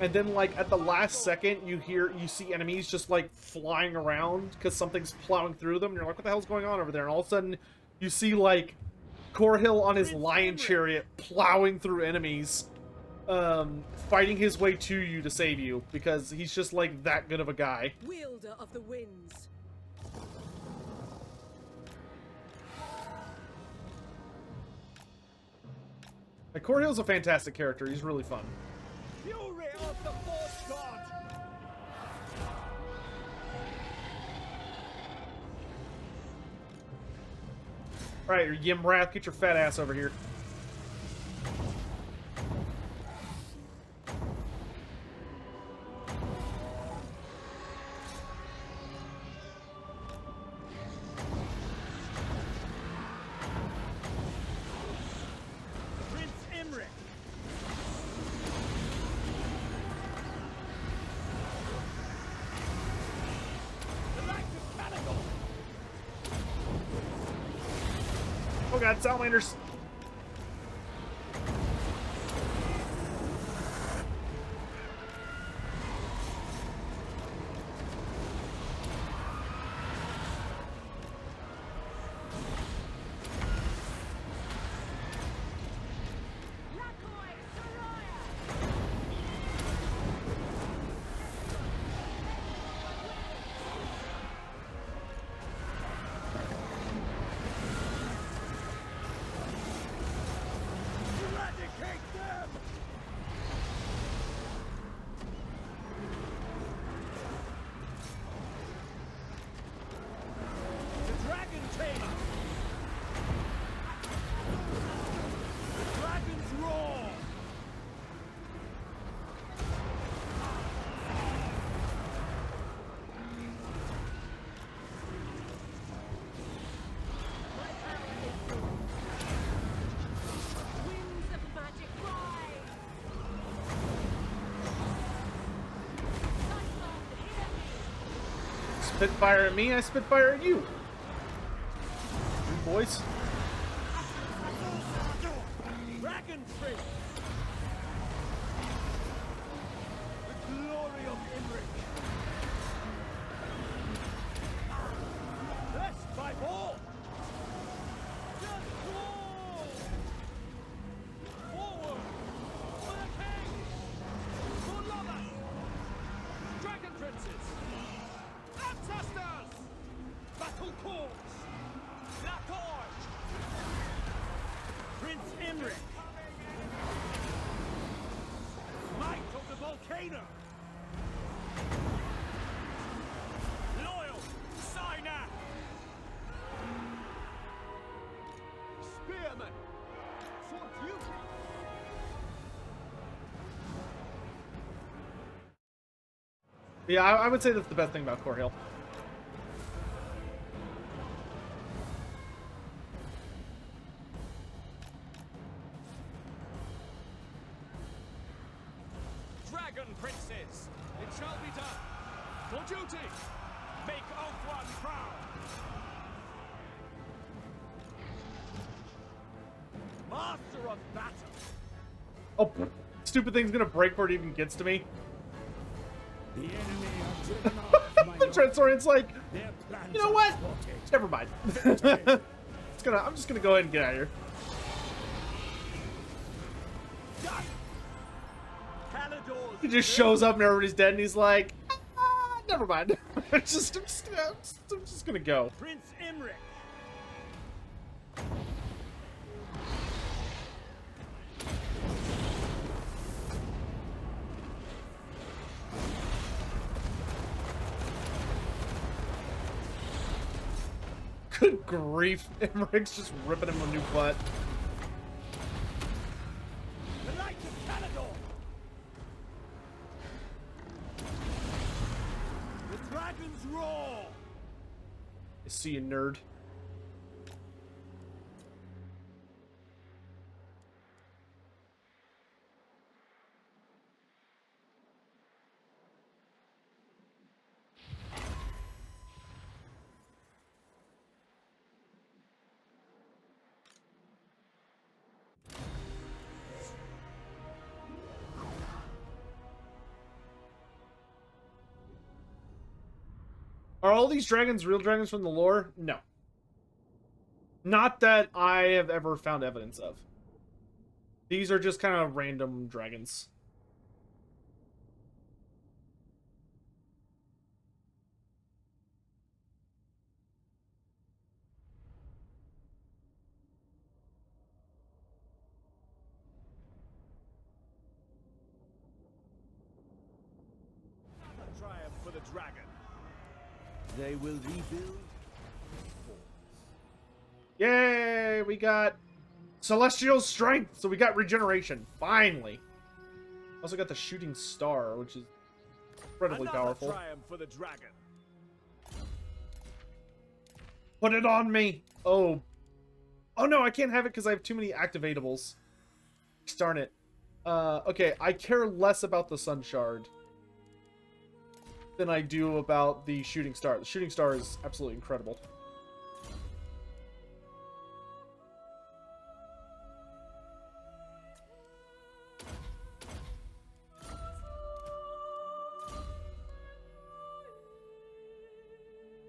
and then like at the last second you see enemies just like flying around because something's plowing through them, and you're like, what the hell's going on over there? And all of a sudden you see like Corhill on his lion chariot plowing through enemies, fighting his way to you to save you, because he's just like that good of a guy. Wielder of the winds. Like, Corhill's a fantastic character. He's really fun. Fury of the Force God! Alright, Yimrath, get your fat ass over here. Oh god, salamanders! Spitfire at me, I spitfire at you. You boys. Dragon Prince! The glory of Imric! Blessed by all! Just roll! Forward! For the king! For lovers! Dragon Princes! Ancestors! Battle Corps! La Torch! Prince Imric! Might of the Volcano! Loyal! Sinach! Spearman! For duty! Yeah, I would say that's the best thing about Corhill. Dragon Princes! It shall be done! For duty! Make of one proud! Master of battle! Oh, stupid thing's gonna break before it even gets to me. The enemy are driven off, my The lord. Saurian's like, Their plans you know are what? thwarted. Never mind. I'm just gonna go ahead and get out of here. He just shows up and everybody's dead, and he's like, never mind. I'm just gonna go. Prince Imric. Good grief. Emmeric's just ripping him a new butt. The Knights of Caledor. The dragons roar. I see you, nerd. Are all these dragons real dragons from the lore? No. Not that I have ever found evidence of. These are just kind of random dragons. A triumph for the dragon. They will rebuild. Yay! We got celestial strength, so we got regeneration. Finally. Also got the shooting star, which is incredibly Another powerful. triumph for the dragon. Put it on me! Oh. Oh no, I can't have it because I have too many activatables. Darn it. Okay, I care less about the sun shard than I do about the shooting star. The shooting star is absolutely incredible.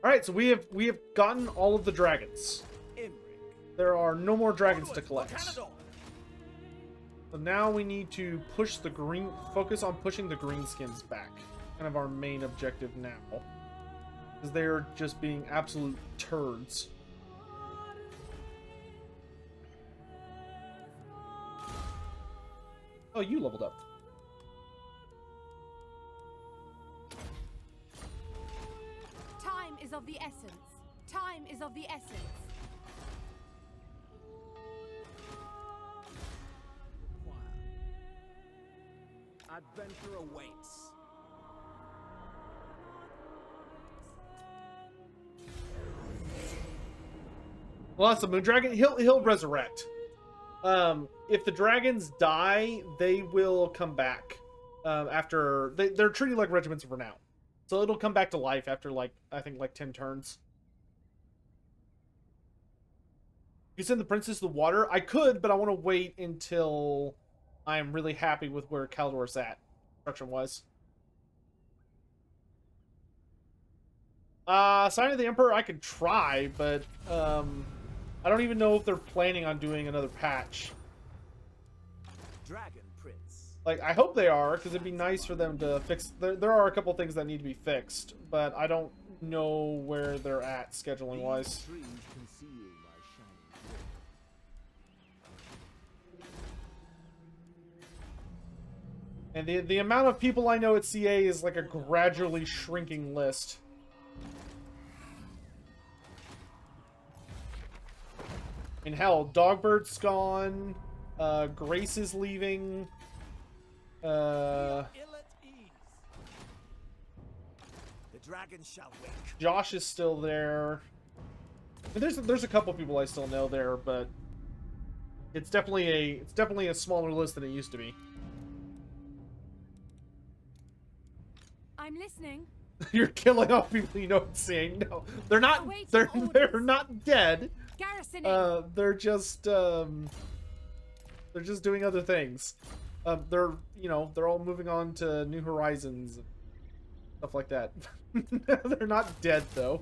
Alright, so we have gotten all of the dragons. Imric. There are no more dragons to Onwards for collect. Caledor. So now we need to push the green, focus on pushing the greenskins back. Kind of our main objective now. Because they're just being absolute turds. Oh, you leveled up. Time is of the essence. Time is of the essence. Adventure awaits. Well, that's the moon dragon. He'll resurrect. If the dragons die, they will come back. After they're treated like regiments for now, so it'll come back to life after I think 10 turns. You send the princess to the water. I could, but I want to wait until I'm really happy with where Caldor's at, construction-wise. Sign of the Emperor, I could try, but I don't even know if they're planning on doing another patch. Dragon Prince. Like, I hope they are, because it'd be nice for them to fix... There are a couple things that need to be fixed, but I don't know where they're at, scheduling-wise. Trees conceal my shining And the amount of people I know at CA is like a gradually shrinking list. And hell, Dogbird's gone, Grace is leaving, ill at ease. The dragon shall wake. Josh is still there. And there's a couple people I still know there, but it's definitely a smaller list than it used to be. I'm listening. You're killing off people you know and seeing. No, they're not. Awaiting They're orders. not dead. Garrisoning. They're just doing other things. They're all moving on to new horizons. Stuff like that. They're not dead, though.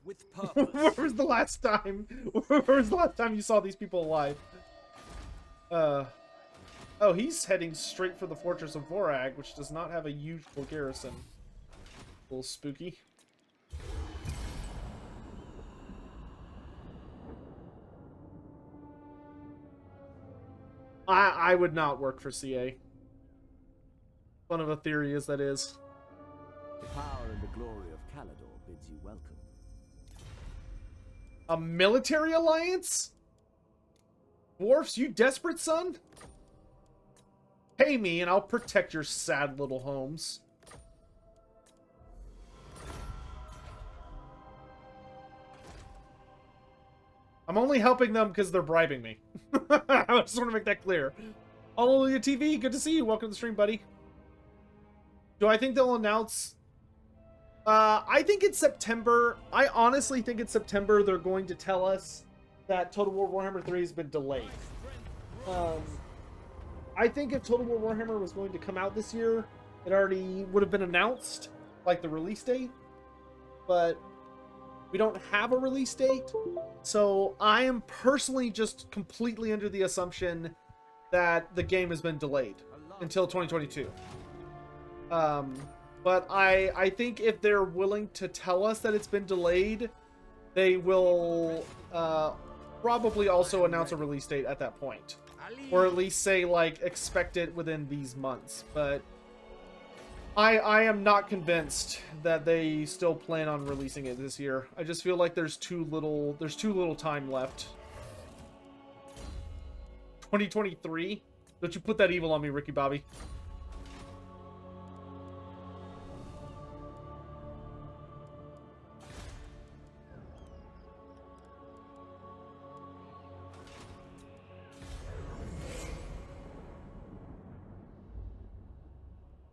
With purpose. Where was the last time? Where was the last time you saw these people alive? Oh, he's heading straight for the Fortress of Vorag, which does not have a usual garrison. A little spooky. I would not work for CA. Fun of a theory as that is. The power and the glory of Calador bids you welcome. A military alliance? Dwarfs, you desperate, son? Pay me and I'll protect your sad little homes. I'm only helping them because they're bribing me. I just want to make that clear. Hallelujah TV, good to see you. Welcome to the stream, buddy. Do I think they'll announce... I think it's September. I honestly think it's September they're going to tell us that Total War Warhammer 3 has been delayed. I think if Total War Warhammer was going to come out this year, it already would have been announced, like the release date. But we don't have a release date. So I am personally just completely under the assumption that the game has been delayed until 2022. But I think if they're willing to tell us that it's been delayed, they will probably also announce a release date at that point. Or at least say, like, expect it within these months. But I am not convinced that they still plan on releasing it this year. I just feel like there's too little time left. 2023? Don't you put that evil on me, Ricky Bobby.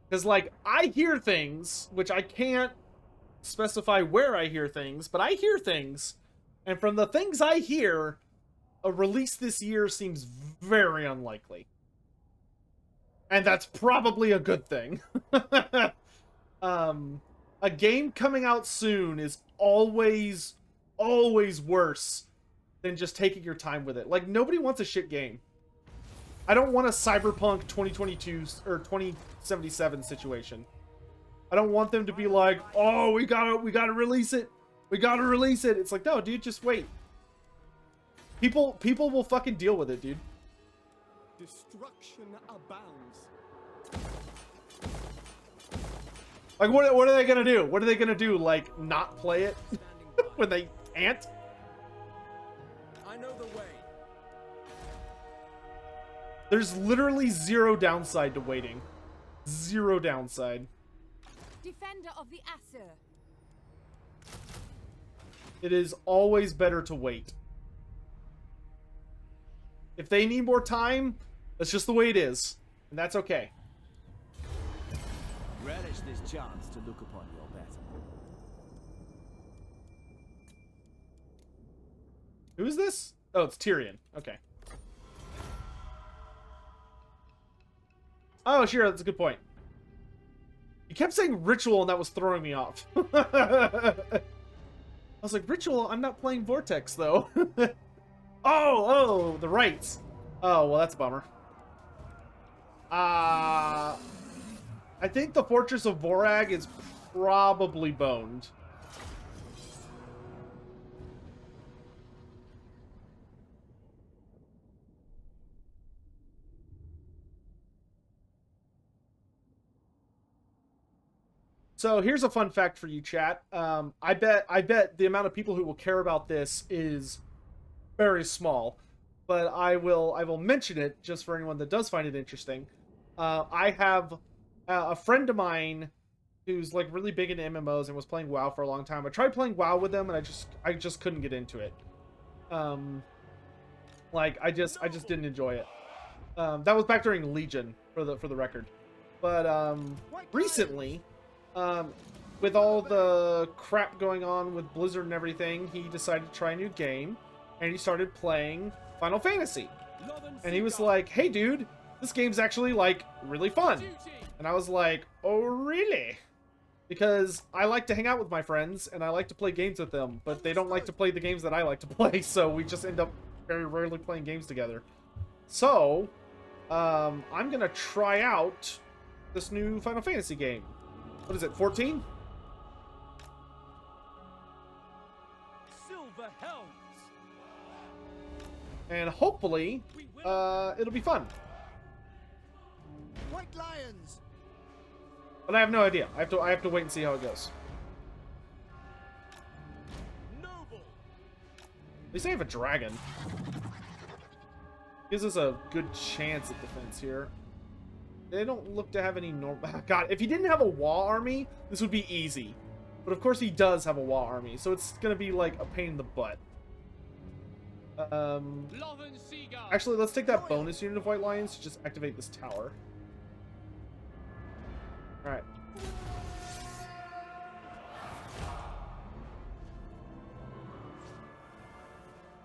Because, like, I hear things, which I can't specify where I hear things, but I hear things. And from the things I hear, a release this year seems very unlikely. And that's probably a good thing. A game coming out soon is always worse than just taking your time with it. Like, nobody wants a shit game. I don't want a Cyberpunk 2022 or 2077 situation. I don't want them to be like, "Oh, we gotta release it. We gotta release it." It's like, no, dude, just wait. People will fucking deal with it, dude. Destruction abounds. Like, what are they gonna do? What are they gonna do? Like, not play it when they can't? I know the way. There's literally zero downside to waiting. Zero downside. Defender of the Aesir. It is always better to wait. If they need more time, that's just the way it is. And that's okay. Relish this chance to look upon your better. Who is this? Oh, it's Tyrion. Okay. Oh, sure, that's a good point. You kept saying ritual, and that was throwing me off. I was like, ritual? I'm not playing Vortex, though. Oh, the rights. Oh, well, that's a bummer. I think the Fortress of Vorag is probably boned. So here's a fun fact for you, chat. I bet the amount of people who will care about this is very small, but I will mention it just for anyone that does find it interesting. I have a friend of mine who's like really big into MMOs and was playing WoW for a long time. I tried playing WoW with him, and I just couldn't get into it. Like I just didn't enjoy it. That was back during Legion, for the record. But recently, with all the crap going on with Blizzard and everything, he decided to try a new game, and he started playing Final Fantasy. And he was like, "Hey, dude, this this game's actually, like, really fun. And I was like, oh, really? Because I like to hang out with my friends, and I like to play games with them, but they don't like to play the games that I like to play, so we just end up very rarely playing games together. So, I'm gonna try out this new Final Fantasy game. What is it, 14? Silver Helms. And hopefully, it'll be fun. White Lions! But I have no idea. I have to wait and see how it goes. Noble. At least I have a dragon. Gives us a good chance at defense here. They don't look to have any normal... God, if he didn't have a Wa army, this would be easy. But of course he does have a Wa army, so it's gonna be like a pain in the butt. Actually, let's take that bonus unit of White Lions to just activate this tower. Alright.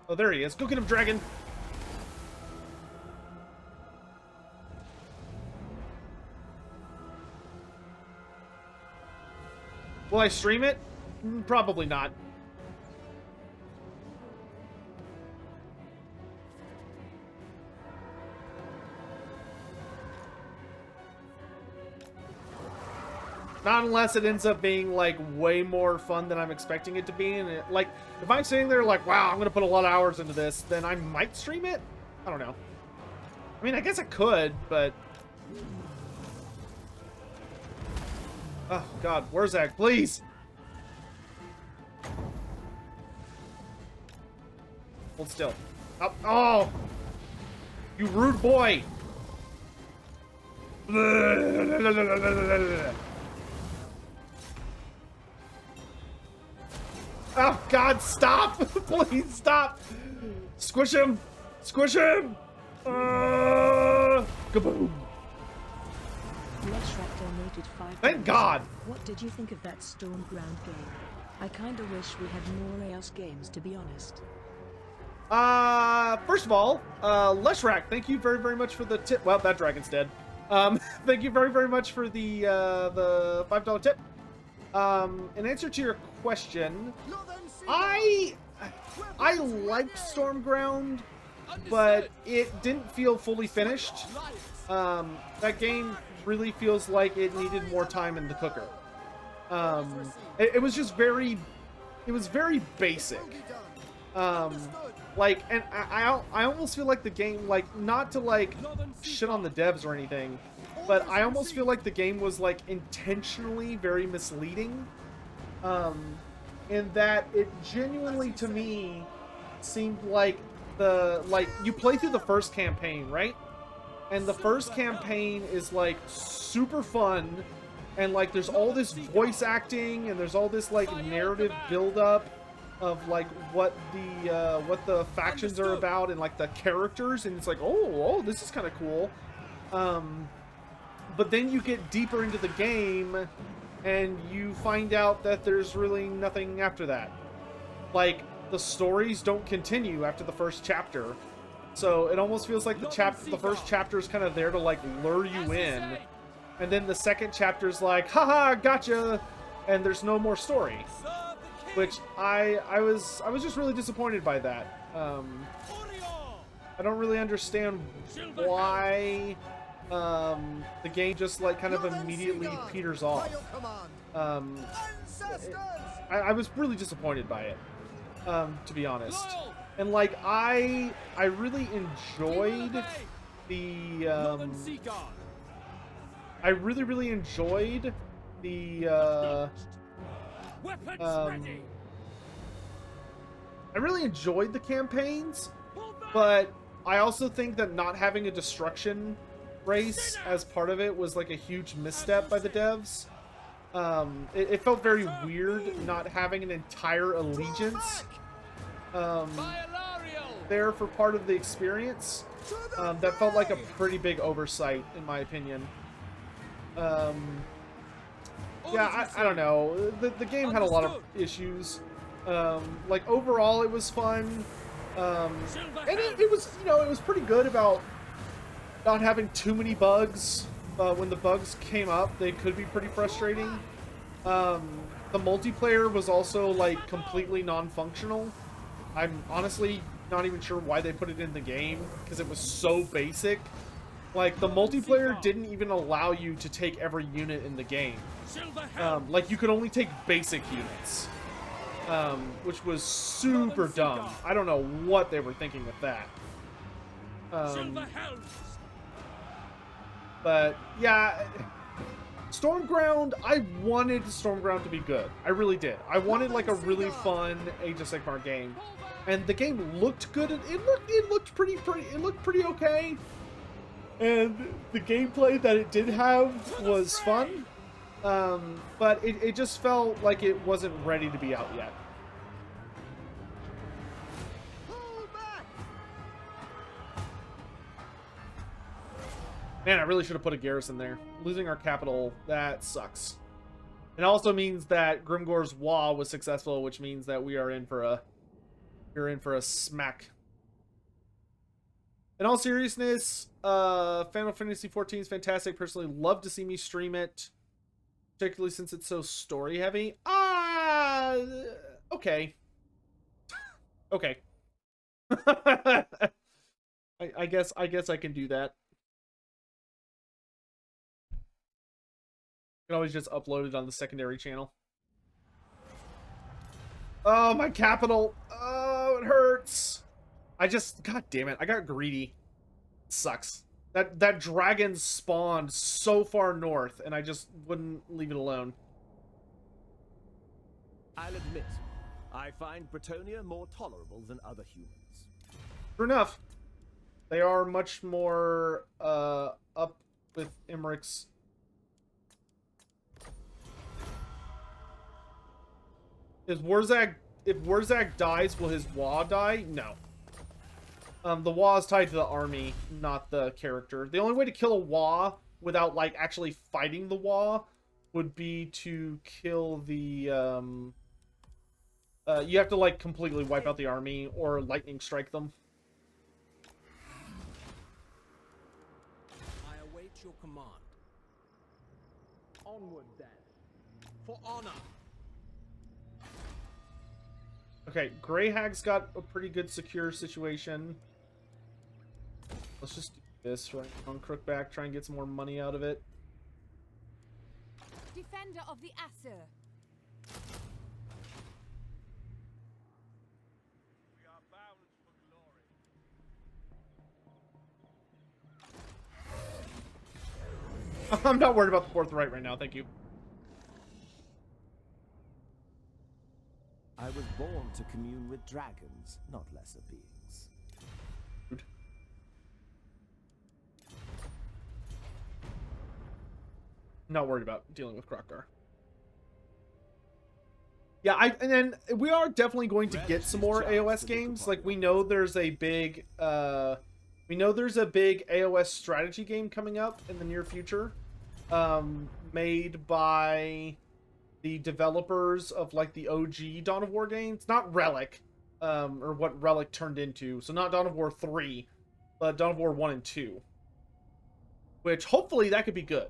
Oh, there he is. Go get him, dragon! Will I stream it? Probably not. Not unless it ends up being, like, way more fun than I'm expecting it to be. And, like, if I'm sitting there like, wow, I'm going to put a lot of hours into this, then I might stream it? I don't know. I mean, I guess I could, but... Oh, God. Where's that? Please! Hold still. Oh! Oh! You rude boy! Oh, God, stop! Please stop! Squish him! Squish him! Kaboom! Donated 5. Thank God! What did you think of that Stormground game? I kinda wish we had more AOS games, to be honest. First of all, Leshrak, thank you very, very much for the tip. Well, that dragon's dead. Thank you very, very much for the $5 tip. In answer to your question, I liked Stormground, but it didn't feel fully finished. That game really feels like it needed more time in the cooker. It was just very, it was very basic. Like, and I almost feel like the game, like, not to, like, shit on the devs or anything, but I almost feel like the game was, like, intentionally very misleading, in that it genuinely, to me, seemed like you play through the first campaign, right? And the first campaign is, like, super fun, and, like, there's all this voice acting, and there's all this, like, narrative build-up of, like, what the factions are about, and, like, the characters, and it's like, oh, this is kind of cool. But then you get deeper into the game, and you find out that there's really nothing after that. Like, the stories don't continue after the first chapter. So it almost feels like the first chapter is kind of there to, like, lure you in. And then the second chapter is like, haha, gotcha! And there's no more story. Which I was just really disappointed by that. I don't really understand why the game just, like, kind of immediately peters off. I was really disappointed by it, to be honest. And, like, I really enjoyed the I really enjoyed the I really enjoyed the campaigns, but I also think that not having a destruction race as part of it was, like, a huge misstep by the devs. It felt very weird not having an entire allegiance there for part of the experience. That felt like a pretty big oversight, in my opinion. Yeah, I don't know. The game had a lot of issues. Like, overall, it was fun. And it was, you know, it was pretty good about not having too many bugs. When the bugs came up, they could be pretty frustrating. The multiplayer was also like completely non-functional. I'm honestly not even sure why they put it in the game because it was so basic. Like the multiplayer didn't even allow you to take every unit in the game. Like you could only take basic units, which was super dumb. I don't know what they were thinking with that. But yeah, Stormground, I wanted Stormground to be good. I really did. I wanted like a really fun Age of Sigmar game, and the game looked good. It looked pretty okay. And the gameplay that it did have was fun, but it just felt like it wasn't ready to be out yet. Man, I really should have put a garrison there. Losing our capital, that sucks. It also means that Grimgor's Wa was successful, which means that we are in for a smack. In all seriousness, Final Fantasy XIV is fantastic. Personally, love to see me stream it, particularly since it's so story heavy. Okay. Okay. I guess I can do that. You can always just upload it on the secondary channel. Oh, my capital. Oh, it hurts. God damn it, I got greedy. It sucks. That dragon spawned so far north, and I just wouldn't leave it alone. I'll admit, I find Bretonia more tolerable than other humans. True enough. They are much more up with Emmerich's. If Warzag dies, will his Wa die? No. The Wa is tied to the army, not the character. The only way to kill a Wa without, like, actually fighting the Wa would be to kill the, you have to, like, completely wipe out the army or lightning strike them. I await your command. Onward, then. For honor. Okay, Grey Hag's got a pretty good secure situation. Let's just do this right on Crookback, try and get some more money out of it. Defender of the Aesir. We are bound for glory. I'm not worried about the fourth right now, thank you. I was born to commune with dragons, not lesser beings. Not worried about dealing with Krokgar. Yeah, and then we are definitely going to get some more AOS games. Like we know there's a big AOS strategy game coming up in the near future, made by the developers of like the OG Dawn of War games, not Relic, or what Relic turned into. So not Dawn of War 3, but Dawn of War 1 and 2. Which hopefully that could be good.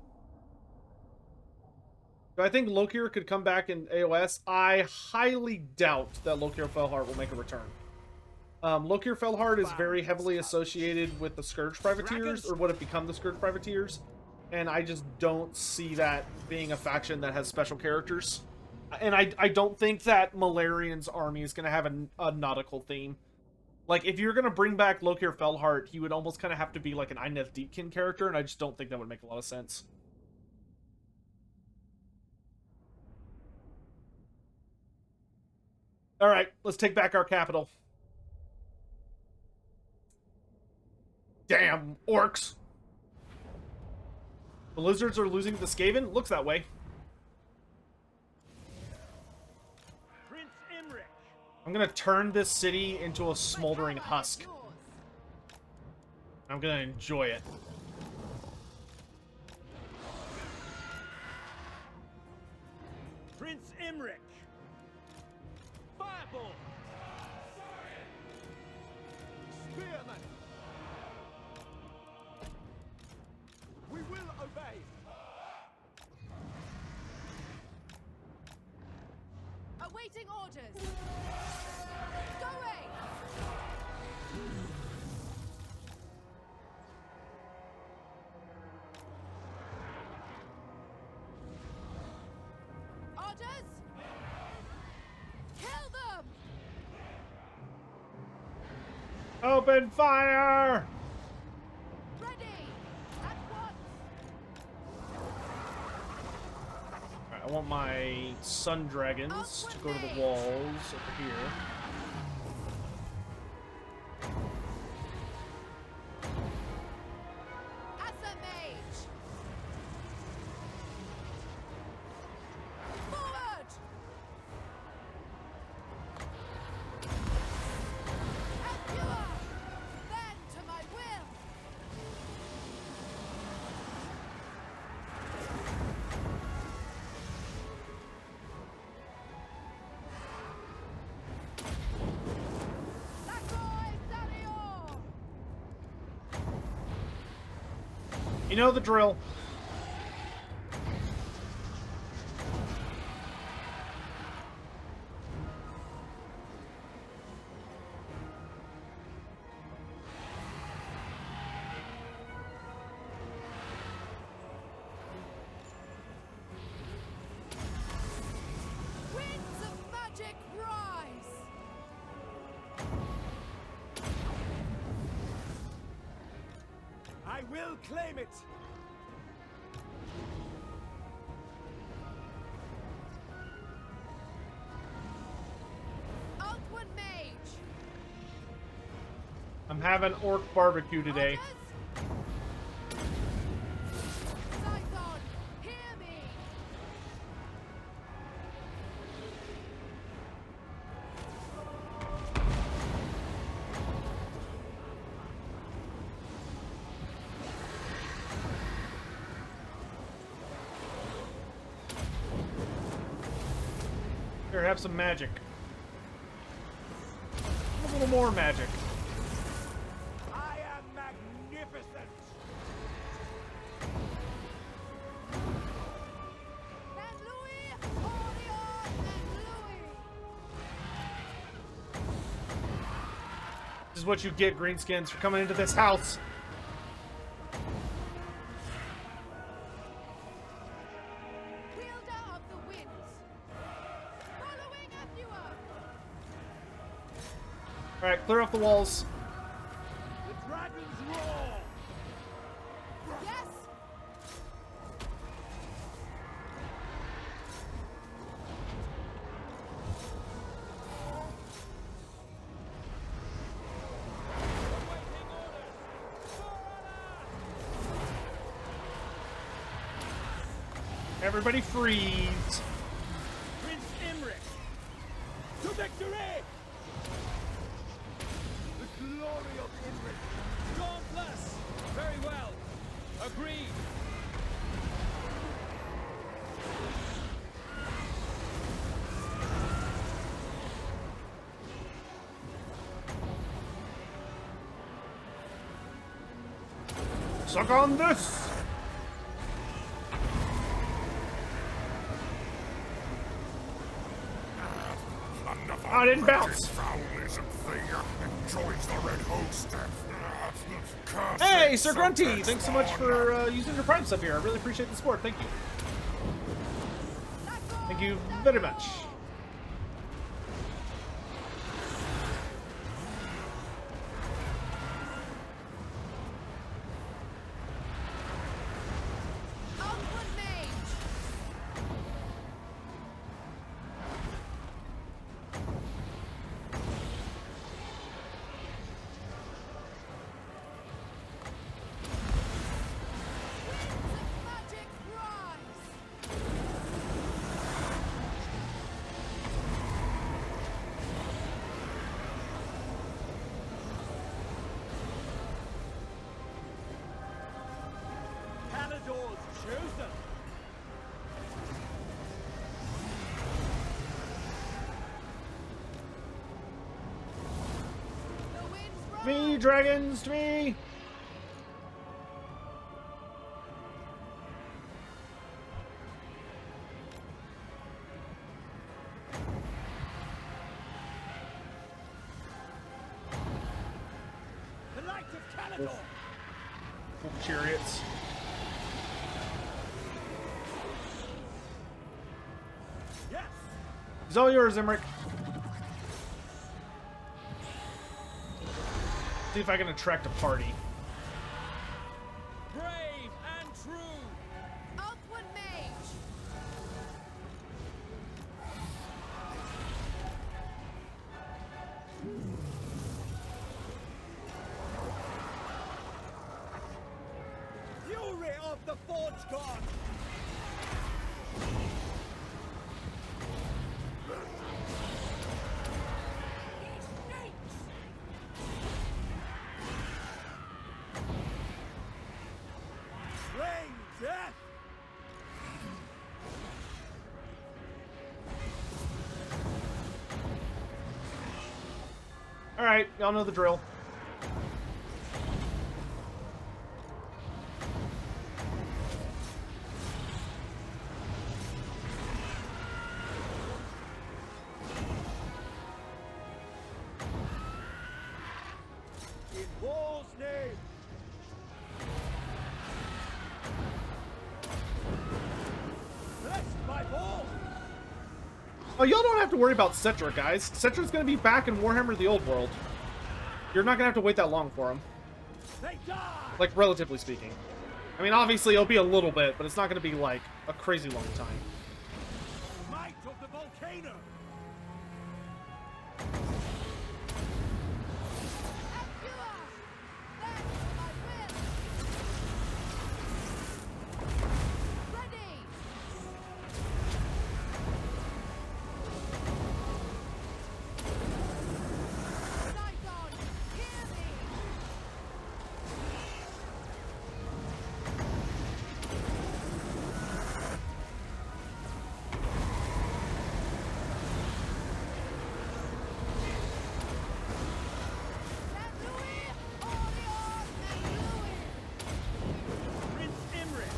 Do I think Lokir could come back in AOS? I highly doubt that Lokir Felhart will make a return. Lokir Felhart is very heavily associated with the Scourge Privateers, or what have become the Scourge Privateers. And I just don't see that being a faction that has special characters. And I don't think that Malarian's army is going to have a nautical theme. Like, if you're going to bring back Lokir Felhart, he would almost kind of have to be like an Eineth Deepkin character, and I just don't think that would make a lot of sense. Alright, let's take back our capital. Damn, orcs! The lizards are losing to the Skaven? Looks that way. Prince Imrich. I'm gonna turn this city into a smoldering husk. I'm gonna enjoy it. Prince Imrich. Fireball. Spearman. Awaiting orders. Going. Orders. Kill them. Open fire! Ready. At once. Alright, I want my sun dragons to go to the walls over here. As a mage. Forward. And you are. Then to my will. You know the drill. Winds of magic rise. I will claim it! Outward mage. I'm having orc barbecue today. Scython, hear me. Here, have some magic. A little more magic. I am magnificent! And Louis, Orion, and Louis. This is what you get, greenskins, for coming into this house. Wielder of the winds. Following Athua. Alright, clear off the walls. The dragons roar! Yes. Everybody freeze. Prince Imric! To victory! The glory of Imric! God bless. Very well. Agreed. Suck on this! Another I didn't bounce. foulism thing joins the red host. Cursed Hey, Sir Grunty! Sotek Thanks so much spawn. for using your Prime sub here. I really appreciate the support. Thank you. Thank you very much. Outward mage. Winds of magic rise. Palador's chosen! The winds Me, rise. dragons, to me! Wolf chariots. Yes. It's all yours, Emmerich. See if I can attract a party. Brave and true. Oakwood Mage. Fury of the Forge God. Rain death. All right, y'all know the drill. In War's name. Blessed by War. Oh, y'all don't have to worry about Cetra, guys. Cetra's gonna be back in Warhammer the Old World. You're not gonna have to wait that long for him. They die. Like, relatively speaking. I mean, obviously, it'll be a little bit, but it's not gonna be, like, a crazy long time. Might of the volcano. Endure. Then I will. Ready. Sidon, hear me. Menluir, Orion, Menluir. Prince Imre.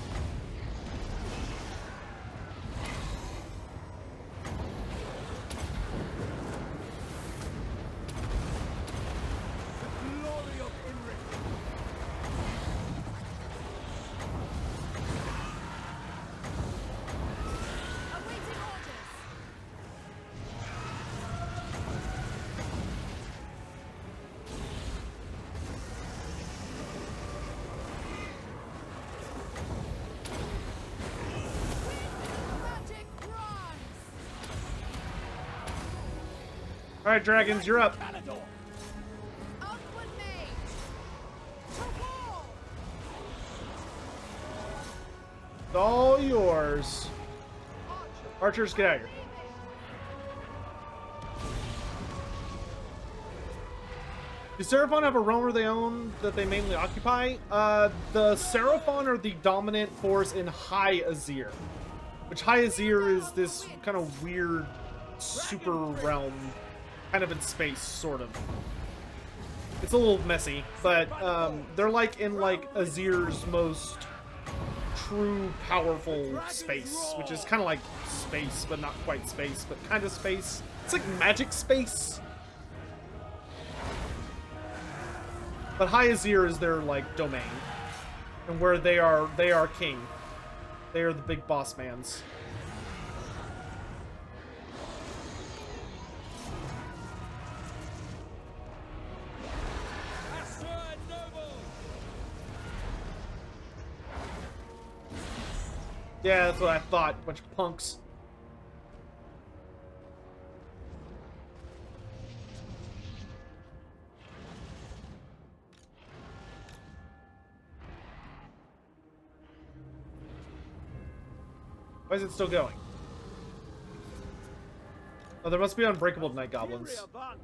The glory of Imre. Awaiting orders. Magic bronze. All right, dragons, you're up. Palador. Oakwood Mage. To war. It's all yours. Archers, get out of here. Does Seraphon have a realm they own that they mainly occupy? The Seraphon are the dominant force in High Azir. Which High Azir is this kind of weird super realm, kind of in space, sort of. It's a little messy, but they're like in like Azir's most true powerful space, which is kind of like space, but not quite space, but kind of space. It's like magic space. But High Azir is their like domain, and where they are king. They are the big boss mans. Master and noble. Yeah, that's what I thought. Bunch of punks. Why is it still going? Oh, there must be unbreakable night goblins. Fury advantage.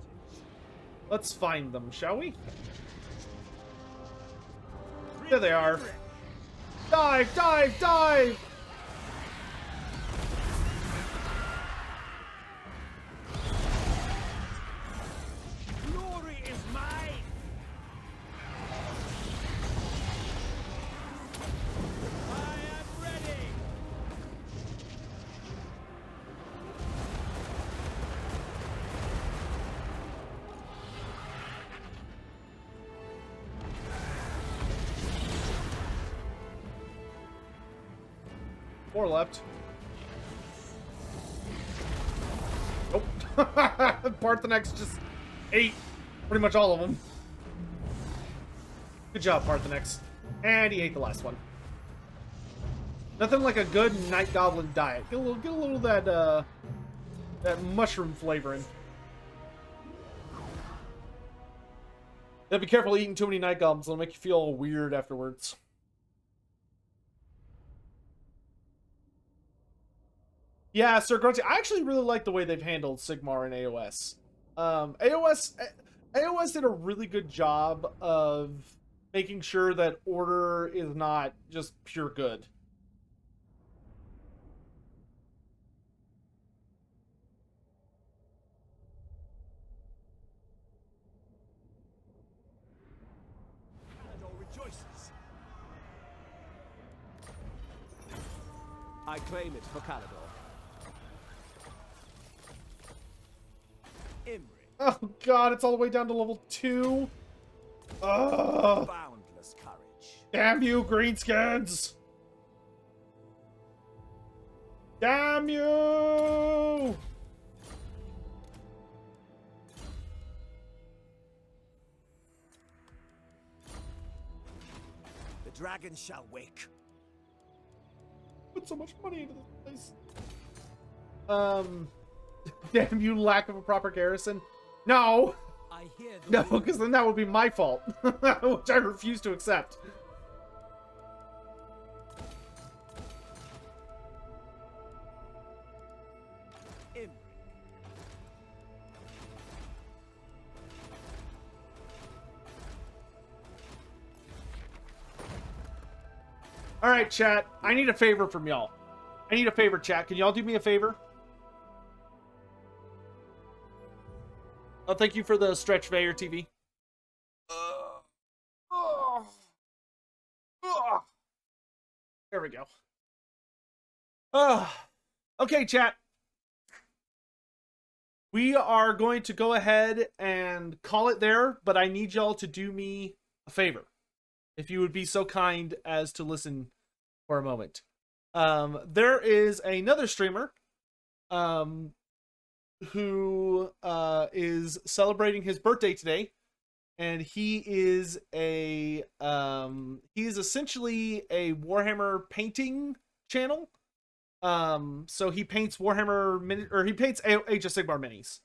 Let's find them, shall we? There they are. Dive, dive, dive! Glory is mine. I am ready. 4 left. Nope. Parthenax just ate pretty much all of them. Good job, Parthenax. And he ate the last one. Nothing like a good Night Goblin diet. Get a little of that, that mushroom flavoring. Yeah, be careful eating too many Night Goblins. It'll make you feel weird afterwards. Yeah, Sir Grunty, I actually really like the way they've handled Sigmar and AOS. AOS did a really good job of making sure that order is not just pure good. Rejoices. I claim it for Calador. Imri. Oh god, it's all the way down to level 2. Ugh. Boundless courage. Damn you, greenskins! Damn you! The dragon shall wake. Put so much money into this place. Damn you, lack of a proper garrison. No! I hear the No, wind. because then that would be my fault. Which I refuse to accept. Imri. Alright, chat. I need a favor from y'all. I need a favor, chat. Can y'all do me a favor? Oh, thank you for the stretch Vayer TV. There we go. Okay, chat. We are going to go ahead and call it there, but I need y'all to do me a favor. If you would be so kind as to listen for a moment. There is another streamer who is celebrating his birthday today, and he is essentially a Warhammer painting channel. So he paints he paints Age of Sigmar minis.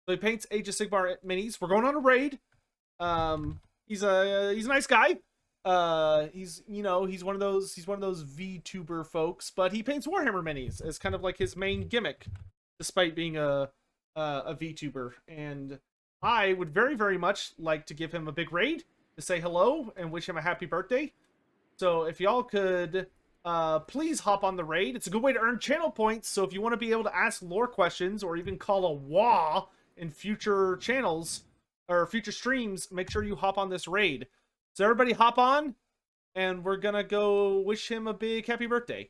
So he paints Age of Sigmar minis. We're going on a raid. He's a nice guy. He's one of those VTuber folks, but he paints Warhammer minis as kind of like his main gimmick, despite being a VTuber. And I would very, very much like to give him a big raid to say hello and wish him a happy birthday. So if y'all could please hop on the raid. It's a good way to earn channel points. So if you want to be able to ask lore questions or even call a wah in future channels or future streams, make sure you hop on this raid. So everybody hop on, and we're gonna go wish him a big happy birthday.